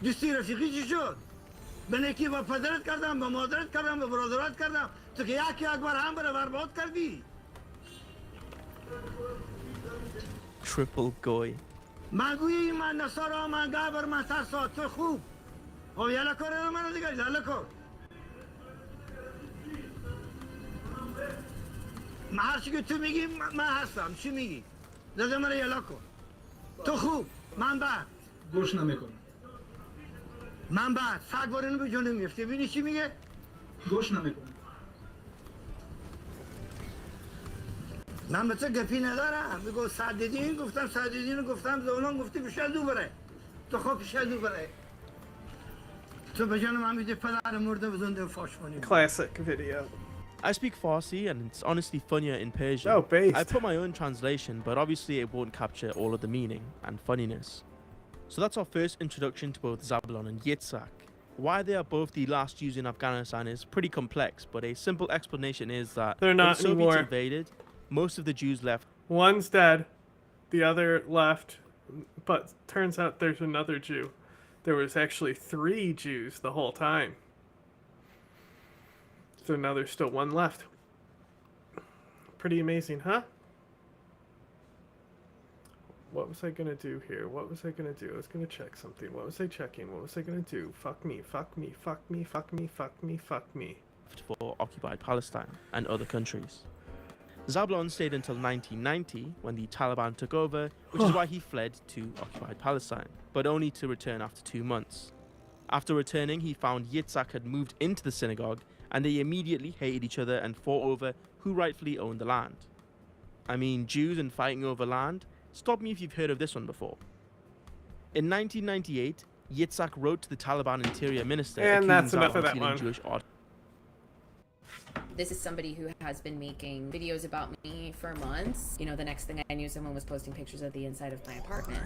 دوستی رفیقی چی شد به نکی با پدرت کردم با مادرت کردم با برادرت کردم تو که یکی اکبر هم بره برباد کردی Triple goy. من گویی من نصارا من گابر من ترسا تو خوب او یالا کار من دیگه یالا کار من هر چی که تو میگی من هستم چی میگی داده من یالا کن تو خوب من بعد گوش نمیکنم من بعد سگ وارنو به جونم میفته ببینی چی میگه گوش نمیکنم من به تو گپی ندارم بگو سعددین گفتم سعددین گفتم زولان گفتی بشه دو بره تو خواب بشه دو بره تو به جانم هم میده پدر مرده بزنده فاش کنی Classic video. I speak Farsi and it's honestly funnier in Persian. Oh, based. I put my own translation, but obviously it won't capture all of the meaning and funniness. So that's our first introduction to both Zabulon and Yitzhak. Why they are both the last Jews in Afghanistan is pretty complex, but a simple explanation is that They're when not the Soviets anymore. invaded, most of the Jews left. One's dead, the other left, but turns out there's another Jew. There was actually 3 Jews the whole time. So now there's still one left. Pretty amazing, huh? What was I gonna do here? What was I gonna do? I was gonna check something. What was I checking? What was I gonna do? Fuck me, fuck me, fuck me, fuck me, fuck me, fuck me. For occupied Palestine and other countries. Zabulon stayed until 1990 when the Taliban took over, which is why he fled to occupied Palestine, but only to return after 2 months. After returning, he found Yitzhak had moved into the synagogue, and they immediately hated each other and fought over who rightfully owned the land. I mean, Jews and fighting over land? Stop me if you've heard of this one before. In 1998, Yitzhak wrote to the Taliban interior minister And that's accusing enough of Zabulon that stealing one. Jewish art. This is somebody who has been making videos about me for months. You know, the next thing I knew, someone was posting pictures of the inside of my apartment.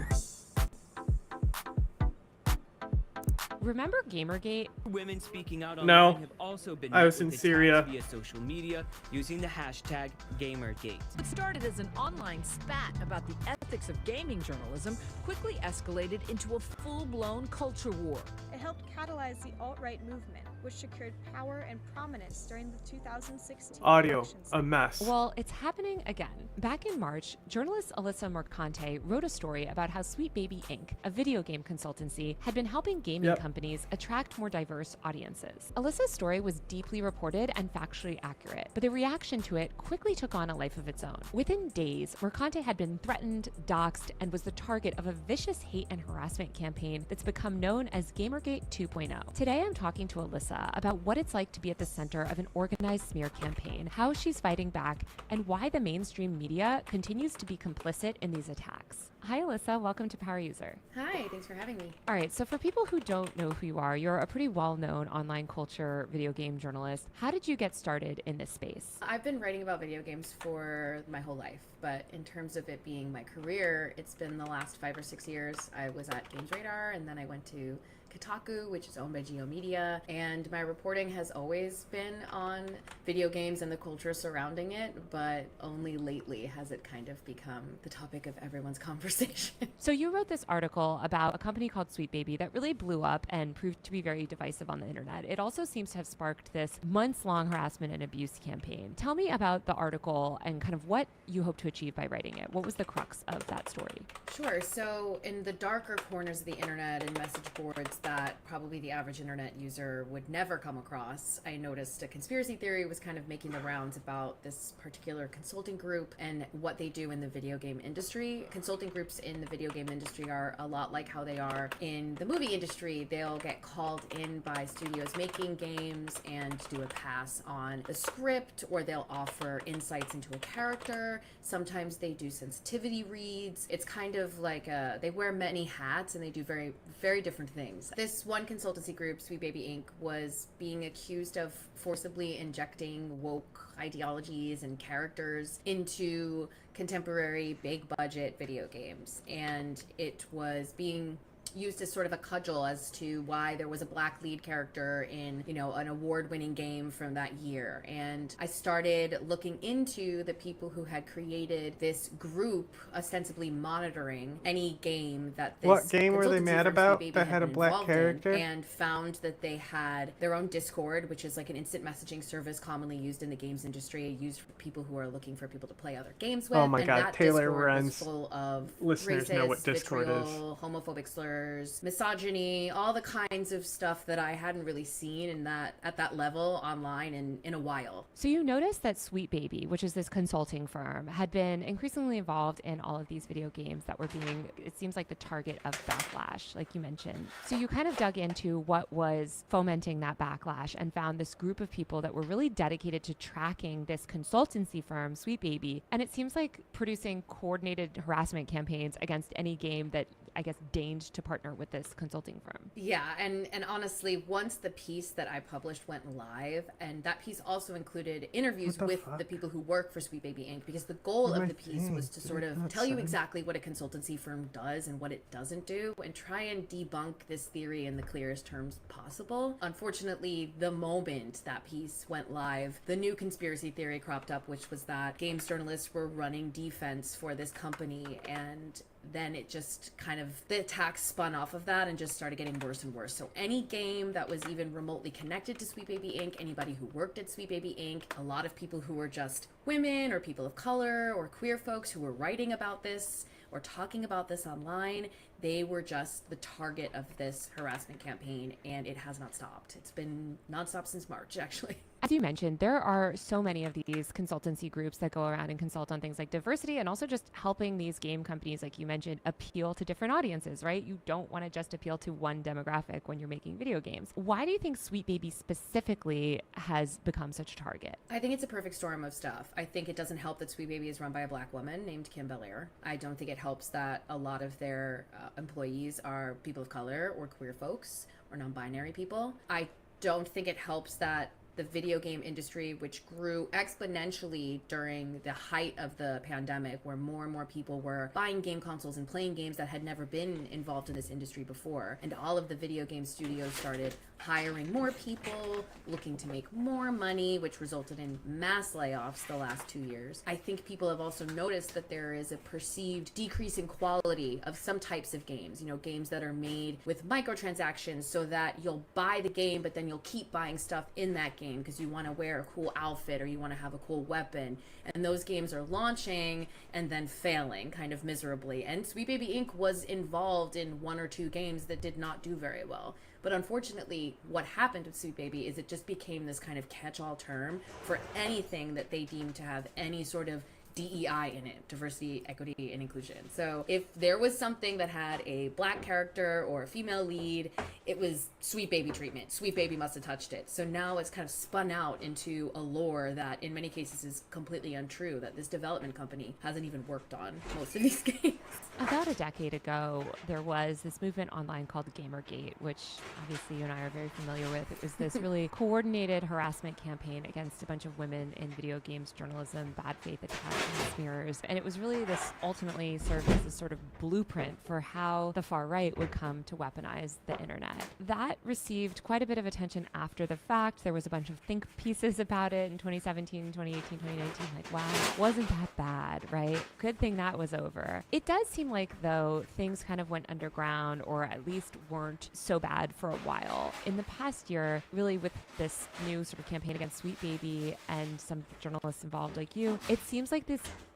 Remember Gamergate? Women speaking out No. online have also been I was met in with attacks Syria. via social media using the hashtag Gamergate. What started as an online spat about the ethics of gaming journalism quickly escalated into a full-blown culture war. It helped catalyze the alt-right movement, which secured power and prominence during the 2016 Audio, elections. a mess. Well, it's happening again. Back in March, journalist Alyssa Mercante wrote a story about how Sweet Baby Inc., a video game consultancy, had been helping gaming companies attract more diverse audiences. Alyssa's story was deeply reported and factually accurate, but the reaction to it quickly took on a life of its own. Within days, Mercante had been threatened, doxxed, and was the target of a vicious hate and harassment campaign that's become known as Gamergate 2.0. Today, I'm talking to Alyssa about what it's like to be at the center of an organized smear campaign, how she's fighting back, and why the mainstream media continues to be complicit in these attacks. Hi, Alyssa. Welcome to Power User. Hi, thanks for having me. All right, so for people who don't know who you are, you're a pretty well-known online culture video game journalist. How did you get started in this space? I've been writing about video games for my whole life, but in terms of it being my career, it's been the last 5 or 6 years. I was at Games Radar, and then I went to Kotaku, which is owned by Geo Media, and my reporting has always been on video games and the culture surrounding it, but only lately has it kind of become the topic of everyone's conversation. So you wrote this article about a company called Sweet Baby that really blew up and proved to be very divisive on the internet. It also seems to have sparked this months-long harassment and abuse campaign. Tell me about the article and kind of what you hope to achieve by writing it. What was the crux of that story? Sure. So in the darker corners of the internet and message boards that probably the average internet user would never come across, I noticed a conspiracy theory was kind of making the rounds about this particular consulting group and what they do in the video game industry. Consulting groups in the video game industry are a lot like how they are in the movie industry. They'll get called in by studios making games and do a pass on the script, or they'll offer insights into a character. Sometimes they do sensitivity reads. It's kind of like they wear many hats and they do very, very different things. This one consultancy group, Sweet Baby Inc., was being accused of forcibly injecting woke ideologies and characters into contemporary big budget video games, and it was being used as sort of a cudgel as to why there was a black lead character in, you know, an award-winning game from that year. And I started looking into the people who had created this group, ostensibly monitoring any game that this What game were they consultancy mad firm, about Sweet Baby, that had a been black involved in, character? and found that they had their own Discord, which is like an instant messaging service commonly used in the games industry, used for people who are looking for people to play other games with. Oh my and God, that Taylor Discord was Renz full of listeners racist, know what Discord is. vitriol, homophobic slurs, misogyny, all the kinds of stuff that I hadn't really seen in that at that level online in a while. So you noticed that Sweet Baby, which is this consulting firm, had been increasingly involved in all of these video games that were being, it seems like, the target of backlash, like you mentioned. So you kind of dug into what was fomenting that backlash and found this group of people that were really dedicated to tracking this consultancy firm, Sweet Baby, and it seems like producing coordinated harassment campaigns against any game that, I guess, deigned to partner with this consulting firm. Yeah, and honestly, once the piece that I published went live, and that piece also included interviews with the people who work for Sweet Baby Inc., because the goal of the piece was to sort of tell you exactly what a consultancy firm does and what it doesn't do, and try and debunk this theory in the clearest terms possible. Unfortunately, the moment that piece went live, the new conspiracy theory cropped up, which was that games journalists were running defense for this company, and then it just kind of, the attacks spun off of that and just started getting worse and worse. So any game that was even remotely connected to Sweet Baby Inc., anybody who worked at Sweet Baby Inc., a lot of people who were just women or people of color or queer folks who were writing about this or talking about this online, they were just the target of this harassment campaign, and it has not stopped. It's been nonstop since March, actually. As you mentioned, there are so many of these consultancy groups that go around and consult on things like diversity and also just helping these game companies, like you mentioned, appeal to different audiences, right? You don't want to just appeal to one demographic when you're making video games. Why do you think Sweet Baby specifically has become such a target? I think it's a perfect storm of stuff. I think it doesn't help that Sweet Baby is run by a black woman named Kim Belair. I don't think it helps that a lot of their employees are people of color or queer folks or non-binary people. I don't think it helps that the video game industry, which grew exponentially during the height of the pandemic, where more and more people were buying game consoles and playing games that had never been involved in this industry before. And all of the video game studios started hiring more people, looking to make more money, which resulted in mass layoffs the last 2 years. I think people have also noticed that there is a perceived decrease in quality of some types of games, you know, games that are made with microtransactions so that you'll buy the game, but then you'll keep buying stuff in that game because you want to wear a cool outfit or you want to have a cool weapon. And those games are launching and then failing kind of miserably. And Sweet Baby Inc. was involved in 1 or 2 games that did not do very well. But unfortunately, what happened with Sweet Baby is it just became this kind of catch-all term for anything that they deemed to have any sort of DEI in it, diversity, equity, and inclusion. So if there was something that had a black character or a female lead, it was Sweet Baby treatment. Sweet Baby must have touched it. So now it's kind of spun out into a lore that in many cases is completely untrue, that this development company hasn't even worked on most of these games. About a decade ago, there was this movement online called Gamergate, which obviously you and I are very familiar with. It was this really coordinated harassment campaign against a bunch of women in video games journalism, bad faith attacks, and smears. And it was really this ultimately served as a sort of blueprint for how the far right would come to weaponize the internet. That received quite a bit of attention after the fact. There was a bunch of think pieces about it in 2017, 2018, 2019. Like, wow, wasn't that bad, right? Good thing that was over. It does seem like, though, things kind of went underground or at least weren't so bad for a while. In the past year, really with this new sort of campaign against Sweet Baby and some journalists involved like you, it seems like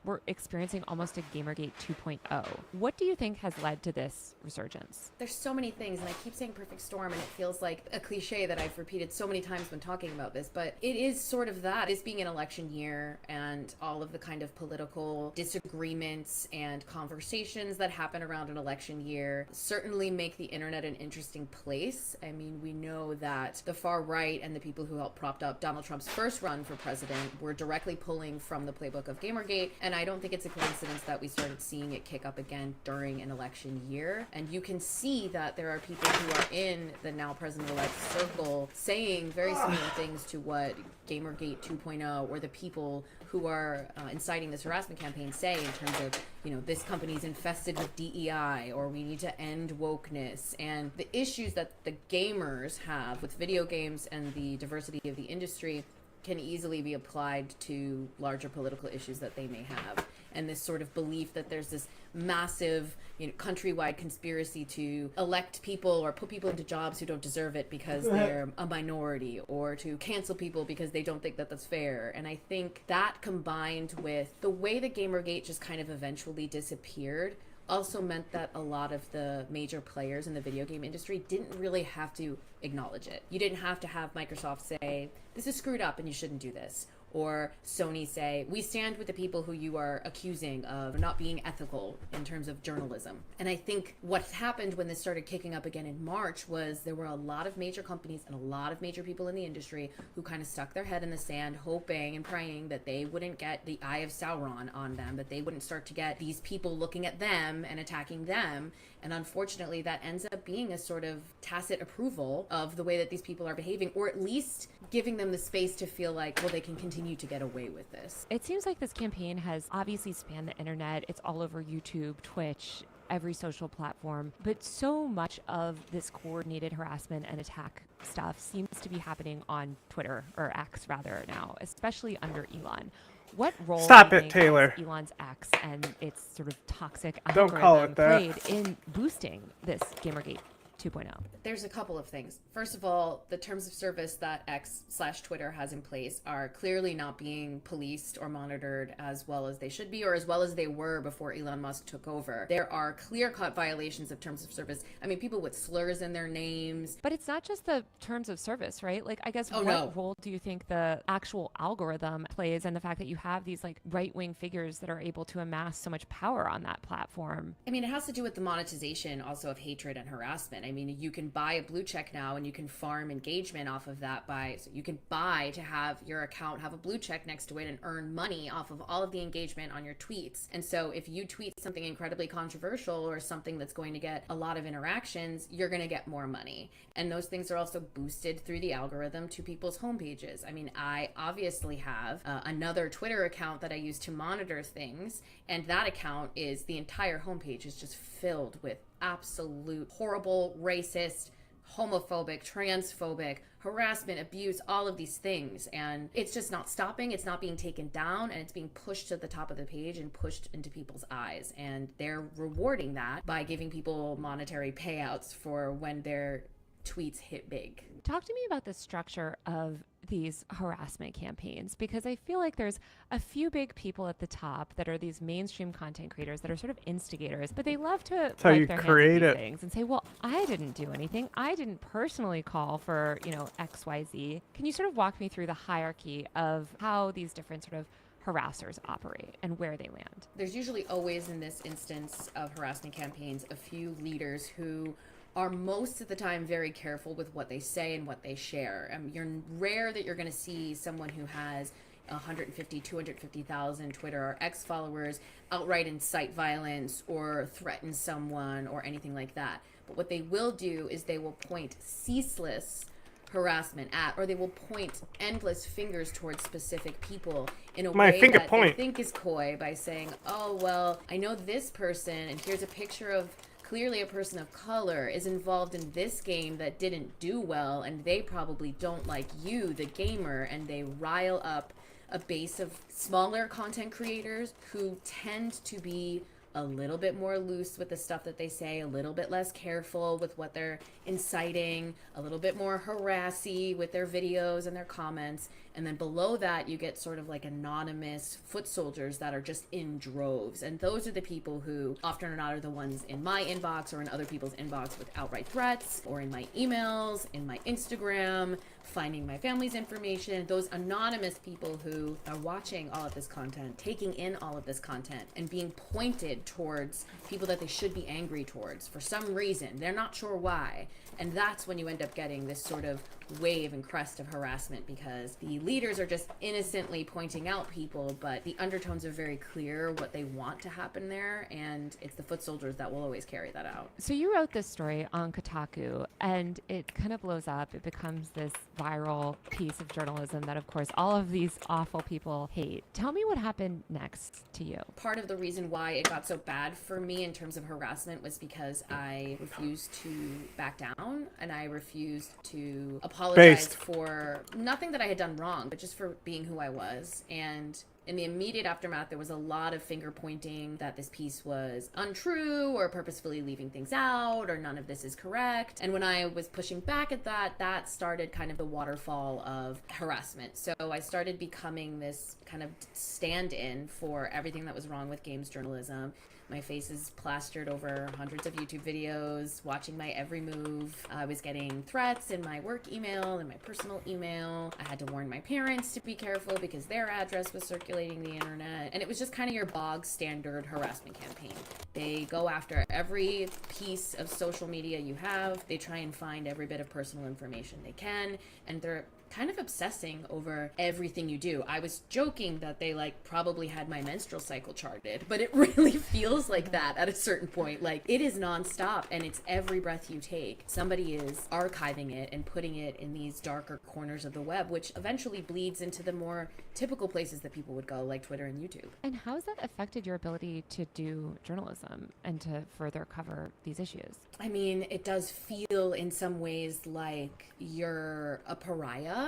we're experiencing almost a Gamergate 2.0. What do you think has led to this resurgence? There's so many things, and I keep saying perfect storm, and it feels like a cliche that I've repeated so many times when talking about this, but it is sort of that. It's being an election year, and all of the kind of political disagreements and conversations that happen around an election year certainly make the internet an interesting place. I mean, we know that the far right and the people who helped prop up Donald Trump's first run for president were directly pulling from the playbook of Gamergate, and I don't think it's a coincidence that we started seeing it kick up again during an election year. And you can see that there are people who are in the now president-elect circle saying very similar things to what Gamergate 2.0 or the people who are inciting this harassment campaign say in terms of, you know, this company's infested with DEI, or we need to end wokeness. And the issues that the gamers have with video games and the diversity of the industry can easily be applied to larger political issues that they may have. And this sort of belief that there's this massive, you know, countrywide conspiracy to elect people or put people into jobs who don't deserve it because they're a minority, or to cancel people because they don't think that that's fair. And I think that, combined with the way that Gamergate just kind of eventually disappeared, also meant that a lot of the major players in the video game industry didn't really have to acknowledge it. You didn't have to have Microsoft say, this is screwed up and you shouldn't do this. Or Sony say, we stand with the people who you are accusing of not being ethical in terms of journalism. And I think what happened when this started kicking up again in March was there were a lot of major companies and a lot of major people in the industry who kind of stuck their head in the sand, hoping and praying that they wouldn't get the Eye of Sauron on them, that they wouldn't start to get these people looking at them and attacking them. And unfortunately, that ends up being a sort of tacit approval of the way that these people are behaving, or at least giving them the space to feel like, well, they can continue to get away with this. It seems like this campaign has obviously spanned the internet. It's all over YouTube, Twitch, every social platform. But so much of this coordinated harassment and attack stuff seems to be happening on Twitter, or X rather now, especially under Elon. What role Stop do you it, think Taylor. has Elon's X and its sort of toxic Don't call it algorithm that. played in boosting this Gamergate 2.0? There's a couple of things. First of all, the terms of service that X/Twitter has in place are clearly not being policed or monitored as well as they should be, or as well as they were before Elon Musk took over. There are clear-cut violations of terms of service. I mean, people with slurs in their names. But it's not just the terms of service, right? Like, I guess, what no. role do you think the actual algorithm plays, and the fact that you have these like right-wing figures that are able to amass so much power on that platform? I mean, it has to do with the monetization also of hatred and harassment. I mean, you can buy a blue check now and you can farm engagement off of that so you can buy to have your account have a blue check next to it and earn money off of all of the engagement on your tweets. And so if you tweet something incredibly controversial or something that's going to get a lot of interactions, you're going to get more money. And those things are also boosted through the algorithm to people's homepages. I mean, I obviously have another Twitter account that I use to monitor things, and that account is the entire homepage is just filled with absolute horrible, racist, homophobic, transphobic, harassment, abuse, all of these things. And it's just not stopping. It's not being taken down, and it's being pushed to the top of the page and pushed into people's eyes. And they're rewarding that by giving people monetary payouts for when their tweets hit big. Talk to me about the structure of these harassment campaigns, because I feel like there's a few big people at the top that are these mainstream content creators that are sort of instigators, but they love to how you wipe their hands create of it. these things and say, well, I didn't do anything. I didn't personally call for, XYZ. Can you sort of walk me through the hierarchy of how these different sort of harassers operate and where they land? There's usually always, in this instance of harassment campaigns, a few leaders who are most of the time very careful with what they say and what they share. You're rare that you're going to see someone who has 150, 250,000 Twitter or X followers outright incite violence or threaten someone or anything like that. But what they will do is they will point ceaseless harassment at, or they will point endless fingers towards specific people in a way that they think is coy by saying, oh, well, I know this person, and here's a picture of clearly a person of color is involved in this game that didn't do well, and they probably don't like you, the gamer, and they rile up a base of smaller content creators who tend to be a little bit more loose with the stuff that they say, a little bit less careful with what they're inciting, a little bit more harassy with their videos and their comments. And then below that, you get sort of like anonymous foot soldiers that are just in droves. And those are the people who often or not are the ones in my inbox or in other people's inbox with outright threats, or in my emails, in my Instagram, finding my family's information. Those anonymous people who are watching all of this content, taking in all of this content, and being pointed towards people that they should be angry towards for some reason. They're not sure why. And that's when you end up getting this sort of wave and crest of harassment, because the leaders are just innocently pointing out people, but the undertones are very clear what they want to happen there, and it's the foot soldiers that will always carry that out. So you wrote this story on Kotaku, and it kind of blows up. It becomes this viral piece of journalism that, of course, all of these awful people hate. Tell me what happened next to you. Part of the reason why it got so bad for me in terms of harassment was because I refused to back down, and I refused to apologize for nothing that I had done wrong, but just for being who I was. And in the immediate aftermath, there was a lot of finger pointing that this piece was untrue or purposefully leaving things out or none of this is correct. And when I was pushing back at that, that started kind of the waterfall of harassment. So I started becoming this kind of stand-in for everything that was wrong with games journalism. My face is plastered over hundreds of YouTube videos, watching my every move. I was getting threats in my work email and my personal email. I had to warn my parents to be careful because their address was circulating the internet. And it was just kind of your bog standard harassment campaign. They go after every piece of social media you have. They try and find every bit of personal information they can. And they're kind of obsessing over everything you do. I was joking that they probably had my menstrual cycle charted, but it really feels like that at a certain point. It is nonstop, and it's every breath you take. Somebody is archiving it and putting it in these darker corners of the web, which eventually bleeds into the more typical places that people would go, like Twitter and YouTube. And how has that affected your ability to do journalism and to further cover these issues? I mean, it does feel in some ways like you're a pariah.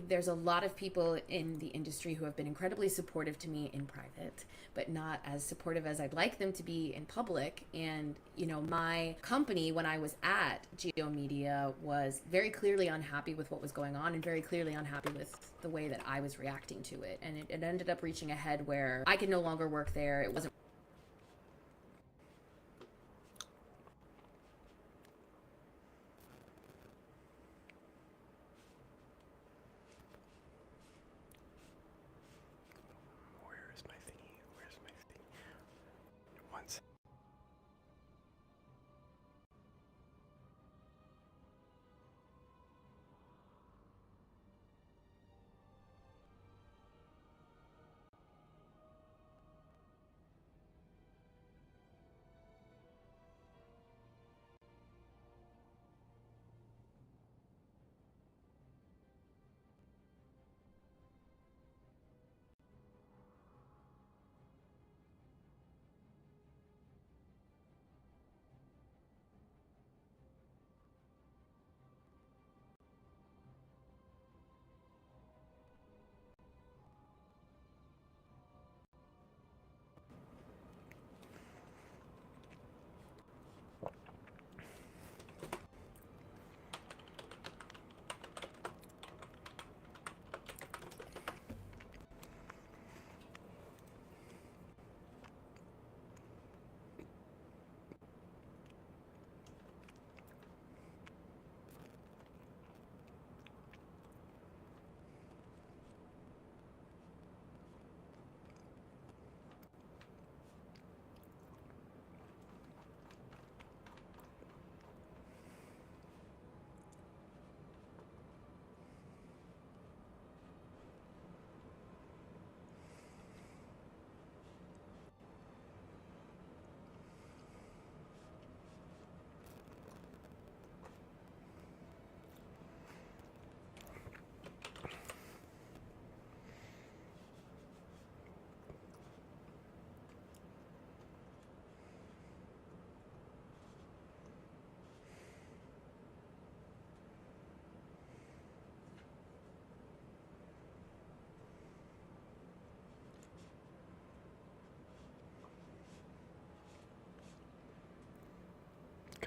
There's a lot of people in the industry who have been incredibly supportive to me in private, but not as supportive as I'd like them to be in public. And, my company, when I was at Geo Media, was very clearly unhappy with what was going on and very clearly unhappy with the way that I was reacting to it. And it ended up reaching a head where I could no longer work there. It wasn't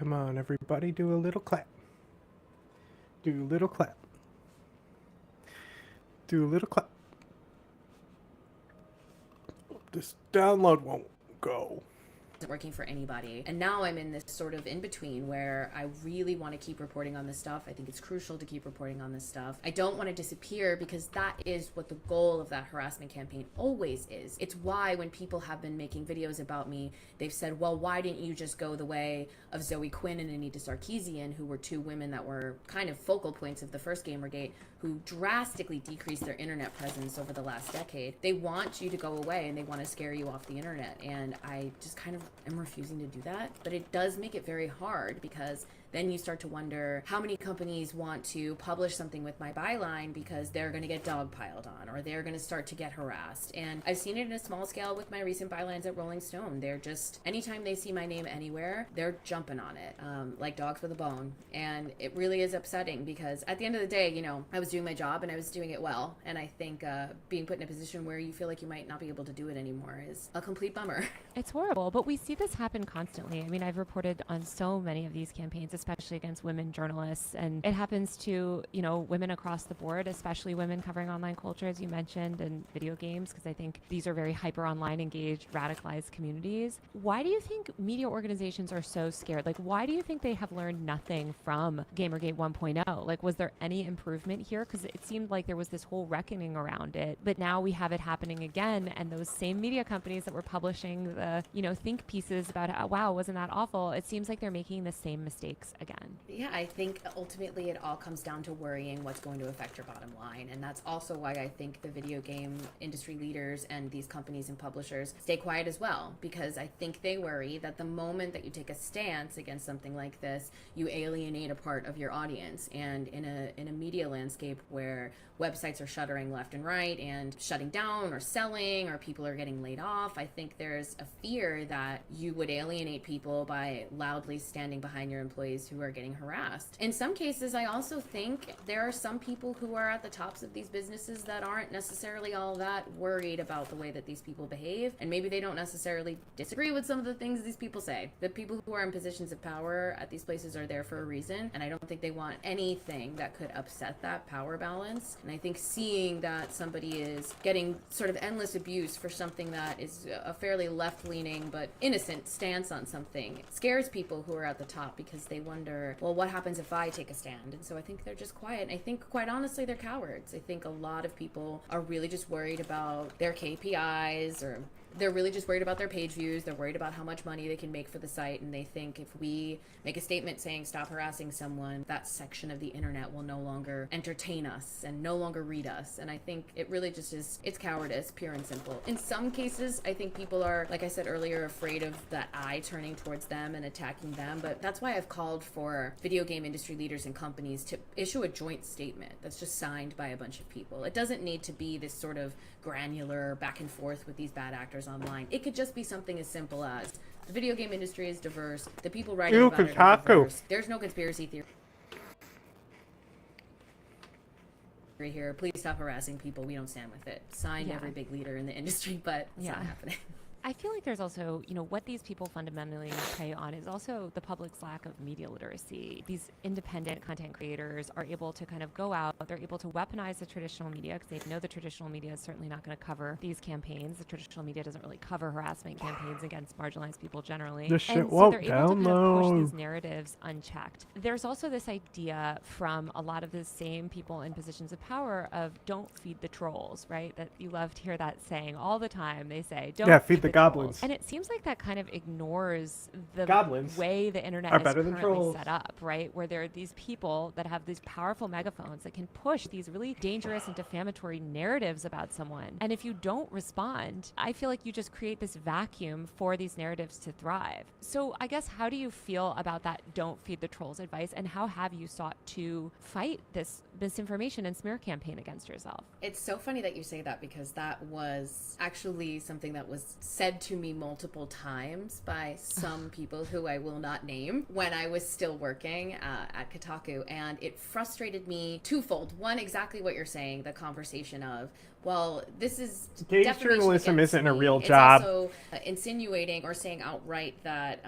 Come on, everybody, do a little clap. Do a little clap. Do a little clap. This download won't go. Working for anybody. And now I'm in this sort of in between where I really want to keep reporting on this stuff. I think it's crucial to keep reporting on this stuff. I don't want to disappear because that is what the goal of that harassment campaign always is. It's why when people have been making videos about me, they've said, well, why didn't you just go the way of Zoe Quinn and Anita Sarkeesian, who were two women that were kind of focal points of the first Gamergate, who drastically decreased their internet presence over the last decade. They want you to go away and they want to scare you off the internet. And I just kind of am refusing to do that. But it does make it very hard because then you start to wonder how many companies want to publish something with my byline because they're going to get dogpiled on or they're going to start to get harassed. And I've seen it in a small scale with my recent bylines at Rolling Stone. They're just, anytime they see my name anywhere, they're jumping on it like dogs with a bone. And it really is upsetting because at the end of the day, you know, I was doing my job and I was doing it well. And I think being put in a position where you feel like you might not be able to do it anymore is a complete bummer. It's horrible, but we see this happen constantly. I mean, I've reported on so many of these campaigns, especially against women journalists, and it happens to, you know, women across the board, especially women covering online culture, as you mentioned, and video games, because I think these are very hyper online engaged, radicalized communities. Why do you think media organizations are so scared? Like, why do you think they have learned nothing from Gamergate 1.0? Like, was there any improvement here? Because it seemed like there was this whole reckoning around it, but now we have it happening again, and those same media companies that were publishing the, you know, think pieces about how, wow, wasn't that awful? It seems like they're making the same mistakes again. Yeah, I think ultimately it all comes down to worrying what's going to affect your bottom line. And that's also why I think the video game industry leaders and these companies and publishers stay quiet as well, because I think they worry that the moment that you take a stance against something like this, you alienate a part of your audience. And in a media landscape where websites are shuttering left and right and shutting down or selling or people are getting laid off, I think there's a fear that you would alienate people by loudly standing behind your employees who are getting harassed. In some cases, I also think there are some people who are at the tops of these businesses that aren't necessarily all that worried about the way that these people behave, and maybe they don't necessarily disagree with some of the things these people say. The people who are in positions of power at these places are there for a reason, and I don't think they want anything that could upset that power balance. And I think seeing that somebody is getting sort of endless abuse for something that is a fairly left-leaning but innocent stance on something scares people who are at the top, because they wonder, well, what happens if I take a stand? And so I think they're just quiet. And I think, quite honestly, they're cowards. I think a lot of people are really just worried about their KPIs, or they're really just worried about their page views. They're worried about how much money they can make for the site. And they think if we make a statement saying stop harassing someone, that section of the internet will no longer entertain us and no longer read us. And I think it really just is, it's cowardice, pure and simple. In some cases, I think people are, like I said earlier, afraid of that eye turning towards them and attacking them. But that's why I've called for video game industry leaders and companies to issue a joint statement that's just signed by a bunch of people. It doesn't need to be this sort of granular back and forth with these bad actors online. It could just be something as simple as the video game industry is diverse, the people writing about it are diverse, there's no conspiracy theory here, please stop harassing people, we don't stand with it. Signed every big leader in the industry, but it's not happening. I feel like there's also, you know, what these people fundamentally prey on is also the public's lack of media literacy. These independent content creators are able to kind of go out, they're able to weaponize the traditional media because they know the traditional media is certainly not going to cover these campaigns. The traditional media doesn't really cover harassment campaigns against marginalized people generally. This shit and so won't they're able to kind of push download. these narratives unchecked. There's also this idea from a lot of the same people in positions of power of don't feed the trolls, right? That you love to hear that saying all the time. They say, don't feed the goblins. And it seems like that kind of ignores the Goblins way the internet are is better than currently trolls. set up, right? Where there are these people that have these powerful megaphones that can push these really dangerous and defamatory narratives about someone. And if you don't respond, I feel like you just create this vacuum for these narratives to thrive. So I guess, how do you feel about that don't feed the trolls advice, and how have you sought to fight this misinformation and smear campaign against yourself. It's so funny that you say that, because that was actually something that was said to me multiple times by some people who I will not name when I was still working at Kotaku. And it frustrated me twofold. One, exactly what you're saying, the conversation of, well, this is gay defamation journalism against isn't a me. real It's job. also insinuating or saying outright that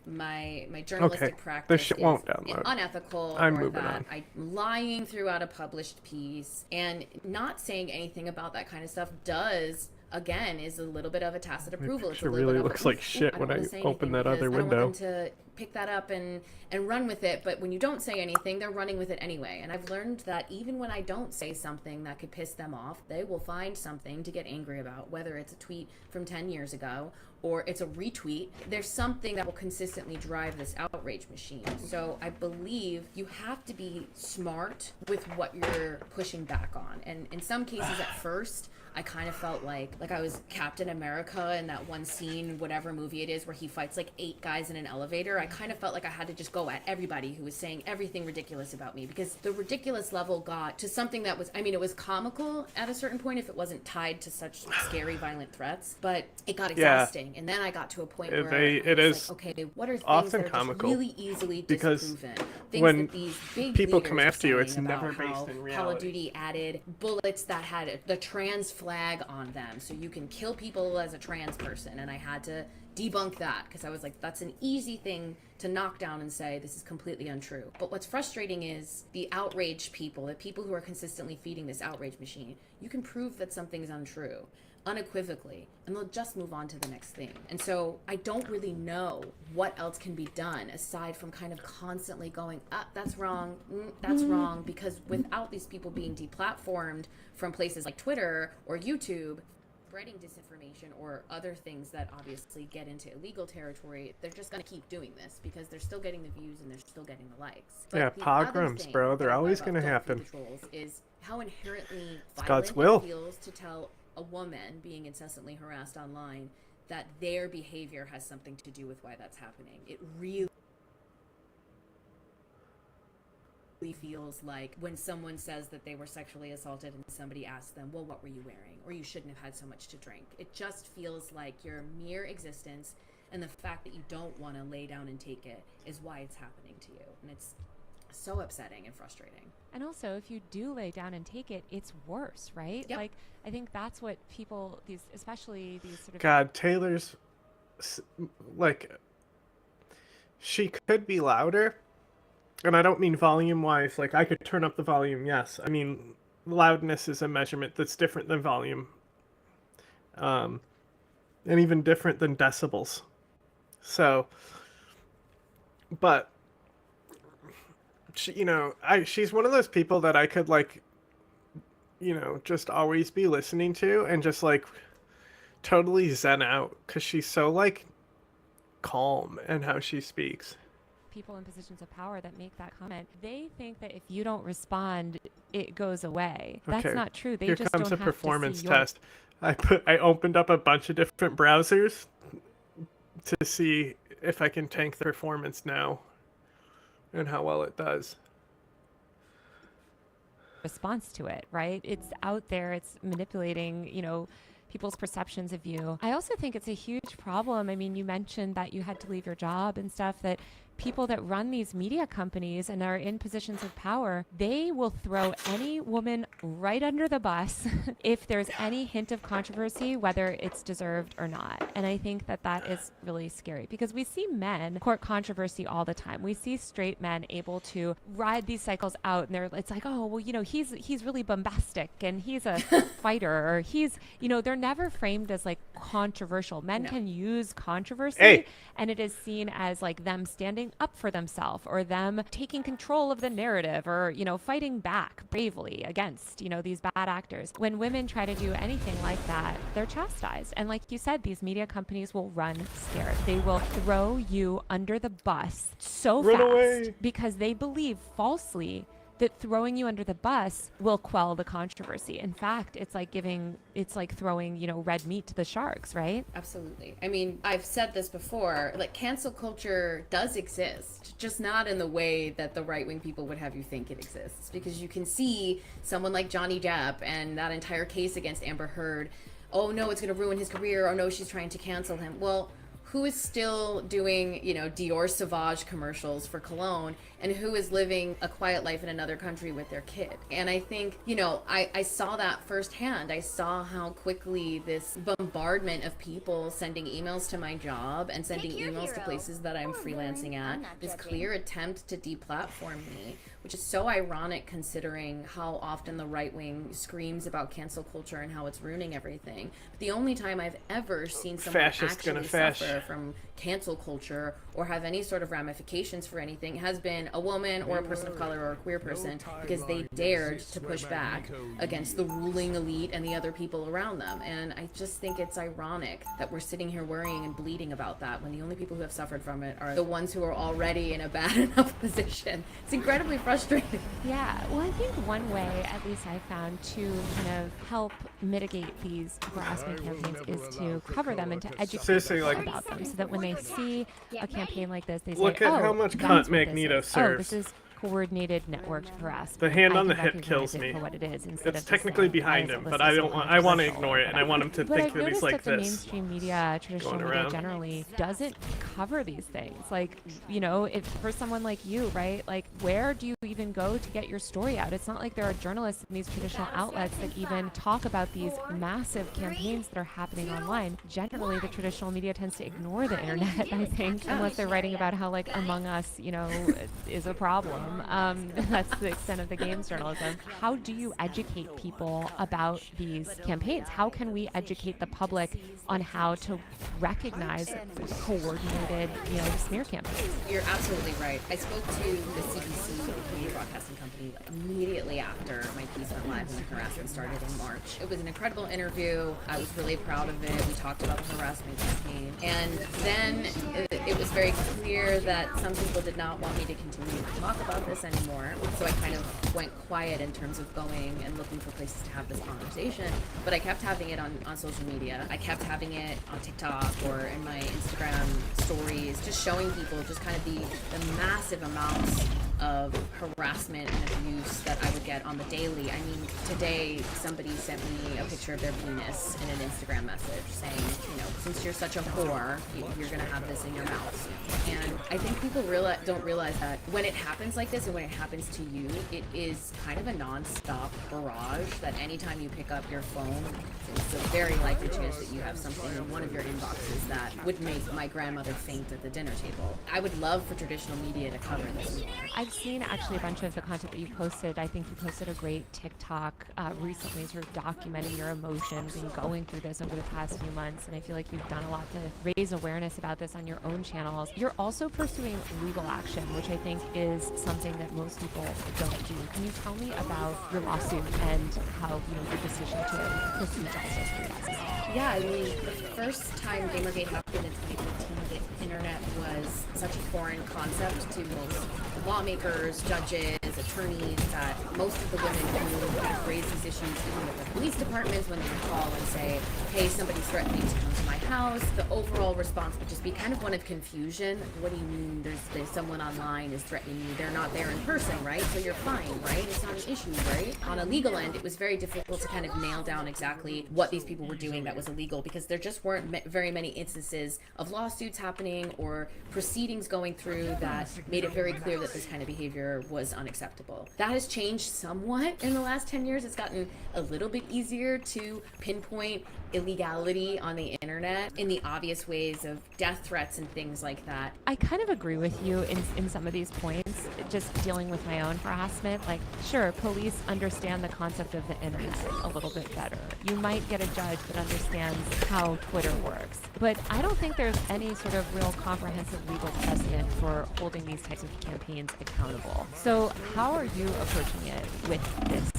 my journalistic Okay, practice this shit won't is download. unethical, I'm or moving that on. I'm lying throughout a published piece, and not saying anything about that kind of stuff does, again, is a little bit of a tacit approval. It's a picture little really bit of looks a, like "Ooh, shit I when don't I wanna say open anything that other because I don't want window. them to pick that up and run with it." But when you don't say anything, they're running with it anyway. And I've learned that even when I don't say something that could piss them off, they will find something to get angry about, whether it's a tweet from 10 years ago or it's a retweet. There's something that will consistently drive this outrage machine. So I believe you have to be smart with what you're pushing back on. And in some cases at first, I kind of felt like I was Captain America in that one scene, whatever movie it is, where he fights like 8 guys in an elevator. I kind of felt like I had to just go at everybody who was saying everything ridiculous about me, because the ridiculous level got to something that was, I mean, it was comical at a certain point if it wasn't tied to such scary, violent threats, but it got exhausting. And then I got to a point where It is like, okay, what are things often that are comical just really easily because disproven? Things when that these big people leaders come were after you, it's saying never about based how in Call of reality. Duty added bullets that had the trans flag on them, so you can kill people as a trans person. And I had to debunk that, because I was like, that's an easy thing to knock down and say this is completely untrue. But what's frustrating is the outraged people, the people who are consistently feeding this outrage machine. You can prove that something is untrue unequivocally, and they'll just move on to the next thing. And so I don't really know what else can be done aside from kind of constantly going, that's wrong, that's wrong, because without these people being deplatformed from places like Twitter or YouTube, spreading disinformation or other things that obviously get into illegal territory, they're just going to keep doing this because they're still getting the views and they're still getting the likes. But Yeah, the other pogroms, thing bro. They're that I always love gonna about happen. the trolls is how inherently It's violent God's will. it feels to tell a woman being incessantly harassed online that their behavior has something to do with why that's happening. It really feels like when someone says that they were sexually assaulted and somebody asks them, well, what were you wearing? Or you shouldn't have had so much to drink. It just feels like your mere existence and the fact that you don't want to lay down and take it is why it's happening to you. And it's so upsetting and frustrating. And also, if you do lay down and take it, it's worse, right? Yep. Like, I think that's what people, especially these sort of... God, Taylor's like, she could be louder, and I don't mean volume wise. Like, I could turn up the volume, yes. I mean, loudness is a measurement that's different than volume, and even different than decibels. So, but she, she's one of those people that I could, like, just always be listening to and just, like, totally zen out, because she's so, like, calm in how she speaks. People in positions of power that make that comment, they think that if you don't respond, it goes away. That's Okay, not true. They here just comes don't a have performance to see your... test. I opened up a bunch of different browsers to see if I can tank the performance now and how well it does. response to it, right? It's out there, it's manipulating, people's perceptions of you. I also think it's a huge problem. I mean, you mentioned that you had to leave your job and stuff, that people that run these media companies and are in positions of power, they will throw any woman right under the bus if there's any hint of controversy, whether it's deserved or not. And I think that that is really scary, because we see men court controversy all the time. We see straight men able to ride these cycles out, and it's like, oh, well, he's really bombastic and he's a fighter, or they're never framed as like controversial. Men can use controversy and it is seen as like them standing up for themselves, or them taking control of the narrative, or fighting back bravely against these bad actors. When women try to do anything like that, they're chastised. And like you said, these media companies will run scared. They will throw you under the bus so Run fast away. because they believe falsely that throwing you under the bus will quell the controversy. In fact, it's like throwing, red meat to the sharks, right? Absolutely. I mean, I've said this before, like cancel culture does exist, just not in the way that the right-wing people would have you think it exists. Because you can see someone like Johnny Depp and that entire case against Amber Heard, oh no, it's going to ruin his career, oh no, she's trying to cancel him. Well, who is still doing, Dior Sauvage commercials for cologne, and who is living a quiet life in another country with their kid? And I think, I saw that firsthand. I saw how quickly this bombardment of people sending emails to my job and sending emails to places that I'm freelancing at, this clear attempt to deplatform me, which is so ironic considering how often the right wing screams about cancel culture and how it's ruining everything. But the only time I've ever seen someone actually suffer from cancel culture or have any sort of ramifications for anything has been a woman or a person of color or a queer person, because they dared to push back against the ruling elite and the other people around them. And I just think it's ironic that we're sitting here worrying and bleeding about that when the only people who have suffered from it are the ones who are already in a bad enough position. It's incredibly frustrating. Yeah, well, I think one way, at least I found, to kind of help mitigate these harassment campaigns is to cover them and to educate people about them, so that when they see a campaign like this, they say, look at how much cunt Magneto serves. Oh, this is coordinated networked harassment. The hand on the hip kills me. For what it is, it's technically behind him, but I don't want. I want to ignore it, and I want him to think that he's like that the this. mainstream media, traditional media generally, doesn't cover these things. Like, if for someone like you, right? Like, where do you even go to get your story out? It's not like there are journalists in these traditional outlets that even talk about these massive campaigns that are happening online. Generally, the traditional media tends to ignore the internet, I think, unless they're writing about how, like, Among Us, is a problem. That's the extent of the games journalism. How do you educate people about these campaigns? How can we educate the public on how to recognize coordinated, smear campaigns? You're absolutely right. I spoke to the CBC, the Canadian Broadcasting Company, illemmediately after my piece went live and the harassment started in March. It was an incredible interview. I was really proud of it. We talked about the harassment campaign. And then it was very clear that some people did not want me to continue to talk about this anymore, so I kind of went quiet in terms of going and looking for places to have this conversation. But I kept having it on social media. I kept having it on TikTok or in my Instagram stories, just showing people just kind of the massive amounts of harassment and abuse that I would get on the daily. I mean, today somebody sent me a picture of their penis in an Instagram message saying, since you're such a whore, you're gonna have this in your mouth. And I think people don't realize that when it happens like this and when it happens to you, it is kind of a non-stop barrage that anytime you pick up your phone, it's a very likely chance that you have something in one of your inboxes that would make my grandmother faint at the dinner table. I would love for traditional media to cover this more. I've seen actually a bunch of the content that you posted. I think you posted a great TikTok recently, sort of documenting your emotions and going through this over the past few months. And I feel like you've done a lot to raise awareness about this on your own channels. You're also pursuing legal action, which I think is something that most people don't do. Can you tell me about your lawsuit and how your decision to pursue justice for this? Yeah, I mean, the first time Gamergate happened in 2015, the internet was such a foreign concept to most lawmakers, judges, attorneys, that most of the women who have raised these issues, even with the police departments, when they would call and say, hey, somebody's threatening to come to my house, the overall response would just be kind of one of confusion. What do you mean there's someone online is threatening you? They're not there in person, right? So you're fine, right? It's not an issue, right? On a legal end, it was very difficult to kind of nail down exactly what these people were doing that was illegal, because there just weren't very many instances of lawsuits happening or proceedings going through that made it very clear that this kind of behavior was unacceptable. That has changed somewhat in the last 10 years. It's gotten a little bit easier to pinpoint illegality on the internet in the obvious ways of death threats and things like that. I kind of agree with you in some of these points, just dealing with my own harassment. Like, sure, police understand the concept of the internet a little bit better. You might get a judge that understands how Twitter works. But I don't think there's any sort of real comprehensive legal precedent for holding these types of campaigns accountable. So how are you approaching it with this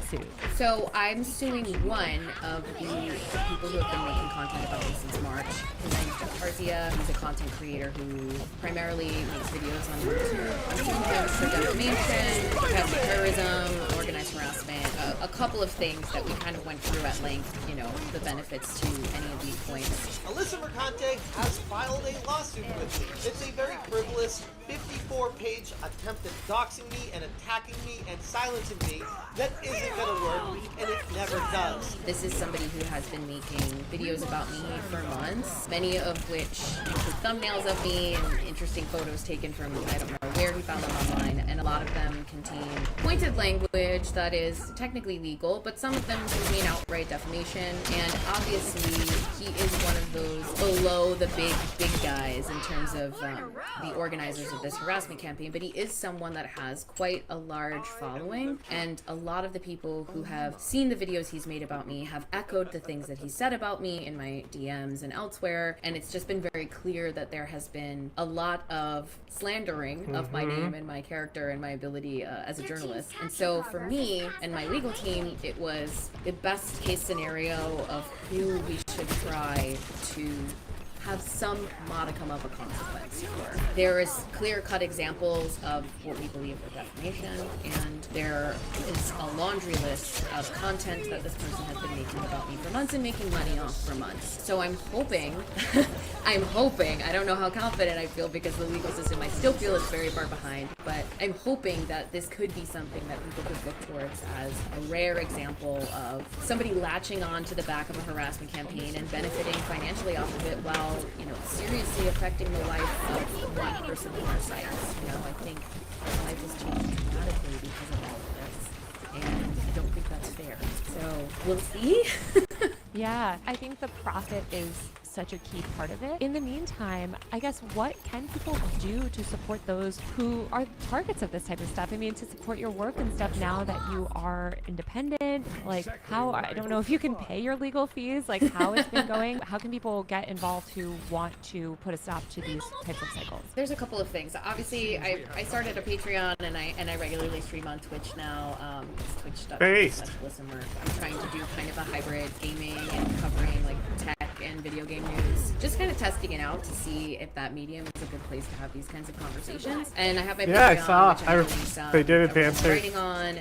suit? So I'm suing one of the people who have been making content about me since March. His name's Jeff Harzia. He's a content creator who primarily makes videos on YouTube. I'm suing him for defamation, domestic terrorism, organized harassment, a couple of things that we kind of went through at length, you know, the benefits to any of these points. Alyssa Mercante has filed a lawsuit with me. It's a very frivolous 54-page attempt at doxing me and attacking me and silencing me that isn't gonna work, and it never does. This is somebody who has been making videos about me for months, many of which include thumbnails of me and interesting photos taken from, I don't know where he found them online, and a lot of them contain pointed language that is technically legal, but some of them contain outright defamation, and obviously he is one of those below the big guys in terms of the organizers of this harassment campaign, but he is someone that has quite a large following, and a lot of the people who have seen the videos he's made about me have echoed the things that he said about me in my DMs and elsewhere, and it's just been very clear that there has been a lot of slandering of my name and my character and my ability as a journalist. And so for me and my legal team, it was the best case scenario of who we should try to have some modicum of a consequence for. There is clear-cut examples of what we believe are defamation, and there is a laundry list of content that this person has been making about me for months and making money off for months. So I'm hoping, I don't know how confident I feel because the legal system, I still feel it's very far behind, but I'm hoping that this could be something that people could look towards as a rare example of somebody latching on to the back of a harassment campaign and benefiting financially off of it while, you know, seriously affecting the life of one person on our sites. You know, I think my life has changed dramatically because of all of this, and I don't think that's fair. So we'll see. Yeah, I think the profit is such a key part of it. In the meantime, I guess what can people do to support those who are targets of this type of stuff? I mean, to support your work and stuff now that you are independent, like how, I don't know if you can pay your legal fees, like how it's been going. How can people get involved who want to put a stop to these types of cycles? There's a couple of things. Obviously, I started a Patreon and I regularly stream on Twitch now. Twitch.tv/AlyssaMerc. I'm trying to do kind of a hybrid gaming and covering like tech and video game news. Just kind of testing it out to see if that medium is a good place to have these kinds of conversations. And I have my Patreon, which they did advance it. writing on.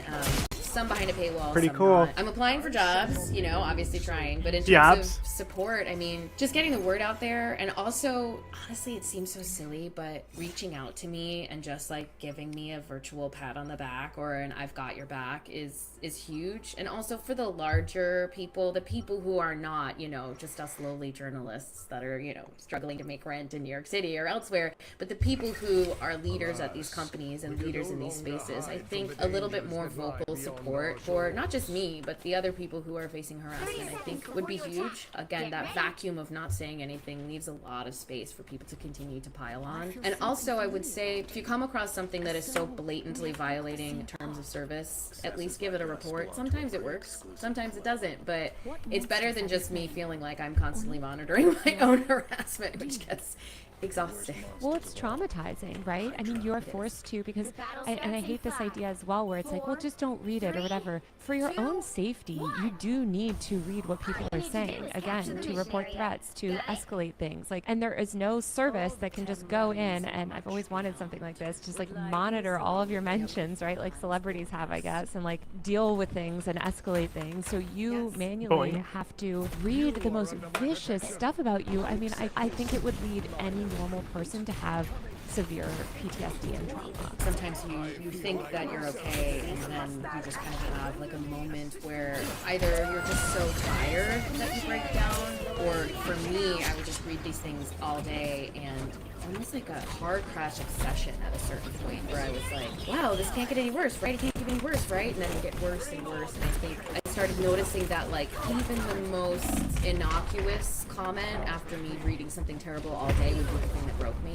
Some behind a paywall. Pretty some cool. Not. I'm applying for jobs, you know, obviously trying, but in terms of support, I mean, just getting the word out there, and also, honestly, it seems so silly, but reaching out to me and just like giving me a virtual pat on the back or an "I've got your back" is huge. And also for the larger people, the people who are not, you know, just us lowly journalists that are, you know, struggling to make rent in New York City or elsewhere, but the people who are leaders at these companies and leaders in these spaces, I think a little bit more vocal support for not just me, but the other people who are facing harassment, I think would be huge. Again, that vacuum of not saying anything leaves a lot of space for people to continue to pile on. And also, I would say, if you come across something that is so blatantly violating terms of service, at least give it a report. Sometimes it works, sometimes it doesn't, but it's better than just me feeling like I'm constantly monitoring my own harassment, which gets exhausting. Well, it's traumatizing, right? I mean, you're forced to, because, and I hate this idea as well, where it's like, well, just don't read it or whatever. For your own safety, you do need to read what people are saying, again, to report threats, to escalate things. Like, and there is no service that can just go in, and I've always wanted something like this, just like monitor all of your mentions, right? Like celebrities have, I guess, and like deal with things and escalate things. So you manually have to read the most vicious stuff about you. I mean, I think it would lead any normal person to have severe PTSD and trauma. Sometimes you think that you're okay, and then you just kind of have like a moment where either you're just so tired that you break down, or for me, I would just read these things all day and almost like a hard crash obsession at a certain point where I was like, wow, this can't get any worse, right? It can't get any worse, right? And then it get worse and worse, and I think I started noticing that like even the most innocuous comment after me reading something terrible all day would be the thing that broke me.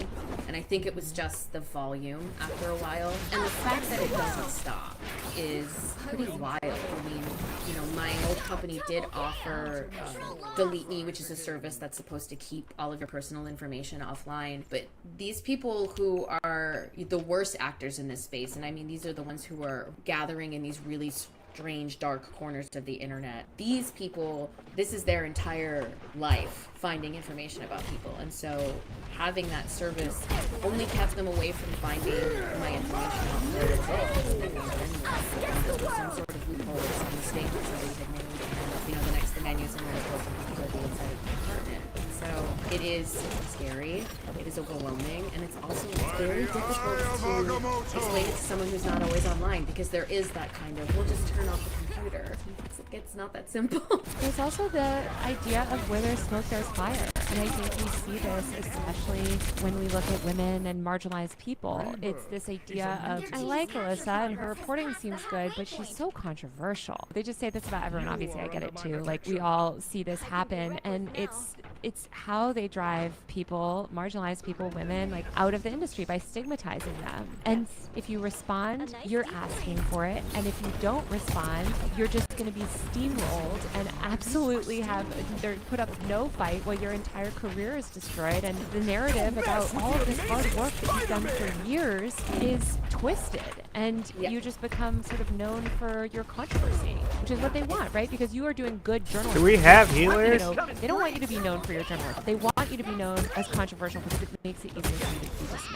And I think it was just the volume after a while. And the fact that it doesn't stop is pretty wild. I mean, you know, my old company did offer Delete Me, which is a service that's supposed to keep all of your personal information offline. But these people who are the worst actors in this space, and I mean, these are the ones who are gathering in these really strange, dark corners of the internet. These people, this is their entire life, finding information about people. And so having that service only kept them away from finding my information out there. Some sort of loophole or some mistake that somebody had made. And, you know, the next thing I knew, someone was posting people at the inside of the apartment. So it is scary, it is overwhelming, and it's also very difficult to explain it to someone who's not always online, because there is that kind of, we'll just turn off the computer. It's not that simple. There's also the idea of where there's smoke, there's fire. And I think we see this especially when we look at women and marginalized people. It's this idea of, I like Alyssa and her reporting seems good, but she's so controversial. They just say this about everyone. Obviously, I get it too. Like, we all see this happen, and it's how they drive people, marginalized people, women, like, out of the industry by stigmatizing them. And if you respond, you're asking for it. And if you don't respond, you're just going to be steamrolled and absolutely put up no fight while your entire career is destroyed. And the narrative about all of this hard work that you've done for years is twisted. And you just become sort of known for your controversy, which is what they want, right? Because you are doing good journalism. Do we have healers? They don't want you to be known for your journalism. They want you to be known as controversial because it makes it easier for you to be dismissed.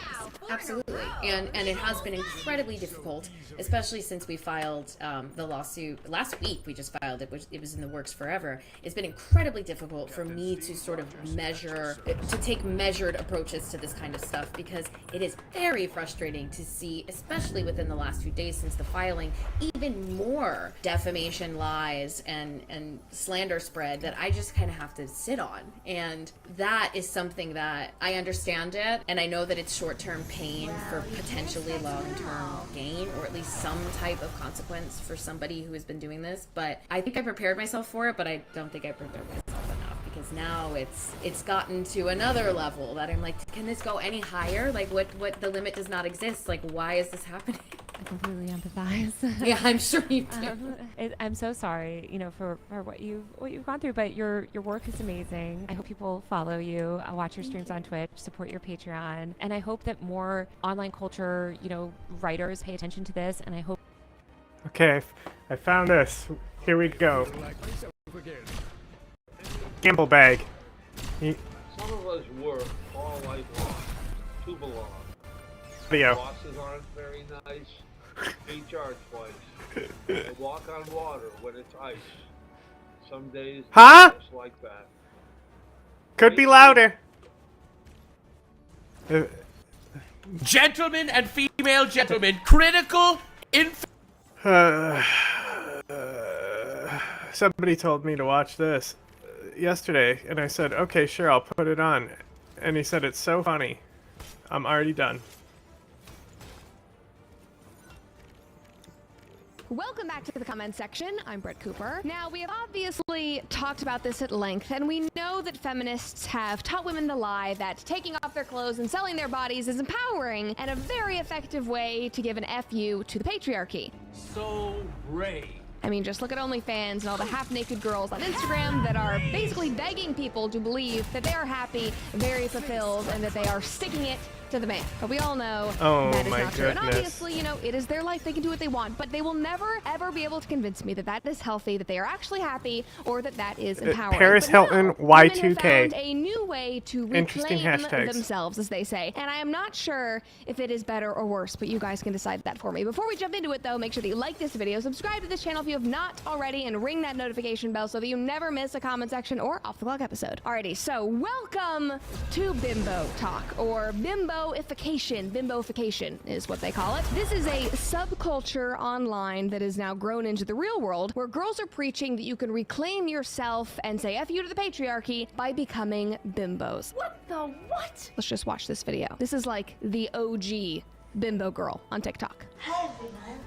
Absolutely, and it has been incredibly difficult, especially since we filed the lawsuit last week. We just filed it, which it was in the works forever. It's been incredibly difficult for me to sort of take measured approaches to this kind of stuff, because it is very frustrating to see, especially within the last few days since the filing, even more defamation, lies, and slander spread that I just kind of have to sit on. And that is something that I understand it, and I know that it's short-term pain for potentially long-term gain, or at least some type of consequence for somebody who has been doing this. But I think I prepared myself for it, but I don't think I prepared myself enough, because now it's gotten to another level that I'm like, can this go any higher? Like, what the limit does not exist. Like, why is this happening? I completely empathize. Yeah, I'm sure you do. I'm so sorry, for what you've gone through, but your work is amazing. I hope people follow you, watch your streams on Twitch, support your Patreon, and I hope that more online culture, writers pay attention to this, and I hope. Okay, I found this. Here we go. Gamble bag. Some of us work all life long to belong. Video. Bosses aren't very nice. HR twice. They walk on water when it's ice. Some days it's just like that. Could be louder. Gentlemen and female gentlemen, critical somebody told me to watch this yesterday, and I said, okay, sure, I'll put it on. And he said, it's so funny. I'm already done. Welcome back to the comment section. I'm Brett Cooper. Now, we have obviously talked about this at length, and we know that feminists have taught women the lie that taking off their clothes and selling their bodies is empowering and a very effective way to give an FU to the patriarchy. So brave. I mean, just look at OnlyFans and all the half-naked girls on Instagram that are basically begging people to believe that they are happy, very fulfilled, and that they are sticking it to the man. But we all know that is not true. And obviously, it is their life. They can do what they want. But they will never, ever be able to convince me that that is healthy, that they are actually happy, or that that is empowering. Paris Hilton, Y2K. Women have found a new way to Interesting reclaim hashtags. themselves, as they say. And I am not sure if it is better or worse, but you guys can decide that for me. Before we jump into it, though, make sure that you like this video, subscribe to this channel if you have not already, and ring that notification bell so that you never miss a comment section or off the clock episode. Alrighty, so welcome to Bimbo Talk, or Bimboification. Bimboification is what they call it. This is a subculture online that has now grown into the real world, where girls are preaching that you can reclaim yourself and say F you to the patriarchy by becoming bimbos. What the what? Let's just watch this video. This is like the OG bimbo girl on TikTok. Hi everyone,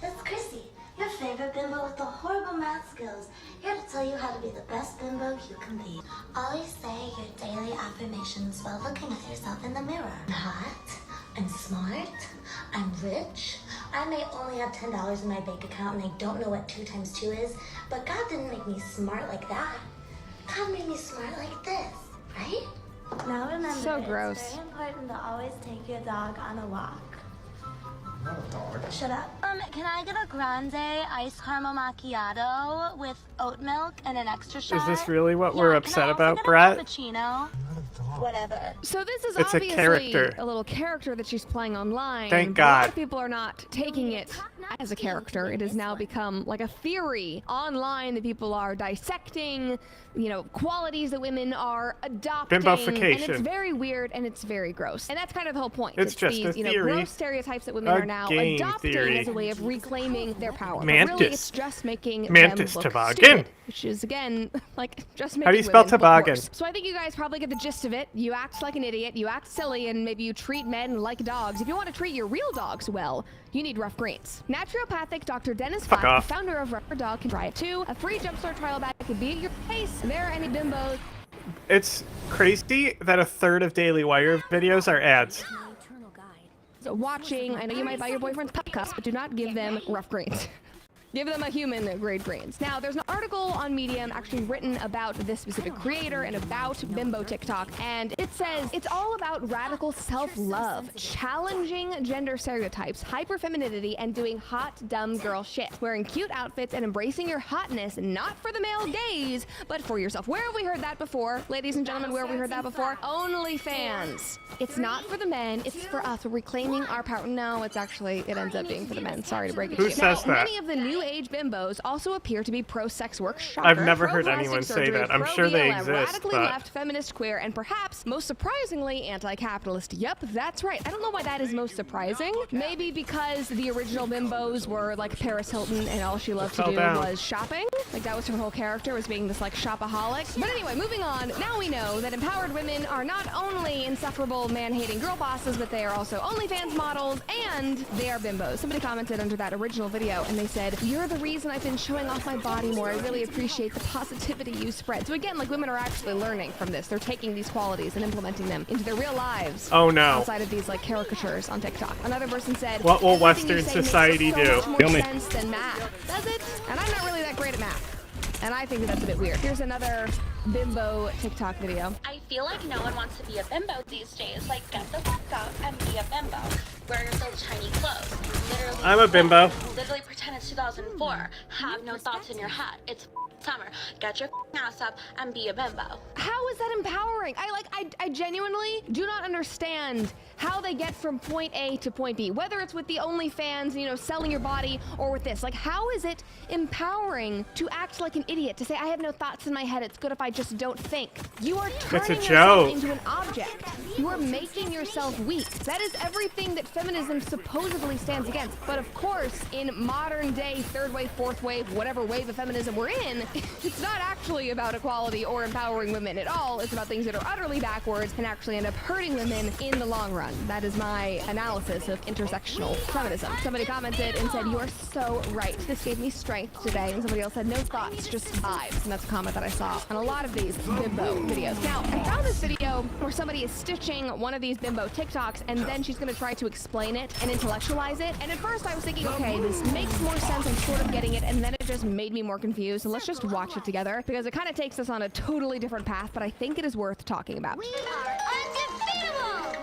it's Chrissy, your favorite bimbo with the horrible math skills, here to tell you how to be the best bimbo you can be. Always say your daily affirmations while looking at yourself in the mirror. I'm hot, I'm smart, I'm rich. I may only have $10 in my bank account and I don't know what 2 times 2 is, but God didn't make me smart like that. God made me smart like this, right? Now remember, So gross. it's very important to always take your dog on a walk. Shut up. Can I get a grande iced caramel macchiato with oat milk and an extra shot? Is this really what we're upset Can I also about, get a Brat? cappuccino? Whatever. So this is It's a obviously character. a little character that she's playing online. Thank but A lot God. of people are not taking it as a character. It has now become like a theory online that people are dissecting, qualities that women are adopting. And Bimbofication. it's very weird and it's very gross. And that's kind of the whole point. It's just these, a theory. gross stereotips that women A are now game adopting theory. as a way of reclaiming their power. But Mantis. really, it's just making Mantis them look toboggan. stupid, which is again just making How do you spell women look toboggan? worse. So I think you guys probably get the gist of it. You act like an idiot, you act silly, and maybe you treat men like dogs. If you want to treat your real dogs well, you need rough greens. Naturopathic Dr. Dennis Fuck Flack, off. the founder of Rubber Dog, can try it too. A free jumpstart trial bag could be at your place. There are any bimbos. It's crazy that a third of Daily Wire videos are ads. So watching, I know you might buy your boyfriend's pup cups, but do not give them rough greens. Give them a human grade greens. Now, there's an article on Medium actually written about this specific creator and about Bimbo TikTok, and it says it's all about radical self-love, challenging gender stereotypes, hyper-femininity, and doing hot, dumb girl shit. Wearing cute outfits and embracing your hotness, not for the male gaze, but for yourself. Where have we heard that before? Ladies and gentlemen, where have we heard that before? OnlyFans. It's not for the men, it's for us. We're reclaiming our power. No, it ends up being for the men. Sorry to break it to you. Who says Now, that? many of the new age bimbos also appear to be pro-sex work. Shocker. I've never heard Pro-plastic anyone say surgery, that. I'm sure they pro-BLM, exist, radically but- left, feminist, queer, and perhaps most surprisingly anti-capitalist. Yep, that's right. I don't know why that is most surprising. Maybe because the original bimbos were like Paris Hilton, and all she loved to Fell do down. was shopping. Like that was her whole character, was being this like shopaholic. But anyway, moving on. Now we know that empowered women are not only insufferable man-hating girl bosses, but they are also OnlyFans models, and they are bimbos. Somebody commented under that original video, and they said, "You're the reason I've been showing off my body more. I really appreciate the positivity you spread." So again, like women are actually learning from this. They're taking these qualities and implementing them into their real lives. Oh, no. Outside of these like caricatures on TikTok. Another person said, What will "Everything you Western say makes society so do?" much more Kill me. sense than math." Does it? And I'm not really that great at math. And I think that's a bit weird. Here's another bimbo TikTok video. I feel like no one wants to be a bimbo these days. Like, get the fuck out and be a bimbo. Wear your little tiny clothes. Literally, I'm a bimbo. Literally pretend it's 2004. Have no thoughts in your head. It's summer. Get your ass up and be a bimbo. How is that empowering? I genuinely do not understand how they get from point A to point B, whether it's with the OnlyFans, selling your body, or with this. Like, how is it empowering to act like an idiot, to say, I have no thoughts in my head, it's good if I just don't think? You are turning yourself joke. into an object. You are making yourself weak. That is everything that feminism supposedly stands against. But of course, in modern day, third wave, fourth wave, whatever wave of feminism we're in, it's not actually about equality or empowering women at all. It's about things that are utterly backwards and actually end up hurting women in the long run. That is my analysis of intersectional feminism. Somebody commented and said, "You are so right. This gave me strength today." And somebody else said, "No thoughts, just vibes." And that's a comment that I saw on a lot of these bimbo videos. Now, I found this video where somebody is stitching one of these bimbo TikToks, and then she's going to try to explain it and intellectualize it. And at first I was thinking, okay, this makes more sense. I'm sort of getting it. And then it just made me more confused. So let's just watch it together, because it kind of takes us on a totally different path, but I think it is worth talking about. We are undefeatable!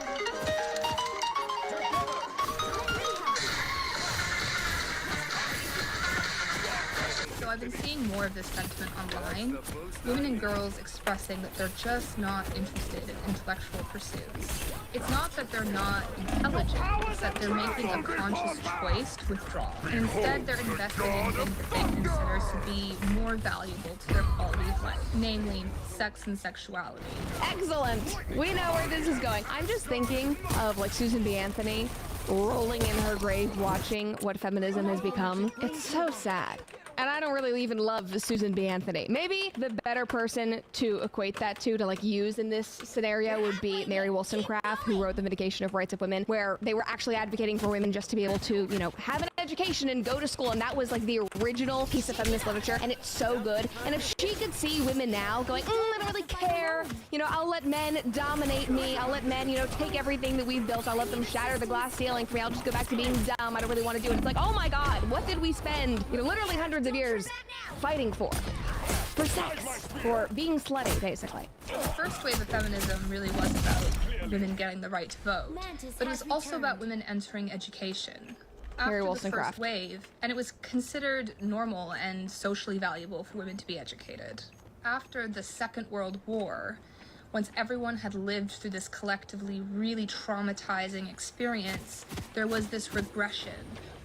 So I've been seeing more of this sentiment online. Women and girls expressing that they're just not interested in intellectual pursuits. It's not that they're not intelligent, it's that they're making a conscious choice to withdraw. And instead, they're investing in things that they consider to be more valuable to their quality of life, namely sex and sexuality. Excellent. We know where this is going. I'm just thinking of like Susan B. Anthony rolling in her grave watching what feminism has become. It's so sad. And I don't really even love Susan B. Anthony. Maybe the better person to equate that to like use in this scenario would be Mary Wollstonecraft, who wrote The Vindication of Rights of Women, where they were actually advocating for women just to be able to, have an education and go to school. And that was like the original piece of feminist literature. And it's so good. And if she could see women now going, I don't really care. I'll let men dominate me. I'll let men, take everything that we've built. I'll let them shatter the glass ceiling for me. I'll just go back to being dumb. I don't really want to do it. It's like, oh my God, what did we spend, literally hundreds of years fighting for sex, for being slutty, basically. The first wave of feminism really was about women getting the right to vote, but it was also about women entering education. after the Wollstonecraft. first wave, and it was considered normal and socially valuable for women to be educated. After the Second World War, once everyone had lived through this collectively really traumatizing experience, there was this regression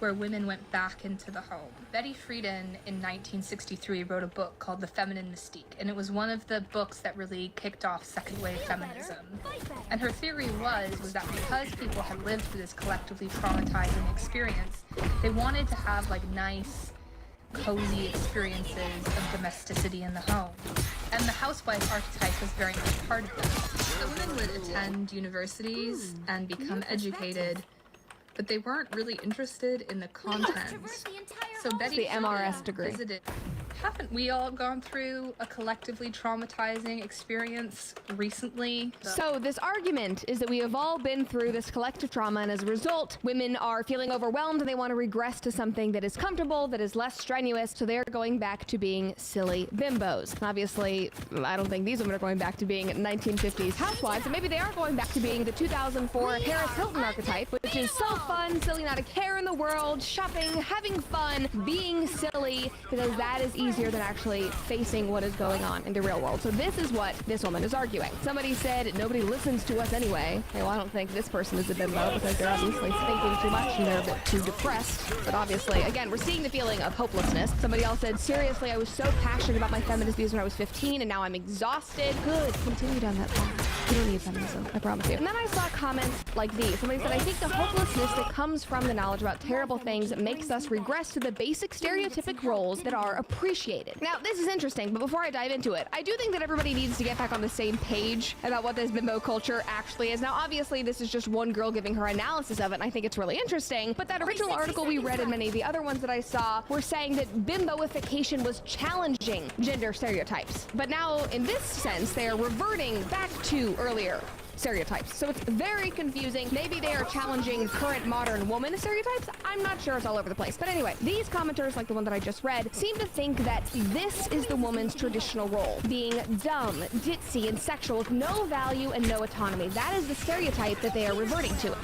where women went back into the home. Betty Friedan in 1963 wrote a book called The Feminine Mystique, and it was one of the books that really kicked off second wave feminism. And her theory was that because people had lived through this collectively traumatizing experience, they wanted to have like nice, cozy experiences of domesticity in the home. And the housewife archetype was very much part of that. So women would attend universities and become educated, but they weren't really interested in the content. So Betty the MRS degree. visited. Haven't we all gone through a collectively traumatizing experience recently? So this argument is that we have all been through this collective trauma, and as a result, women are feeling overwhelmed and they want to regress to something that is comfortable, that is less strenuous, so they're going back to being silly bimbos. Obviously, I don't think these women are going back to being 1950s housewives, and maybe they are going back to being the 2004 Paris Hilton archetype, which is so fun, silly, not a care in the world, shopping, having fun, being silly, because that is easier than actually facing what is going on in the real world. So this is what this woman is arguing. Somebody said, nobody listens to us anyway. Well, I don't think this person is a bimbo because they're obviously thinking too much and they're a bit too depressed. But obviously, again, we're seeing the feeling of hopelessness. Somebody else said, seriously, I was so passionate about my feminist views when I was 15 and now I'm exhausted. Good, continue down that path. You don't need feminism, I promise you. And then I saw comments like these. Somebody said, I think the hopelessness that comes from the knowledge about terrible things makes us regress to the basic stereotypic roles that are appreciated. Now, this is interesting, but before I dive into it, I do think that everybody needs to get back on the same page about what this bimbo culture actually is. Now, obviously, this is just one girl giving her analysis of it, and I think it's really interesting, but that original article we read and many of the other ones that I saw were saying that bimboification was challenging gender stereotypes. But now, in this sense, they are reverting back to earlier stereotypes. So it's very confusing. Maybe they are challenging current modern woman stereotypes. I'm not sure. It's all over the place. But anyway, these commenters, like the one that I just read, seem to think that this is the woman's traditional role, being dumb, ditzy, and sexual with no value and no autonomy. That is the stereotype that they are reverting to.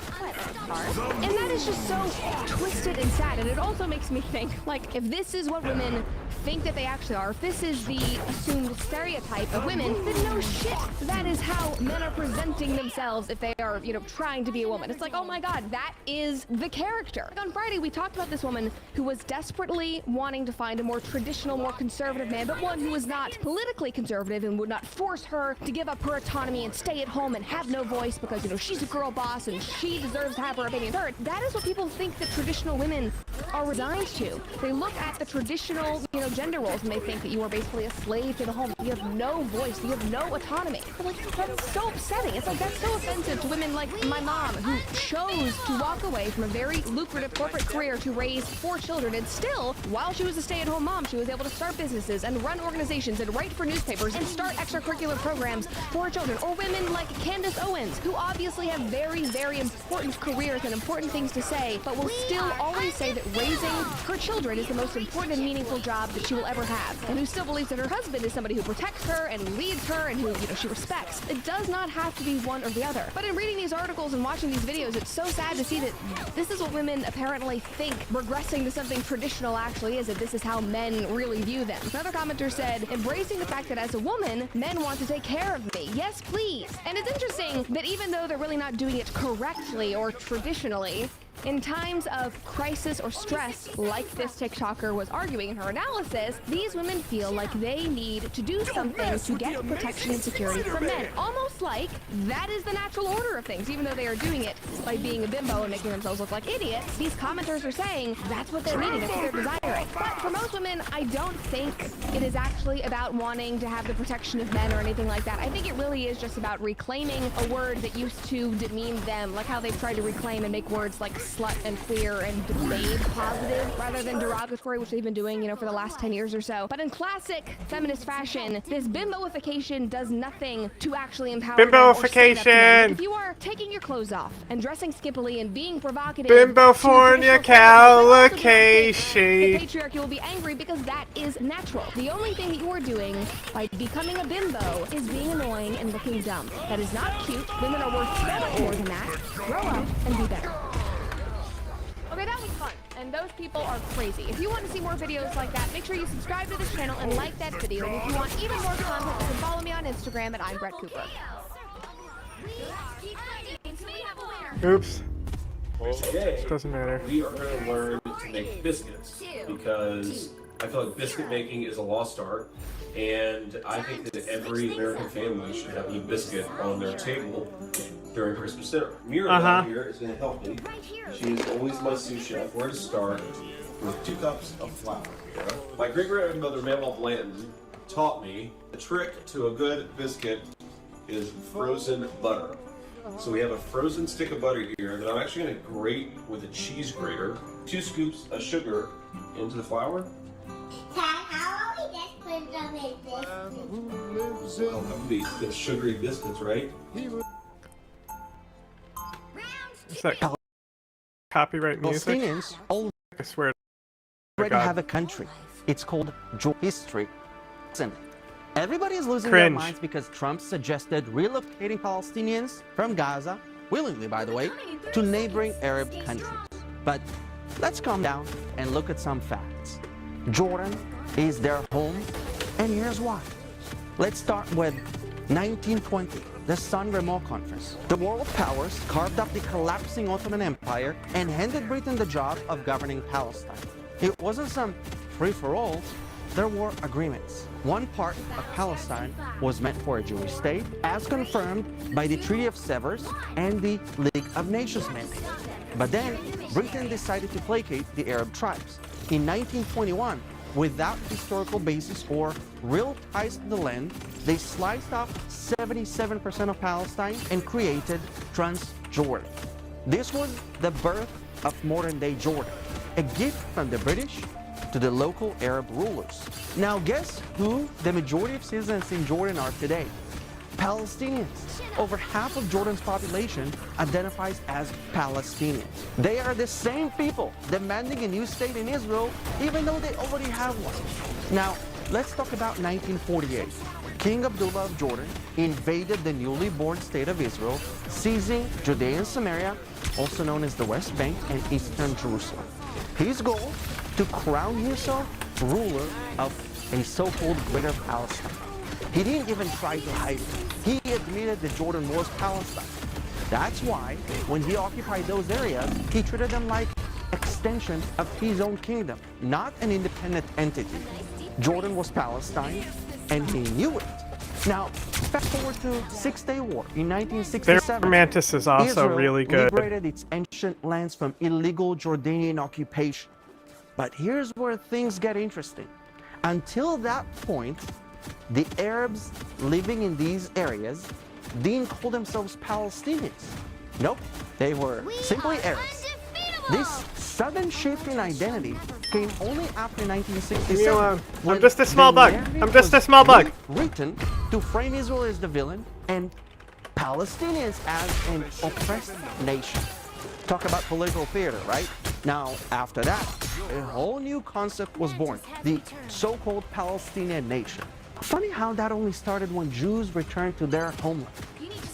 And that is just so twisted and sad. And it also makes me think, like, if this is what women think that they actually are, if this is the assumed stereotype of women, then no shit. That is how men are presenting themselves if they are, you know, trying to be a woman. It's like, oh my god, that is the character. Like on Friday, we talked about this woman who was desperately wanting to find a more traditional, more conservative man, but one who was not politically conservative and would not force her to give up her autonomy and stay at home and have no voice because, you know, she's a girl boss and she deserves to have her opinion heard. That is what people think that traditional women are resigned to. They look at the traditional, you know, gender roles and they think that you are basically a slave to the home. You have no voice. You have no autonomy. But like, that's so upsetting. It's like, that's so offensive to women like my mom, who chose to walk away from a very lucrative corporate career to raise 4 children, and still, while she was a stay-at-home mom, she was able to start businesses and run organizations and write for newspapers and start extracurricular programs for her children. Or women like Candace Owens, who obviously have very, very important careers and important things to say, but will still always say that raising her children is the most important and meaningful job that she will ever have, and who still believes that her husband is somebody who protects her and leads her and who, you know, she respects. It does not have to be one or the other. But in reading these articles and watching these videos, it's so sad to see that this is what women apparently think regressing to something traditional actually is, that this is how men really view them. Another commenter said, embracing the fact that as a woman, men want to take care of me. Yes, please. And it's interesting that even though they're really not doing it correctly or traditionally, in times of crisis or stress, like this TikToker was arguing in her analysis, these women feel like they need to do something to get protection and security from men. Almost like that is the natural order of things, even though they are doing it by being a bimbo and making themselves look like idiots. These commenters are saying that's what they're needing, that's what they're desiring. But for most women, I don't think it is actually about wanting to have the protection of men or anything like that. I think it really is just about reclaiming a word that used to demean them, like how they've tried to reclaim and make words like slut and queer and babe positive rather than derogatory, which they've been doing, you know, for the last 10 years or so. But in classic feminist fashion, this bimboification does nothing to actually empower bimboification. If you are taking your clothes off and dressing skimpily and being provocative, bimbofornia calication. the patriarchy will be angry because that is natural. The only thing that you are doing by becoming a bimbo is being annoying and looking dumb. That is not cute. Women are worth so much more than that. Grow up and be better. Okay, that was fun. and those people are crazy. If you want to see more videos like that, make sure you subscribe to this channel and like that video. And if you want even more content, you can follow me on Instagram at I'm Brett Cooper. Oops. Well, today, Doesn't matter. we are going to learn to make biscuits because I feel like biscuit making is a lost art, and I think that every American family should have a biscuit on their table during Christmas dinner. Mira here is going to help me. She is always my sous chef. We're going to start with 2 cups of flour. Mira. My great-grandmother, Mama Blanton, taught me the trick to a good biscuit is frozen butter. So we have a frozen stick of butter here that I'm actually going to grate with a cheese grater. 2 scoops of sugar into the flour. How about we just put it on his biscuits? Well, that would be the sugary biscuits, right? Is that copyright music? Palestinians I swear. already God. have a country. It's called history. Listen, everybody is losing Cringe. their minds because Trump suggested relocating Palestinians from Gaza, willingly by the way, to neighboring Arab countries. But let's calm down and look at some facts. Jordan is their home, and here's why. Let's start with 1920, the San Remo Conference. The world powers carved up the collapsing Ottoman Empire and handed Britain the job of governing Palestine. It wasn't some free-for-all. There were agreements. One part of Palestine was meant for a Jewish state, as confirmed by the Treaty of Sevres and the League of Nations mandate. But then, Britain decided to placate the Arab tribes. In 1921, without historical basis or real ties to the land, they sliced off 77% of Palestine and created Transjordan. This was the birth of modern-day Jordan, a gift from the British to the local Arab rulers. Now guess who the majority of citizens in Jordan are today? Palestinians. Over half of Jordan's population identifies as Palestinians. They are the same people demanding a new state in Israel, even though they already have one. Now, let's talk about 1948. King Abdullah of Jordan invaded the newly born state of Israel, seizing Judea and Samaria, also known as the West Bank and Eastern Jerusalem. His goal? To crown himself ruler of a so-called Greater Palestine. He didn't even try to hide it. He admitted that Jordan was Palestine. That's why, when he occupied those areas, he treated them like extension of his own kingdom, not an independent entity. Jordan was Palestine, and he knew it. Now, fast forward to Six-Day War in 1967. Their Mantis is also Israel really good. liberated its ancient lands from illegal Jordanian occupation. But here's where things get interesting. Until that point, the Arabs living in these areas didn't call themselves Palestinians. Nope, they were simply Arabs. This sudden shift in identity came only after 1967. Leave me alone. when I'm just a small the bug. narrative I'm just a was small bug. Written to frame Israel as the villain and Palestinians as an oppressed nation. Talk about political theater, right? Now, after that, a whole new concept was born, the so-called Palestinian nation. Funny how that only started when Jews returned to their homeland.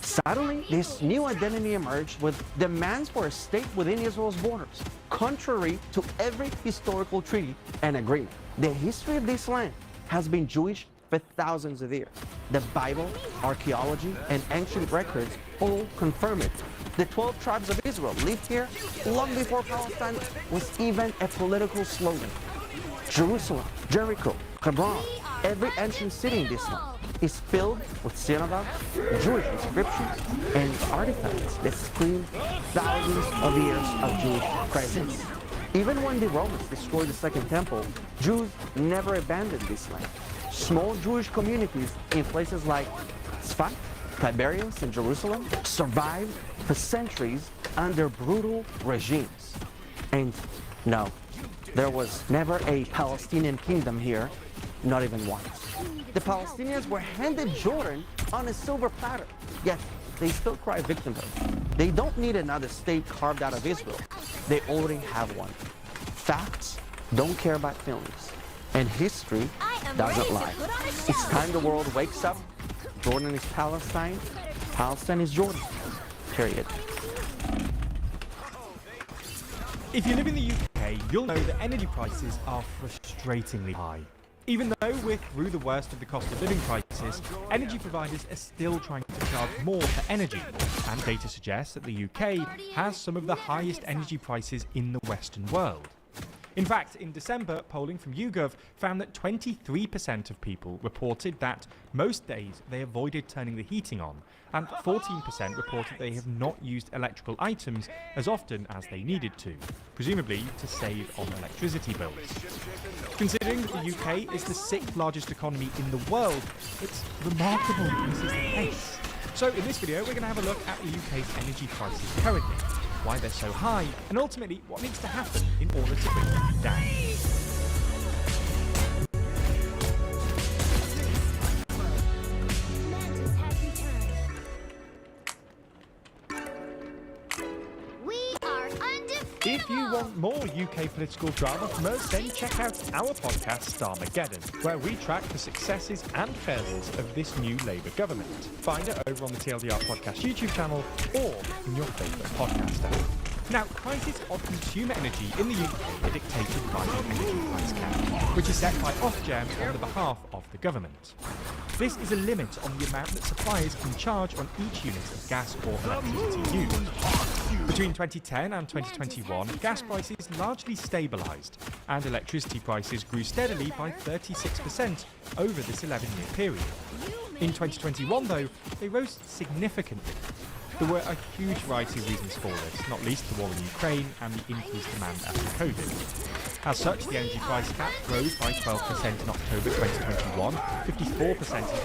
Suddenly, this new identity emerged with demands for a state within Israel's borders, contrary to every historical treaty and agreement. The history of this land has been Jewish for thousands of years. The Bible, archaeology, and ancient records all confirm it. The 12 tribes of Israel lived here long before Palestine was even a political slogan. Jerusalem, Jericho, Hebron, every ancient city in this land is filled with synagogues, Jewish inscriptions, and artifacts that scream thousands of years of Jewish presence. Even when the Romans destroyed the Second Temple, Jews never abandoned this land. Small Jewish communities in places like Tzfat, Tiberias, and Jerusalem survived for centuries under brutal regimes. And no, there was never a Palestinian kingdom here, not even once. The Palestinians were handed Jordan on a silver platter, yet they still cry victimhood. They don't need another state carved out of Israel. They already have one. Facts don't care about feelings, and history doesn't lie. It's time the world wakes up. Jordan is Palestine. Palestine is Jordan. Period. If you live in the UK UK, you'll know that energy prices are frustratingly high. Even though we're through the worst of the cost of living crisis, energy providers are still trying to charge more for energy, and data suggests that the UK has some of the highest energy prices in the Western world. In fact, in December, polling from YouGov found that 23% of people reported that most days they avoided turning the heating on, and 14% reported they have not used electrical items as often as they needed to, presumably to save on electricity bills. Considering that the UK is the 6th largest economy in the world, it's remarkable that this is the case. So in this video, we're going to have a look at the UK's energy prices currently, why they're so high, and ultimately what needs to happen in order to bring them down. If you want more UK political drama from us, then check out our podcast Starmageddon, where we track the successes and failures of this new Labour government. Find it over on the TLDR Podcast YouTube channel or in your favourite podcast app. Now, prices of consumer energy in the UK are dictated by the energy price cap, which is set by Ofgem on the behalf of the government. This is a limit on the amount that suppliers can charge on each unit of gas or electricity used. Between 2010 and 2021, gas prices largely stabilised, and electricity prices grew steadily by 36% over this 11-year period. In 2021, though, they rose significantly. There were a huge variety of reasons for this, not least the war in Ukraine and the increased demand after COVID. As such, the energy price cap rose by 12% in October 2021, 54% in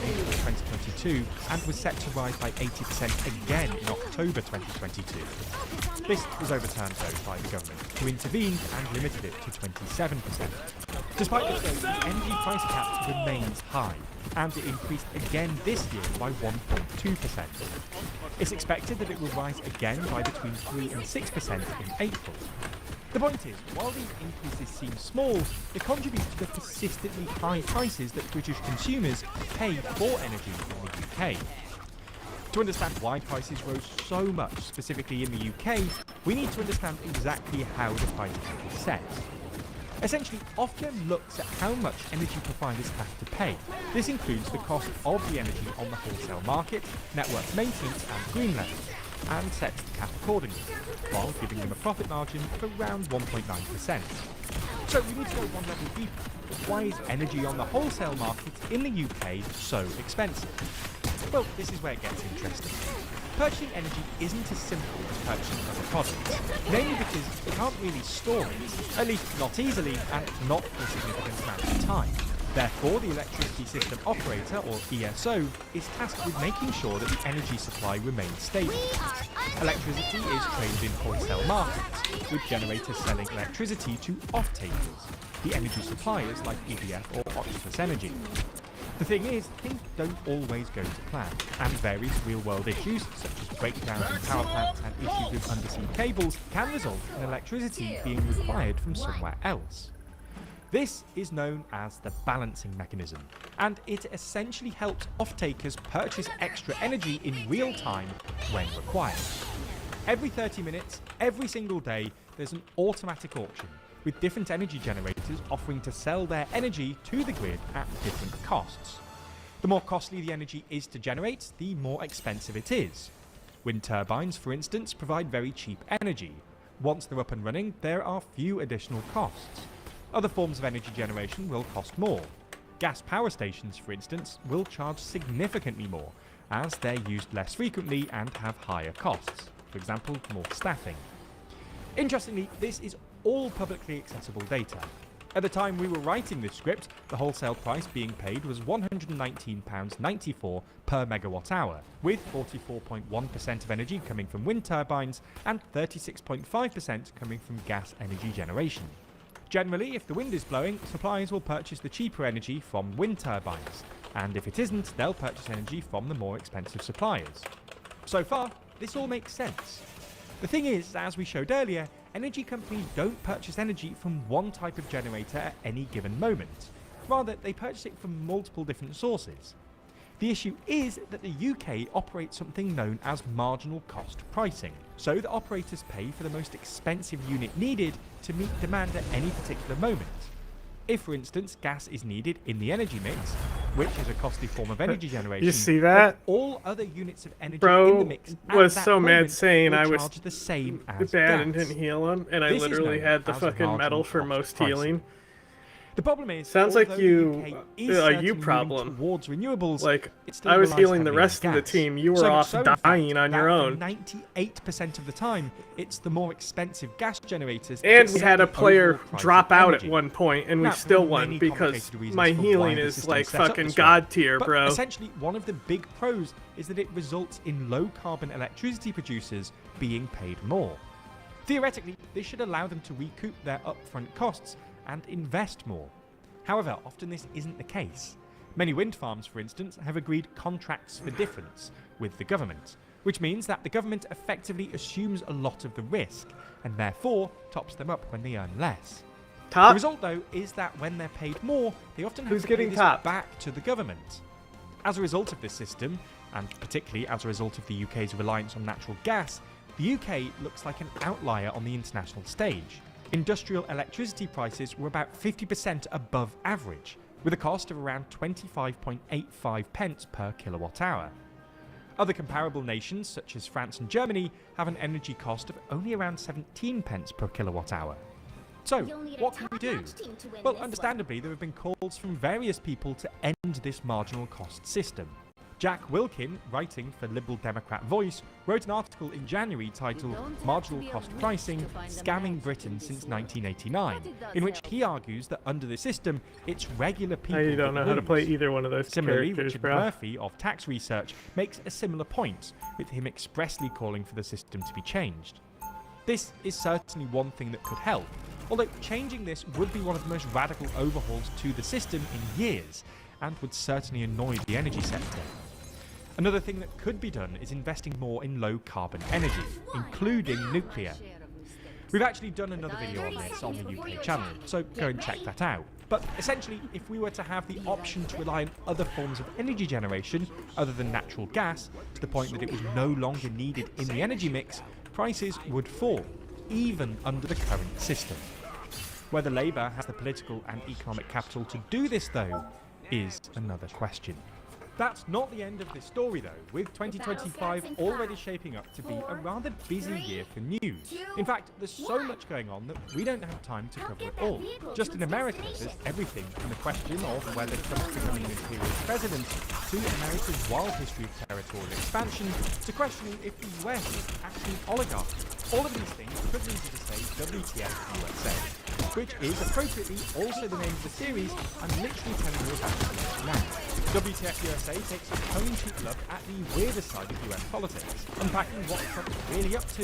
April 2022, and was set to rise by 80% again in October 2022. This was overturned, though, by the government, who intervened and limited it to 27%. Despite this, though, the energy price cap remains high, and it increased again this year by 1.2%. It's expected that it will rise again by between 3 and 6% in April. The point is, while these increases seem small, they contribute to the persistently high prices that British consumers pay for energy in the UK. To understand why prices rose so much, specifically in the UK, we need to understand exactly how the prices were set. Essentially, Ofgem looks at how much energy providers have to pay. This includes the cost of the energy on the wholesale market, network maintenance and green levels, and sets the cap accordingly, while giving them a profit margin of around 1.9%. So we need to go one level deeper. Why is energy on the wholesale market in the UK so expensive? Well, this is where it gets interesting. Purchasing energy isn't as simple as purchasing other products, namely because you can't really store it, at least not easily and not for a significant amount of time. Therefore, the Electricity System Operator, or ESO, is tasked with making sure that the energy supply remains stable. Electricity is traded in wholesale markets, with generators selling electricity to off-takers, the energy suppliers like EDF or Octopus Energy. The thing is, things don't always go to plan, and various real-world issues, such as breakdowns in power plants and issues with undersea cables, can result in electricity being required from somewhere else. This is known as the balancing mechanism, and it essentially helps off-takers purchase extra energy in real time when required. Every 30 minutes, every single day, there's an automatic auction, with different energy generators offering to sell their energy to the grid at different costs. The more costly the energy is to generate, the more expensive it is. Wind turbines, for instance, provide very cheap energy. Once they're up and running, there are few additional costs. Other forms of energy generation will cost more. Gas power stations, for instance, will charge significantly more, as they're used less frequently and have higher costs, for example, more staffing. Interestingly, this is all publicly accessible data. At the time we were writing this script, the wholesale price being paid was £119.94 per megawatt hour, with 44.1% of energy coming from wind turbines and 36.5% coming from gas energy generation. Generally, if the wind is blowing, suppliers will purchase the cheaper energy from wind turbines, and if it isn't, they'll purchase energy from the more expensive suppliers. So far, this all makes sense. The thing is, as we showed earlier, energy companies don't purchase energy from one type of generator at any given moment. Rather, they purchase it from multiple different sources. The issue is that the UK operates something known as marginal cost pricing, so the operators pay for the most expensive unit needed to meet demand at any particular moment. If, for instance, gas is needed in the energy mix, which is a costly form of energy generation, You see that? all other units of energy Bro in the mix at was that so mad moment saying will I was charge the same as bad and gas. didn't heal him, and I This is literally known had the as fucking medal marginal for cost most pricing. healing. The problem is, Sounds like although the you, UK is a certainly you moving problem. towards renewables, Like, it still I was relies healing the heavily on rest of the gas. team. You were So much off so, in fact, dying on your that own. for 98% of the time, it's the more expensive gas generators. And that we set had a the player overall price drop of out at energy. one point, and we Now, still there are won many because complicated reasons my for healing why the is system like set up fucking this way. god tier, But bro. essentially, one of the big pros is that it results in low carbon electricity producers being paid more. Theoretically, this should allow them to recoup their upfront costs and invest more. However, often this isn't the case. Many wind farms, for instance, have agreed contracts for difference with the government, which means that the government effectively assumes a lot of the risk and therefore tops them up when they earn less. The result, though, is that when they're paid more, they often have Who's to pay getting this topped? back to the government. As a result of this system, and particularly as a result of the UK's reliance on natural gas, the UK looks like an outlier on the international stage. Industrial electricity prices were about 50% above average, with a cost of around 25.85 pence per kilowatt hour. Other comparable nations, such as France and Germany, have an energy cost of only around 17 pence per kilowatt hour. So, what can we do? Well, understandably, there have been calls from various people to end this marginal cost system. Jack Wilkin, writing for Liberal Democrat Voice, wrote an article in January titled Marginal Cost Pricing, Scamming Britain Since 1989, in which he argues that under the system, it's regular people I don't that know how to lose. play either one of those Similarly, characters, Richard bro. Murphy of Tax Research makes a similar point, with him expressly calling for the system to be changed. This is certainly one thing that could help, although changing this would be one of the most radical overhauls to the system in years, and would certainly annoy the energy sector. Another thing that could be done is investing more in low carbon energy, including nuclear. We've actually done another video on this on the UK channel, so go and check that out. But essentially, if we were to have the option to rely on other forms of energy generation other than natural gas, to the point that it was no longer needed in the energy mix, prices would fall, even under the current system. Whether Labour has the political and economic capital to do this, though, is another question. That's not the end of this story, though, with 2025 already shaping up to be a rather busy year for news. In fact, there's so much going on that we don't have time to cover it all. Just in America, there's everything from the question of whether Trump's becoming an imperial president, to America's wild history of territorial expansion, to questioning if the US is actually an oligarchy. All of these things could lead you to say WTF USA, which is appropriately also the name of the series I'm literally telling you about now. WTF USA takes a tongue-in-cheek look at the weirder side of US politics, unpacking what Trump's really up to,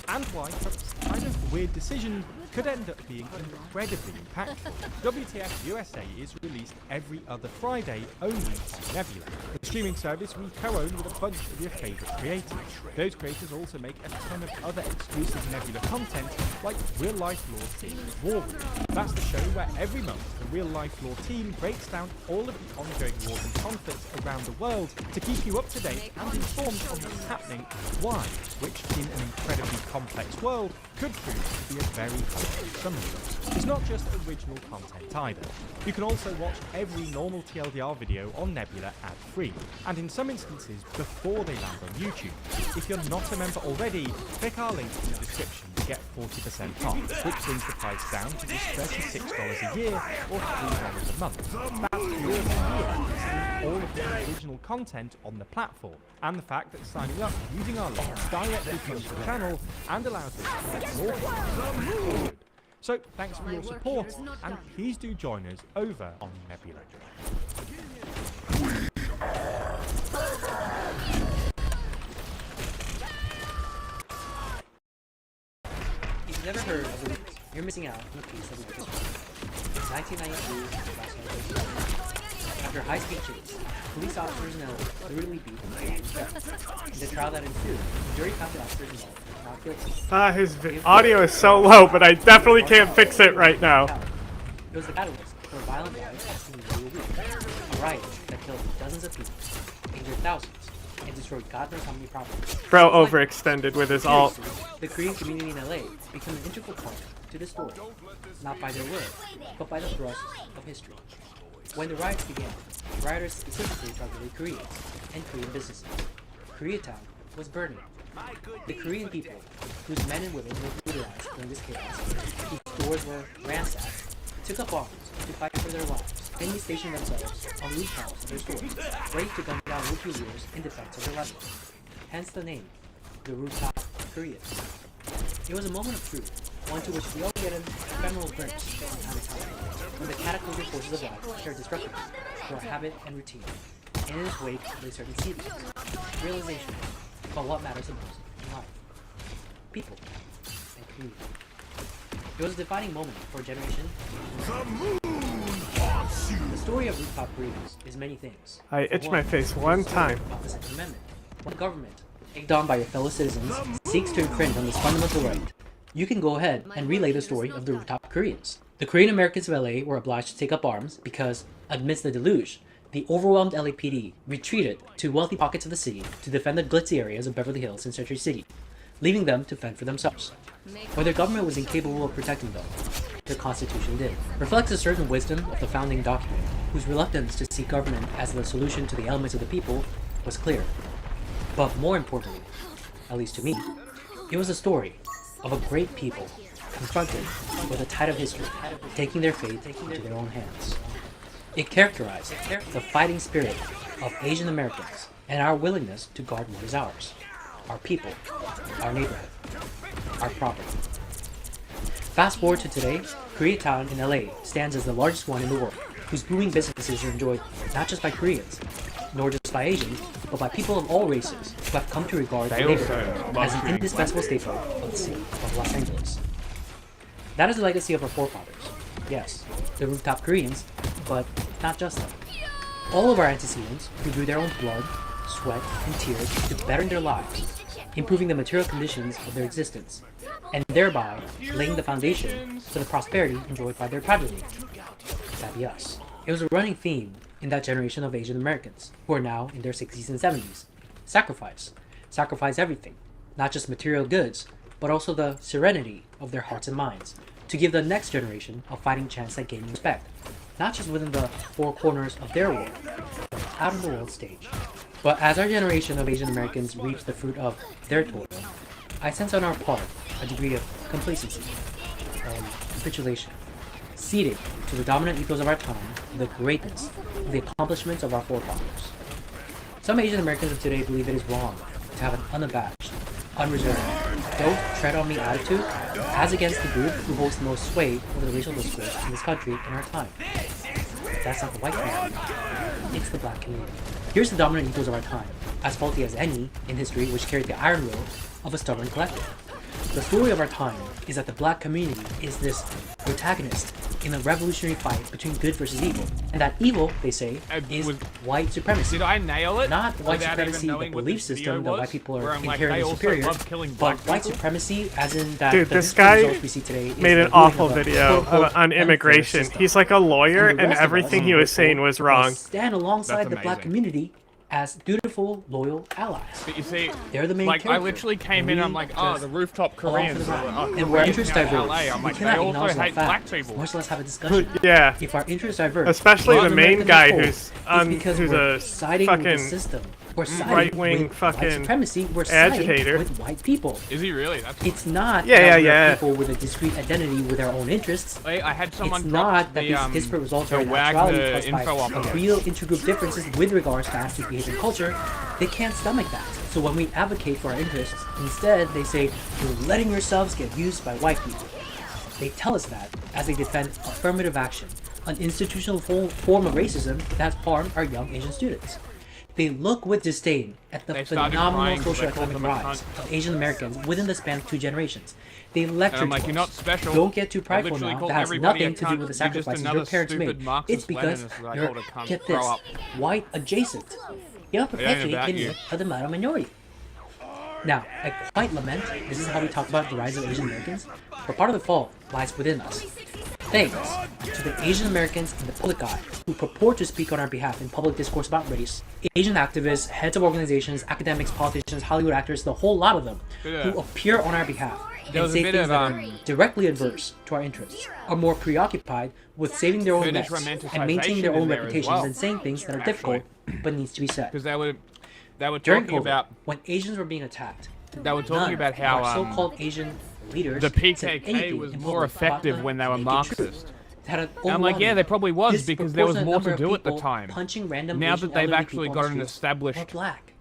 and why Trump's kind of weird decision could end up being incredibly impactful. WTF USA is released every other Friday only on Nebula, a streaming service we co-own with a bunch of your favourite creators. Those creators also make a ton of other exclusive Nebula content, like Real Life Law Team's War Room. That's the show where every month the Real Life Law team breaks down all of the ongoing wars and conflicts around the world to keep you up to date and informed on what's happening and why, which in an incredibly complex world could prove to be a very helpful summary. It's not just original content either. You can also watch every normal TLDR video on Nebula ad-free, and in some instances before they land on YouTube. If you're not a member already, click our link in the description to get 40% off, which brings the price down to just $36 a year or $3 a month. That's yours a year, considering all of the original content on the platform, and the fact that signing up using our link directly funds the channel and allows us to get more content going forward. So thanks for your support, and please do join us over on Nebula. If you've never heard of the Roots, you're missing out on a piece of history. 1993, after a high-speed chase, police officers in LA literally beat them to death. In the trial that ensued, the jury found the officers involved not guilty. His audio is so low, but I definitely can't fix it right now. It was the catalyst for a violent riot lasting nearly a week. A riot that killed dozens of people, injured thousands, and destroyed God knows how many properties. Bro overextended with his alt. Seriously, the Korean community in LA became an integral part to the story, not by their word, but by the thrust of history. When the riots began, rioters specifically targeted Koreans and Korean businesses. Koreatown was burning. The Korean people, whose men and women were brutalized during this chaos, whose stores were ransacked, took up arms to fight for their lives. Many stationed themselves on rooftops of their stores, ready to gun down would-be leaders in defense of their rights. Hence the name, the Rooftop Koreans. It was a moment of truth, one to which we all get an ephemeral glimpse from time to time, when the cataclysmic forces of life share destructively through our habit and routine, and in its wake lay certain seedlings, realization about what matters the most in life, people, and community. It was a defining moment for a generation. The story of Rooftop Koreans is many things. I itched my face one time. Of the Second Amendment. When the government, egged on by your fellow citizens, seeks to infringe on this fundamental right, you can go ahead and relay the story of the Rooftop Koreans. The Korean Americans of LA were obliged to take up arms because, amidst the deluge, the overwhelmed LAPD retreated to wealthy pockets of the city to defend the glitzy areas of Beverly Hills and Century City, leaving them to fend for themselves. Where their government was incapable of protecting them, the Constitution did. Reflects a certain wisdom of the founding document, whose reluctance to see government as the solution to the ailments of the people was clear. But more importantly, at least to me, it was a story of a great people confronted with the tide of history, taking their fate into their own hands. It characterized the fighting spirit of Asian Americans and our willingness to guard what is ours, our people, our neighborhood, our property. Fast forward to today, Koreatown in LA stands as the largest one in the world, whose booming businesses are enjoyed not just by Koreans, nor just by Asians, but by people of all races who have come to regard the neighborhood as an indispensable staple of the city of Los Angeles. That is the legacy of our forefathers. Yes, the Rooftop Koreans, but not just them. All of our antecedents who drew their own blood, sweat, and tears to better their lives, improving the material conditions of their existence, and thereby laying the foundation for the prosperity enjoyed by their progeny. That be us. It was a running theme in that generation of Asian Americans, who are now in their 60s and 70s. Sacrifice. Sacrifice everything, not just material goods, but also the serenity of their hearts and minds, to give the next generation a fighting chance at gaining respect, not just within the four corners of their world, but out on the world stage. But as our generation of Asian Americans reaps the fruit of their toil, I sense on our part a degree of complacency and capitulation, ceding to the dominant ethos of our time the greatness of the accomplishments of our forefathers. Some Asian Americans of today believe it is wrong to have an unabashed, unreserved, don't tread on me attitude as against the group who holds the most sway over the racial discourse in this country in our time. That's not the white community, it's the black community. Here's the dominant ethos of our time, as faulty as any in history which carried the iron will of a stubborn collective. The story of our time is that the black community is this protagonist in a revolutionary fight between good versus evil. And that evil, they say, is white supremacy. Did I nail it? Not white supremacy, the belief system that white people are inherently superior, but white supremacy as in that dude, the this guy results we see today is made an the ruling awful of a video quote-unquote on immigration. unfair system. He's like a lawyer, And the and rest of everything us he was saying was wrong. stand alongside That's the black amazing. community as dutiful, loyal allies. But you see, They're the main like I character. literally came And in, we I'm like, oh, just the Rooftop fall for the Koreans. ride. Oh, And where interests Koreans diverge, out in LA. I'm we like, cannot they also acknowledge that hate black fact, people. much less have a discussion. Yeah. If our interests diverge, Especially well, the main Americans guy as a whole, who's it's on, because who's we're a siding with the fucking system. We're siding right-wing with fucking white supremacy. We're agitator. siding with white people. Is he really? That's It's not Yeah, that yeah, we're yeah. people with a discrete identity with our own interests. Wait, I had someone It's drop not that the, these disparate results the are in Wagner actuality caused info by op. real intergroup differences with regards to attitude, behavior, and culture. They can't stomach that. So when we advocate for our interests, instead they say, you're letting yourselves get used by white people. They tell us that as they defend affirmative action, an institutional form of racism that harmed our young Asian students. They look with disdain at the They started phenomenal crying 'cause they called socioeconomic them a rise cunt. of Asian Americans within the span of 2 generations. They lecture And I'm like, to you're us. not special. Don't get too I prideful literally now. called That has everybody nothing a to cunt. do with the You're just sacrifices another your parents stupid made. Marxist It's because Leninist that I you're, called a cunt. get Grow this, up. white adjacent. You're perpetuating about the you. myth of the model minority. Now, I quite lament this is how we talk about the rise of Asian Americans, but part of the fault lies within us. Thanks to the Asian Americans in the public eye who purport to speak on our behalf in public discourse about race, Asian activists, heads of organizations, academics, politicians, Hollywood actors, the whole lot of them, who appear on our behalf and say things that are directly adverse to our interests, are more preoccupied with saving their own necks and maintaining their own reputations and saying things that are difficult but needs to be said. Because they were During talking COVID, about when Asians were being attacked, they were talking none about of how our so-called Asian leaders the said PKK anything was in more public about effective them when they were making truth. Marxist. Had an And I'm like, yeah, they probably was because there was disproportionate more to number do of at the people time. punching random Now Asian that they've elderly actually people on got the an streets established were black.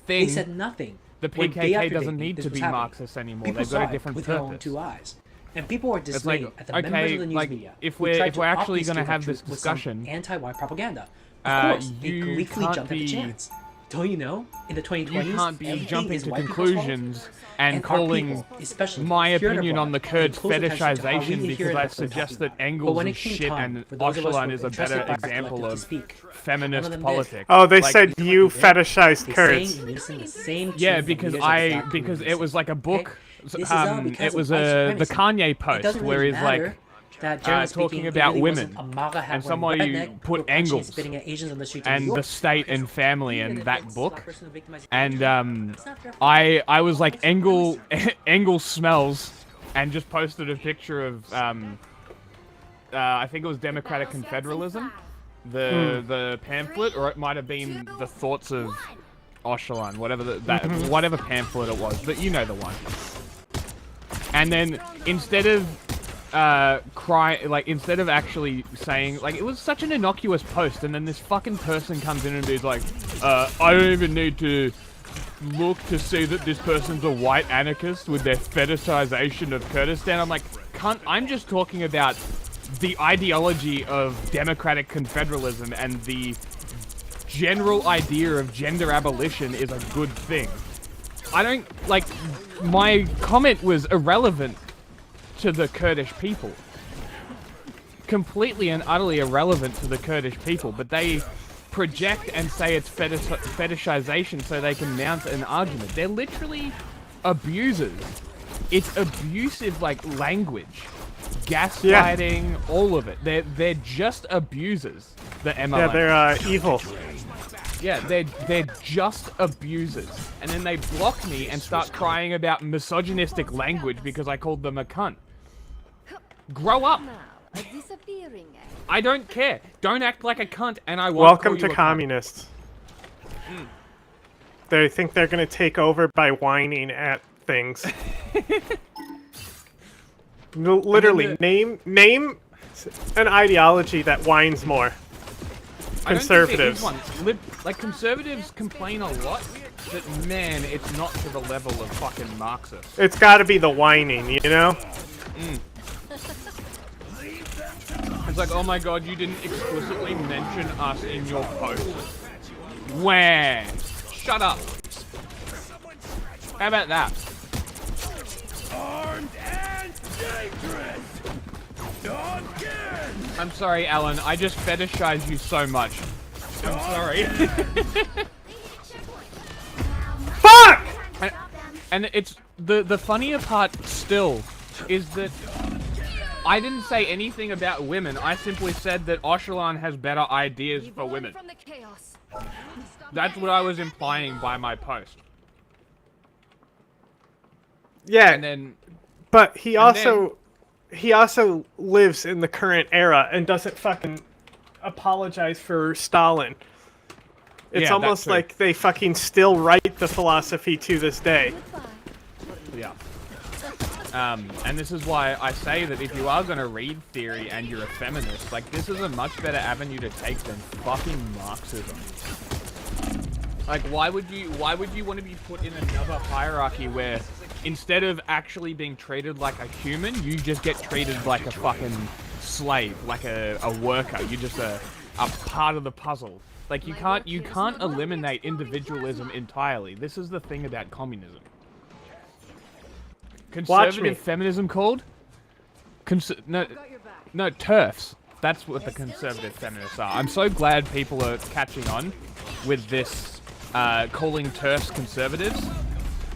thing, They said nothing. the when day PKK after doesn't day need this to was be happening. Marxist anymore. People They've got saw a it different with their own purpose. 2 eyes. And people were It's dismayed like, at the members of the news like, media if who we're tried if to we're actually obfuscate going to the have truth this with some discussion, anti-white propaganda. Of course, they you gleefully can't jumped at the be- chance. Don't you know? In the 2020s, you can't be everything jumping is to white people's fault. conclusions and our calling people, especially my here in opinion abroad, on the pay Kurds close attention to how we fetishization here because in I Brooklyn suggest talk that about it. But Engels when is it came shit time and for those of us Öcalan who is are a better interested by our example collective to of speak, feminist none of them did. politics. Oh, they Like, said you fetishized They Kurds. say you listen to the same yeah, truth because from leaders of the because black it was like a book. This is all because It of was white the supremacy. Kanye It post doesn't where really he's matter like that generally talking speaking, about it really women, wasn't a MAGA hat and wearing somebody redneck who put were punching and Engels spitting at Asians on the streets of and New the York. state and family in that book, and It's not their fault. I was like Engels smells, and just posted a picture of I think it was Democratic Confederalism, the pamphlet, or it might have been the thoughts of Öcalan, whatever whatever pamphlet it was, but you know the one. And then instead of instead of actually saying, like, it was such an innocuous post, and then this fucking person comes in and is like, I don't even need to look to see that this person's a white anarchist with their fetishization of Kurdistan. I'm like, cunt, I'm just talking about the ideology of democratic confederalism and the general idea of gender abolition is a good thing. I don't, like, my comment was irrelevant to the Kurdish people. Completely and utterly irrelevant to the Kurdish people, but they project and say it's fetishization so they can mount an argument. They're literally abusers. It's abusive, like, language. Gaslighting, all of it. They're just abusers, the MLM. Yeah, they're evil. Yeah, they're just abusers. And then they block me and start crying about misogynistic language because I called them a cunt. Grow up. I don't care. Don't act like a cunt and I won't Welcome call you to a communists. They think they're gonna take over by whining at things. No, literally, name an ideology that whines more. Conservatives. I don't think there is one. Like, conservatives complain a lot, but man, it's not to the level of fucking Marxists. It's gotta be the whining, you know? It's like, oh my god, you didn't explicitly mention us in your post. Wah! Shut up. How about that? Armed and dangerous. I'm sorry, Alan. I just fetishize you so much. I'm sorry. Fuck! And it's the funnier part still is that I didn't say anything about women. I simply said that Öcalan has better ideas for women. That's what I was implying by my post. Yeah, and then, but he also lives in the current era and doesn't fucking apologize for Stalin. It's Yeah, almost that's true. like they fucking still write the philosophy to this day. Yeah. And this is why I say that if you are going to read theory and you're a feminist, like, this is a much better avenue to take than fucking Marxism. Like, why would you want to be put in another hierarchy where instead of actually being treated like a human, you just get treated like a fucking slave, like a worker. You're just a part of the puzzle. Like, you can't eliminate individualism entirely. This is the thing about communism. Conservative feminism called? No, TERFs. That's what the conservative feminists are. I'm so glad people are catching on with this, calling TERFs conservatives.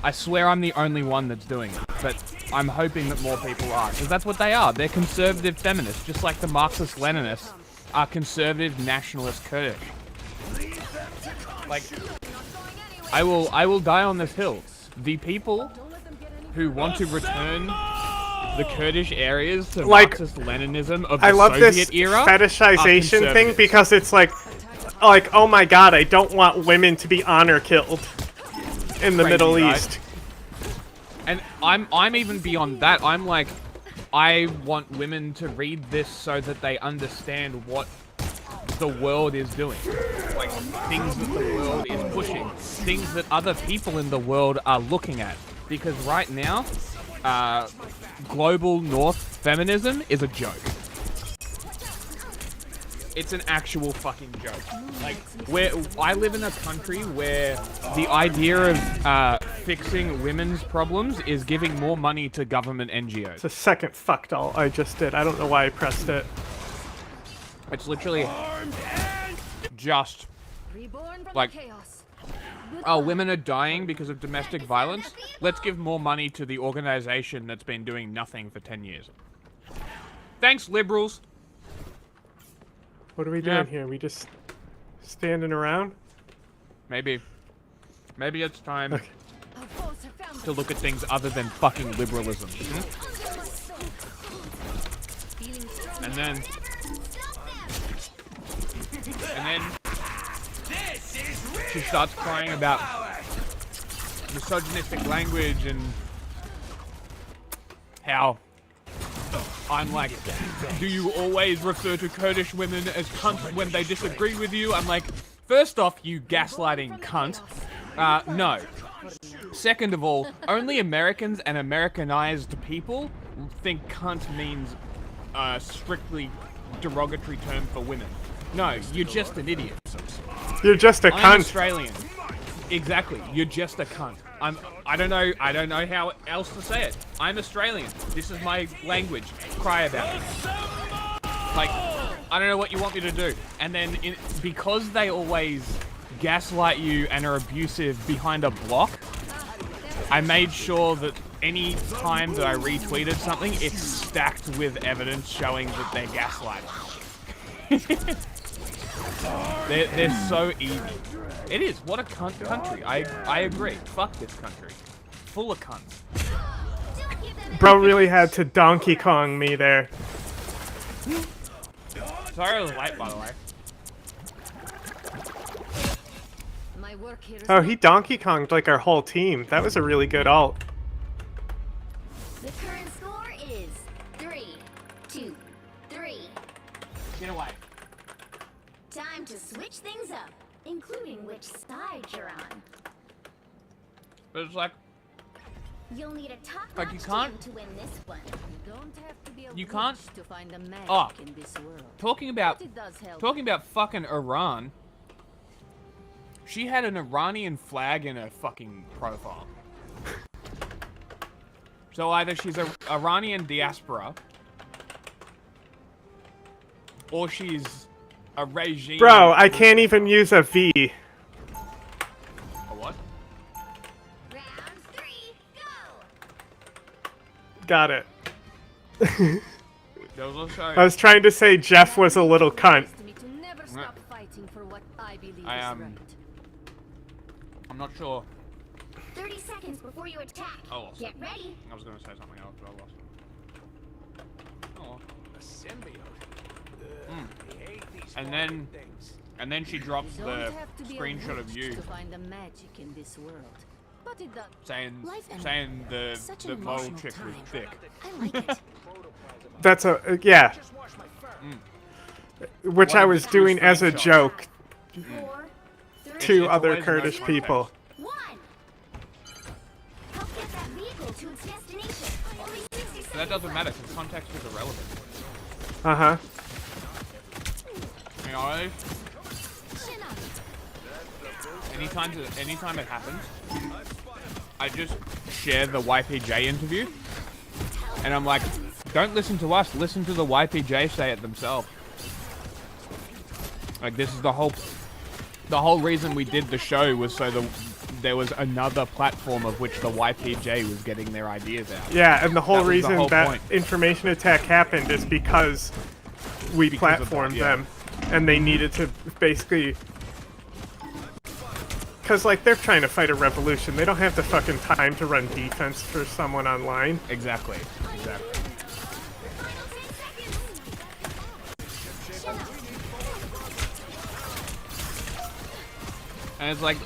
I swear I'm the only one that's doing it. But I'm hoping that more people are, because that's what they are. They're conservative feminists, just like the Marxist-Leninists are conservative nationalist Kurdish. Like, I will die on this hill. The people who want to return the Kurdish areas to Marxist-Leninism of the I love Soviet this era fetishization thing because it's like, oh my god, I don't want women to be honor killed in the Middle East. And I'm even beyond that. I'm like, I want women to read this so that they understand what the world is doing. Like, things that the world is pushing. Things that other people in the world are looking at. Because right now, global North feminism is a joke. It's an actual fucking joke. Like, I live in a country where the idea of fixing women's problems is giving more money to government NGOs. It's the second fucked all I just did. I don't know why I pressed it. It's literally just like, oh, women are dying because of domestic violence. Let's give more money to the organization that's been doing nothing for 10 years. Thanks, liberals. What are we doing here? We just standing around? Maybe it's time to look at things other than fucking liberalism. And then she starts crying about misogynistic language and how I'm like, do you always refer to Kurdish women as cunts when they disagree with you? I'm like, first off, you gaslighting cunt. No. Second of all, only Americans and Americanized people think cunt means a strictly derogatory term for women. No, you're just an idiot. You're just a cunt. I'm Australian. Exactly. You're just a cunt. I don't know how else to say it. I'm Australian. This is my language. Cry about it. Like, I don't know what you want me to do. And then because they always gaslight you and are abusive behind a block, I made sure that any time that I retweeted something, it's stacked with evidence showing that they're gaslighting. They're so easy. It is. What a cunt country. I agree. Fuck this country. Full of cunts. Bro really had to Donkey Kong me there. Sorry I was late, by the way. Oh, he Donkey Konged like our whole team. That was a really good ult. The current score is 3-2-3. Get away. Time to switch things up, including which side you're on. But it's like, You'll need a top like you can't. to win this one. You don't have to be a You can't. witch to find the magic Oh, in this world. talking about But it does help. fucking Iran. She had an Iranian flag in her fucking profile. So either she's a Iranian diaspora, or she's a regime. Bro, I can't even use a V. A what? Got it. There was also, I was trying to say Jeff was a little cunt. I'm not sure. 30 seconds before you attack. Oh, Get ready. I was gonna say something else, but I lost it. Oh. A symbiote. And then she drops the screenshot of you To find the magic in this world. But it does. saying Such the an model emotional chick was time. thick. I like it. That's a yeah. Which I was doing as a joke to It's other always Kurdish no people. So that doesn't matter because context is irrelevant. Uh-huh. You know, anytime it happens, I just share the YPJ interview, and I'm like, don't listen to us, listen to the YPJ say it themselves. Like, this is the whole reason we did the show was so there was another platform of which the YPJ was getting their ideas out. Yeah, and the whole That was the reason whole that point. information attack happened is because we platformed yeah. them, and they needed to basically... Because, like, they're trying to fight a revolution. They don't have the fucking time to run defense for someone online. Exactly. And it's like,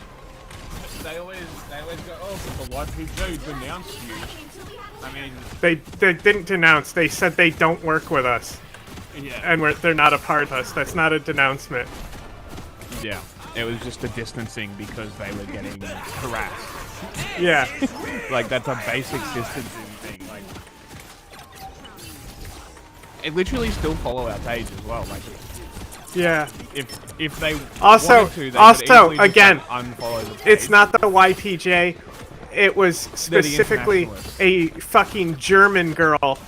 they always go, oh, but the YPJ denounced you. I mean... They didn't denounce. They said they don't work with us. Yeah. And they're not a part of us. That's not a denouncement. Yeah. It was just a distancing because they were getting harassed. Yeah. Like, that's a basic distancing thing. Like, it literally still follow our page as well. Like, yeah. If they also wanted to, they could easily just, again, like, unfollow the page. it's not the YPJ. It was They're the specifically internationalists. a fucking German girl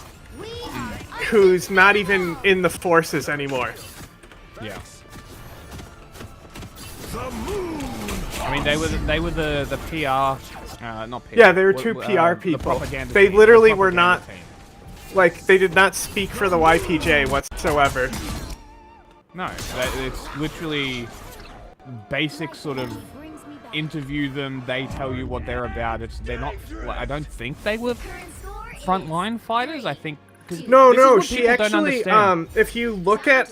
who's not even in the forces anymore. Yeah. I mean, they were the PR, not PR. Yeah, they were two PR the people. propaganda They team, literally the were propaganda not, team. like, they did not speak for the YPJ whatsoever. No, it's literally basic sort of interview them. They tell you what they're about. They're not. Like, I don't think they were frontline fighters. I think. No, she actually. If you look at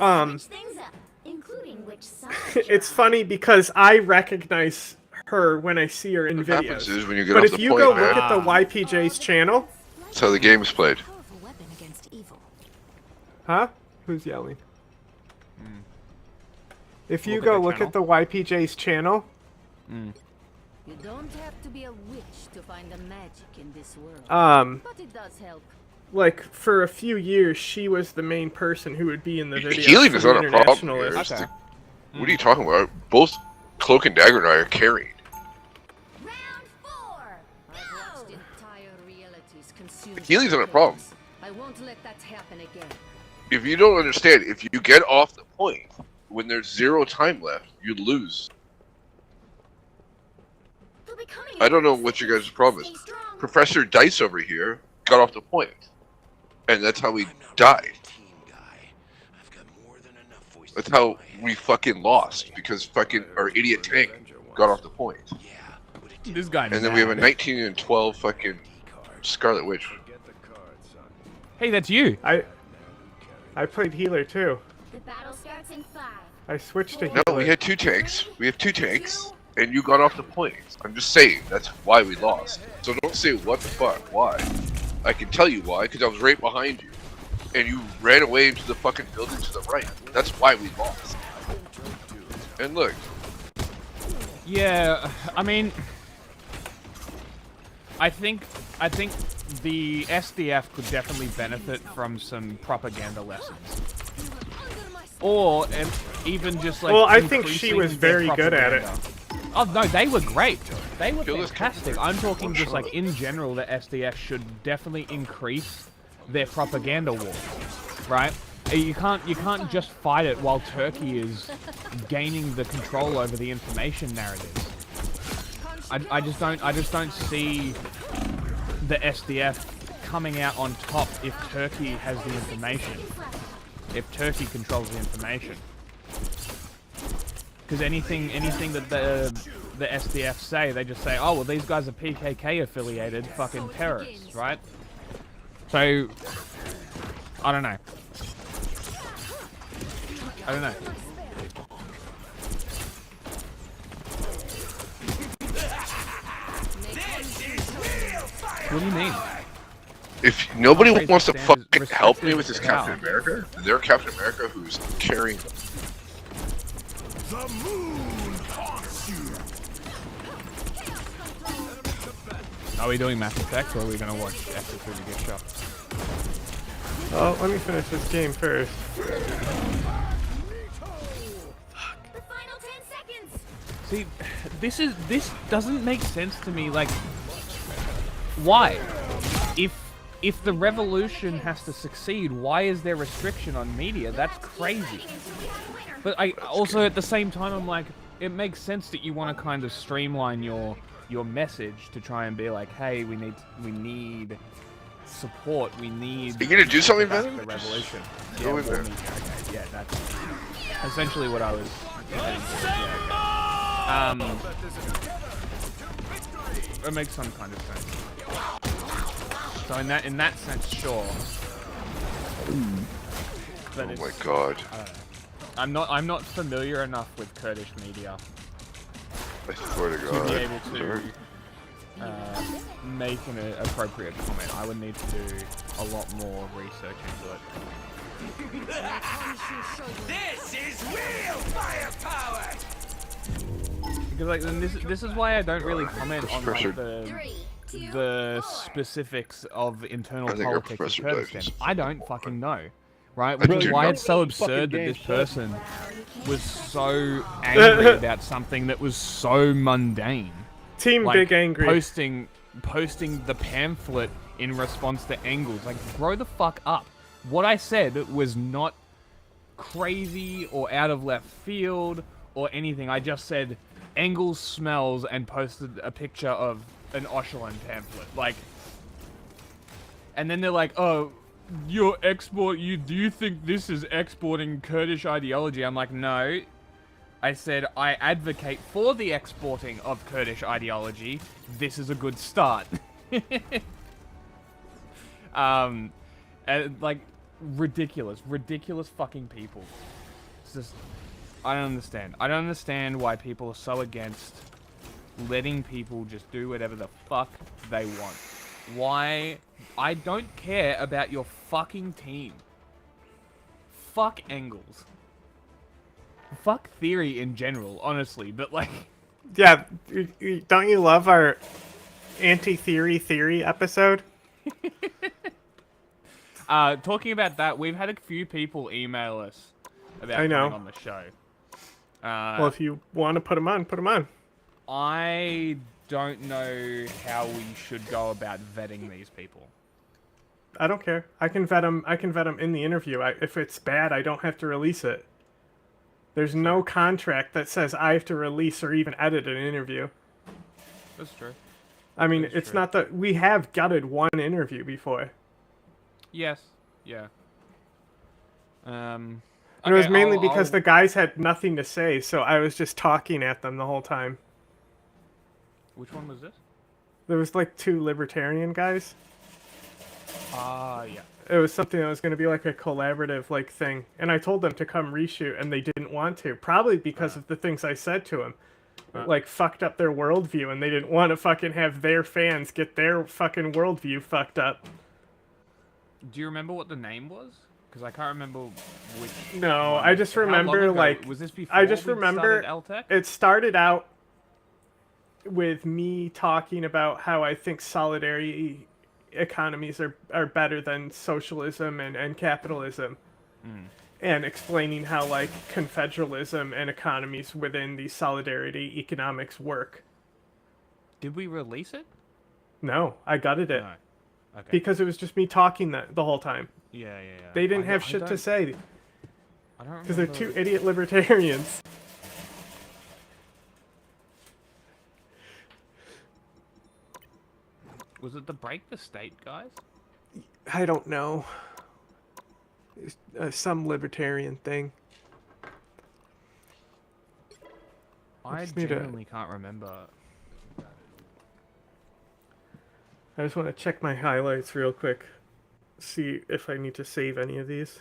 it's funny because I recognize her when I see her in What videos. happens is when you get But off if the you point, go man, look at the YPJ's channel, that's how the game is played. huh? Who's yelling? If you Look at go the look at the YPJ's channel, You don't have to be a witch to find the magic in this world. But it does help. like for a few years, she was the main person who would be in the video. Healing is not a problem here. Internationalist. It's what are you talking about? Both Cloak and Dagger and I are carrying. I've watched entire realities consumed. Healing's not a problem. I won't let that happen again. If you don't understand, if you get off the point when there's 0 time left, you lose. I don't know what your guys' problem is. Professor Dice over here got off the point, and that's how we died. That's how we fucking lost, because fucking our idiot tank got off the point. This guy. And then we have a 19 and 12 fucking Scarlet Witch. Hey, that's you. I played healer too. The battle starts in 5. I switched to healer. No, we had 2 tanks. We have 2 tanks, and you got off the point. I'm just saying, that's why we lost. So don't say, what the fuck, why? I can tell you why, because I was right behind you. And you ran away into the fucking building to the right. That's why we lost. And look. Yeah, I mean, I think the SDF could definitely benefit from some propaganda lessons, or even just like. Well, I think she was increasing their very good at it. propaganda. Oh no, they were great. They were fantastic. I'm talking just like in general, the SDF should definitely increase their propaganda war, right? You can't just fight it while Turkey is gaining the control over the information narratives. I just don't see the SDF coming out on top if Turkey has the information. If Turkey controls the information. Because anything that the SDF say, they just say, oh well, these guys are PKK affiliated fucking terrorists, right? So I don't know. What do you mean? If nobody Raise wants to the standards, fucking help me respect with this is Captain allowed. America, they're Captain America who's carrying them. The moon haunts you. Are we doing Mass Effect, or are we gonna watch F2 to get shot? Oh, let me finish this game first. See, this doesn't make sense to me. Like, why? If the revolution has to succeed, why is there restriction on media? That's crazy. But I also at the same time I'm like, it makes sense that you want to kind of streamline your message to try and be like, hey, we need support. We need. Are you gonna do something about about it? the revolution? Just go in there. Okay, yeah, that's essentially what I was. It makes some kind of sense. So in that sense, sure. But Oh my god. I'm not familiar enough with Kurdish media I swear to to God. be able to make an appropriate comment. I would need to do a lot more research into it. This is real firepower! Because like this is why I don't really comment on like the specifics of internal I think our politics of professor Kurdistan. dies. I don't fucking know. Right? I Which is do why know. it's so absurd Fucking that this game person was so angry about something that was so mundane. Team Like, Big Angry. Posting the pamphlet in response to Engels. Like, grow the fuck up. What I said was not crazy or out of left field or anything. I just said Engels smells and posted a picture of an Öcalan pamphlet. Like, and then they're like, oh, do you think this is exporting Kurdish ideology? I'm like, no. I said, I advocate for the exporting of Kurdish ideology. This is a good start. And, like, ridiculous fucking people. It's just, I don't understand. I don't understand why people are so against letting people just do whatever the fuck they want. Why? I don't care about your fucking team. Fuck Engels. Fuck theory in general, honestly, but like... Yeah, don't you love our anti-theory episode? Talking about that, we've had a few people email us about I know. coming on the show. Well, if you want to put them on, put them on. I don't know how we should go about vetting these people. I don't care. I can vet them. I can vet them in the interview. If it's bad, I don't have to release it. There's no contract that says I have to release or even edit an interview. That's true. I mean, That's it's true. not that we have gutted one interview before. Yes. Yeah. And it was mainly because the guys had nothing to say, so I was just talking at them the whole time. Which one was this? There was like two libertarian guys. Yeah. It was something that was going to be like a collaborative like thing, and I told them to come reshoot, and they didn't want to, probably because of the things I said to them. Like fucked up their worldview, and they didn't want to fucking have their fans get their fucking worldview fucked up. Do you remember what the name was? Because I can't remember which. No, one. I just How long remember ago? like Was this before I just we remember started LTech? it started out with me talking about how I think solidarity economies are better than socialism and capitalism. And explaining how like confederalism and economies within the solidarity economics work. Did we release it? No, I gutted it. No. Okay. Because it was just me talking the whole time. Yeah. They didn't have shit to say. Because they're two idiot libertarians. Was it the Break the State guys? I don't know. It's, some libertarian thing. I just need to- genuinely can't remember. I just want to check my highlights real quick. See if I need to save any of these.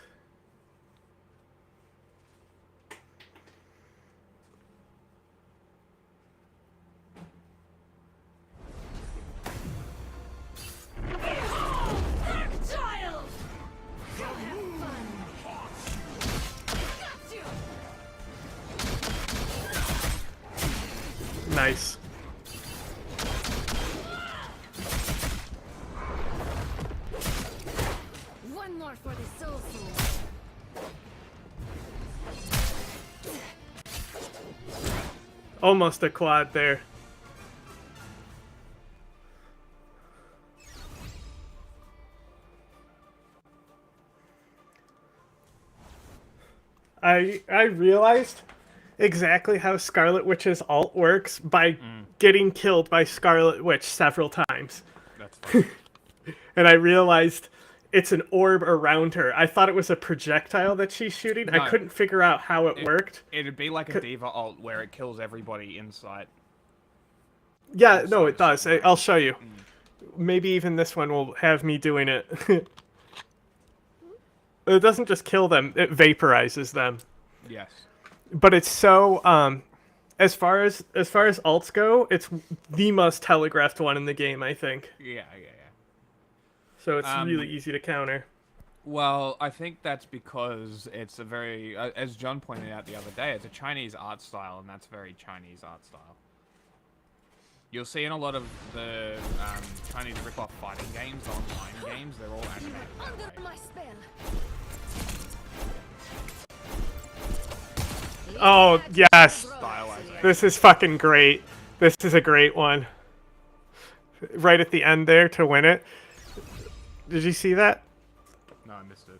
Nice. One more for the soul food. Almost a quad there. I realized exactly how Scarlet Witch's ult works by getting killed by Scarlet Witch several times. That's funny. And I realized it's an orb around her. I thought it was a projectile that she's shooting. No. I couldn't figure out how it worked. It'd be like a D.Va ult where it kills everybody in sight. Yeah, no, it does. I'll show you. Maybe even this one will have me doing it. It doesn't just kill them, it vaporizes them. Yes. But it's so as far as ults go, it's the most telegraphed one in the game, I think. Yeah. So it's really easy to counter. Well, I think that's because it's a very, as John pointed out the other day, it's a Chinese art style, and that's very Chinese art style. You'll see in a lot of the Chinese rip-off fighting games, online games, they're all animated that way. Oh, yes! Stylization. This is fucking great. This is a great one. Right at the end there to win it. Did you see that? No, I missed it.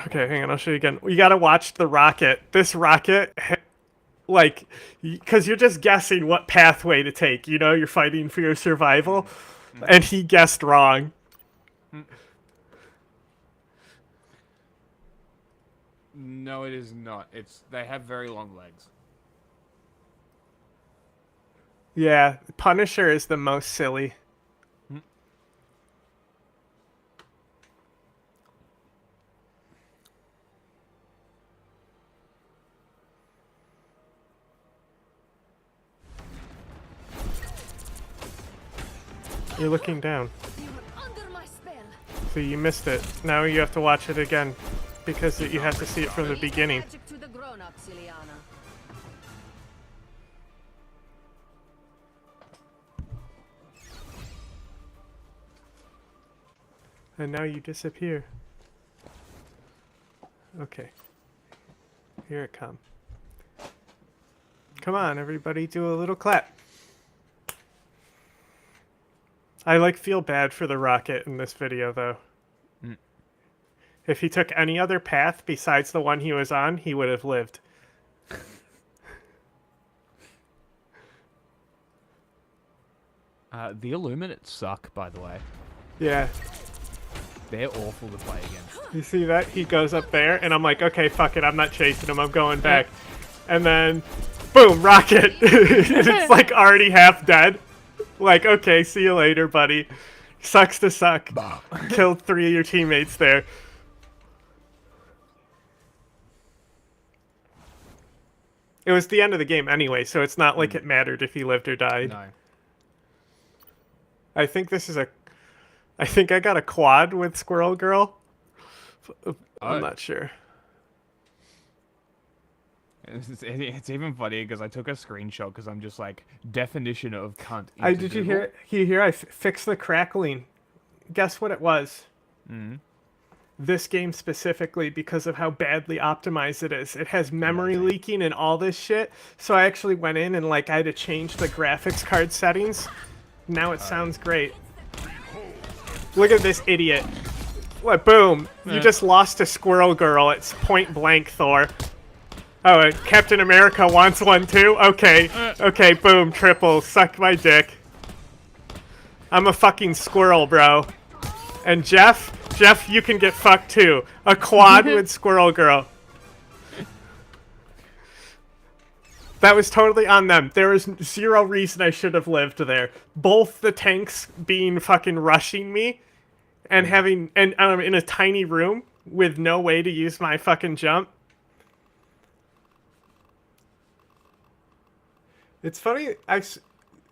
Okay, hang on, I'll show you again. You gotta watch the rocket. This rocket, like, because you're just guessing what pathway to take, you know? You're fighting for your survival. And he guessed wrong. No, it is not. They have very long legs. Yeah, Punisher is the most silly. You're looking down. So you missed it. Now you have to watch it again because you have to see it from the beginning. And now you disappear. Okay. Here it comes. Come on, everybody, do a little clap. I feel bad for the rocket in this video though. If he took any other path besides the one he was on, he would have lived. The Illuminates suck, by the way. Yeah. They're awful to play against. You see that? He goes up there, and I'm like, okay, fuck it, I'm not chasing him, I'm going back. And then, boom, rocket! And it's like already half dead. Like, okay, see you later, buddy. Sucks to suck. Killed 3 of your teammates there. It was the end of the game anyway, so it's not like it mattered if he lived or died. No. I think this is I think I got a quad with Squirrel Girl. I'm not sure. It's even funny because I took a screenshot because I'm just like, definition of cunt. Did you hear it? You hear I fixed the crackling. Guess what it was? This game specifically, because of how badly optimized it is. It has memory leaking and all this shit. So I actually went in and I had to change the graphics card settings. Now it sounds great. Look at this idiot. What? Boom. You just lost to Squirrel Girl. It's point blank, Thor. Oh, and Captain America wants one too? Okay. Okay, boom. Triple. Suck my dick. I'm a fucking squirrel, bro. And Jeff, you can get fucked too. A quad with Squirrel Girl. That was totally on them. There was zero reason I should have lived there. Both the tanks being fucking rushing me and I'm in a tiny room with no way to use my fucking jump. It's funny,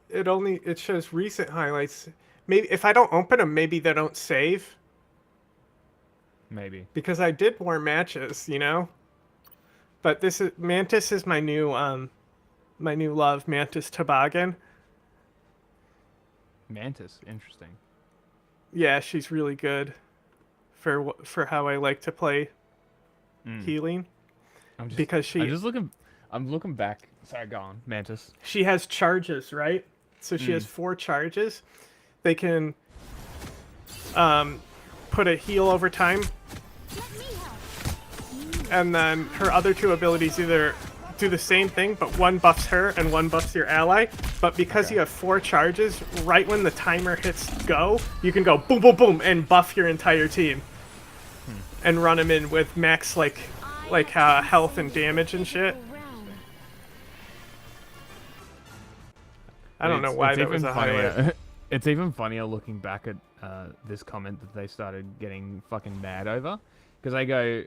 it shows recent highlights. Maybe if I don't open them, maybe they don't save. Maybe. Because I did more matches, you know? But Mantis is my new love, Mantis Toboggan. Mantis, interesting. Yeah, she's really good for how I like to play healing. I'm looking back. Sorry, go on, Mantis. She has charges, right? So she has 4 charges. They can put a heal over time. And then her other 2 abilities either do the same thing, but one buffs her and one buffs your ally. But because you have 4 charges, right when the timer hits go, you can go boom, boom, boom, and buff your entire team. And run them in with max, health and damage and shit. I don't know why that was a highlight. It's even funnier looking back at this comment that they started getting fucking mad over. Because they go,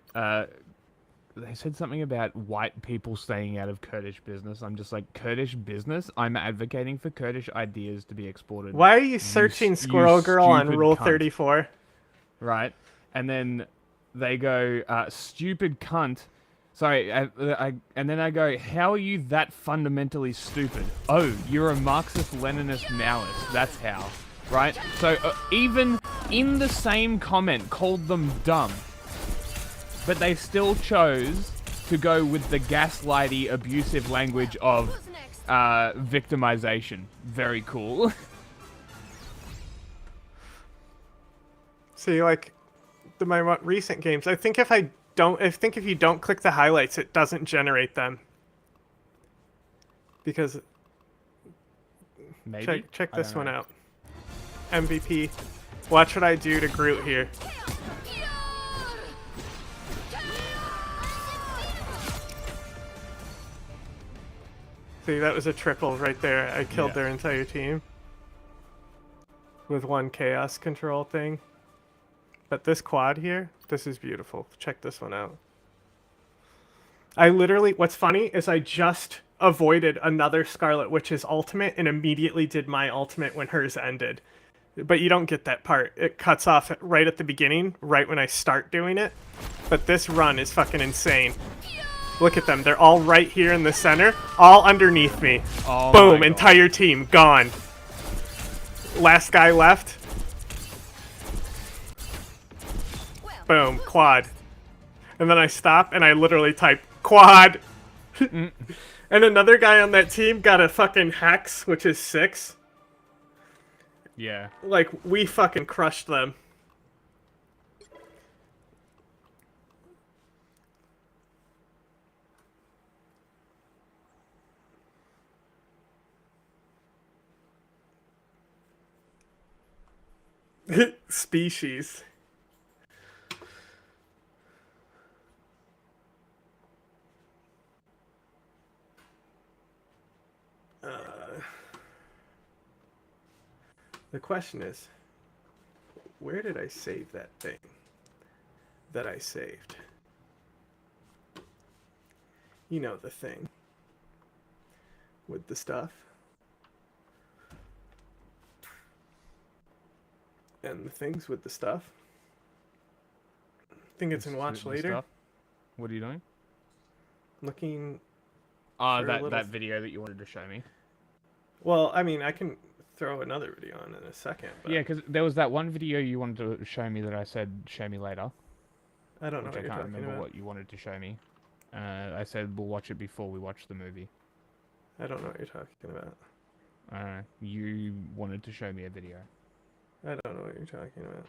they said something about white people staying out of Kurdish business. I'm just like, Kurdish business? I'm advocating for Kurdish ideas to be exported. Why are you searching Squirrel Girl on Rule 34? Right. And then they go, stupid cunt. Sorry, and then I go, how are you that fundamentally stupid? Oh, you're a Marxist-Leninist Maoist. That's how. Right? So even in the same comment, called them dumb. But they still chose to go with the gaslighty, abusive language of victimization. Very cool. See, my recent games, I think if you don't click the highlights, it doesn't generate them. Because maybe check this one out. MVP. Watch what I do to Groot here. See, that was a triple right there. I killed their entire team with one chaos control thing. But this quad here, this is beautiful. Check this one out. I literally, what's funny is I just avoided another Scarlet Witch's ultimate and immediately did my ultimate when hers ended. But you don't get that part. It cuts off right at the beginning, right when I start doing it. But this run is fucking insane. Look at them. They're all right here in the center, all underneath me. Oh, boom, entire team gone. Last guy left. Boom, quad. And then I stop and I literally type quad. And another guy on that team got a fucking hex, which is 6. Yeah. We fucking crushed them. Species. The question is, where did I save that thing that I saved? You know, the thing with the stuff. And the things with the stuff. I think it's in watch later. Stuff? What are you doing? Looking. That video that you wanted to show me. Well, I mean, I can throw another video on in a second. But Yeah, because there was that one video you wanted to show me that I said, show me later. I don't know what I you're can't talking remember about. what you wanted to show me. I said we'll watch it before we watch the movie. I don't know what you're talking about. You wanted to show me a video. I don't know what you're talking about.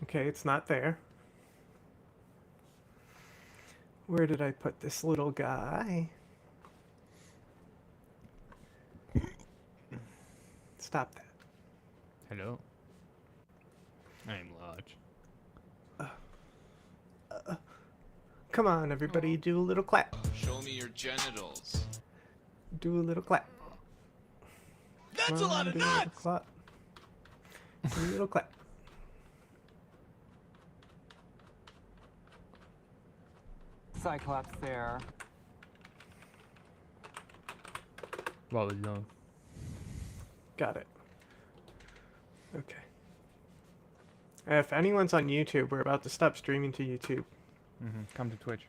Okay, it's not there. Where did I put this little guy? Stop that. Hello. I'm large. Come on, everybody, do a little clap. Show me your genitals. Do a little clap. That's Come a lot on, of do a little nuts! clap. Do a little clap. Cyclops there. Well done. Got it. Okay. If anyone's on YouTube, we're about to stop streaming to YouTube. Come to Twitch.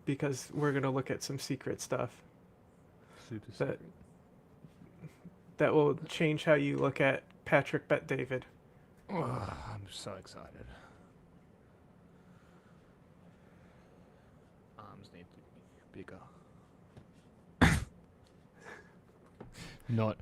because we're gonna look at some secret stuff. Super secret. That will change how you look at Patrick Bet David. Oh, I'm so excited. Arms need to be bigger. Not